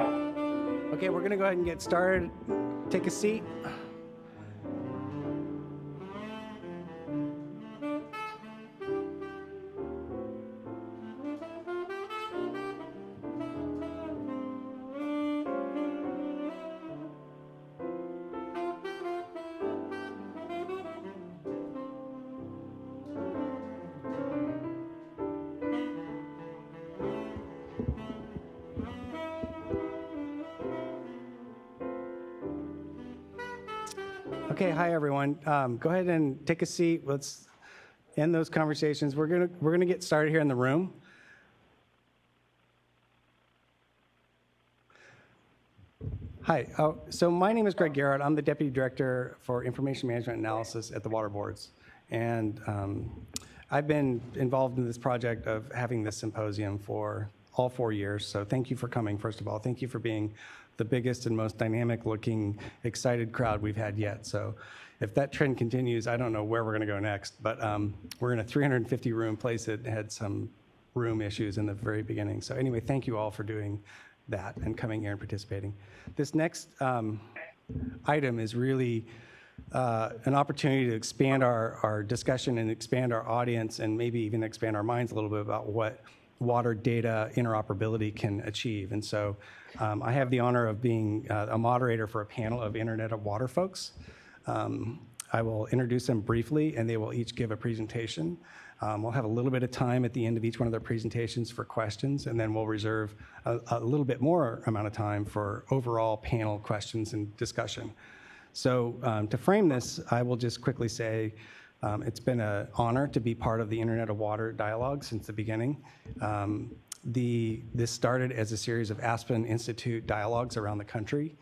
Okay, we're going to go ahead and get started. Take a seat. Okay, hi everyone. Go ahead and take a seat. Let's end those conversations. We're gonna get started here in the room. Hi. So my name is Greg Garrett. I'm the Deputy Director for Information Management Analysis at the Water Boards, and I've been involved in this project of having this symposium for all 4 years. So thank you for coming. First of all, thank you for being the biggest and most dynamic-looking, excited crowd we've had yet. So if that trend continues, I don't know where we're going to go next. But we're in a 350-room place that had some room issues in the very beginning. So anyway, thank you all for doing that and coming here and participating. This next item is really an opportunity to expand our discussion and expand our audience and maybe even expand our minds a little bit about what water data interoperability can achieve. And so I have the honor of being a moderator for a panel of Internet of Water folks. I will introduce them briefly, and they will each give a presentation. We'll have a little bit of time at the end of each one of their presentations for questions, and then we'll reserve a little bit more amount of time for overall panel questions and discussion. So to frame this, I will just quickly say it's been an honor to be part of the Internet of Water dialogue since the beginning. This started as a series of Aspen Institute dialogues around the country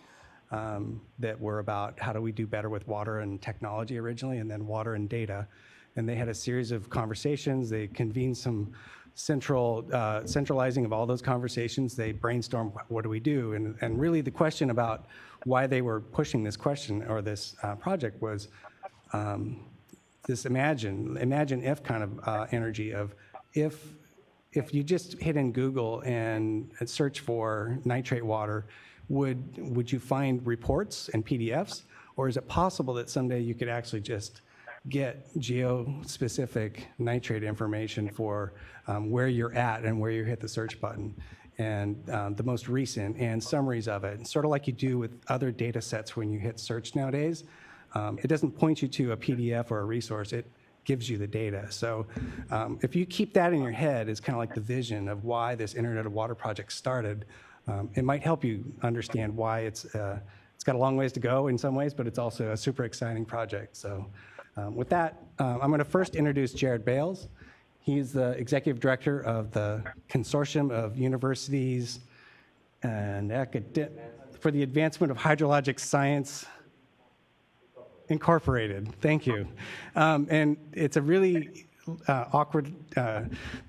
that were about how do we do better with water and technology originally, and then water and data. And they had a series of conversations. They convened some centralizing of all those conversations. They brainstormed, what do we do? And really the question about why they were pushing this question or this project was this imagine if kind of energy of if you just hit in Google and search for nitrate water, would you find reports and PDFs? Or is it possible that someday you could actually just get geo-specific nitrate information for where you're at and where you hit the search button, and the most recent and summaries of it, and sort of like you do with other data sets when you hit search nowadays. It doesn't point you to a PDF or a resource, it gives you the data. So if you keep that in your head as kind of like the vision of why this Internet of Water project started, it might help you understand why it's got a long ways to go in some ways, but it's also a super exciting project. So with that, I'm going to first introduce Jared Bales. He's the Executive Director of the Consortium of Universities and for the Advancement of Hydrologic Science Incorporated. Thank you. And it's a really awkward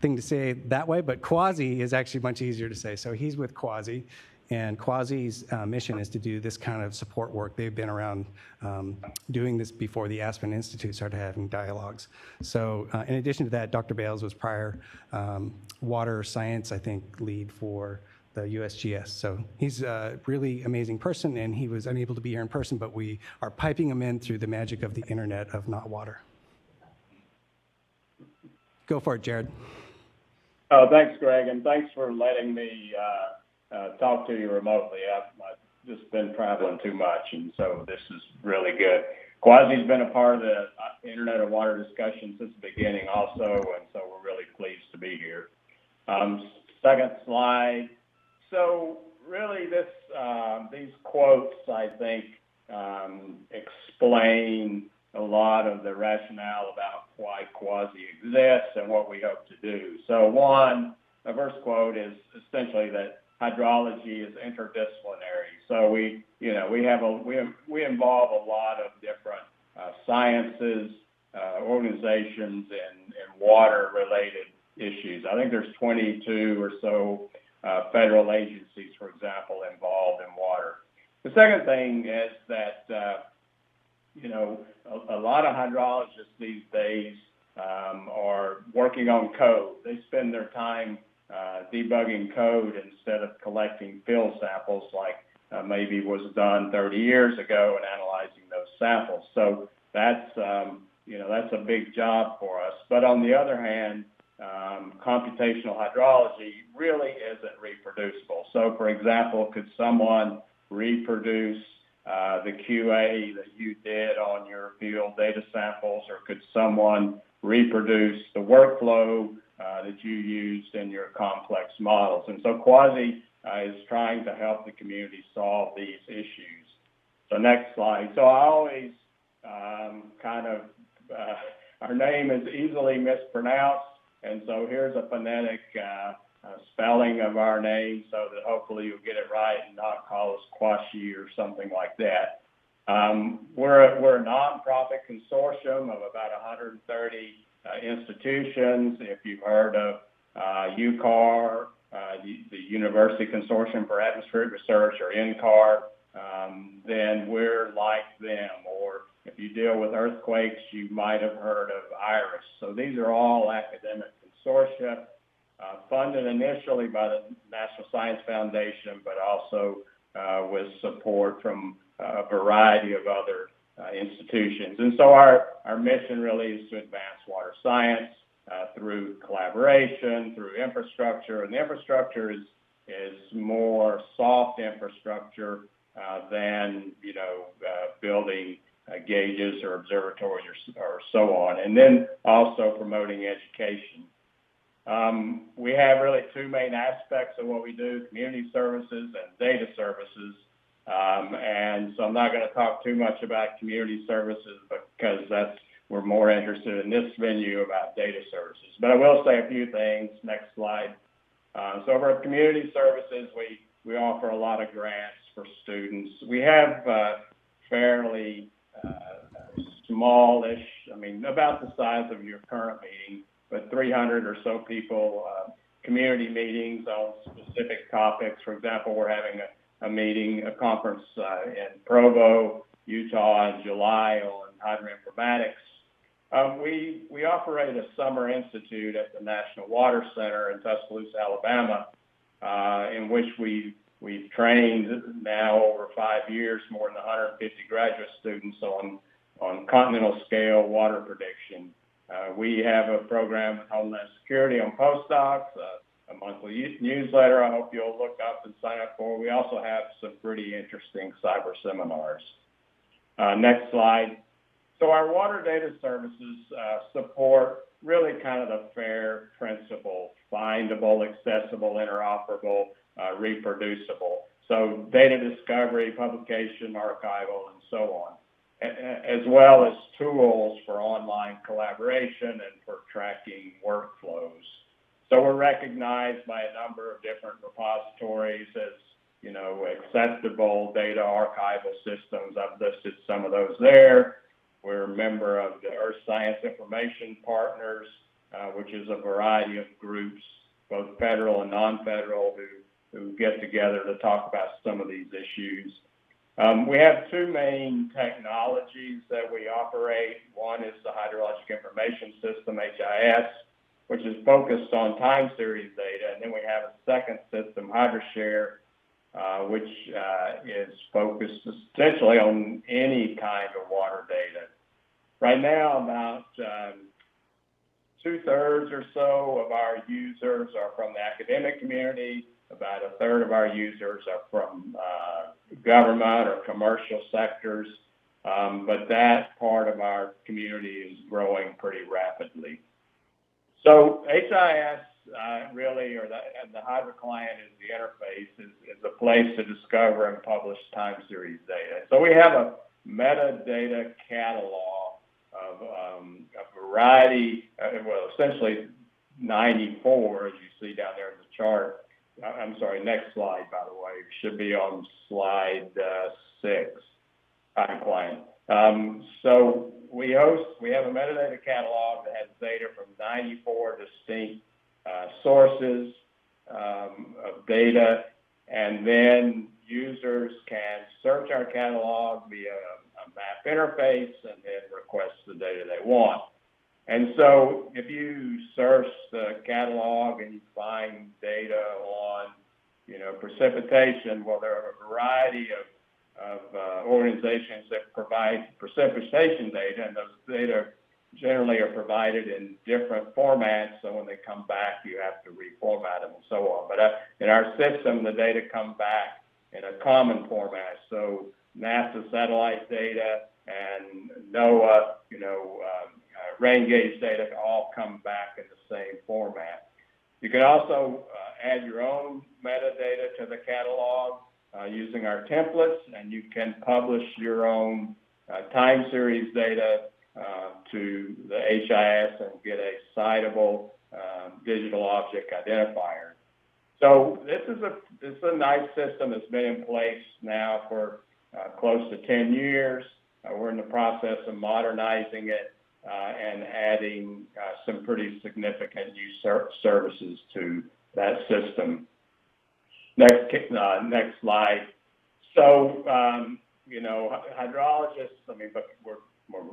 thing to say that way, but Quasi is actually much easier to say. So he's with Quasi, and Quasi's mission is to do this kind of support work. They've been around doing this before the Aspen Institute started having dialogues. So in addition to that, Dr. Bales was prior water science, I think, lead for the USGS. So he's a really amazing person, and he was unable to be here in person, but we are piping him in through the magic of the internet of not water. Go for it, Jared. Oh, thanks, Greg, and thanks for letting me talk to you remotely. I've just been traveling too much, and so this is really good. Quasi's been a part of the Internet of Water discussion since the beginning also, and so we're really pleased to be here. Second slide. So really these quotes, I think, explain a lot of the rationale about why Quasi exists and what we hope to do. So the first quote is essentially that hydrology is interdisciplinary. So we involve a lot of different sciences, organizations, and water-related issues. I think there's 22 or so federal agencies, for example, involved in water. The second thing is that a lot of hydrologists these days are working on code. They spend their time debugging code instead of collecting field samples like maybe was done 30 years ago and analyzing those samples. So that's, that's a big job for us. But on the other hand, computational hydrology really isn't reproducible. So for example, could someone reproduce the QA that you did on your field data samples, or could someone reproduce the workflow that you used in your complex models? And so Quasi is trying to help the community solve these issues. So next slide. So I always our name is easily mispronounced, and so here's a phonetic spelling of our name so that hopefully you'll get it right and not call us Quashi or something like that. We're a nonprofit consortium of about 130 institutions. If you've heard of UCAR, the University Consortium for Atmospheric Research, or NCAR, then we're like them. Or if you deal with earthquakes, you might have heard of IRIS. So these are all academic consortia, funded initially by the National Science Foundation, but also with support from a variety of other institutions. And so our mission really is to advance water science through collaboration, through infrastructure. And the infrastructure is more soft infrastructure than, building gauges or observatories or so on. And then also promoting education. We have really two main aspects of what we do: community services and data services. And so I'm not going to talk too much about community services because we're more interested in this venue about data services. But I will say a few things. Next slide. So for community services, we offer a lot of grants for students. We have fairly smallish, about the size of your current meeting, but 300 or so people, community meetings on specific topics. For example, we're having a conference in Provo, Utah in July on hydroinformatics. We operate a summer institute at the National Water Center in Tuscaloosa, Alabama, in which we've trained now over 5 years more than 150 graduate students on continental scale water prediction. We have a program with Homeland Security on postdocs, a monthly newsletter I hope you'll look up and sign up for. We also have some pretty interesting cyber seminars. Next slide. So our water data services support really kind of the FAIR principle: findable, accessible, interoperable, reproducible. So data discovery, publication, archival, and so on, as well as tools for online collaboration and for tracking workflows. So we're recognized by a number of different repositories as, acceptable data archival systems. I've listed some of those there. We're a member of the Earth Science Information Partners, which is a variety of groups, both federal and non-federal, who get together to talk about some of these issues. We have two main technologies that we operate. One is the Hydrologic Information System, HIS, which is focused on time series data. And then we have a second system, HydroShare, which is focused essentially on any kind of water data. Right now, about 2/3 or so of our users are from the academic community. About 1/3 of our users are from government or commercial sectors, but that part of our community is growing pretty rapidly. So HIS really, or the Hydro client is the interface, is a place to discover and publish time series data. So we have a metadata catalog of a variety, essentially 94, as you see down there in the chart. I'm sorry, next slide, by the way. It should be on slide 6, Hydro client. So we have a metadata catalog that has data from 94 distinct sources of data, and then users can search our catalog via a map interface and then request the data they want. And so if you search the catalog and you find data on, precipitation, well, there are a variety of organizations that provide precipitation data, and those data generally are provided in different formats, so when they come back, you have to reformat them and so on. But in our system, the data come back in a common format. So NASA satellite data and NOAA, rain gauge data all come back in the same format. You can also add your own metadata to the catalog using our templates, and you can publish your own time series data to the HIS and get a citable digital object identifier. So this is a nice system that's been in place now for close to 10 years. We're in the process of modernizing it and adding some pretty significant new services to that system. Next slide. So, hydrologists, but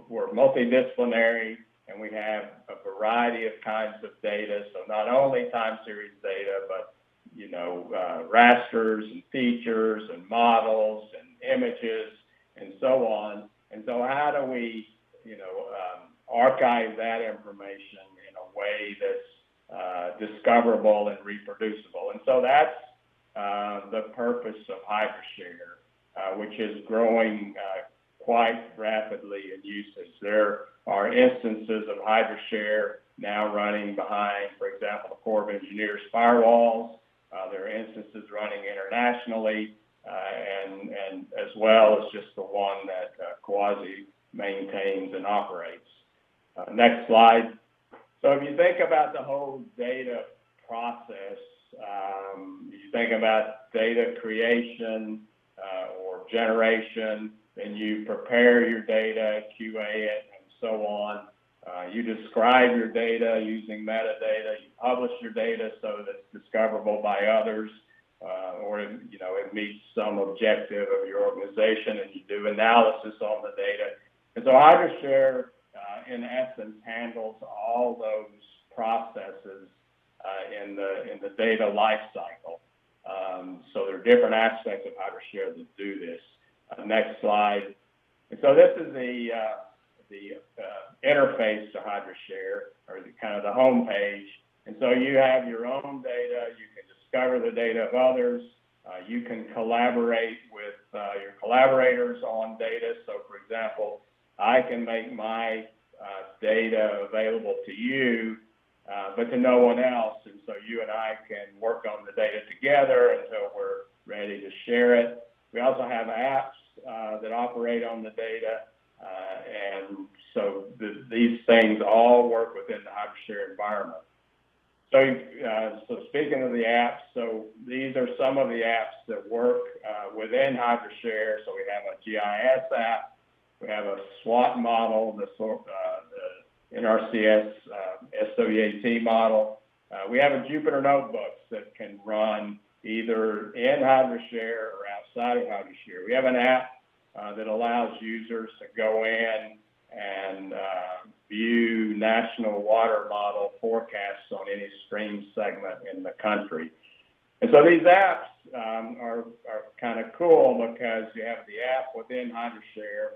we're multidisciplinary, and we have a variety of kinds of data. So not only time series data, but rasters and features and models and images and so on. And so how do we, archive that information in a way that's discoverable and reproducible? And so that's the purpose of HydroShare, which is growing quite rapidly in usage. There are instances of HydroShare now running behind, for example, the Corps of Engineers firewalls. There are instances running internationally, and as well as just the one that Quasi maintains and operates. Next slide. So if you think about the whole data process, you think about data creation or generation, then you prepare your data, QA it, and so on. You describe your data using metadata. You publish your data so that it's discoverable by others, or it meets some objective of your organization, and you do analysis on the data. And so HydroShare, in essence, handles all those processes in the data life cycle. So there are different aspects of HydroShare that do this. Next slide. And so this is the interface to HydroShare, or kind of the home page. And so you have your own data. You can discover the data of others. You can collaborate with your collaborators on data. So, for example, I can make my data available to you, but to no one else. And so you and I can work on the data together until we're ready to share it. We also have apps that operate on the data. And so these things all work within the HydroShare environment. So speaking of the apps, so these are some of the apps that work within HydroShare. So we have a GIS app, we have a SWOT model, the NRCS SWAT model. We have a Jupyter Notebooks that can run either in HydroShare or outside of HydroShare. We have an app that allows users to go in and view national water model forecasts on any stream segment in the country. And so these apps are kind of cool because you have the app within HydroShare.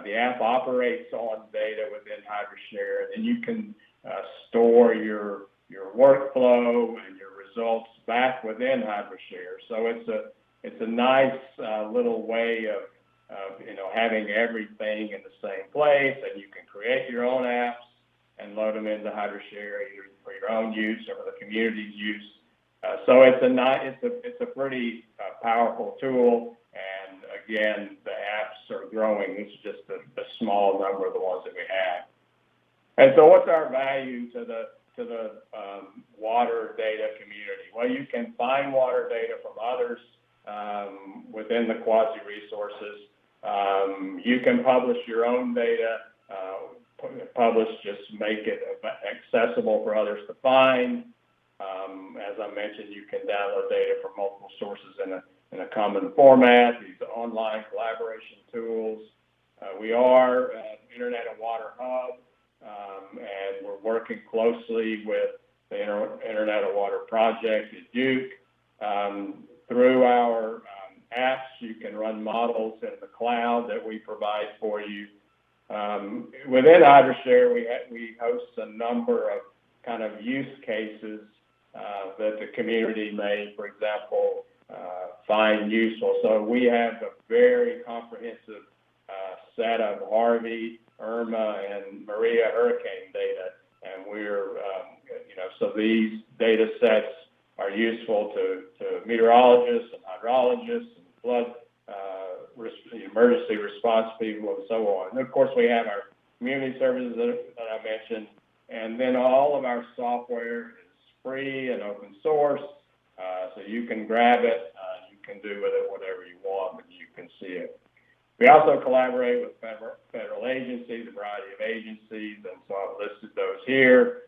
The app operates on data within HydroShare, and you can store your workflow and your results back within HydroShare. So it's a nice little way of having everything in the same place, and you can create your own apps and load them into HydroShare either for your own use or for the community's use. So it's a pretty powerful tool, and again, the apps are growing. This is just a small number of the ones that we have. And so, what's our value to the water data community? Well, you can find water data from others within the Quasi resources. You can publish your own data. Just make it accessible for others to find. As I mentioned, you can download data from multiple sources in a common format. These online collaboration tools. We are an Internet of Water hub. and we're working closely with the Internet of Water Project at Duke. Through our apps, you can run models in the cloud that we provide for you. Within HydroShare, we host a number of kind of use cases that the community may, for example, find useful. So we have a very comprehensive set of Harvey, Irma, and Maria hurricane data, and we're, so these data sets are useful to meteorologists and hydrologists and flood emergency response people and so on. And of course, we have our community services that I mentioned, and then all of our software is free and open source, so you can grab it, you can do with it whatever you want, but you can see it. We also collaborate with federal agencies, a variety of agencies, and so I've listed those here.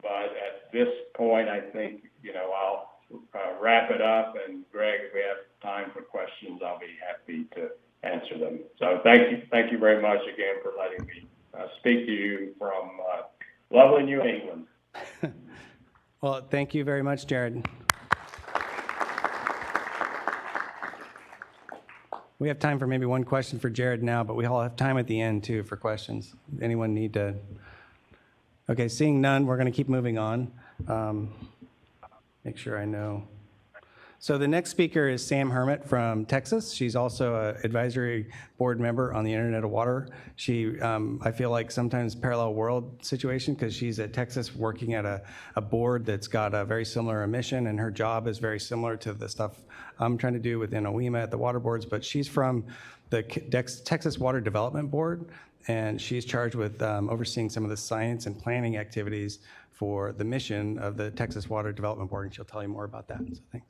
But at this point, I think, I'll wrap it up, and Greg, if we have time for questions, I'll be happy to answer them. So thank you very much again for letting me speak to you from lovely New England. Well, thank you very much, Jared. We have time for maybe one question for Jared now, but we all have time at the end, too, for questions. Anyone need to? Okay, seeing none, we're going to keep moving on. Make sure I know. So the next speaker is Sam Hermit from Texas. She's also an advisory board member on the Internet of Water. She, I feel like sometimes parallel world situation because she's at Texas working at a board that's got a very similar mission, and her job is very similar to the stuff I'm trying to do within OEMA at the water boards, but she's from the Texas Water Development Board, and she's charged with overseeing some of the science and planning activities for the mission of the Texas Water Development Board, and she'll tell you more about that. So thanks.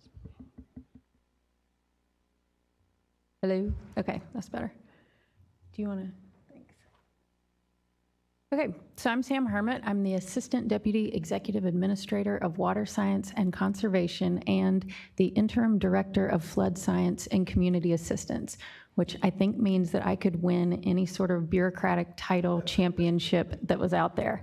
Hello? Okay, that's better. Do you want to? Thanks. Okay, so I'm Sam Hermit. I'm the Assistant Deputy Executive Administrator of Water Science and Conservation and the Interim Director of Flood Science and Community Assistance, which I think means that I could win any sort of bureaucratic title championship that was out there.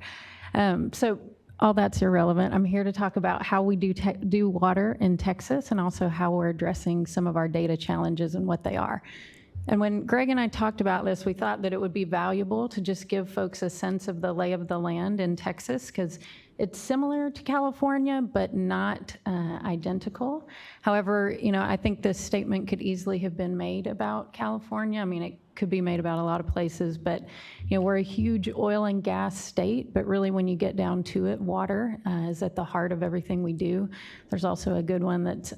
So all that's irrelevant. I'm here to talk about how we do water in Texas and also how we're addressing some of our data challenges and what they are. And when Greg and I talked about this, we thought that it would be valuable to just give folks a sense of the lay of the land in Texas, because it's similar to California, but not identical. However, I think this statement could easily have been made about California. I mean, it could be made about a lot of places, but we're a huge oil and gas state, but really when you get down to it, water is at the heart of everything we do. There's also a good one that's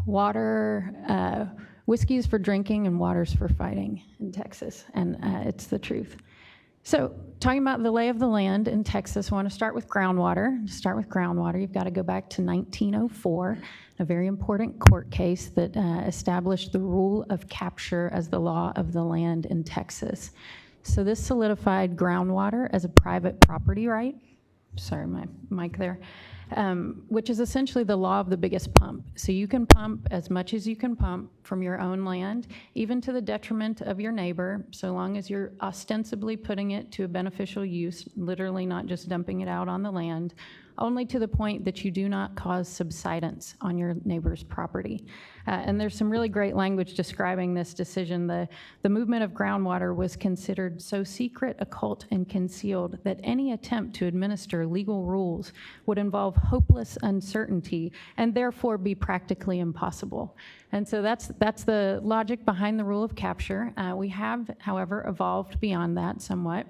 water, whiskey is for drinking and water's for fighting in Texas, and it's the truth. So talking about the lay of the land in Texas, I want to start with groundwater. To start with groundwater, you've got to go back to 1904, a very important court case that established the rule of capture as the law of the land in Texas. So this solidified groundwater as a private property right. Sorry, my mic there. Which is essentially the law of the biggest pump. So you can pump as much as you can pump from your own land, even to the detriment of your neighbor, so long as you're ostensibly putting it to a beneficial use, literally not just dumping it out on the land, only to the point that you do not cause subsidence on your neighbor's property. And there's some really great language describing this decision. The movement of groundwater was considered so secret, occult, and concealed that any attempt to administer legal rules would involve hopeless uncertainty and therefore be practically impossible. And so that's the logic behind the rule of capture. We have, however, evolved beyond that somewhat.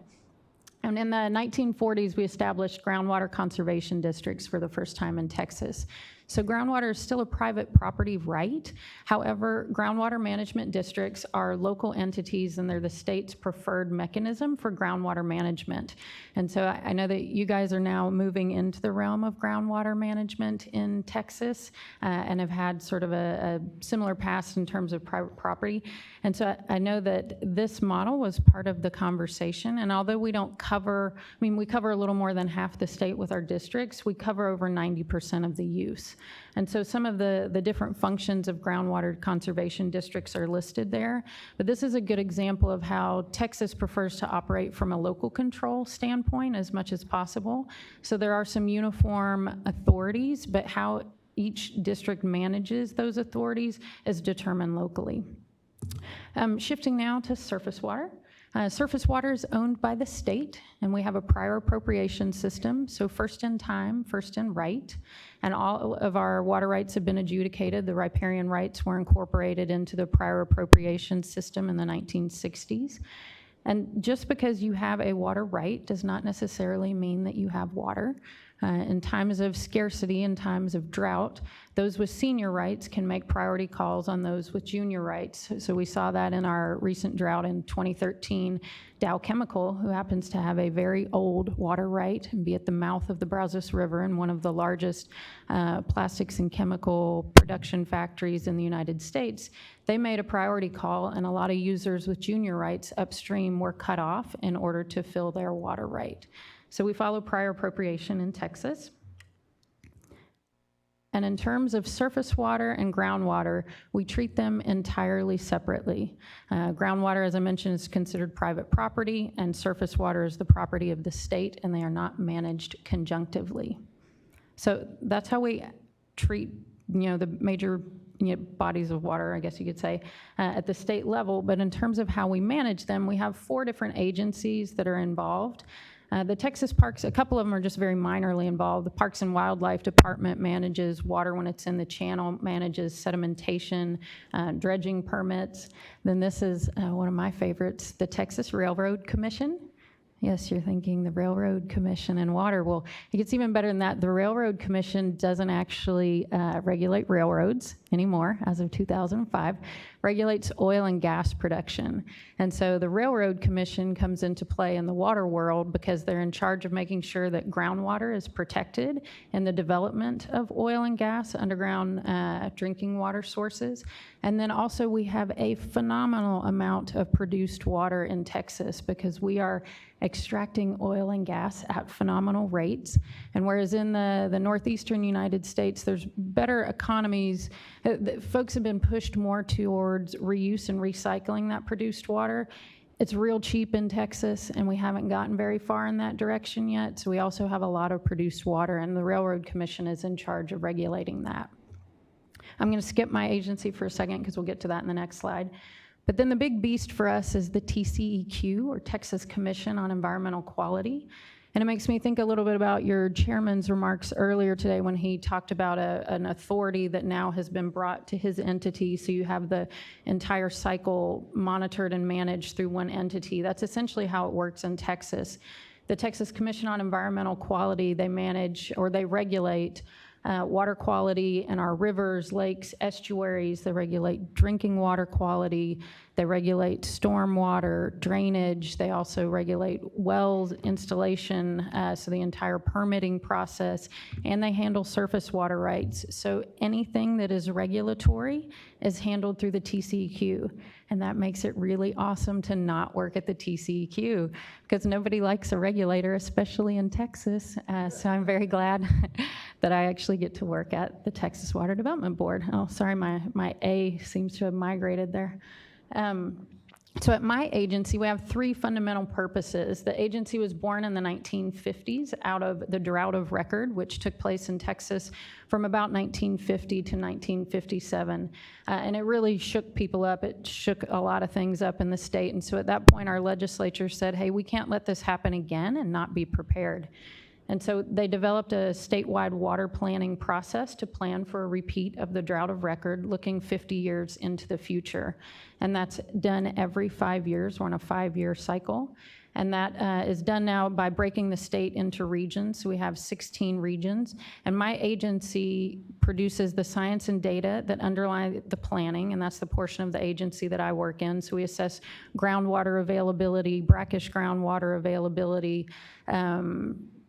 And in the 1940s, we established groundwater conservation districts for the first time in Texas. So groundwater is still a private property right. However, groundwater management districts are local entities, and they're the state's preferred mechanism for groundwater management. And so I know that you guys are now moving into the realm of groundwater management in Texas and have had sort of a similar past in terms of private property. And so I know that this model was part of the conversation. And although we don't cover, we cover a little more than half the state with our districts, we cover over 90% of the use. And so some of the different functions of groundwater conservation districts are listed there. But this is a good example of how Texas prefers to operate from a local control standpoint as much as possible. So there are some uniform authorities, but how each district manages those authorities is determined locally. Shifting now to surface water. Surface water is owned by the state, and we have a prior appropriation system, so first in time, first in right, and all of our water rights have been adjudicated. The riparian rights were incorporated into the prior appropriation system in the 1960s. And just because you have a water right does not necessarily mean that you have water. In times of scarcity, in times of drought, those with senior rights can make priority calls on those with junior rights. So we saw that in our recent drought in 2013. Dow Chemical, who happens to have a very old water right and be at the mouth of the Brazos River and one of the largest plastics and chemical production factories in the United States, they made a priority call, and a lot of users with junior rights upstream were cut off in order to fill their water right. So we follow prior appropriation in Texas. And in terms of surface water and groundwater, we treat them entirely separately. Groundwater, as I mentioned, is considered private property, and surface water is the property of the state, and they are not managed conjunctively. So that's how we treat, the major bodies of water, I guess you could say, at the state level. But in terms of how we manage them, we have 4 different agencies that are involved. The Texas Parks, a couple of them are just very minorly involved. The Parks and Wildlife Department manages water when it's in the channel, manages sedimentation, dredging permits. Then this is one of my favorites, the Texas Railroad Commission. Yes, you're thinking the Railroad Commission and water. Well, it gets even better than that. The Railroad Commission doesn't actually regulate railroads anymore, as of 2005, regulates oil and gas production. And so the Railroad Commission comes into play in the water world because they're in charge of making sure that groundwater is protected in the development of oil and gas, underground drinking water sources. And then also we have a phenomenal amount of produced water in Texas because we are extracting oil and gas at phenomenal rates. And whereas in the northeastern United States, there's better economies, folks have been pushed more towards reuse and recycling that produced water. It's real cheap in Texas, and we haven't gotten very far in that direction yet. So we also have a lot of produced water, and the Railroad Commission is in charge of regulating that. I'm going to skip my agency for a second because we'll get to that in the next slide. But then the big beast for us is the TCEQ, or Texas Commission on Environmental Quality. And it makes me think a little bit about your chairman's remarks earlier today when he talked about an authority that now has been brought to his entity. So you have the entire cycle monitored and managed through one entity. That's essentially how it works in Texas. The Texas Commission on Environmental Quality, they manage or they regulate water quality in our rivers, lakes, estuaries. They regulate drinking water quality. They regulate stormwater, drainage. They also regulate wells installation, so the entire permitting process, and they handle surface water rights. So anything that is regulatory is handled through the TCEQ, and that makes it really awesome to not work at the TCEQ because nobody likes a regulator, especially in Texas. So I'm very glad that I actually get to work at the Texas Water Development Board. Oh, sorry, my A seems to have migrated there. So at my agency, we have 3 fundamental purposes. The agency was born in the 1950s out of the drought of record, which took place in Texas from about 1950 to 1957. And it really shook people up. It shook a lot of things up in the state. And so at that point, our legislature said, hey, we can't let this happen again and not be prepared. And so they developed a statewide water planning process to plan for a repeat of the drought of record, looking 50 years into the future. And that's done every 5 years. We're on a 5-year cycle. And that is done now by breaking the state into regions. So we have 16 regions. And my agency produces the science and data that underlie the planning, and that's the portion of the agency that I work in. So we assess groundwater availability, brackish groundwater availability,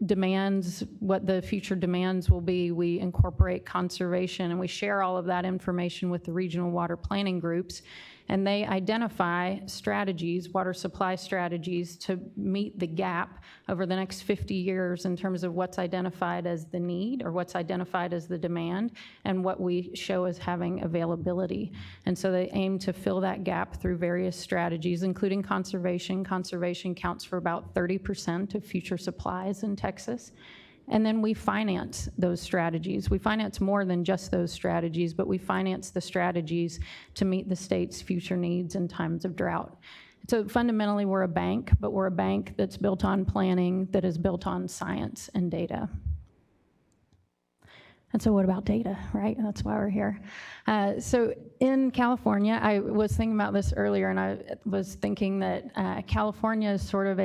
demands, what the future demands will be. We incorporate conservation, and we share all of that information with the regional water planning groups. and they identify strategies, water supply strategies, to meet the gap over the next 50 years in terms of what's identified as the need or what's identified as the demand and what we show as having availability. And so they aim to fill that gap through various strategies, including conservation. Conservation counts for about 30% of future supplies in Texas. And then we finance those strategies. We finance more than just those strategies, but we finance the strategies to meet the state's future needs in times of drought. So fundamentally, we're a bank, but we're a bank that's built on planning, that is built on science and data. And so what about data, right? That's why we're here. So in California, I was thinking about this earlier, and I was thinking that California is sort of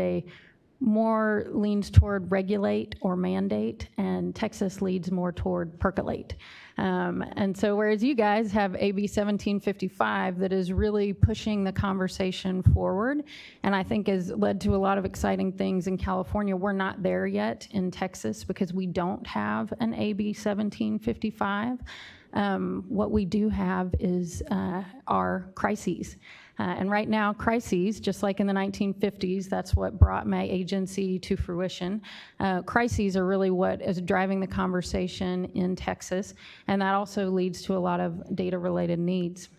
more leans toward regulate or mandate, and Texas leads more toward percolate. And so whereas you guys have AB 1755 that is really pushing the conversation forward, and I think has led to a lot of exciting things in California, we're not there yet in Texas because we don't have an AB 1755. What we do have is our crises. And right now, crises, just like in the 1950s, that's what brought my agency to fruition. Crises are really what is driving the conversation in Texas, and that also leads to a lot of data-related needs.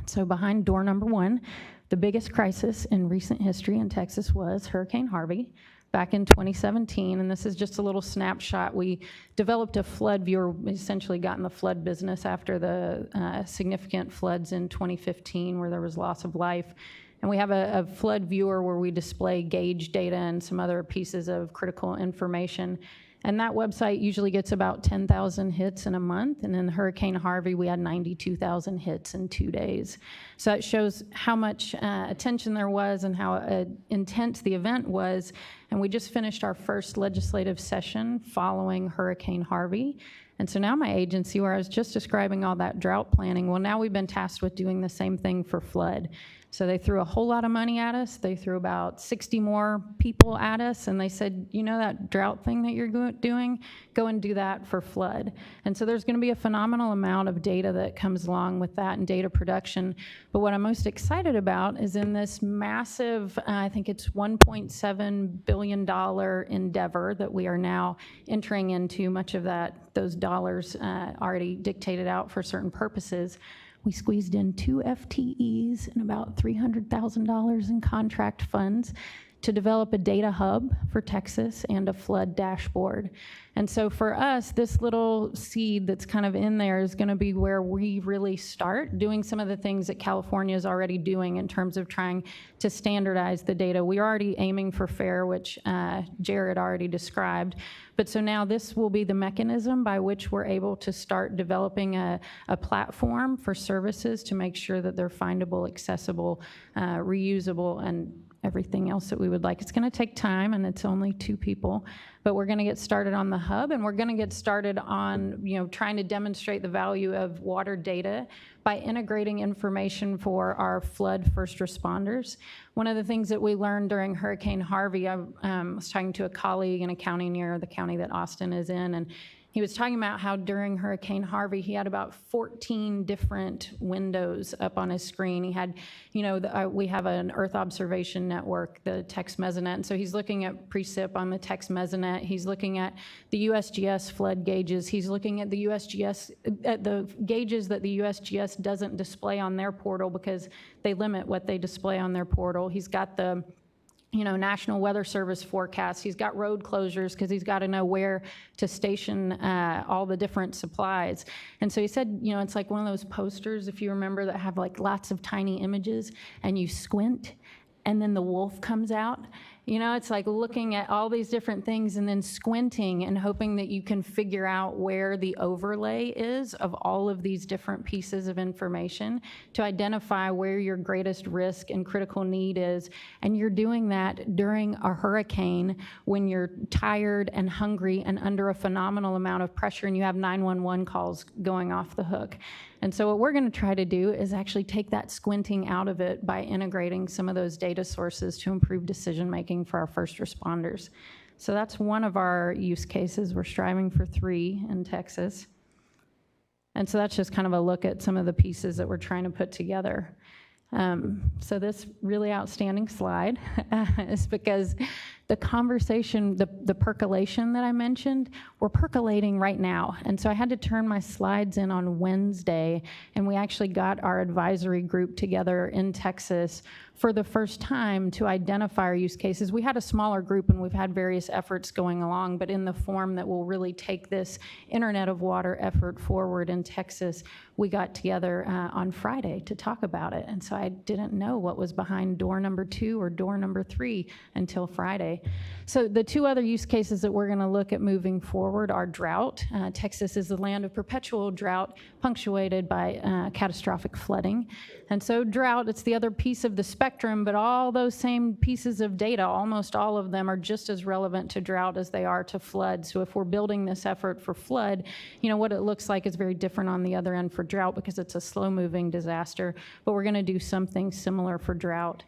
So behind door number one, the biggest crisis in recent history in Texas was Hurricane Harvey back in 2017, and this is just a little snapshot. We developed a flood viewer, essentially got in the flood business after the significant floods in 2015 where there was loss of life. And we have a flood viewer where we display gauge data and some other pieces of critical information. And that website usually gets about 10,000 hits in a month. And in Hurricane Harvey, we had 92,000 hits in 2 days. So that shows how much attention there was and how intense the event was. And we just finished our first legislative session following Hurricane Harvey. And so now my agency, where I was just describing all that drought planning, well, now we've been tasked with doing the same thing for flood. So they threw a whole lot of money at us. They threw about 60 more people at us, and they said, you know that drought thing that you're doing? Go and do that for flood. And so there's going to be a phenomenal amount of data that comes along with that and data production. But what I'm most excited about is in this massive, I think it's $1.7 billion endeavor that we are now entering into, much of those dollars already dictated out for certain purposes. We squeezed in 2 FTEs and about $300,000 in contract funds to develop a data hub for Texas and a flood dashboard. And so for us, this little seed that's kind of in there is going to be where we really start doing some of the things that California is already doing in terms of trying to standardize the data. We're already aiming for FAIR, which Jared already described. But so now this will be the mechanism by which we're able to start developing a platform for services to make sure that they're findable, accessible, reusable, and everything else that we would like. It's going to take time, and it's only 2 people, but we're going to get started on the hub, and we're going to get started on trying to demonstrate the value of water data by integrating information for our flood first responders. One of the things that we learned during Hurricane Harvey, I was talking to a colleague in a county near the county that Austin is in, and he was talking about how during Hurricane Harvey, he had about 14 different windows up on his screen. He had, we have an Earth Observation Network, the Tex Mesonet, and so he's looking at precip on the Tex Mesonet. He's looking at the USGS flood gauges. He's looking at the USGS, at the gauges that the USGS doesn't display on their portal because they limit what they display on their portal. He's got the National Weather Service forecasts. He's got road closures because he's got to know where to station all the different supplies. And so he said, it's like one of those posters, if you remember, that have like lots of tiny images and you squint and then the wolf comes out. It's like looking at all these different things and then squinting and hoping that you can figure out where the overlay is of all of these different pieces of information to identify where your greatest risk and critical need is. And you're doing that during a hurricane when you're tired and hungry and under a phenomenal amount of pressure and you have 911 calls going off the hook. And so what we're going to try to do is actually take that squinting out of it by integrating some of those data sources to improve decision making for our first responders. So that's one of our use cases. We're striving for 3 in Texas. And so that's just kind of a look at some of the pieces that we're trying to put together. So this really outstanding slide is because the conversation, the percolation that I mentioned, we're percolating right now. And so I had to turn my slides in on Wednesday, and we actually got our advisory group together in Texas for the first time to identify our use cases. We had a smaller group, and we've had various efforts going along, but in the form that will really take this Internet of Water effort forward in Texas, we got together on Friday to talk about it. And so I didn't know what was behind door number 2 or door number 3 until Friday. So the 2 other use cases that we're going to look at moving forward are drought. Texas is the land of perpetual drought, punctuated by catastrophic flooding. And so drought, it's the other piece of the spectrum, but all those same pieces of data, almost all of them, are just as relevant to drought as they are to flood. So if we're building this effort for flood, you know, what it looks like is very different on the other end for drought because it's a slow-moving disaster, but we're going to do something similar for drought.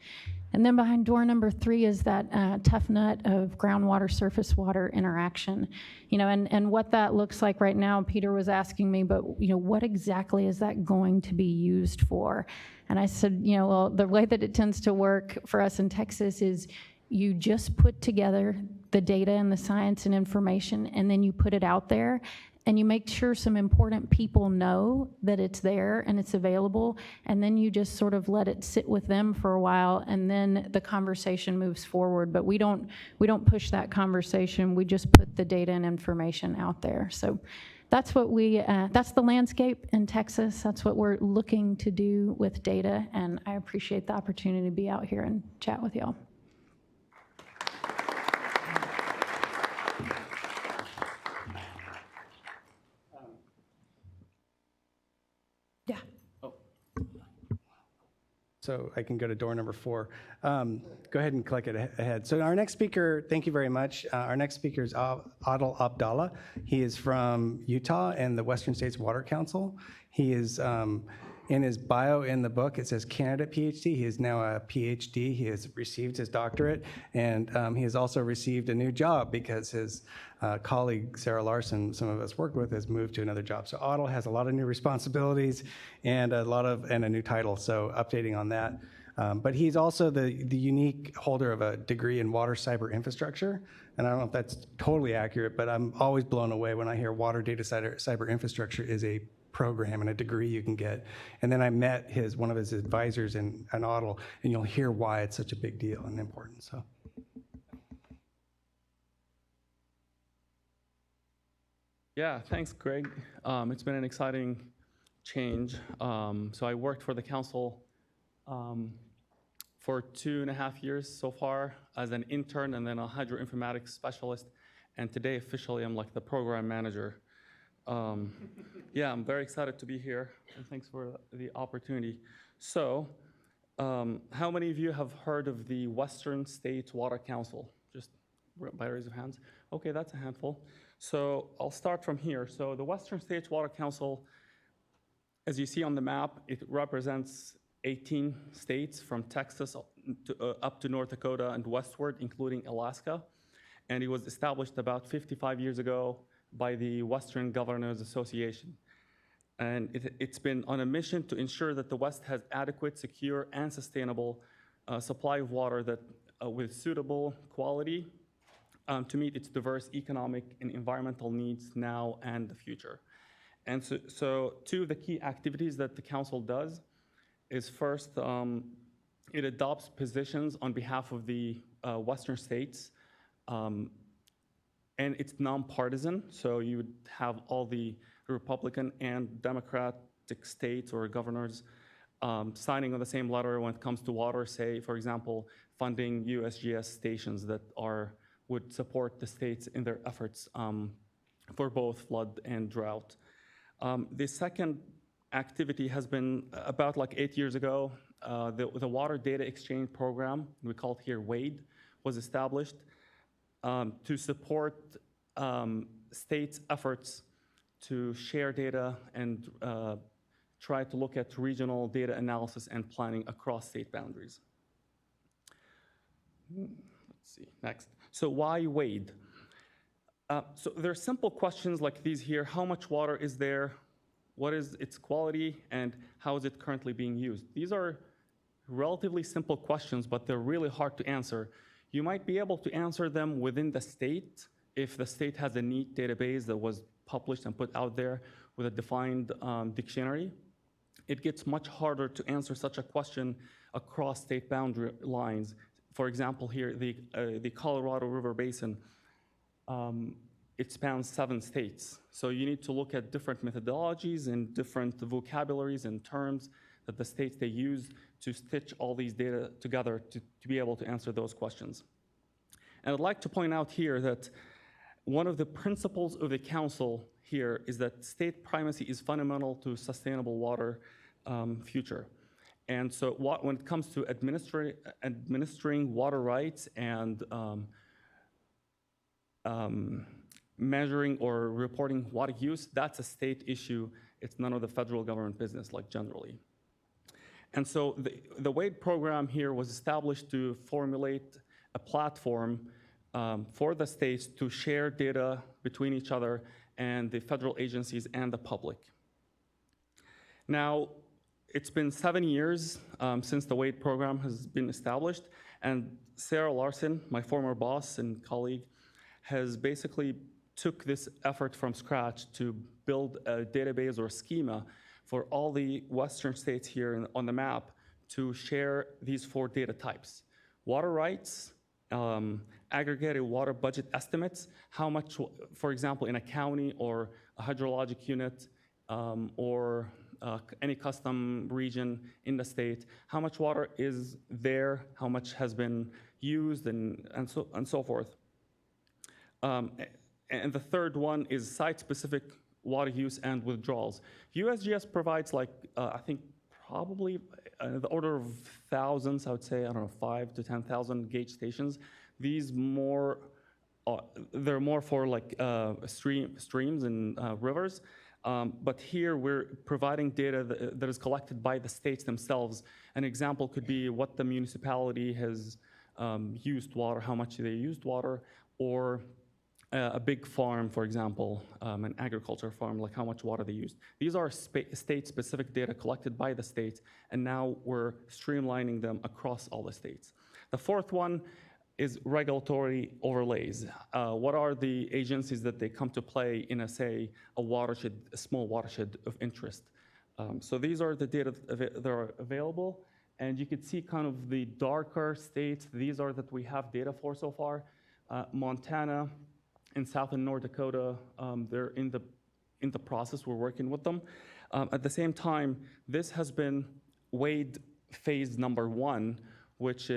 And then behind door number 3 is that tough nut of groundwater, surface water interaction. You know, and what that looks like right now, Peter was asking me, but, you know, what exactly is that going to be used for? And I said, you know, well, the way that it tends to work for us in Texas is you just put together the data and the science and information, and then you put it out there, and you make sure some important people know that it's there and it's available, and then you just sort of let it sit with them for a while, and then the conversation moves forward. But we don't push that conversation. We just put the data and information out there. So that's what that's the landscape in Texas. That's what we're looking to do with data, and I appreciate the opportunity to be out here and chat with y'all. So I can go to door number 4. Go ahead and click it ahead. So our next speaker, thank you very much. Our next speaker is Adil Abdallah. He is from Utah and the Western States Water Council. He is, in his bio in the book, it says candidate PhD. He is now a PhD. He has received his doctorate, and he has also received a new job because his colleague, Sarah Larson, some of us worked with, has moved to another job. So Adil has a lot of new responsibilities and a new title, so updating on that. But he's also the unique holder of a degree in water cyber infrastructure. And I don't know if that's totally accurate, but I'm always blown away when I hear water data cyber infrastructure is a program and a degree you can get. And then I met one of his advisors in Adil, and you'll hear why it's such a big deal and important. So. Yeah, thanks, Greg. It's been an exciting change. So I worked for the council for 2.5 years so far as an intern and then a hydroinformatics specialist. And today, officially, I'm like the program manager. Yeah, I'm very excited to be here, and thanks for the opportunity. So, how many of you have heard of the Western States Water Council? Just by raise of hands. Okay, that's a handful. So I'll start from here. So the Western States Water Council, as you see on the map, it represents 18 states from Texas up to North Dakota and westward, including Alaska. And it was established about 55 years ago by the Western Governors Association. And it's been on a mission to ensure that the West has adequate, secure, and sustainable supply of water that with suitable quality to meet its diverse economic and environmental needs now and the future. And so two of the key activities that the council does is first, it adopts positions on behalf of the Western states, and it's nonpartisan, so you would have all the Republican and Democratic states or governors signing on the same letter when it comes to water, say, for example, funding USGS stations that would support the states in their efforts for both flood and drought. The second activity has been about like 8 years ago, the Water Data Exchange Program, we call it here WADE, was established to support states' efforts to share data and try to look at regional data analysis and planning across state boundaries. Let's see, next. So why WADE? So there are simple questions like these here. How much water is there? What is its quality? And how is it currently being used? These are relatively simple questions, but they're really hard to answer. You might be able to answer them within the state if the state has a neat database that was published and put out there with a defined dictionary. It gets much harder to answer such a question across state boundary lines. For example, here, the Colorado River Basin, it spans 7 states. So you need to look at different methodologies and different vocabularies and terms that the states they use to stitch all these data together to be able to answer those questions. And I'd like to point out here that one of the principles of the council here is that state primacy is fundamental to sustainable water future. And so when it comes to administering water rights and measuring or reporting water use, that's a state issue. It's none of the federal government business, like generally. And so the WADE program here was established to formulate a platform for the states to share data between each other and the federal agencies and the public. Now, it's been 7 years since the WADE program has been established, and Sarah Larson, my former boss and colleague, has basically took this effort from scratch to build a database or schema for all the Western states here on the map to share these 4 data types: water rights, aggregated water budget estimates, how much, for example, in a county or a hydrologic unit or any custom region in the state, how much water is there, how much has been used, and so forth. And the third one is site-specific water use and withdrawals. USGS provides I think probably the order of thousands, I would say, I don't know, 5,000 to 10,000 gauge stations. These they're more for streams and rivers. But here we're providing data that is collected by the states themselves. An example could be what the municipality has used water, how much they used water, or a big farm, for example, an agriculture farm, like how much water they used. These are state-specific data collected by the states, and now we're streamlining them across all the states. The fourth one is regulatory overlays. What are the agencies that they come to play in a watershed, a small watershed of interest? So these are the data that are available, and you can see kind of the darker states. These are that we have data for so far. Montana and South and North Dakota, they're in the process. We're working with them. At the same time, this has been WADE phase number 1, which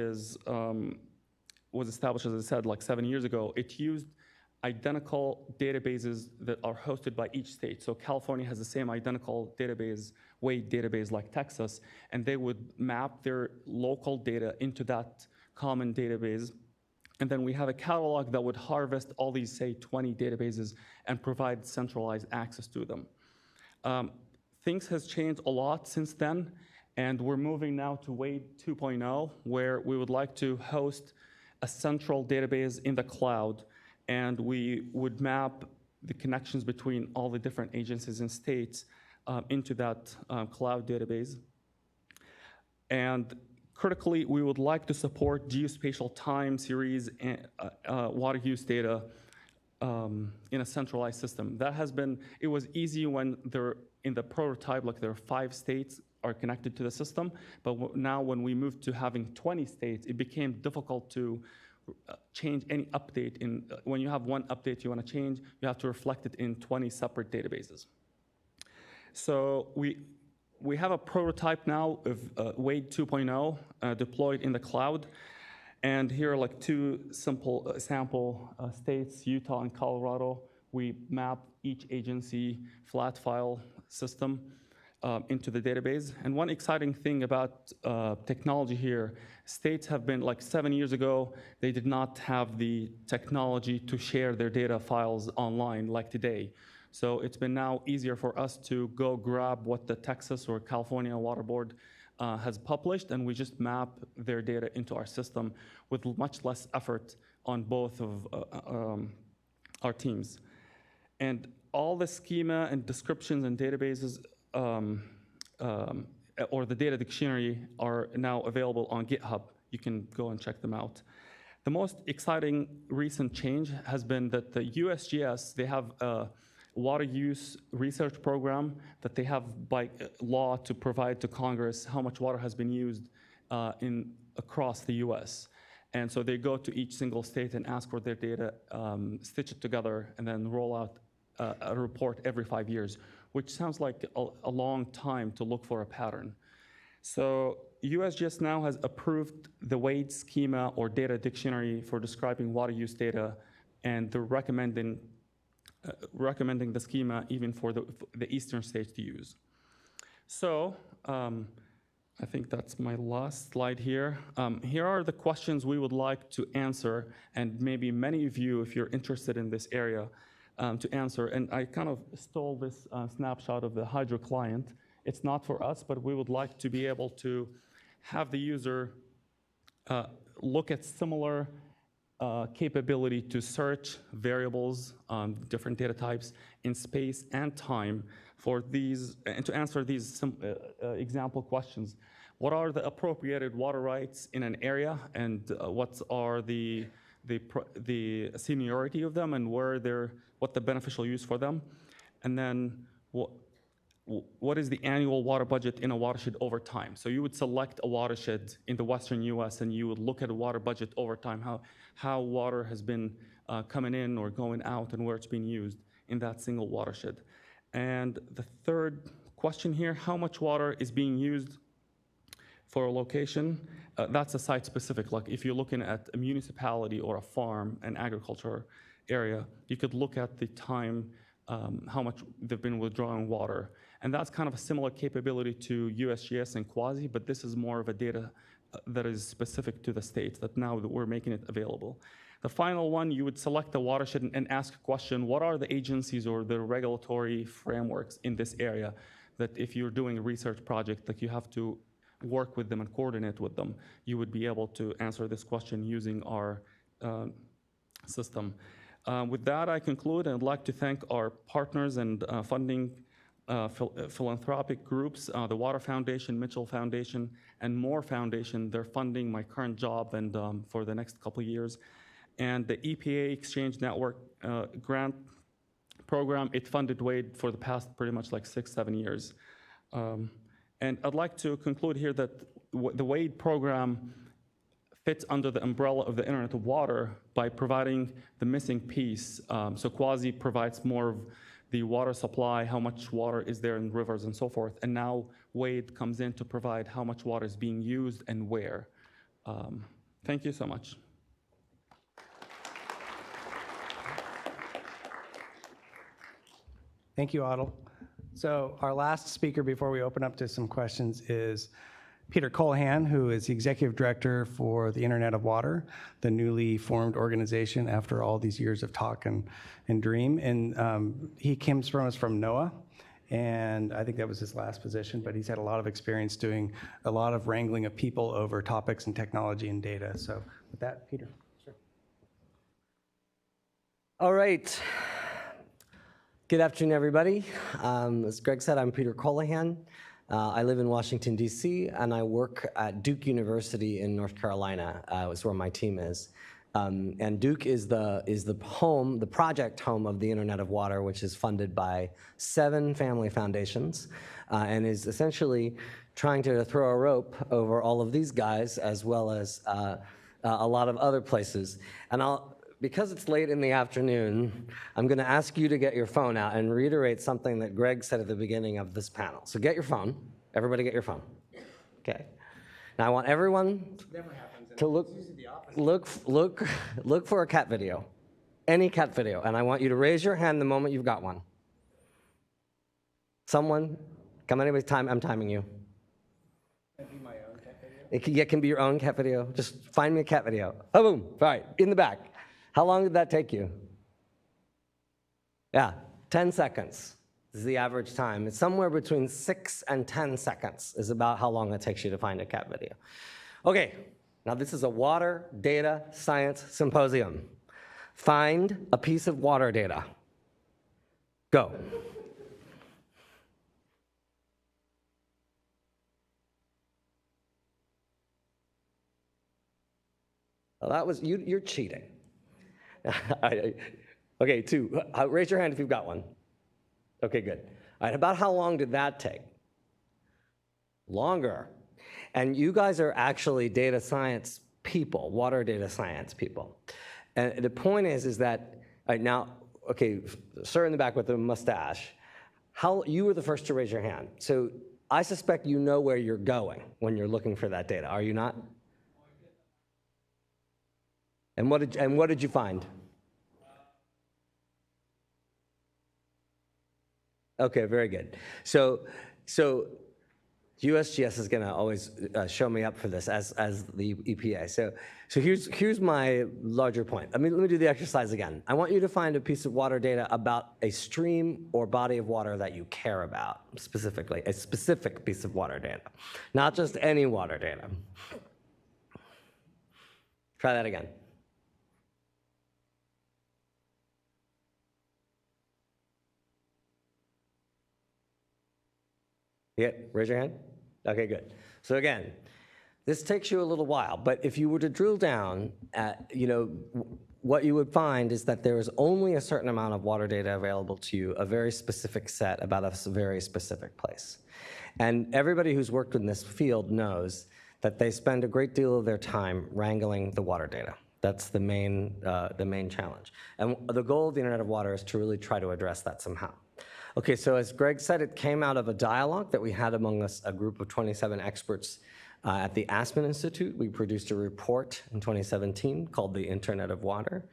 was established, as I said, like 7 years ago. It used identical databases that are hosted by each state. So California has the same identical database, WADE database like Texas, and they would map their local data into that common database. And then we have a catalog that would harvest all these, say, 20 databases and provide centralized access to them. Things has changed a lot since then, and we're moving now to WADE 2.0, where we would like to host a central database in the cloud, and we would map the connections between all the different agencies and states into that cloud database. And critically, we would like to support geospatial time series and water use data in a centralized system. It was easy when they're in the prototype, like there are 5 states are connected to the system, but now when we moved to having 20 states, it became difficult to change any update. When you have one update you want to change, you have to reflect it in 20 separate databases. So we have a prototype now of WADE 2.0 deployed in the cloud. And here are like 2 simple sample states, Utah and Colorado. We map each agency flat file system into the database. And one exciting thing about technology here, states have been, like 7 years ago, they did not have the technology to share their data files online like today. So it's been now easier for us to go grab what the Texas or California Water Board has published, and we just map their data into our system with much less effort on both of our teams. And all the schema and descriptions and databases, or the data dictionary are now available on GitHub. You can go and check them out. The most exciting recent change has been that the USGS, they have a water use research program that they have by law to provide to Congress how much water has been used across the US. And so they go to each single state and ask for their data, stitch it together, and then roll out a report every 5 years, which sounds like a long time to look for a pattern. So USGS now has approved the WADE schema or data dictionary for describing water use data, and they're recommending the schema even for the eastern states to use. So I think that's my last slide here. Here are the questions we would like to answer, and maybe many of you, if you're interested in this area, to answer. And I kind of stole this snapshot of the Hydro client. It's not for us, but we would like to be able to have the user look at similar capability to search variables on different data types in space and time for these, and to answer these example questions. What are the appropriated water rights in an area, and what are the seniority of them, and what the beneficial use for them? And then what is the annual water budget in a watershed over time? So you would select a watershed in the Western US and you would look at a water budget over time, how water has been coming in or going out and where it's being used in that single watershed. And the third question here, how much water is being used for a location? That's a site specific. Like if you're looking at a municipality or a farm, an agriculture area, you could look at the time, how much they've been withdrawing water. And that's kind of a similar capability to USGS and Quasi, but this is more of a data that is specific to the states that now we're making it available. The final one, you would select the watershed and ask a question, what are the agencies or the regulatory frameworks in this area that if you're doing a research project, that you have to work with them and coordinate with them, you would be able to answer this question using our system. With that, I conclude, and I'd like to thank our partners and funding philanthropic groups, the Water Foundation, Mitchell Foundation, and Moore Foundation. They're funding my current job and for the next couple of years. And the EPA Exchange Network grant program, it funded WADE for the past pretty much like 6-7 years. And I'd like to conclude here that the WADE program fits under the umbrella of the Internet of Water by providing the missing piece. So Quasi provides more of the water supply, how much water is there in rivers and so forth. And now WADE comes in to provide how much water is being used and where. Thank you so much. Thank you, Adil. So our last speaker before we open up to some questions is Peter Colahan, who is the Executive Director for the Internet of Water, the newly formed organization after all these years of talk and dream. And he comes from us from NOAA, and I think that was his last position, but he's had a lot of experience doing a lot of wrangling of people over topics and technology and data. So with that, Peter. Sure. All right. Good afternoon, everybody. As Greg said, I'm Peter Colahan. I live in Washington, D.C., and I work at Duke University in North Carolina. It's where my team is. And Duke is the project home of the Internet of Water, which is funded by 7 family foundations, and is essentially trying to throw a rope over all of these guys, as well as a lot of other places. And because it's late in the afternoon, I'm going to ask you to get your phone out and reiterate something that Greg said at the beginning of this panel. So get your phone. Everybody get your phone. Okay. Now I want everyone to look for a cat video, any cat video, and I want you to raise your hand the moment you've got one. Someone, come anybody's time. I'm timing you. Can it be my own cat video? It can be your own cat video. Just find me a cat video. Oh, boom. All right, in the back. How long did that take you? Yeah, 10 seconds is the average time. It's somewhere between 6 and 10 seconds is about how long it takes you to find a cat video. Okay, now this is a water data science symposium. Find a piece of water data. Go. Well, that was, you're cheating. Okay, 2. Raise your hand if you've got one. Okay, good. All right, about how long did that take? Longer. And you guys are actually data science people, water data science people. And the point is that, all right, now, okay, sir in the back with the mustache, you were the first to raise your hand. So I suspect you know where you're going when you're looking for that data, are you not? And what did you find? Okay, very good. So USGS is going to always show me up for this as the EPA. So here's my larger point. Let me do the exercise again. I want you to find a piece of water data about a stream or body of water that you care about, specifically, a specific piece of water data, not just any water data. Try that again. Yeah, raise your hand. Okay, good. So again, this takes you a little while, but if you were to drill down, what you would find is that there is only a certain amount of water data available to you, a very specific set about a very specific place. And everybody who's worked in this field knows that they spend a great deal of their time wrangling the water data. That's the main challenge. And the goal of the Internet of Water is to really try to address that somehow. Okay, so as Greg said, it came out of a dialogue that we had among us, a group of 27 experts at the Aspen Institute. We produced a report in 2017 called The Internet of Water.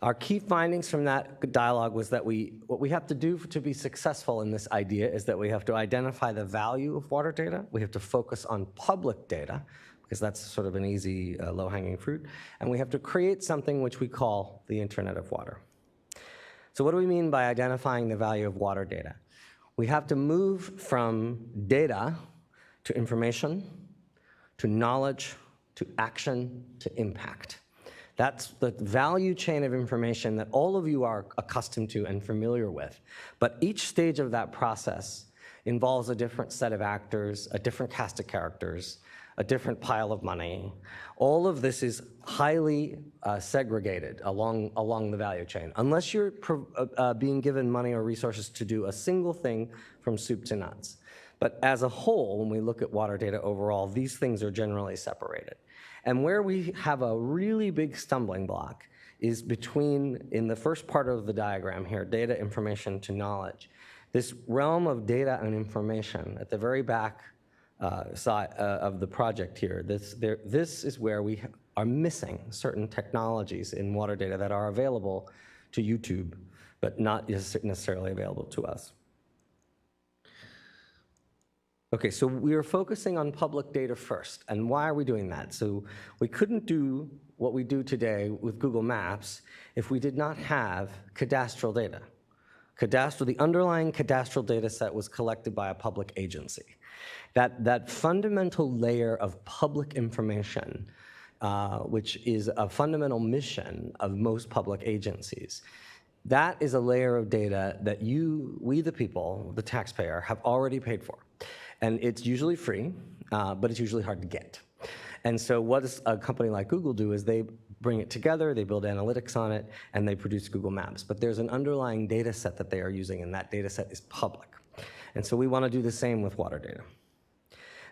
Our key findings from that dialogue was that what we have to do to be successful in this idea is that we have to identify the value of water data. We have to focus on public data, because that's sort of an easy, low-hanging fruit. And we have to create something which we call the Internet of Water. So what do we mean by identifying the value of water data? We have to move from data to information, to knowledge, to action, to impact. That's the value chain of information that all of you are accustomed to and familiar with. But each stage of that process involves a different set of actors, a different cast of characters, a different pile of money. All of this is highly segregated along the value chain. Unless you're being given money or resources to do a single thing from soup to nuts. But as a whole, when we look at water data overall, these things are generally separated. And where we have a really big stumbling block is between, in the first part of the diagram here, data, information to knowledge. This realm of data and information at the very back side of the project here, this is where we are missing certain technologies in water data that are available to YouTube, but not necessarily available to us. Okay, so we are focusing on public data first, and why are we doing that? So we couldn't do what we do today with Google Maps if we did not have cadastral data. The underlying cadastral data set was collected by a public agency. That fundamental layer of public information, which is a fundamental mission of most public agencies, that is a layer of data that we the people, the taxpayer, have already paid for. And it's usually free, but it's usually hard to get. And so what does a company like Google do is they bring it together, they build analytics on it, and they produce Google Maps. But there's an underlying data set that they are using, and that data set is public. And so we want to do the same with water data.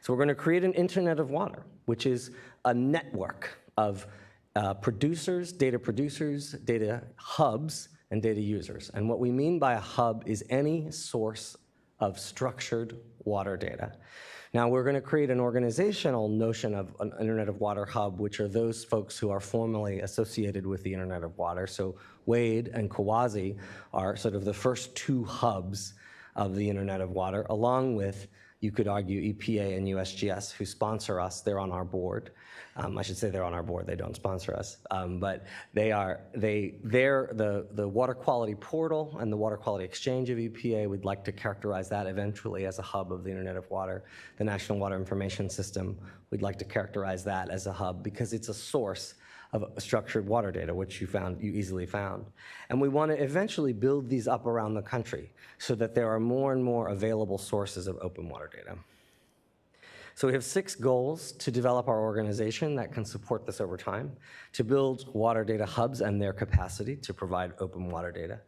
So we're going to create an Internet of Water, which is a network of producers, data hubs, and data users. And what we mean by a hub is any source of structured water data. Now, we're going to create an organizational notion of an Internet of Water hub, which are those folks who are formally associated with the Internet of Water. So Wade and Kawazi are sort of the first two hubs of the Internet of Water, along with, you could argue, EPA and USGS, who sponsor us. They're on our board. I should say they're on our board. They don't sponsor us. But they're the water quality portal and the water quality exchange of EPA. We'd like to characterize that eventually as a hub of the Internet of Water. The National Water Information System, we'd like to characterize that as a hub because it's a source of structured water data, which you easily found. And we want to eventually build these up around the country so that there are more and more available sources of open water data. So we have 6 goals to develop our organization that can support this over time, to build water data hubs and their capacity to provide open water data,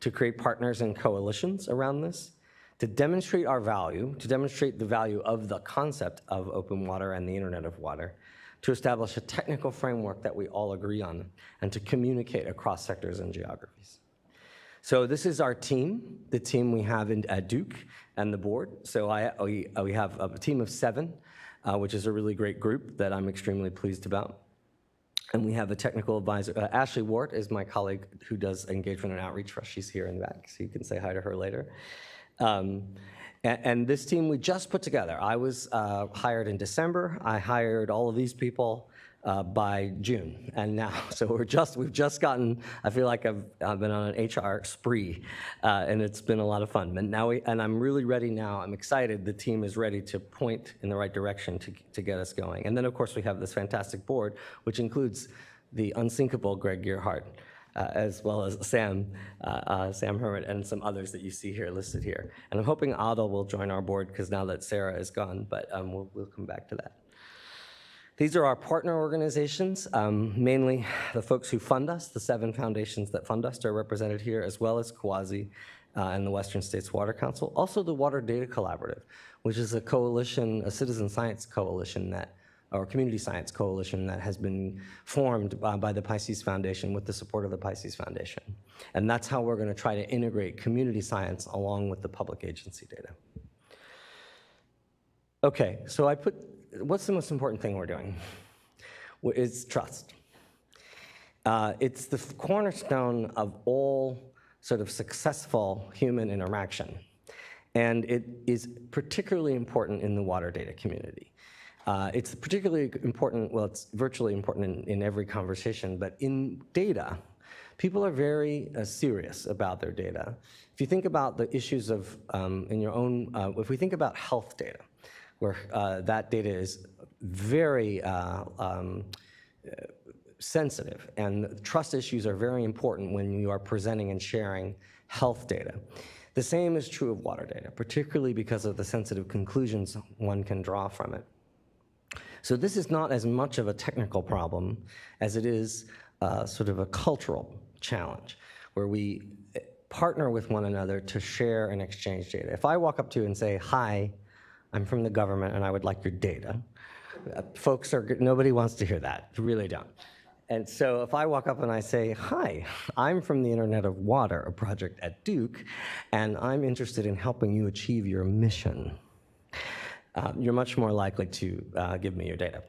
to create partners and coalitions around this, to demonstrate our value, to demonstrate the value of the concept of open water and the Internet of Water, to establish a technical framework that we all agree on, and to communicate across sectors and geographies. So this is our team, the team we have at Duke and the board. So we have a team of 7, which is a really great group that I'm extremely pleased about. And we have a technical advisor. Ashley Wart is my colleague who does engagement and outreach for us. She's here in the back, so you can say hi to her later. And this team we just put together. I was hired in December. I hired all of these people by June, and now, so we've just gotten, I feel like I've been on an HR spree, and it's been a lot of fun. And I'm really ready now, I'm excited, the team is ready to point in the right direction to get us going. And then of course we have this fantastic board, which includes the unsinkable Greg Gearhart, as well as Sam Hermit, and some others that you see here listed here. And I'm hoping Adel will join our board, because now that Sarah is gone, but we'll come back to that. These are our partner organizations, mainly the folks who fund us. The 7 foundations that fund us are represented here, as well as Kawazi and the Western States Water Council. Also the Water Data Collaborative, which is a coalition, a citizen science coalition or community science coalition that has been formed by the Pisces Foundation with the support of the Pisces Foundation. And that's how we're going to try to integrate community science along with the public agency data. Okay, so what's the most important thing we're doing? It's trust. It's the cornerstone of all sort of successful human interaction. And it is particularly important in the water data community. It's particularly important, well, it's virtually important in every conversation, but in data, people are very serious about their data. If you think about the issues of, if we think about health data, where that data is very sensitive, and trust issues are very important when you are presenting and sharing health data. The same is true of water data, particularly because of the sensitive conclusions one can draw from it. So this is not as much of a technical problem as it is sort of a cultural challenge, where we partner with one another to share and exchange data. If I walk up to you and say, hi, I'm from the government and I would like your data, nobody wants to hear that, they really don't. And so if I walk up and I say, hi, I'm from the Internet of Water, a project at Duke, and I'm interested in helping you achieve your mission, you're much more likely to give me your data.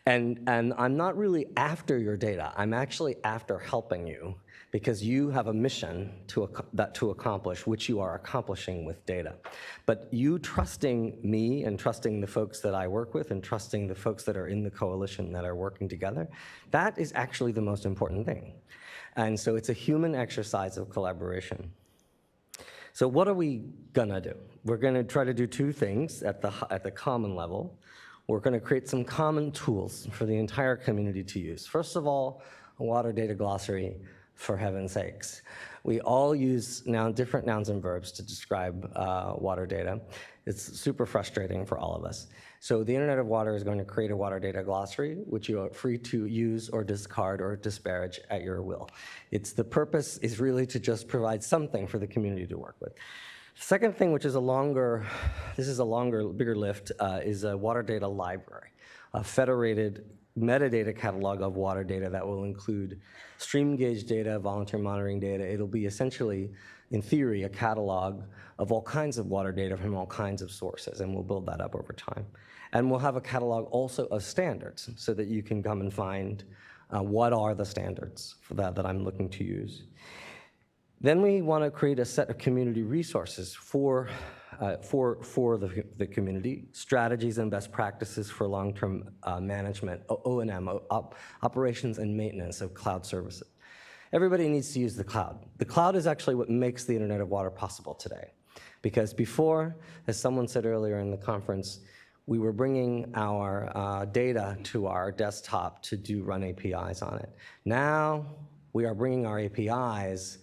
And I'm not really after your data, I'm actually after helping you, because you have a mission to accomplish, which you are accomplishing with data. But you trusting me and trusting the folks that I work with and trusting the folks that are in the coalition that are working together, that is actually the most important thing. And so it's a human exercise of collaboration. So what are we gonna do? We're gonna try to do 2 things at the common level. We're gonna create some common tools for the entire community to use. First of all, a water data glossary, for heaven's sakes. We all use different nouns and verbs to describe water data. It's super frustrating for all of us. So the Internet of Water is going to create a water data glossary, which you are free to use or discard or disparage at your will. The purpose is really to just provide something for the community to work with. Second thing, which is bigger lift, is a water data library, a federated metadata catalog of water data that will include stream gauge data, volunteer monitoring data. It'll be essentially, in theory, a catalog of all kinds of water data from all kinds of sources, and we'll build that up over time. And we'll have a catalog also of standards so that you can come and find what are the standards for that I'm looking to use. Then we want to create a set of community resources for the community, strategies and best practices for long-term management, O&M, operations and maintenance of cloud services. Everybody needs to use the cloud. The cloud is actually what makes the Internet of Water possible today. Because before, as someone said earlier in the conference, we were bringing our data to our desktop to run APIs on it. Now, we are bringing our APIs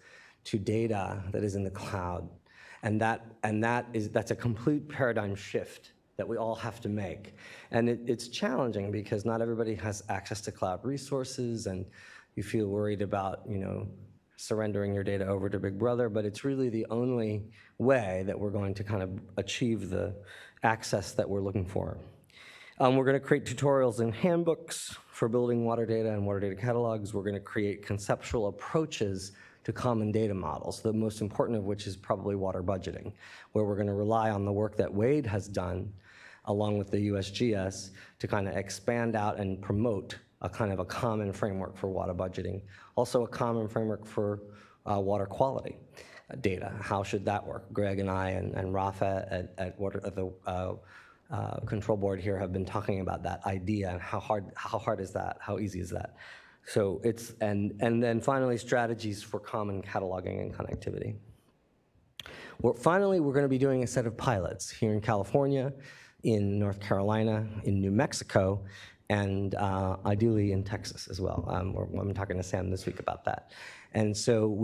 to data that is in the cloud. And that's a complete paradigm shift that we all have to make. And it's challenging because not everybody has access to cloud resources, and you feel worried about, surrendering your data over to Big Brother, but it's really the only way that we're going to kind of achieve the access that we're looking for. We're going to create tutorials and handbooks for building water data and water data catalogs. We're going to create conceptual approaches to common data models, the most important of which is probably water budgeting, where we're going to rely on the work that Wade has done along with the USGS to kind of expand out and promote a kind of a common framework for water budgeting. Also a common framework for water quality data. How should that work? Greg and I and Rafa at the control board here have been talking about that idea and how hard is that? How easy is that? So it's, and then finally strategies for common cataloging and connectivity. Finally, we're going to be doing a set of pilots here in California, in North Carolina, in New Mexico, and ideally in Texas as well. I'm talking to Sam this week about that. And so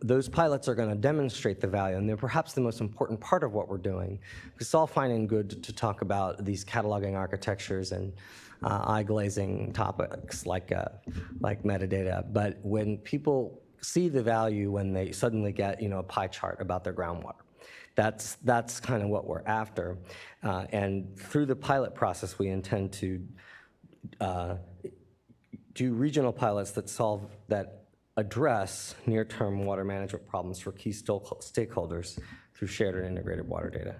those pilots are going to demonstrate the value, and they're perhaps the most important part of what we're doing. It's all fine and good to talk about these cataloging architectures and eye-glazing topics like metadata, but when people see the value when they suddenly get a pie chart about their groundwater, that's kind of what we're after. And through the pilot process, we intend to do regional pilots that address near-term water management problems for key stakeholders through shared and integrated water data.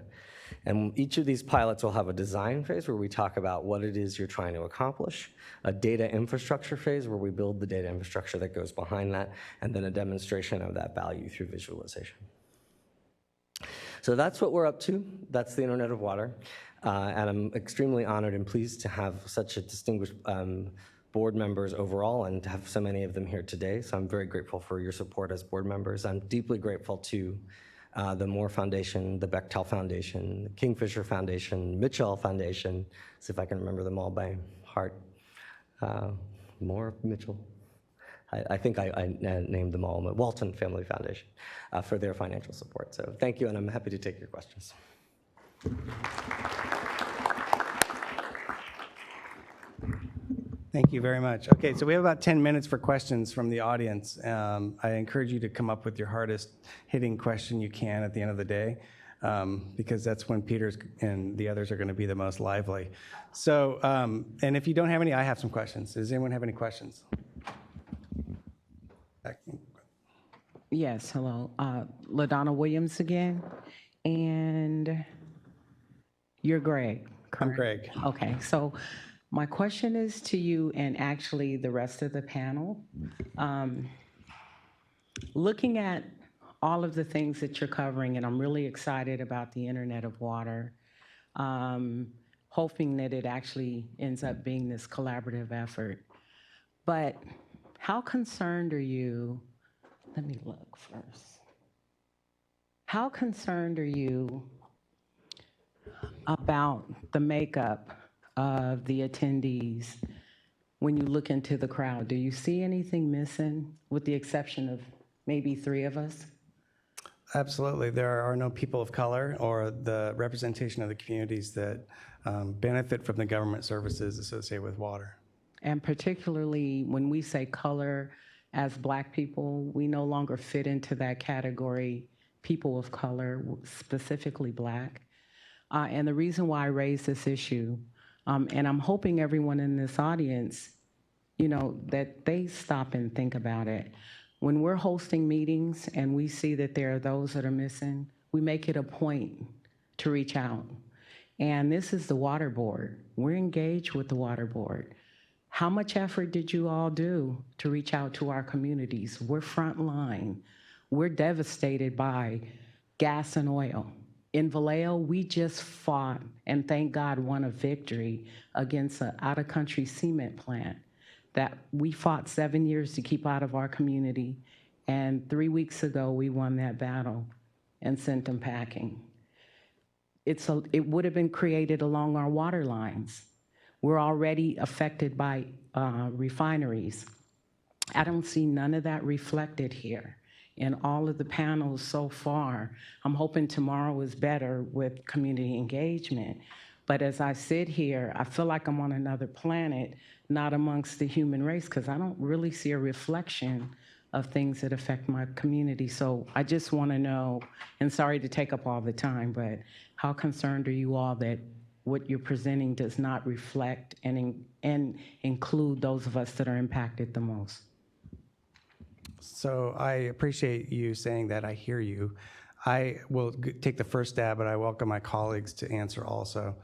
And each of these pilots will have a design phase where we talk about what it is you're trying to accomplish, a data infrastructure phase where we build the data infrastructure that goes behind that, and then a demonstration of that value through visualization. So that's what we're up to. That's the Internet of Water. And I'm extremely honored and pleased to have such a distinguished board members overall and to have so many of them here today. So I'm very grateful for your support as board members. I'm deeply grateful to the Moore Foundation, the Bechtel Foundation, the Kingfisher Foundation, Mitchell Foundation, see if I can remember them all by heart. Moore, Mitchell. I think I named them all, the Walton Family Foundation, for their financial support. So thank you, and I'm happy to take your questions. Thank you very much. Okay, so we have about 10 minutes for questions from the audience. I encourage you to come up with your hardest hitting question you can at the end of the day, because that's when Peter's and the others are going to be the most lively. So, and if you don't have any, I have some questions. Does anyone have any questions? Yes, hello. LaDonna Williams again. And you're Greg, correct? I'm Greg. Okay, so my question is to you and actually the rest of the panel. Looking at all of the things that you're covering, and I'm really excited about the Internet of Water, hoping that it actually ends up being this collaborative effort. But how concerned are you? Let me look first. How concerned are you about the makeup of the attendees when you look into the crowd? Do you see anything missing, with the exception of maybe 3 of us? Absolutely. There are no people of color or the representation of the communities that benefit from the government services associated with water. And particularly when we say color, as Black people, we no longer fit into that category, people of color, specifically Black. And the reason why I raise this issue, and I'm hoping everyone in this audience, that they stop and think about it. When we're hosting meetings and we see that there are those that are missing, we make it a point to reach out. And this is the Water Board. We're engaged with the Water Board. How much effort did you all do to reach out to our communities? We're frontline. We're devastated by gas and oil. In Vallejo, we just fought, and thank God won a victory against an out-of-country cement plant that we fought 7 years to keep out of our community. And 3 weeks ago, we won that battle and sent them packing. It would have been created along our water lines. We're already affected by refineries. I don't see none of that reflected here in all of the panels so far. I'm hoping tomorrow is better with community engagement. But as I sit here, I feel like I'm on another planet, not amongst the human race, because I don't really see a reflection of things that affect my community. So I just want to know, and sorry to take up all the time, but how concerned are you all that what you're presenting does not reflect and include those of us that are impacted the most? So I appreciate you saying that. I hear you. I will take the first stab, but I welcome my colleagues to answer also.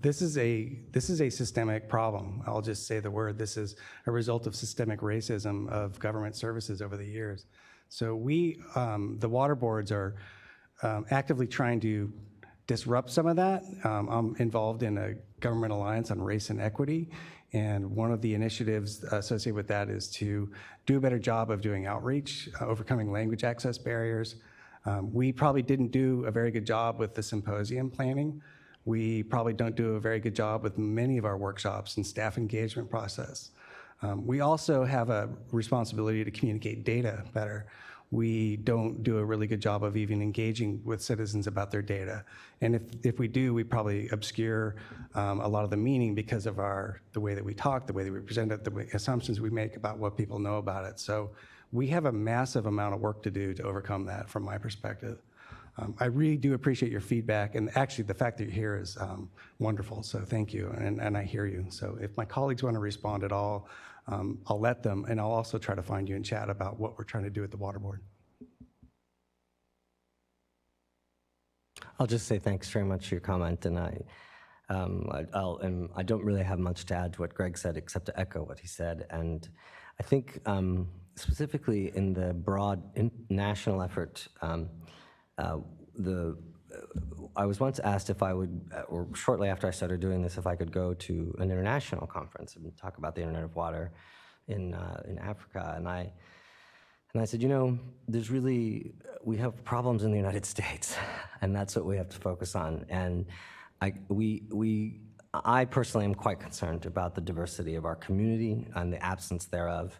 This is a systemic problem. I'll just say the word. This is a result of systemic racism of government services over the years. So we, the water boards, are actively trying to disrupt some of that. I'm involved in a government alliance on race and equity, and one of the initiatives associated with that is to do a better job of doing outreach, overcoming language access barriers. We probably didn't do a very good job with the symposium planning. We probably don't do a very good job with many of our workshops and staff engagement process. We also have a responsibility to communicate data better. We don't do a really good job of even engaging with citizens about their data. And if we do, we probably obscure a lot of the meaning because of the way that we talk, the way that we present it, the assumptions we make about what people know about it. So we have a massive amount of work to do to overcome that from my perspective. I really do appreciate your feedback, and actually the fact that you're here is wonderful, so thank you, and I hear you. So if my colleagues want to respond at all, I'll let them, and I'll also try to find you and chat about what we're trying to do at the Water Board. I'll just say thanks very much for your comment, and I don't really have much to add to what Greg said except to echo what he said. And I think specifically in the broad national effort, I was once asked if I would, or shortly after I started doing this, if I could go to an international conference and talk about the Internet of Water in Africa. And I said, you know, we have problems in the United States, and that's what we have to focus on. And I personally am quite concerned about the diversity of our community and the absence thereof,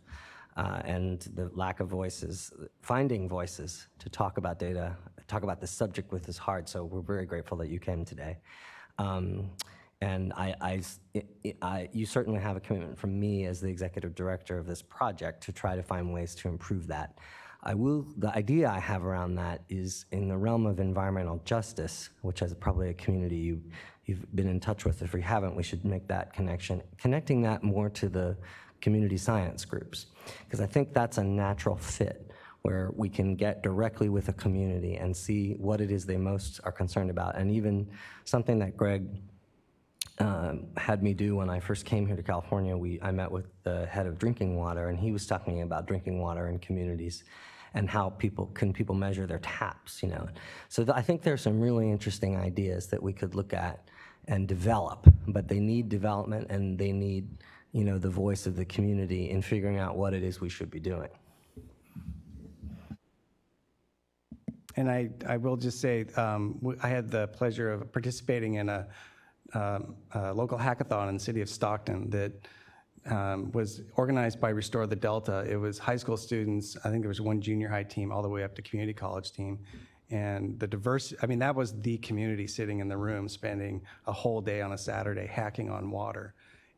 and the lack of voices, finding voices to talk about data, talk about this subject with is hard, so we're very grateful that you came today. And you certainly have a commitment from me as the executive director of this project to try to find ways to improve that. The idea I have around that is in the realm of environmental justice, which is probably a community you've been in touch with. If we haven't, we should make that connection, connecting that more to the community science groups, because I think that's a natural fit where we can get directly with a community and see what it is they most are concerned about. And even something that Greg had me do when I first came here to California, I met with the head of drinking water, and he was talking about drinking water in communities and how people measure their taps, you know. So I think there's some really interesting ideas that we could look at and develop, but they need development, and they need, you know, the voice of the community in figuring out what it is we should be doing. And I will just say, I had the pleasure of participating in a local hackathon in the city of Stockton that was organized by Restore the Delta. It was high school students. I think there was one junior high team all the way up to community college team. And that was the community sitting in the room, spending a whole day on a Saturday hacking on water.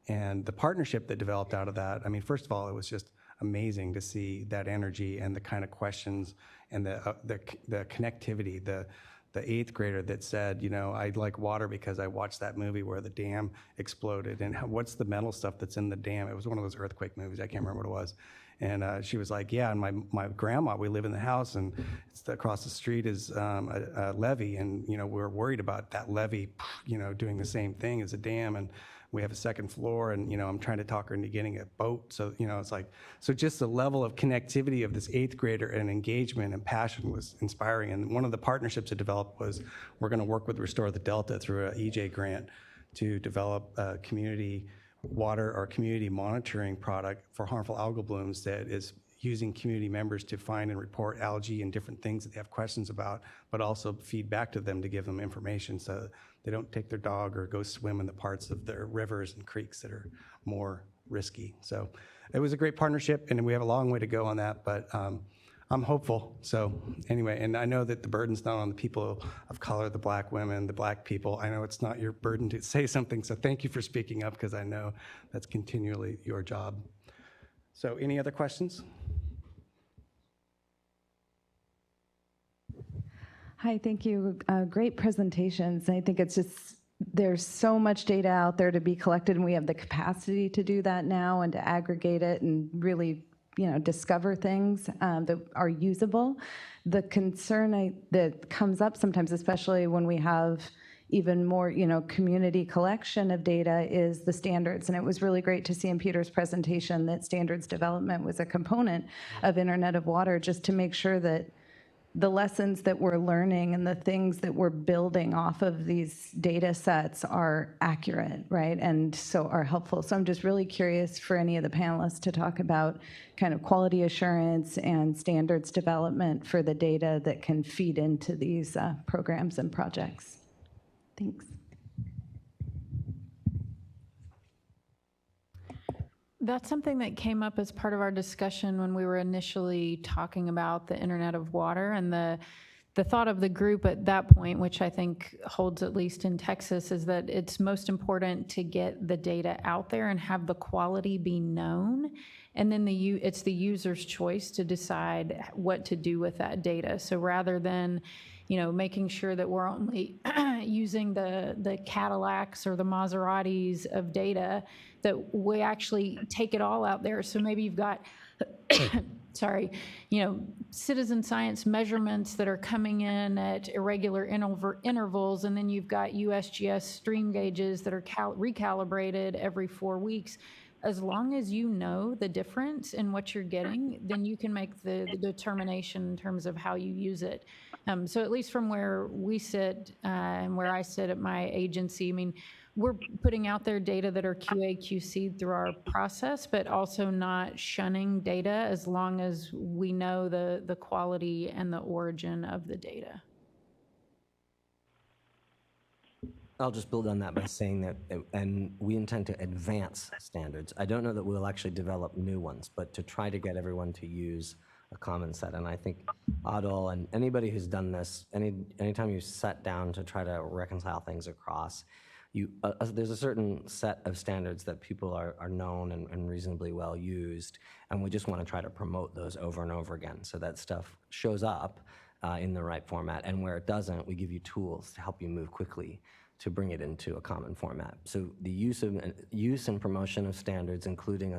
And the partnership that developed out of that, I mean, first of all, it was just amazing to see that energy and the kind of questions and the connectivity. The eighth grader that said, you know, I like water because I watched that movie where the dam exploded, and what's the metal stuff that's in the dam? It was one of those earthquake movies. I can't remember what it was. And she was like, yeah, and my grandma, we live in the house, and across the street is a levee, and, you know, we're worried about that levee, you know, doing the same thing as a dam, and we have a second floor, and, you know, I'm trying to talk her into getting a boat. So, you know, it's like, so just the level of connectivity of this eighth grader and engagement and passion was inspiring. And one of the partnerships that developed was we're going to work with Restore the Delta through an EJ grant to develop a community water or community monitoring product for harmful algal blooms that is using community members to find and report algae and different things that they have questions about, but also feed back to them to give them information so they don't take their dog or go swim in the parts of their rivers and creeks that are more risky. So it was a great partnership, and we have a long way to go on that, but I'm hopeful. So anyway, and I know that the burden's not on the people of color, the black women, the black people. I know it's not your burden to say something, so thank you for speaking up, because I know that's continually your job. So any other questions? Hi, thank you. Great presentations. I think it's just, there's so much data out there to be collected, and we have the capacity to do that now and to aggregate it and really, discover things that are usable. The concern that comes up sometimes, especially when we have even more, community collection of data, is the standards. And it was really great to see in Peter's presentation that standards development was a component of Internet of Water, just to make sure that the lessons that we're learning and the things that we're building off of these data sets are accurate, right? And so are helpful. So I'm just really curious for any of the panelists to talk about kind of quality assurance and standards development for the data that can feed into these programs and projects. Thanks. That's something that came up as part of our discussion when we were initially talking about the Internet of Water, and the thought of the group at that point, which I think holds at least in Texas, is that it's most important to get the data out there and have the quality be known, and then it's the user's choice to decide what to do with that data. So rather than making sure that we're only using the Cadillacs or the Maseratis of data, that we actually take it all out there. So maybe you've got, sorry, citizen science measurements that are coming in at irregular intervals, and then you've got USGS stream gauges that are recalibrated every 4 weeks. As long as you know the difference in what you're getting, then you can make the determination in terms of how you use it. So at least from where we sit and where I sit at my agency, I mean, we're putting out there data that are QA/QC'd through our process, but also not shunning data as long as we know the quality and the origin of the data. I'll just build on that by saying that, and we intend to advance standards. I don't know that we'll actually develop new ones, but to try to get everyone to use a common set. And I think Adol and anybody who's done this, anytime you sat down to try to reconcile things across, there's a certain set of standards that people are known and reasonably well used, and we just want to try to promote those over and over again so that stuff shows up in the right format, and where it doesn't, we give you tools to help you move quickly to bring it into a common format. So the use and promotion of standards, including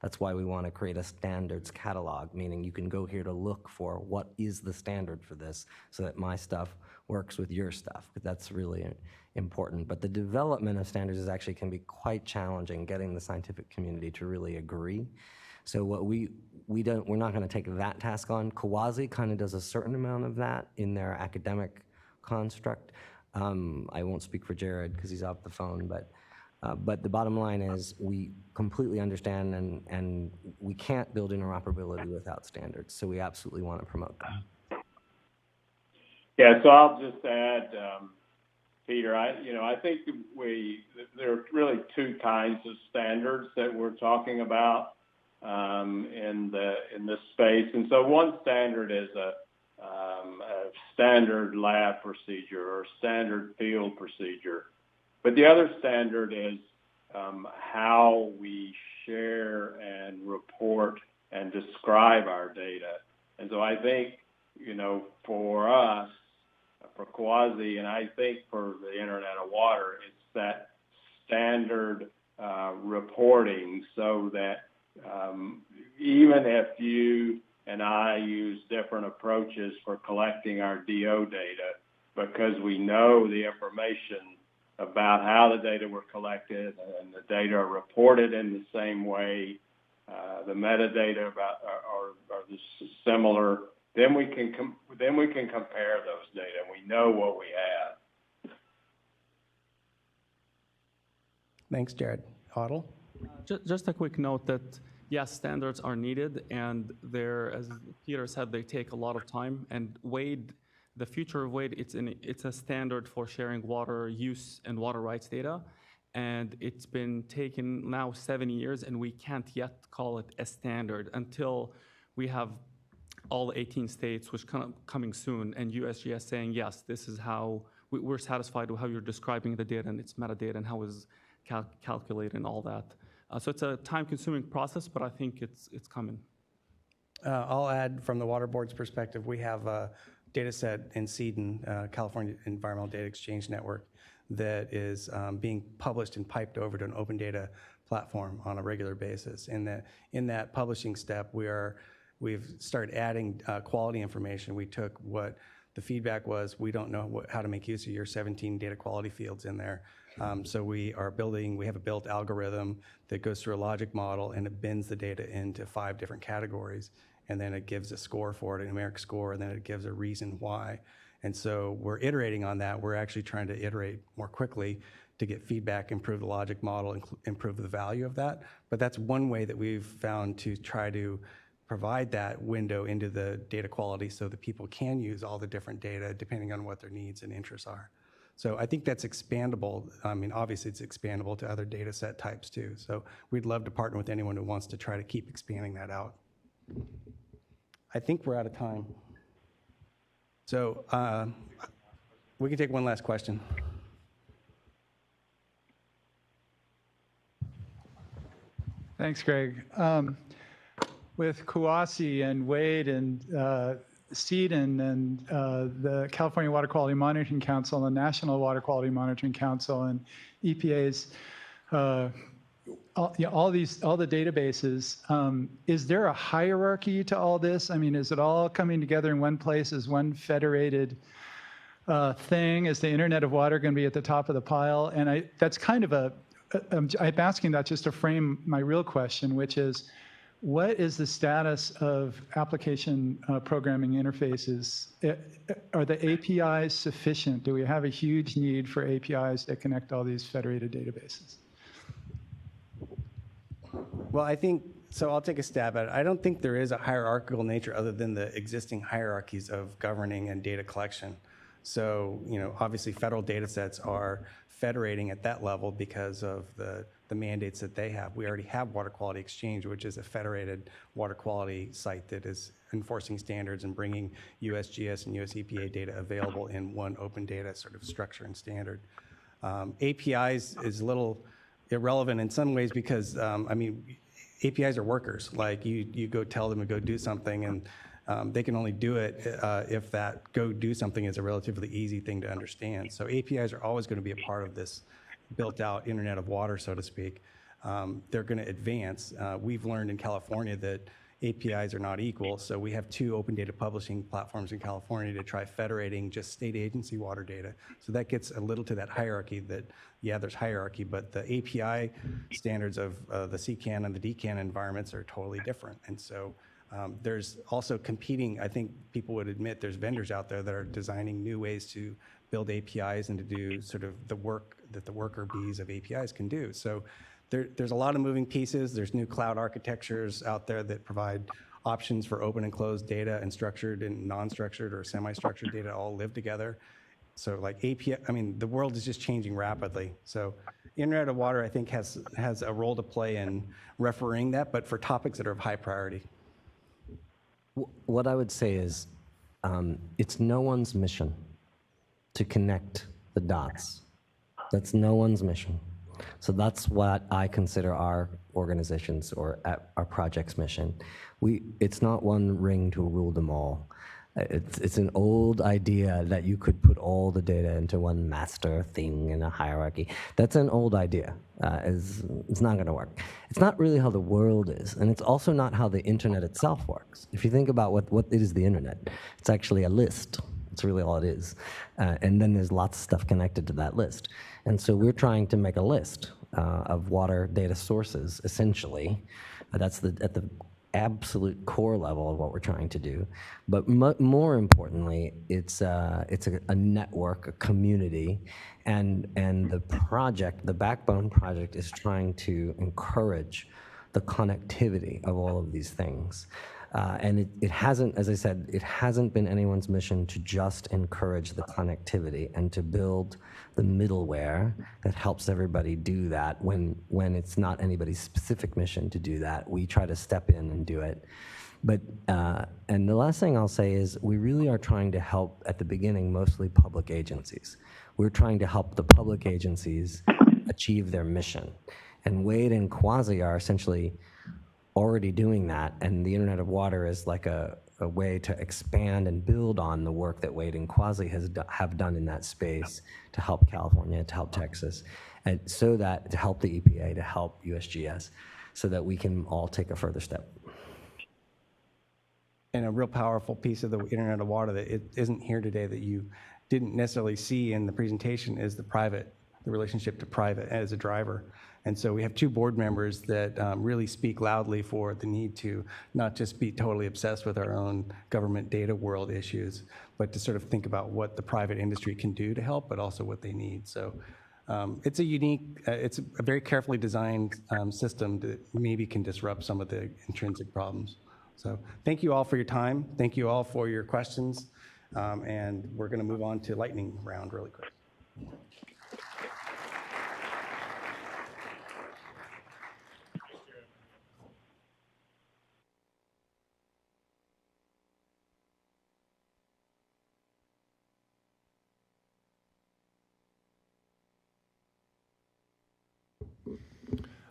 that's why we want to create a standards catalog, meaning you can go here to look for what is the standard for this so that my stuff works with your stuff. That's really important. But the development of standards actually can be quite challenging, getting the scientific community to really agree. So what we're not going to take that task on. Kawazi kind of does a certain amount of that in their academic construct. I won't speak for Jared because he's off the phone, but the bottom line is we completely understand and we can't build interoperability without standards, so we absolutely want to promote them. Yeah, so I'll just add, Peter, I think there are really two kinds of standards that we're talking about in this space. And so one standard is a standard lab procedure or standard field procedure. But the other standard is how we share and report and describe our data. And so I think, for us, for Kawazi, and I think for the Internet of Water, it's that standard reporting so that even if you and I use different approaches for collecting our DO data, because we know the information about how the data were collected and the data are reported in the same way, the metadata are similar, then we can compare those data and we know what we have. Thanks, Jared. Adol? Just a quick note that yes, standards are needed, and as Peter said, they take a lot of time. And WADE, the future of WADE, it's a standard for sharing water use and water rights data, and it's been taken now 7 years, and we can't yet call it a standard until we have all 18 states, which kind of coming soon, and USGS saying, yes, this is how we're satisfied with how you're describing the data and its metadata and how it's calculated and all that. So it's a time-consuming process, but I think it's coming. I'll add from the Water Board's perspective, we have a data set in CEDN, California Environmental Data Exchange Network, that is being published and piped over to an open data platform on a regular basis. In that publishing step, we've started adding quality information. We took what the feedback was, we don't know how to make use of your 17 data quality fields in there. So we have a built algorithm that goes through a logic model and it bins the data into 5 different categories. And then it gives a score for it, a numeric score, and then it gives a reason why. And so we're iterating on that. We're actually trying to iterate more quickly to get feedback, improve the logic model, improve the value of that. But that's one way that we've found to try to provide that window into the data quality so that people can use all the different data depending on what their needs and interests are. So I think that's expandable. I mean, obviously it's expandable to other data set types too. So we'd love to partner with anyone who wants to try to keep expanding that out. I think we're out of time. So we can take one last question. Thanks, Greg. With Kawasi and Wade and CEDN and the California Water Quality Monitoring Council and the National Water Quality Monitoring Council and EPA's, all the databases, is there a hierarchy to all this? I mean, is it all coming together in one place as one federated thing? Is the Internet of Water going to be at the top of the pile? And that's kind of I'm asking that just to frame my real question, which is, what is the status of application programming interfaces? Are the APIs sufficient? Do we have a huge need for APIs that connect all these federated databases? Well, I think, so I'll take a stab at it. I don't think there is a hierarchical nature other than the existing hierarchies of governing and data collection. So, obviously federal data sets are federating at that level because of the mandates that they have. We already have Water Quality Exchange, which is a federated water quality site that is enforcing standards and bringing USGS and US EPA data available in one open data sort of structure and standard. APIs is a little irrelevant in some ways because, APIs are workers. Like you go tell them to go do something and they can only do it if that go do something is a relatively easy thing to understand. So APIs are always going to be a part of this built out Internet of Water, so to speak. They're going to advance. We've learned in California that APIs are not equal, so we have 2 open data publishing platforms in California to try federating just state agency water data. So that gets a little to that hierarchy that, yeah, there's hierarchy, but the API standards of the CCAN and the DCAN environments are totally different. And so there's also competing, I think people would admit there's vendors out there that are designing new ways to build APIs and to do sort of the work that the worker bees of APIs can do. So there's a lot of moving pieces. There's new cloud architectures out there that provide options for open and closed data and structured and non-structured or semi-structured data all live together. So like API, the world is just changing rapidly. So Internet of Water, I think, has a role to play in refereeing that, but for topics that are of high priority. What I would say is it's no one's mission to connect the dots. That's no one's mission. So that's what I consider our organization's or our project's mission. It's not one ring to rule them all. It's an old idea that you could put all the data into one master thing in a hierarchy. That's an old idea. It's not going to work. It's not really how the world is, and it's also not how the internet itself works. If you think about what is the internet, it's actually a list. It's really all it is. And then there's lots of stuff connected to that list. And so we're trying to make a list of water data sources, essentially. That's at the absolute core level of what we're trying to do. But more importantly, it's a network, a community, and the project, the Backbone project, is trying to encourage the connectivity of all of these things. And it hasn't, as I said, it hasn't been anyone's mission to just encourage the connectivity and to build the middleware that helps everybody do that when it's not anybody's specific mission to do that. We try to step in and do it. But, and the last thing I'll say is we really are trying to help, at the beginning, mostly public agencies. We're trying to help the public agencies achieve their mission. And Wade and Quasi are essentially already doing that, and the Internet of Water is like a way to expand and build on the work that Wade and Quasi have done in that space to help California, to help Texas, and so that to help the EPA, to help USGS, so that we can all take a further step. And a real powerful piece of the Internet of Water that it isn't here today that you didn't necessarily see in the presentation is the relationship to private as a driver. And so we have two board members that really speak loudly for the need to not just be totally obsessed with our own government data world issues, but to sort of think about what the private industry can do to help, but also what they need. So it's a unique, it's a very carefully designed system that maybe can disrupt some of the intrinsic problems. So thank you all for your time. Thank you all for your questions. And we're going to move on to lightning round really quick.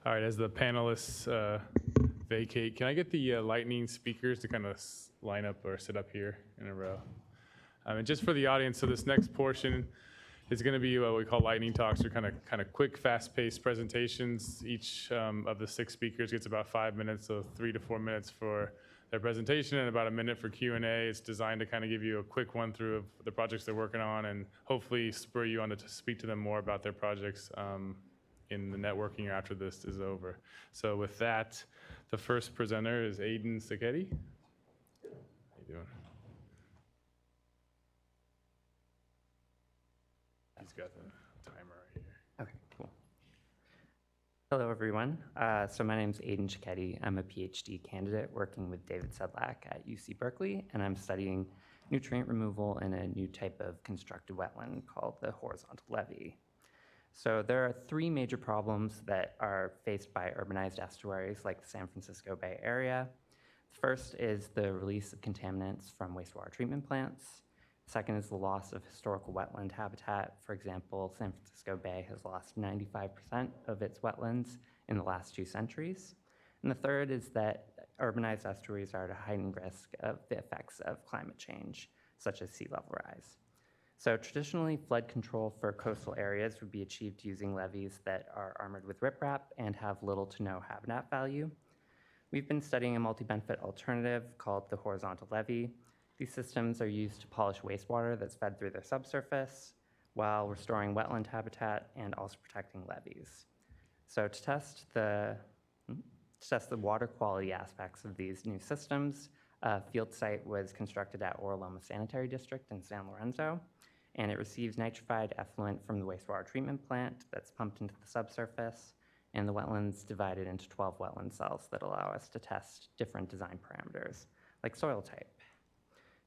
All right, as the panelists vacate, can I get the lightning speakers to kind of line up or sit up here in a row? And just for the audience, so this next portion is going to be what we call lightning talks, or kind of quick, fast-paced presentations. Each of the 6 speakers gets about 5 minutes, so 3 to 4 minutes for their presentation and about a minute for Q&A. It's designed to kind of give you a quick run-through of the projects they're working on and hopefully spur you on to speak to them more about their projects in the networking after this is over. So with that, the first presenter is Aiden Sacchetti. How you doing? He's got the timer right here. Okay, cool. Hello, everyone. So my name is Aiden Sacchetti. I'm a PhD candidate working with David Sedlak at UC Berkeley, and I'm studying nutrient removal in a new type of constructed wetland called the horizontal levee. So there are 3 major problems that are faced by urbanized estuaries like the San Francisco Bay Area. First is the release of contaminants from wastewater treatment plants. Second is the loss of historical wetland habitat. For example, San Francisco Bay has lost 95% of its wetlands in the last 2 centuries. And the third is that urbanized estuaries are at a heightened risk of the effects of climate change, such as sea level rise. So traditionally, flood control for coastal areas would be achieved using levees that are armored with riprap and have little to no habitat value. We've been studying a multi-benefit alternative called the horizontal levee. These systems are used to polish wastewater that's fed through their subsurface while restoring wetland habitat and also protecting levees. So to test the water quality aspects of these new systems, a field site was constructed at Oro Loma Sanitary District in San Lorenzo, and it receives nitrified effluent from the wastewater treatment plant that's pumped into the subsurface, and the wetlands divided into 12 wetland cells that allow us to test different design parameters, like soil type.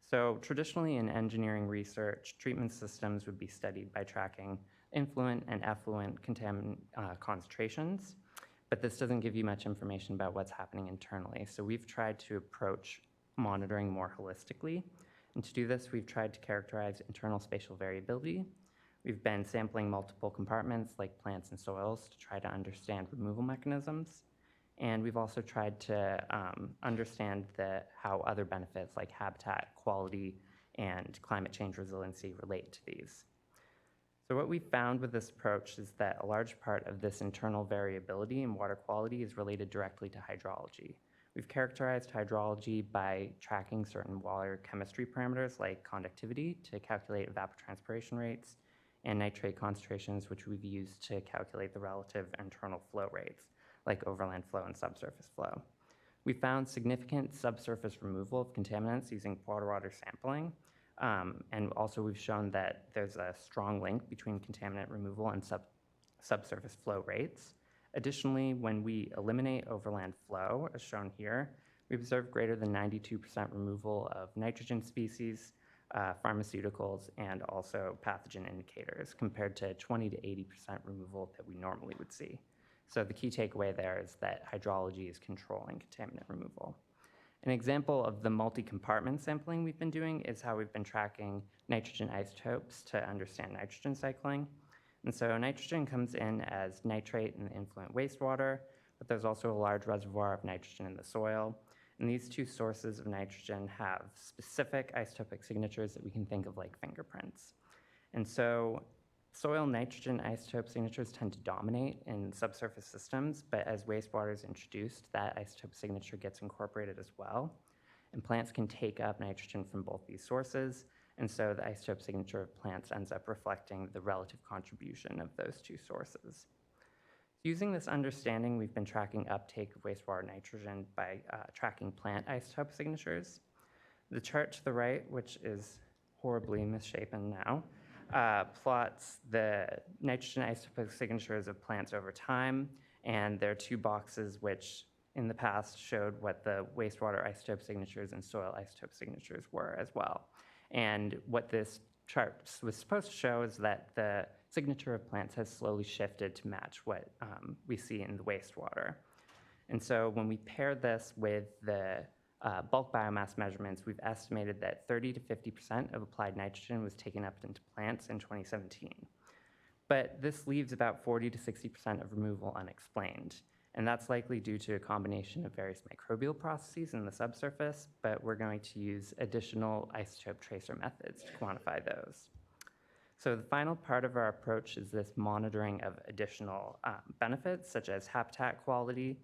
So traditionally in engineering research, treatment systems would be studied by tracking influent and effluent contaminant concentrations, but this doesn't give you much information about what's happening internally. So we've tried to approach monitoring more holistically. And to do this, we've tried to characterize internal spatial variability. We've been sampling multiple compartments like plants and soils to try to understand removal mechanisms. And we've also tried to understand how other benefits like habitat quality and climate change resiliency relate to these. So what we found with this approach is that a large part of this internal variability in water quality is related directly to hydrology. We've characterized hydrology by tracking certain water chemistry parameters like conductivity to calculate evapotranspiration rates and nitrate concentrations, which we've used to calculate the relative internal flow rates like overland flow and subsurface flow. We found significant subsurface removal of contaminants using water sampling, and also we've shown that there's a strong link between contaminant removal and subsurface flow rates. Additionally, when we eliminate overland flow, as shown here, we observed greater than 92% removal of nitrogen species, pharmaceuticals, and also pathogen indicators, compared to 20 to 80% removal that we normally would see. So the key takeaway there is that hydrology is controlling contaminant removal. An example of the multi-compartment sampling we've been doing is how we've been tracking nitrogen isotopes to understand nitrogen cycling. And so nitrogen comes in as nitrate in the influent wastewater, but there's also a large reservoir of nitrogen in the soil. And these two sources of nitrogen have specific isotopic signatures that we can think of like fingerprints. And so soil nitrogen isotope signatures tend to dominate in subsurface systems, but as wastewater is introduced, that isotope signature gets incorporated as well. And plants can take up nitrogen from both these sources, and so the isotope signature of plants ends up reflecting the relative contribution of those two sources. Using this understanding, we've been tracking uptake of wastewater nitrogen by tracking plant isotope signatures. The chart to the right, which is horribly misshapen now, plots the nitrogen isotopic signatures of plants over time, and there are two boxes which in the past showed what the wastewater isotope signatures and soil isotope signatures were as well. And what this chart was supposed to show is that the signature of plants has slowly shifted to match what we see in the wastewater. And so when we paired this with the bulk biomass measurements, we've estimated that 30 to 50% of applied nitrogen was taken up into plants in 2017. But this leaves about 40 to 60% of removal unexplained. And that's likely due to a combination of various microbial processes in the subsurface, but we're going to use additional isotope tracer methods to quantify those. So the final part of our approach is this monitoring of additional benefits, such as habitat quality,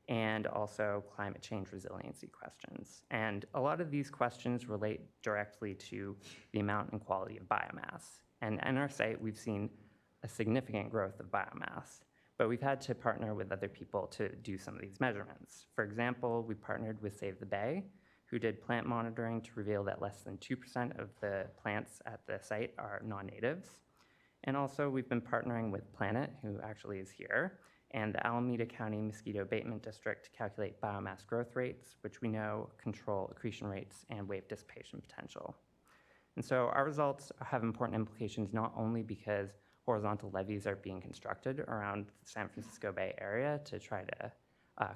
and also climate change resiliency questions. And a lot of these questions relate directly to the amount and quality of biomass. And in our site, we've seen a significant growth of biomass, but we've had to partner with other people to do some of these measurements. For example, we partnered with Save the Bay, who did plant monitoring to reveal that less than 2% of the plants at the site are non-natives. And also we've been partnering with Planet, who actually is here, and the Alameda County Mosquito Abatement District to calculate biomass growth rates, which we know control accretion rates and wave dissipation potential. And so our results have important implications not only because horizontal levees are being constructed around the San Francisco Bay Area to try to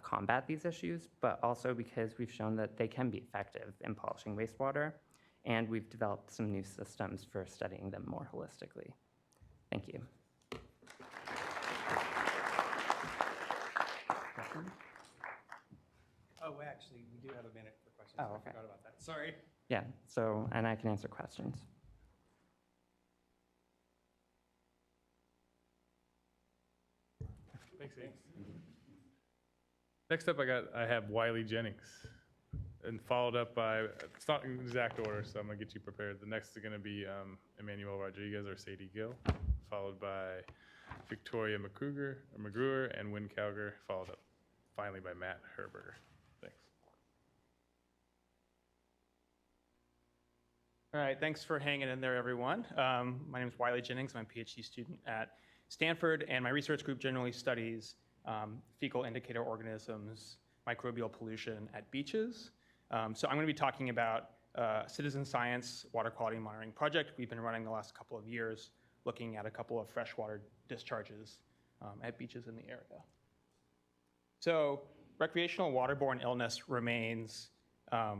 combat these issues, but also because we've shown that they can be effective in polishing wastewater, and we've developed some new systems for studying them more holistically. Thank you. Oh, actually, we do have a minute for questions. Oh, okay. I forgot about that. Sorry. Yeah, so, and I can answer questions. Thanks, Abe. Next up, I have Wiley Jennings, and followed up by, it's not in exact order, so I'm gonna get you prepared. The next is gonna be Emmanuel Rodriguez or Sadie Gill, followed by Victoria McGruer and Wynn Cowger, followed up finally by Matt Herberger. Thanks. All right, thanks for hanging in there, everyone. My name is Wiley Jennings. I'm a PhD student at Stanford, and my research group generally studies fecal indicator organisms, microbial pollution at beaches. So I'm going to be talking about citizen science water quality monitoring project we've been running the last couple of years, looking at a couple of freshwater discharges at beaches in the area. So recreational waterborne illness remains a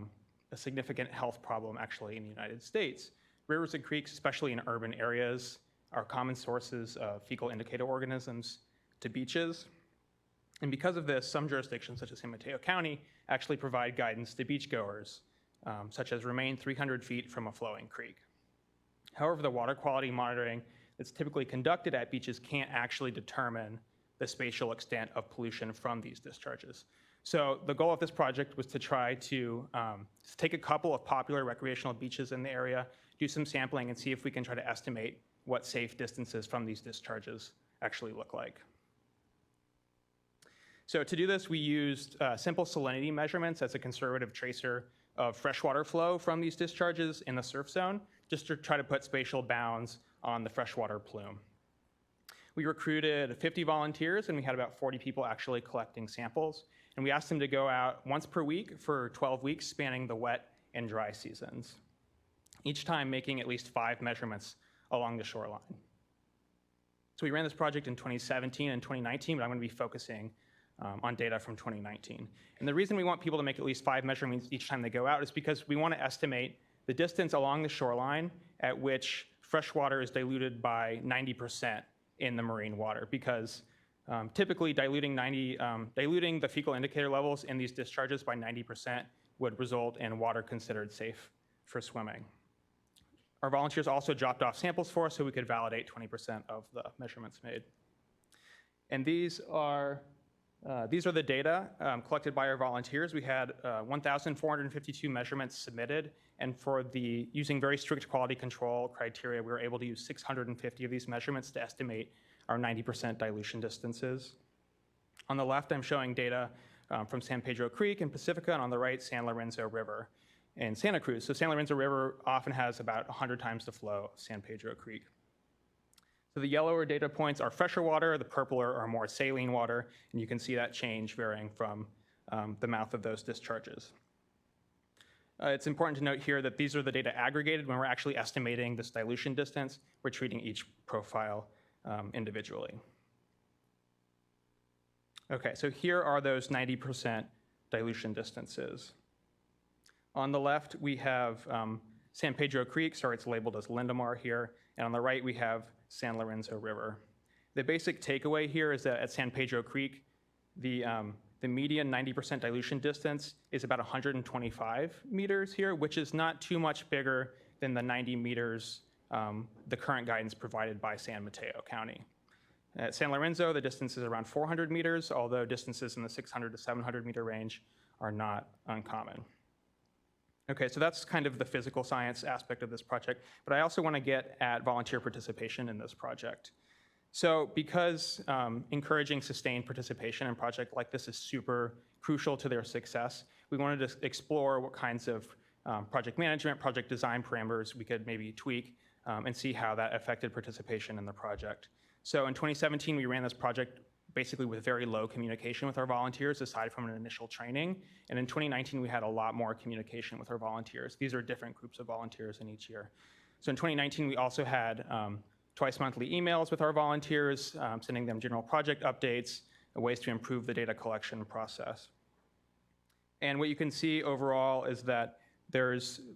significant health problem actually in the United States. Rivers and creeks, especially in urban areas, are common sources of fecal indicator organisms to beaches. And because of this, some jurisdictions, such as San Mateo County, actually provide guidance to beachgoers, such as remain 300 feet from a flowing creek. However, the water quality monitoring that's typically conducted at beaches can't actually determine the spatial extent of pollution from these discharges. So the goal of this project was to try to take a couple of popular recreational beaches in the area, do some sampling, and see if we can try to estimate what safe distances from these discharges actually look like. So to do this, we used simple salinity measurements as a conservative tracer of freshwater flow from these discharges in the surf zone, just to try to put spatial bounds on the freshwater plume. We recruited 50 volunteers, and we had about 40 people actually collecting samples. And we asked them to go out once per week for 12 weeks, spanning the wet and dry seasons, each time making at least 5 measurements along the shoreline. So we ran this project in 2017 and 2019, but I'm going to be focusing on data from 2019. And the reason we want people to make at least 5 measurements each time they go out is because we want to estimate the distance along the shoreline at which fresh water is diluted by 90% in the marine water, because typically diluting the fecal indicator levels in these discharges by 90% would result in water considered safe for swimming. Our volunteers also dropped off samples for us so we could validate 20% of the measurements made. And these are the data collected by our volunteers. We had 1,452 measurements submitted, and using very strict quality control criteria, we were able to use 650 of these measurements to estimate our 90% dilution distances. On the left, I'm showing data from San Pedro Creek in Pacifica, and on the right, San Lorenzo River in Santa Cruz. So San Lorenzo River often has about 100 times the flow of San Pedro Creek. So the yellower data points are fresher water, the purpler are more saline water, and you can see that change varying from the mouth of those discharges. It's important to note here that these are the data aggregated. When we're actually estimating this dilution distance, we're treating each profile individually. Okay, so here are those 90% dilution distances. On the left, we have San Pedro Creek, sorry, it's labeled as Lindamar here, and on the right, we have San Lorenzo River. The basic takeaway here is that at San Pedro Creek, the median 90% dilution distance is about 125 meters here, which is not too much bigger than the 90 meters, the current guidance provided by San Mateo County. At San Lorenzo, the distance is around 400 meters, although distances in the 600 to 700 meter range are not uncommon. Okay, so that's kind of the physical science aspect of this project, but I also want to get at volunteer participation in this project. So because encouraging sustained participation in a project like this is super crucial to their success, we wanted to explore what kinds of project management, project design parameters we could maybe tweak and see how that affected participation in the project. So in 2017, we ran this project basically with very low communication with our volunteers, aside from an initial training. And in 2019, we had a lot more communication with our volunteers. These are different groups of volunteers in each year. So in 2019, we also had twice monthly emails with our volunteers, sending them general project updates, ways to improve the data collection process. And what you can see overall is that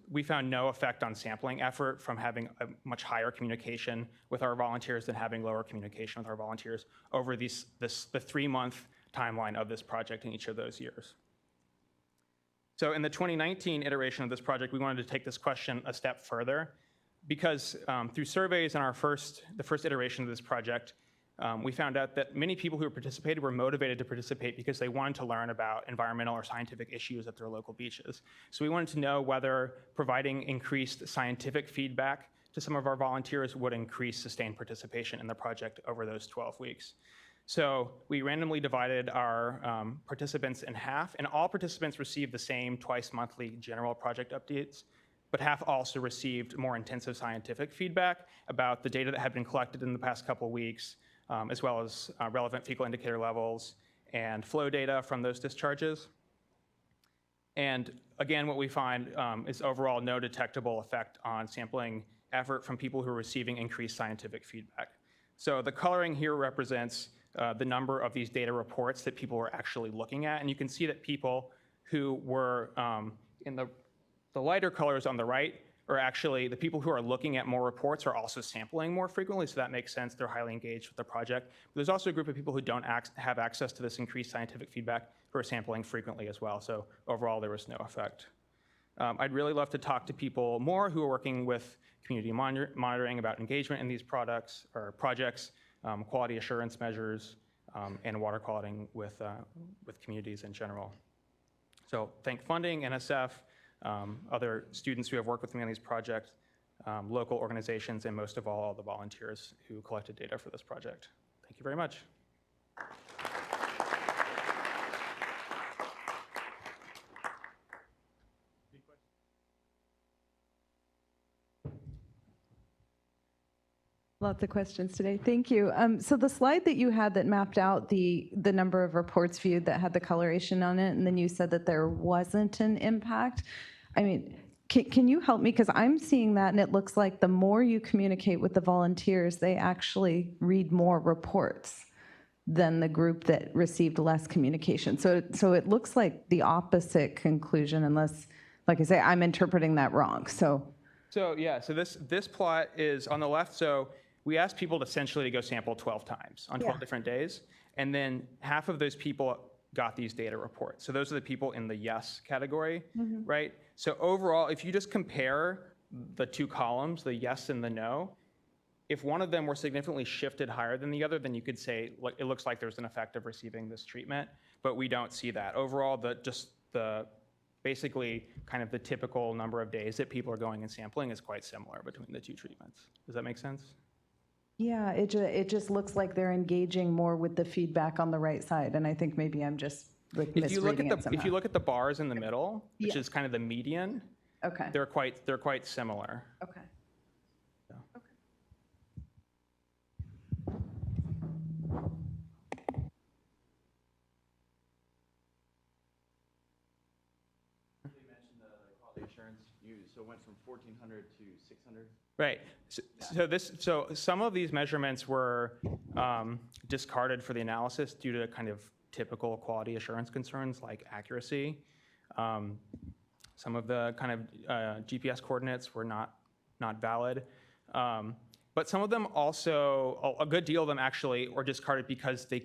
we found no effect on sampling effort from having a much higher communication with our volunteers than having lower communication with our volunteers over the 3-month timeline of this project in each of those years. So in the 2019 iteration of this project, we wanted to take this question a step further because through surveys in the first iteration of this project, we found out that many people who participated were motivated to participate because they wanted to learn about environmental or scientific issues at their local beaches. So we wanted to know whether providing increased scientific feedback to some of our volunteers would increase sustained participation in the project over those 12 weeks. So we randomly divided our participants in half, and all participants received the same twice monthly general project updates, but half also received more intensive scientific feedback about the data that had been collected in the past couple of weeks, as well as relevant fecal indicator levels and flow data from those discharges. And again, what we find is overall no detectable effect on sampling effort from people who are receiving increased scientific feedback. So the coloring here represents the number of these data reports that people were actually looking at. And you can see that people who were in the lighter colors on the right are actually the people who are looking at more reports are also sampling more frequently, so that makes sense. They're highly engaged with the project. But there's also a group of people who don't have access to this increased scientific feedback who are sampling frequently as well. So overall, there was no effect. I'd really love to talk to people more who are working with community monitoring about engagement in these projects, quality assurance measures, and water quality with communities in general. So thank funding, NSF, other students who have worked with me on these projects, local organizations, and most of all the volunteers who collected data for this project. Thank you very much. Lots of questions today. Thank you. So the slide that you had that mapped out the number of reports viewed that had the coloration on it, and then you said that there wasn't an impact. I mean, can you help me? Because I'm seeing that, and it looks like the more you communicate with the volunteers, they actually read more reports than the group that received less communication. So it looks like the opposite conclusion, unless, like I say, I'm interpreting that wrong. So yeah, so this plot is on the left. So we asked people essentially to go sample 12 times on 12 different days, and then half of those people got these data reports. So those are the people in the yes category, right? So overall, if you just compare the two columns, the yes and the no, if one of them were significantly shifted higher than the other, then you could say, look, it looks like there's an effect of receiving this treatment, but we don't see that. Overall, basically kind of the typical number of days that people are going and sampling is quite similar between the two treatments. Does that make sense? yeah, it just looks like they're engaging more with the feedback on the right side, and I think maybe I'm just like misreading it somehow. If you look at the bars in the middle, which is kind of the median, okay, they're quite similar. Okay. So it went from 1,400 to 600? Right. So some of these measurements were discarded for the analysis due to kind of typical quality assurance concerns like accuracy. Some of the kind of GPS coordinates were not valid. But some of them also, a good deal of them actually were discarded because they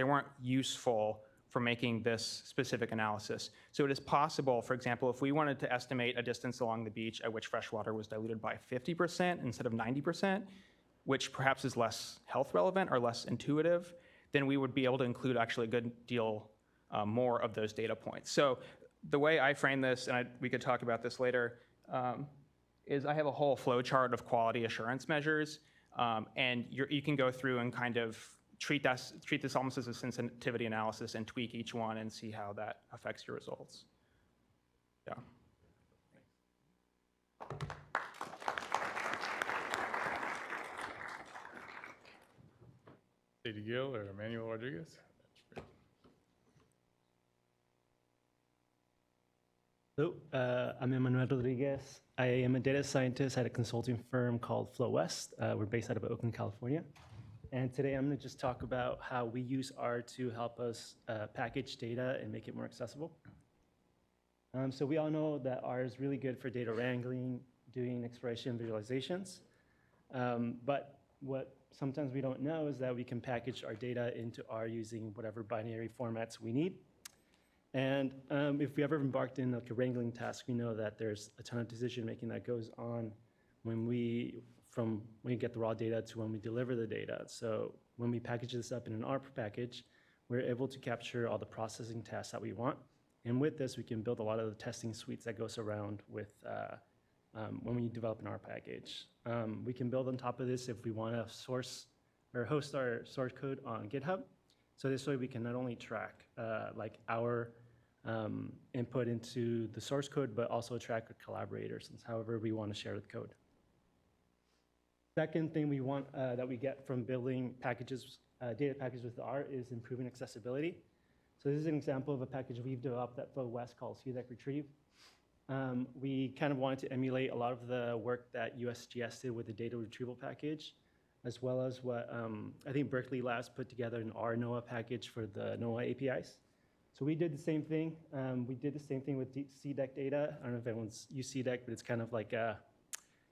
weren't useful for making this specific analysis. So it is possible, for example, if we wanted to estimate a distance along the beach at which freshwater was diluted by 50% instead of 90%, which perhaps is less health relevant or less intuitive, then we would be able to include actually a good deal more of those data points. So the way I frame this, and we could talk about this later, is I have a whole flow chart of quality assurance measures, and you can go through and kind of treat this almost as a sensitivity analysis and tweak each one and see how that affects your results. Yeah. Sadie Gill or Emmanuel Rodriguez? Hello, I'm Emmanuel Rodriguez. I am a data scientist at a consulting firm called Flow West. We're based out of Oakland, California. And today I'm going to just talk about how we use R to help us package data and make it more accessible. So we all know that R is really good for data wrangling, doing exploration visualizations. But what sometimes we don't know is that we can package our data into R using whatever binary formats we need. And if we ever embarked in like a wrangling task, we know that there's a ton of decision making that goes on from when we get the raw data to when we deliver the data. So when we package this up in an R package, we're able to capture all the processing tasks that we want. And with this, we can build a lot of the testing suites that goes around with when we develop an R package. We can build on top of this if we want to source or host our source code on GitHub. So this way we can not only track like our input into the source code, but also track our collaborators and however we want to share the code. Second thing we want that we get from building packages, data packages with R is improving accessibility. So this is an example of a package we've developed at Flow West called CDEC Retrieve. We kind of wanted to emulate a lot of the work that USGS did with the data retrieval package, as well as what I think Berkeley Labs put together an R NOAA package for the NOAA APIs. So we did the same thing. We did the same thing with CDEC data. I don't know if everyone's used CDEC, but it's kind of like a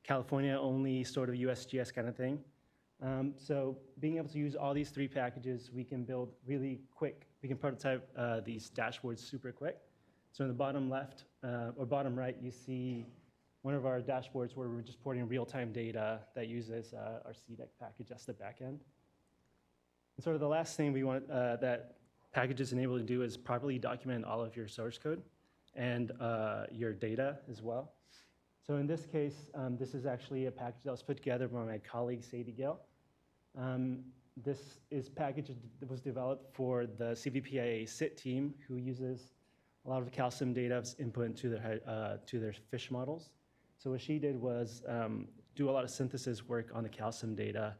California-only sort of USGS kind of thing. So being able to use all these three packages, we can build really quick. We can prototype these dashboards super quick. So in the bottom left or bottom right, you see one of our dashboards where we're just porting real-time data that uses our CDEC package as the backend. And sort of the last thing we want that packages enable to do is properly document all of your source code and your data as well. So in this case, this is actually a package that was put together by my colleague, Sadie Gill. This is package that was developed for the CVPIA SIT team, who uses a lot of calcium data as input into their fish models. So what she did was do a lot of synthesis work on the calcium data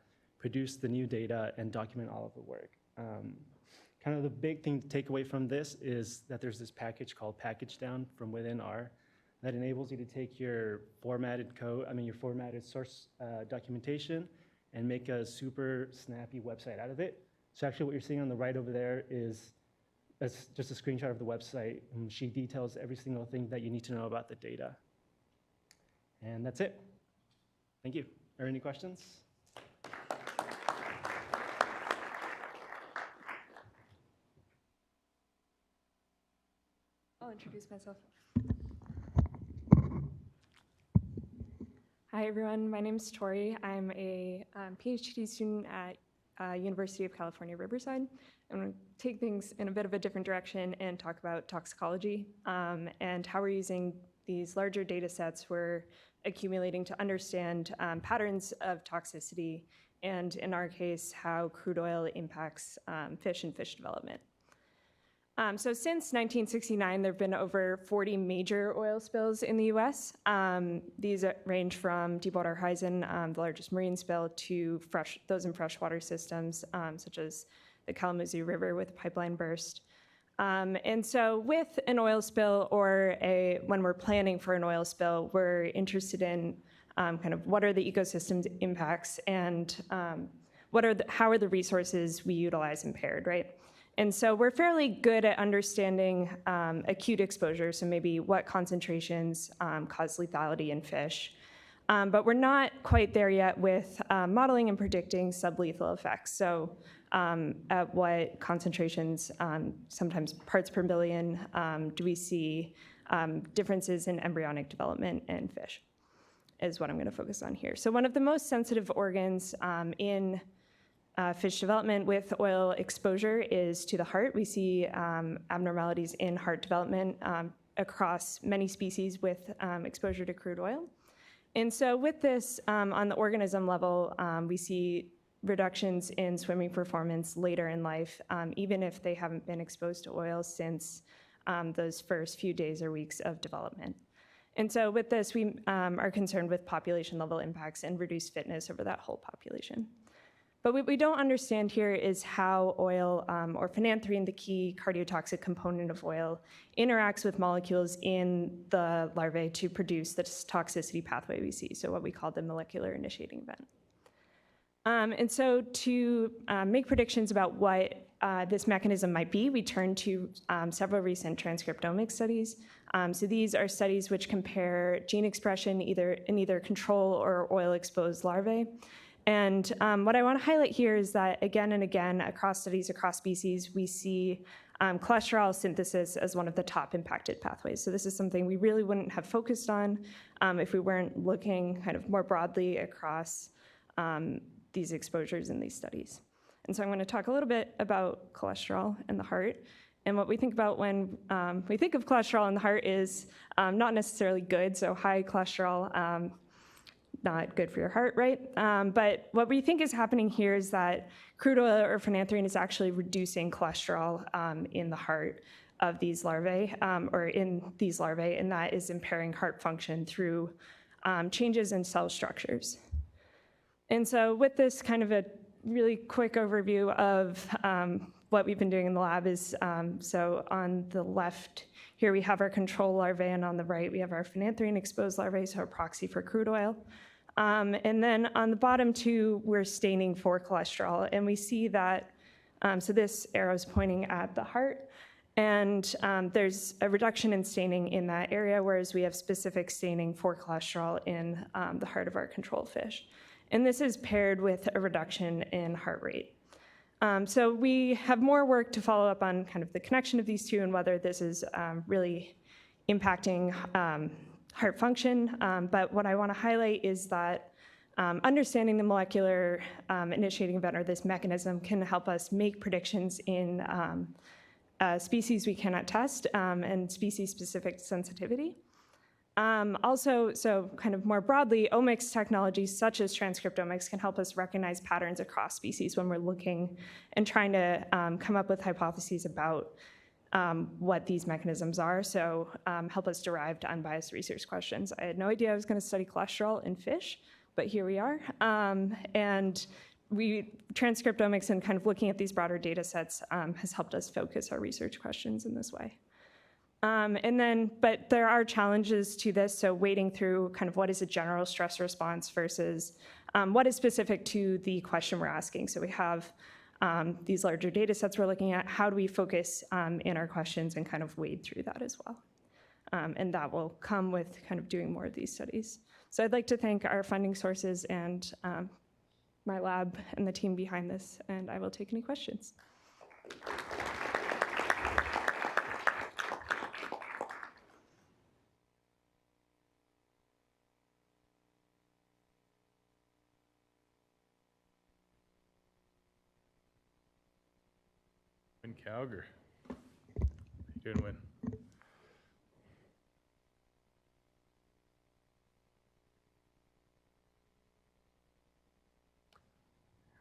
produce the new data, and document all of the work. Kind of the big thing to take away from this is that there's this package called Package Down from within R that enables you to take your formatted code, your formatted source documentation and make a super snappy website out of it. So actually what you're seeing on the right over there is just a screenshot of the website. And she details every single thing that you need to know about the data. And that's it. Thank you. Are there any questions? I'll introduce myself. Hi, everyone. My name is Tori. I'm a PhD student at University of California, Riverside. I'm going to take things in a bit of a different direction and talk about toxicology and how we're using these larger data sets we're accumulating to understand patterns of toxicity and, in our case, how crude oil impacts fish and fish development. So since 1969, there have been over 40 major oil spills in the US. These range from Deepwater Horizon, the largest marine spill, to those in freshwater systems, such as the Kalamazoo River with a pipeline burst. And so with an oil spill or when we're planning for an oil spill, we're interested in kind of what are the ecosystem impacts and how are the resources we utilize impaired, right? And so we're fairly good at understanding acute exposure, so maybe what concentrations cause lethality in fish. But we're not quite there yet with modeling and predicting sublethal effects. So at what concentrations, sometimes parts per billion, do we see differences in embryonic development in fish, is what I'm going to focus on here. So one of the most sensitive organs in fish development with oil exposure is to the heart. We see abnormalities in heart development across many species with exposure to crude oil. And so with this, on the organism level, we see reductions in swimming performance later in life, even if they haven't been exposed to oil since those first few days or weeks of development. And so with this, we are concerned with population level impacts and reduced fitness over that whole population. But what we don't understand here is how oil, or phenanthrene, the key cardiotoxic component of oil, interacts with molecules in the larvae to produce this toxicity pathway we see, so what we call the molecular initiating event. And so to make predictions about what this mechanism might be, we turn to several recent transcriptomic studies. So these are studies which compare gene expression in either control or oil-exposed larvae. And what I want to highlight here is that again and again, across studies, across species, we see cholesterol synthesis as one of the top impacted pathways. So this is something we really wouldn't have focused on if we weren't looking kind of more broadly across these exposures in these studies. And so I'm going to talk a little bit about cholesterol in the heart. And what we think about when we think of cholesterol in the heart is not necessarily good, so high cholesterol, not good for your heart, right? But what we think is happening here is that crude oil or phenanthrene is actually reducing cholesterol in the heart of these larvae, or in these larvae, and that is impairing heart function through changes in cell structures. And so with this kind of a really quick overview of what we've been doing in the lab is, so on the left here we have our control larvae, and on the right we have our phenanthrene exposed larvae, so a proxy for crude oil. And then on the bottom two, we're staining for cholesterol, and we see that, so this arrow is pointing at the heart, and there's a reduction in staining in that area, whereas we have specific staining for cholesterol in the heart of our control fish. And this is paired with a reduction in heart rate. So we have more work to follow up on kind of the connection of these two and whether this is really impacting heart function. But what I want to highlight is that understanding the molecular initiating event, or this mechanism, can help us make predictions in species we cannot test and species-specific sensitivity. Also, so kind of more broadly, omics technologies such as transcriptomics can help us recognize patterns across species when we're looking and trying to come up with hypotheses about what these mechanisms are, so help us derive to unbiased research questions. I had no idea I was going to study cholesterol in fish, but here we are. And transcriptomics and kind of looking at these broader data sets has helped us focus our research questions in this way. But there are challenges to this, so wading through kind of what is a general stress response versus what is specific to the question we're asking. So we have these larger data sets we're looking at. How do we focus in our questions and kind of wade through that as well? And that will come with kind of doing more of these studies. So I'd like to thank our funding sources and my lab and the team behind this, and I will take any questions. Win Calgary. How you doing, Win?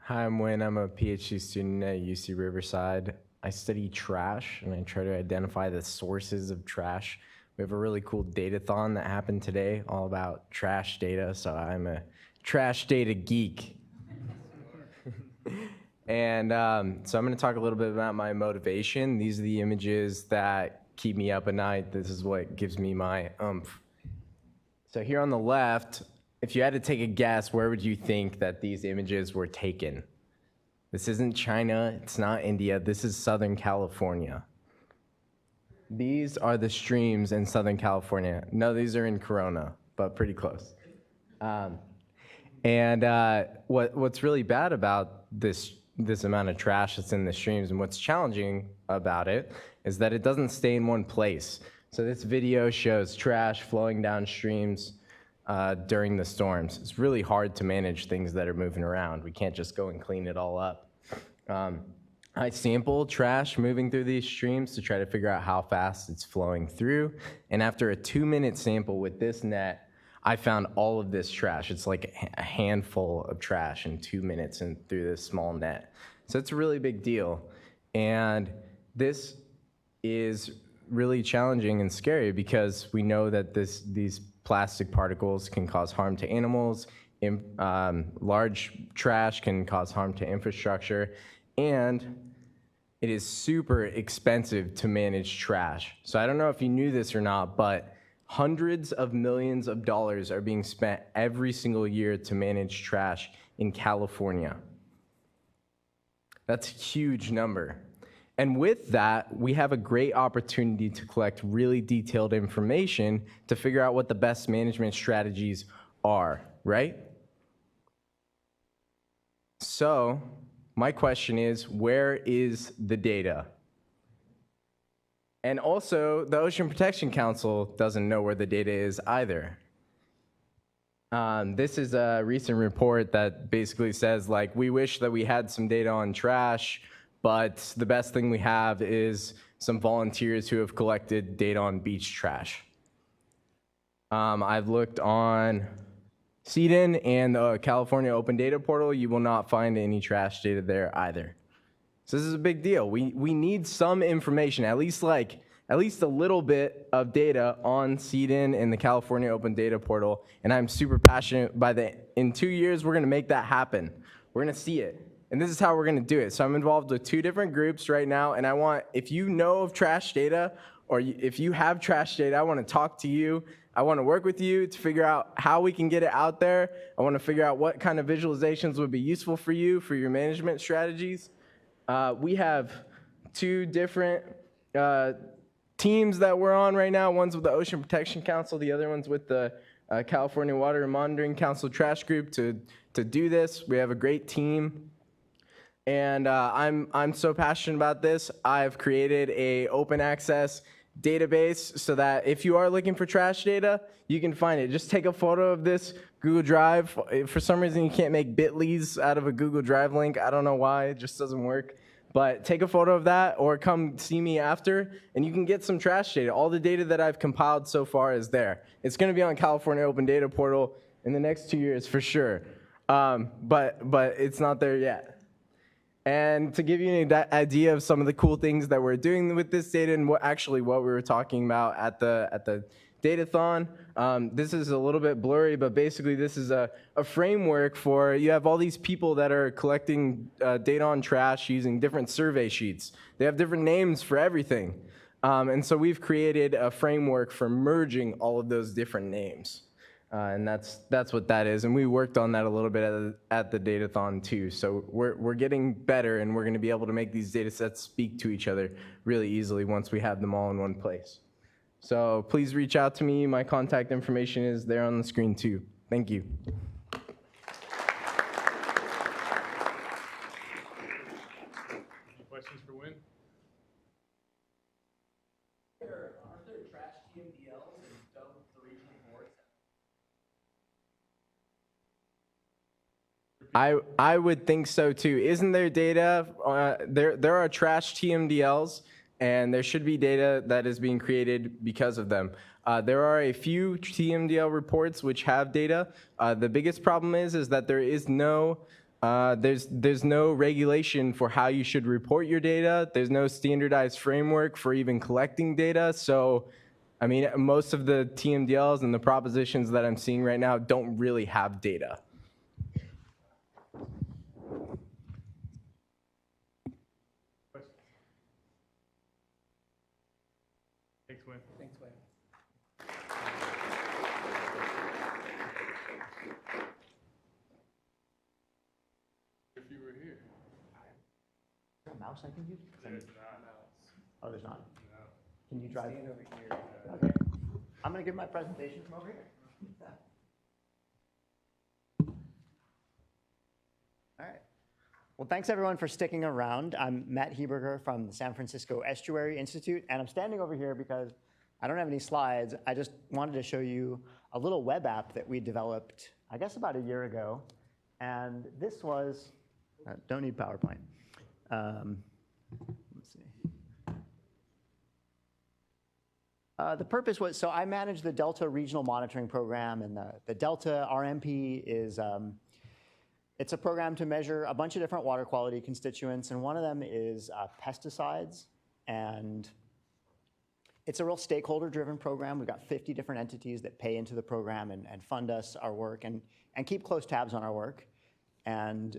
Hi, I'm Win. I'm a PhD student at UC Riverside. I study trash, and I try to identify the sources of trash. We have a really cool datathon that happened today, all about trash data, so I'm a trash data geek. And so I'm going to talk a little bit about my motivation. These are the images that keep me up at night. This is what gives me my oomph. So here on the left, if you had to take a guess, where would you think that these images were taken? This isn't China, it's not India, this is Southern California. These are the streams in Southern California. No, these are in Corona, but pretty close. What's really bad about this amount of trash that's in the streams, and what's challenging about it, is that it doesn't stay in one place. So this video shows trash flowing down streams during the storms. It's really hard to manage things that are moving around. We can't just go and clean it all up. I sample trash moving through these streams to try to figure out how fast it's flowing through. And after a 2-minute sample with this net, I found all of this trash. It's like a handful of trash in 2 minutes and through this small net. So it's a really big deal. And this is really challenging and scary because we know that these plastic particles can cause harm to animals. Large trash can cause harm to infrastructure. And it is super expensive to manage trash. So I don't know if you knew this or not, but hundreds of millions of dollars are being spent every single year to manage trash in California. That's a huge number. And with that, we have a great opportunity to collect really detailed information to figure out what the best management strategies are, right? So my question is, where is the data? And also, the Ocean Protection Council doesn't know where the data is either. This is a recent report that basically says, like, we wish that we had some data on trash, but the best thing we have is some volunteers who have collected data on beach trash. I've looked on CDN and the California Open Data Portal. You will not find any trash data there either. So this is a big deal. We need some information, at least a little bit of data on CDN and the California Open Data Portal. And I'm super passionate in 2 years, we're gonna make that happen. We're gonna see it. And this is how we're gonna do it. So I'm involved with 2 different groups right now. And if you know of trash data, or if you have trash data, I wanna talk to you. I wanna work with you to figure out how we can get it out there. I wanna figure out what kind of visualizations would be useful for you, for your management strategies. We have 2 different teams that we're on right now. One's with the Ocean Protection Council, the other one's with the California Water Monitoring Council Trash Group to do this. We have a great team. And I'm so passionate about this. I've created a open access database so that if you are looking for trash data, you can find it. Just take a photo of this Google Drive. If for some reason you can't make bit.lys out of a Google Drive link, I don't know why, it just doesn't work. But take a photo of that or come see me after, and you can get some trash data. All the data that I've compiled so far is there. It's gonna be on California Open Data Portal in the next 2 years for sure. But it's not there yet. And to give you an idea of some of the cool things that we're doing with this data and what we were talking about at the Datathon. This is a little bit blurry, but basically this is a framework for, you have all these people that are collecting data on trash using different survey sheets. They have different names for everything. And so we've created a framework for merging all of those different names. And that's what that is. And we worked on that a little bit at the Datathon too. So we're getting better, and we're going to be able to make these data sets speak to each other really easily once we have them all in one place. So please reach out to me. My contact information is there on the screen too. Thank you. Any questions for Wynn? Aren't there trash TMDLs and dump the regional boards? I would think so too. Isn't there data? There are trash TMDLs, and there should be data that is being created because of them. There are a few TMDL reports which have data. The biggest problem is that there is no there's no regulation for how you should report your data. There's no standardized framework for even collecting data. So, I mean, most of the TMDLs and the propositions that I'm seeing right now don't really have data. Thanks, Wynn. Thanks, Wayne. If you were here. Is there a mouse I can use? There's not. Oh, there's not? No. Can you drive? Stand over here. Okay. I'm going to give my presentation from over here. All right. Well, thanks everyone for sticking around. I'm Matt Heberger from the San Francisco Estuary Institute, and I'm standing over here because I don't have any slides. I just wanted to show you a little web app that we developed, I guess about a year ago. And this was, don't need PowerPoint. Let's see. The purpose was, so I manage the Delta Regional Monitoring Program, and the Delta RMP is, it's a program to measure a bunch of different water quality constituents, and one of them is pesticides. And it's a real stakeholder-driven program. We've got 50 different entities that pay into the program and fund us, our work, and keep close tabs on our work. And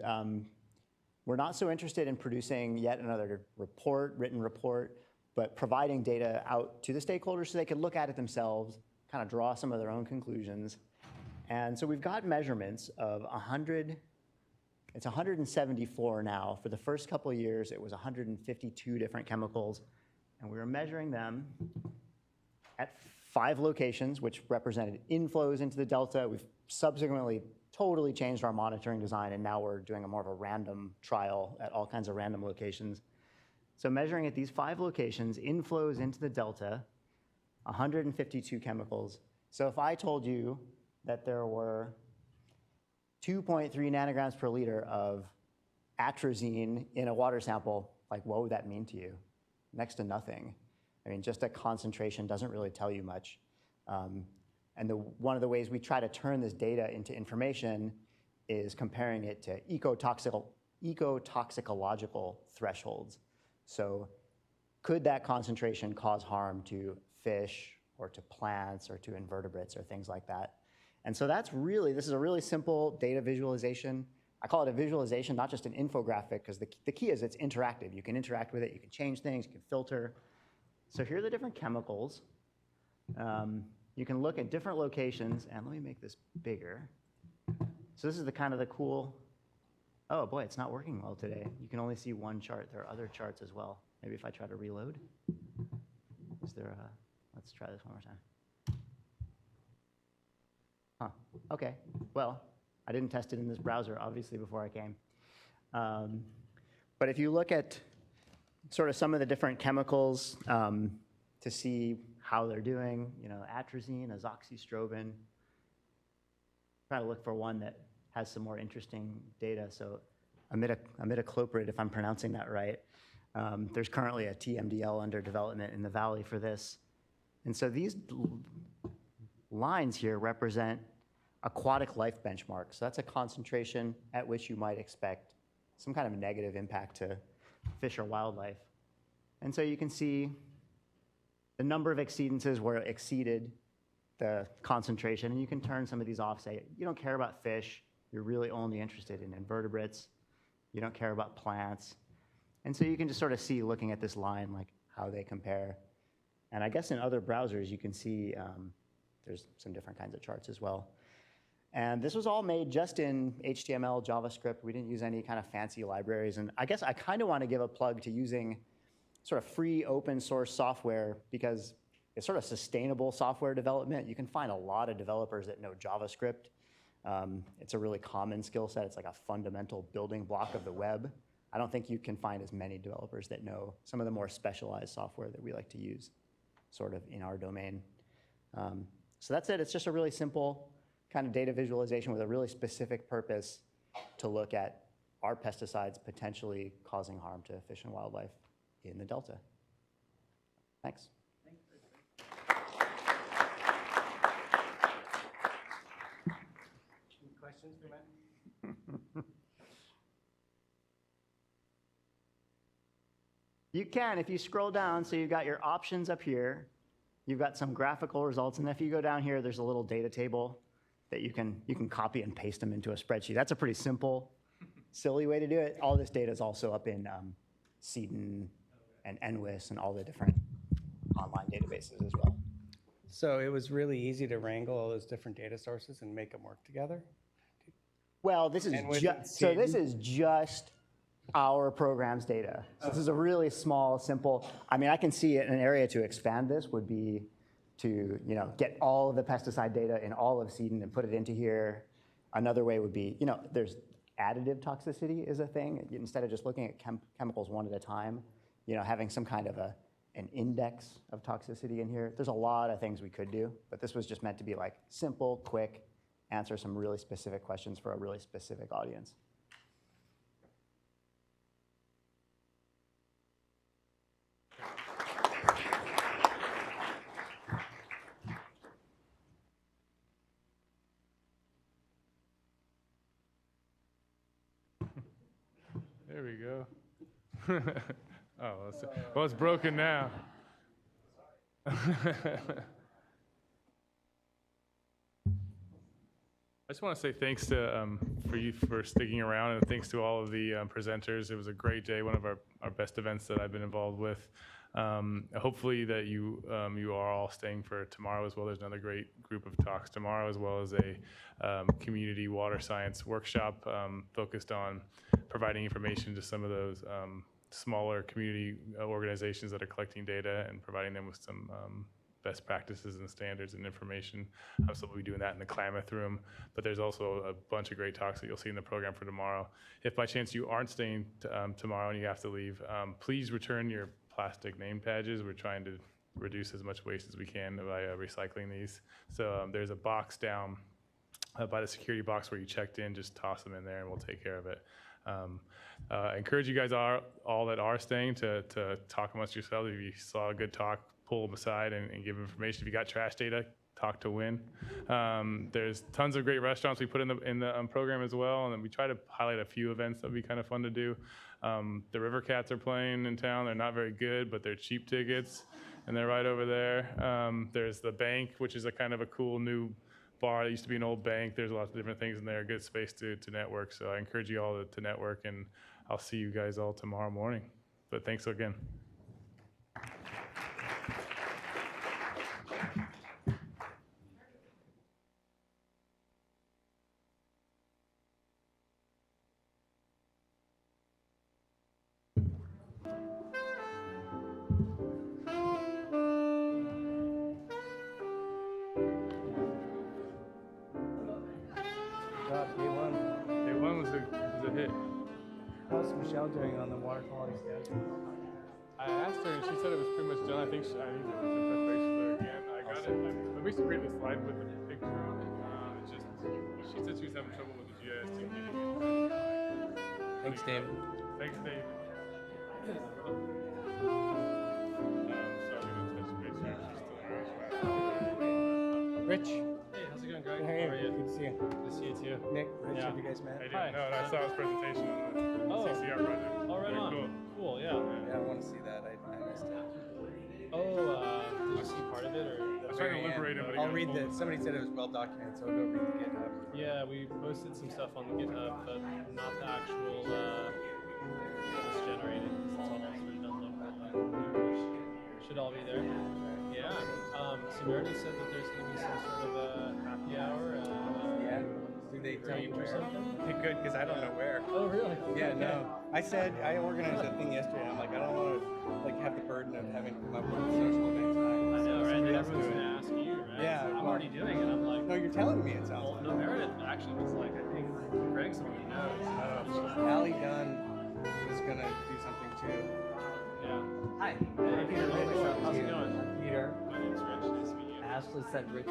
we're not so interested in producing yet another report, written report, but providing data out to the stakeholders so they can look at it themselves, kind of draw some of their own conclusions. And so we've got measurements of 100, it's 174 now. For the first couple of years, it was 152 different chemicals. And we were measuring them at 5 locations, which represented inflows into the Delta. We've subsequently totally changed our monitoring design, and now we're doing a more of a random trial at all kinds of random locations. So measuring at these 5 locations, inflows into the Delta, 152 chemicals. So if I told you that there were 2.3 nanograms per liter of atrazine in a water sample, like what would that mean to you? Next to nothing. I mean, just a concentration doesn't really tell you much. And one of the ways we try to turn this data into information is comparing it to ecotoxicological thresholds. So could that concentration cause harm to fish or to plants or to invertebrates or things like that? And so that's really, this is a really simple data visualization. I call it a visualization, not just an infographic, because the key is it's interactive. You can interact with it, you can change things, you can filter. So here are the different chemicals. You can look at different locations, and let me make this bigger. So this is the kind of the cool, oh boy, it's not working well today. You can only see one chart. There are other charts as well. Maybe if I try to reload. Is there a, let's try this one more time. Huh, okay, well, I didn't test it in this browser, obviously, before I came. But if you look at sort of some of the different chemicals to see how they're doing, you know, atrazine, azoxystrobin, try to look for one that has some more interesting data. So imidacloprid, if I'm pronouncing that right. There's currently a TMDL under development in the valley for this. And so these lines here represent aquatic life benchmarks. So that's a concentration at which you might expect some kind of negative impact to fish or wildlife. And so you can see the number of exceedances where it exceeded the concentration, and you can turn some of these off, say, you don't care about fish, you're really only interested in invertebrates, you don't care about plants. And so you can just sort of see, looking at this line, like how they compare. And I guess in other browsers, you can see there's some different kinds of charts as well. And this was all made just in HTML, JavaScript. We didn't use any kind of fancy libraries. And I guess I kind of want to give a plug to using sort of free open source software, because it's sort of sustainable software development. You can find a lot of developers that know JavaScript. It's a really common skill set. It's like a fundamental building block of the web. I don't think you can find as many developers that know some of the more specialized software that we like to use sort of in our domain. So that's it. It's just a really simple kind of data visualization with a really specific purpose to look at, are pesticides potentially causing harm to fish and wildlife in the Delta? Thanks. Any questions for Matt? You can, if you scroll down, so you've got your options up here, you've got some graphical results, and if you go down here, there's a little data table that you can copy and paste them into a spreadsheet. That's a pretty simple, silly way to do it. All this data is also up in CEDN and NWIS and all the different online databases as well. So it was really easy to wrangle all those different data sources and make them work together? Well, this is just our program's data. So this is a really small, simple, I mean, I can see an area to expand this would be to get all of the pesticide data in all of CEDN and put it into here. Another way would be, there's additive toxicity is a thing. Instead of just looking at chemicals one at a time, having some kind of an index of toxicity in here. There's a lot of things we could do, but this was just meant to be like simple, quick, answer some really specific questions for a really specific audience. There we go. Well, it's broken now. I just want to say thanks to for you for sticking around, and thanks to all of the presenters. It was a great day, one of our best events that I've been involved with. Hopefully that you are all staying for tomorrow as well. There's another great group of talks tomorrow, as well as a community water science workshop focused on providing information to some of those smaller community organizations that are collecting data and providing them with some best practices and standards and information. So we'll be doing that in the Klamath room, but there's also a bunch of great talks that you'll see in the program for tomorrow. If by chance you aren't staying tomorrow and you have to leave, please return your plastic name badges. We're trying to reduce as much waste as we can by recycling these. So there's a box down by the security box where you checked in. Just toss them in there and we'll take care of it. I encourage you guys all that are staying to talk amongst yourselves. If you saw a good talk, pull them aside and give information. If you got trash data, talk to Win. There's tons of great restaurants we put in the program as well, and then we try to highlight a few events that would be kind of fun to do. The River Cats are playing in town. They're not very good, but they're cheap tickets, and they're right over there. There's the Bank, which is a kind of a cool new bar. It used to be an old bank. There's lots of different things in there, a good space to network. So I encourage you all to network, and I'll see you guys all tomorrow morning. But thanks again. Day one was a hit. How's Michelle doing on the water quality status? I asked her, and she said it was pretty much done. I think I need to touch base with her again. I got it. I basically created a slide with a picture of it. It's just she said she was having trouble with the GIS getting it. Thanks, David. Thanks, David. So I'm gonna touch base here. She's still around. Rich. Hey, how's it going, Greg? Hey, How are you? good to see you. Good to see you too. Nick, Rich, Yeah. have you guys met? I didn't know, and I saw his presentation on the CCR project. Oh, right Very on. cool. Cool, yeah. Yeah, I want to see that. I missed it. Oh, did you see part of it, or? I was trying to very liberate end. him, but he I'll got read pulled. somebody said it was well documented, so I'll go read the GitHub. Yeah, we posted some stuff on the GitHub, but not the actual what was generated. It's all sort of done locally. Should all be there. Yeah. Samaritan said that there's going to be some sort of a happy hour. Yeah. Do they tell you or where? something? Okay, good, because I don't know where. Oh, really? Yeah, no. I said I organized a thing yesterday, and I'm like, I don't want to have the burden of having to come up with a social event tonight. I know, right? Somebody And else do everyone's it. going to ask you, right? Yeah, I'm well- already doing it. I'm like, No, you're telling me it sounds well, like. no, Meredith actually was like, I think Greg's the one who knows. Allie Dunn was gonna do something too. Yeah. Hi. Hey, Peter. How's it going? Peter. My name's Rich. Nice to meet you. Ashley said Rich.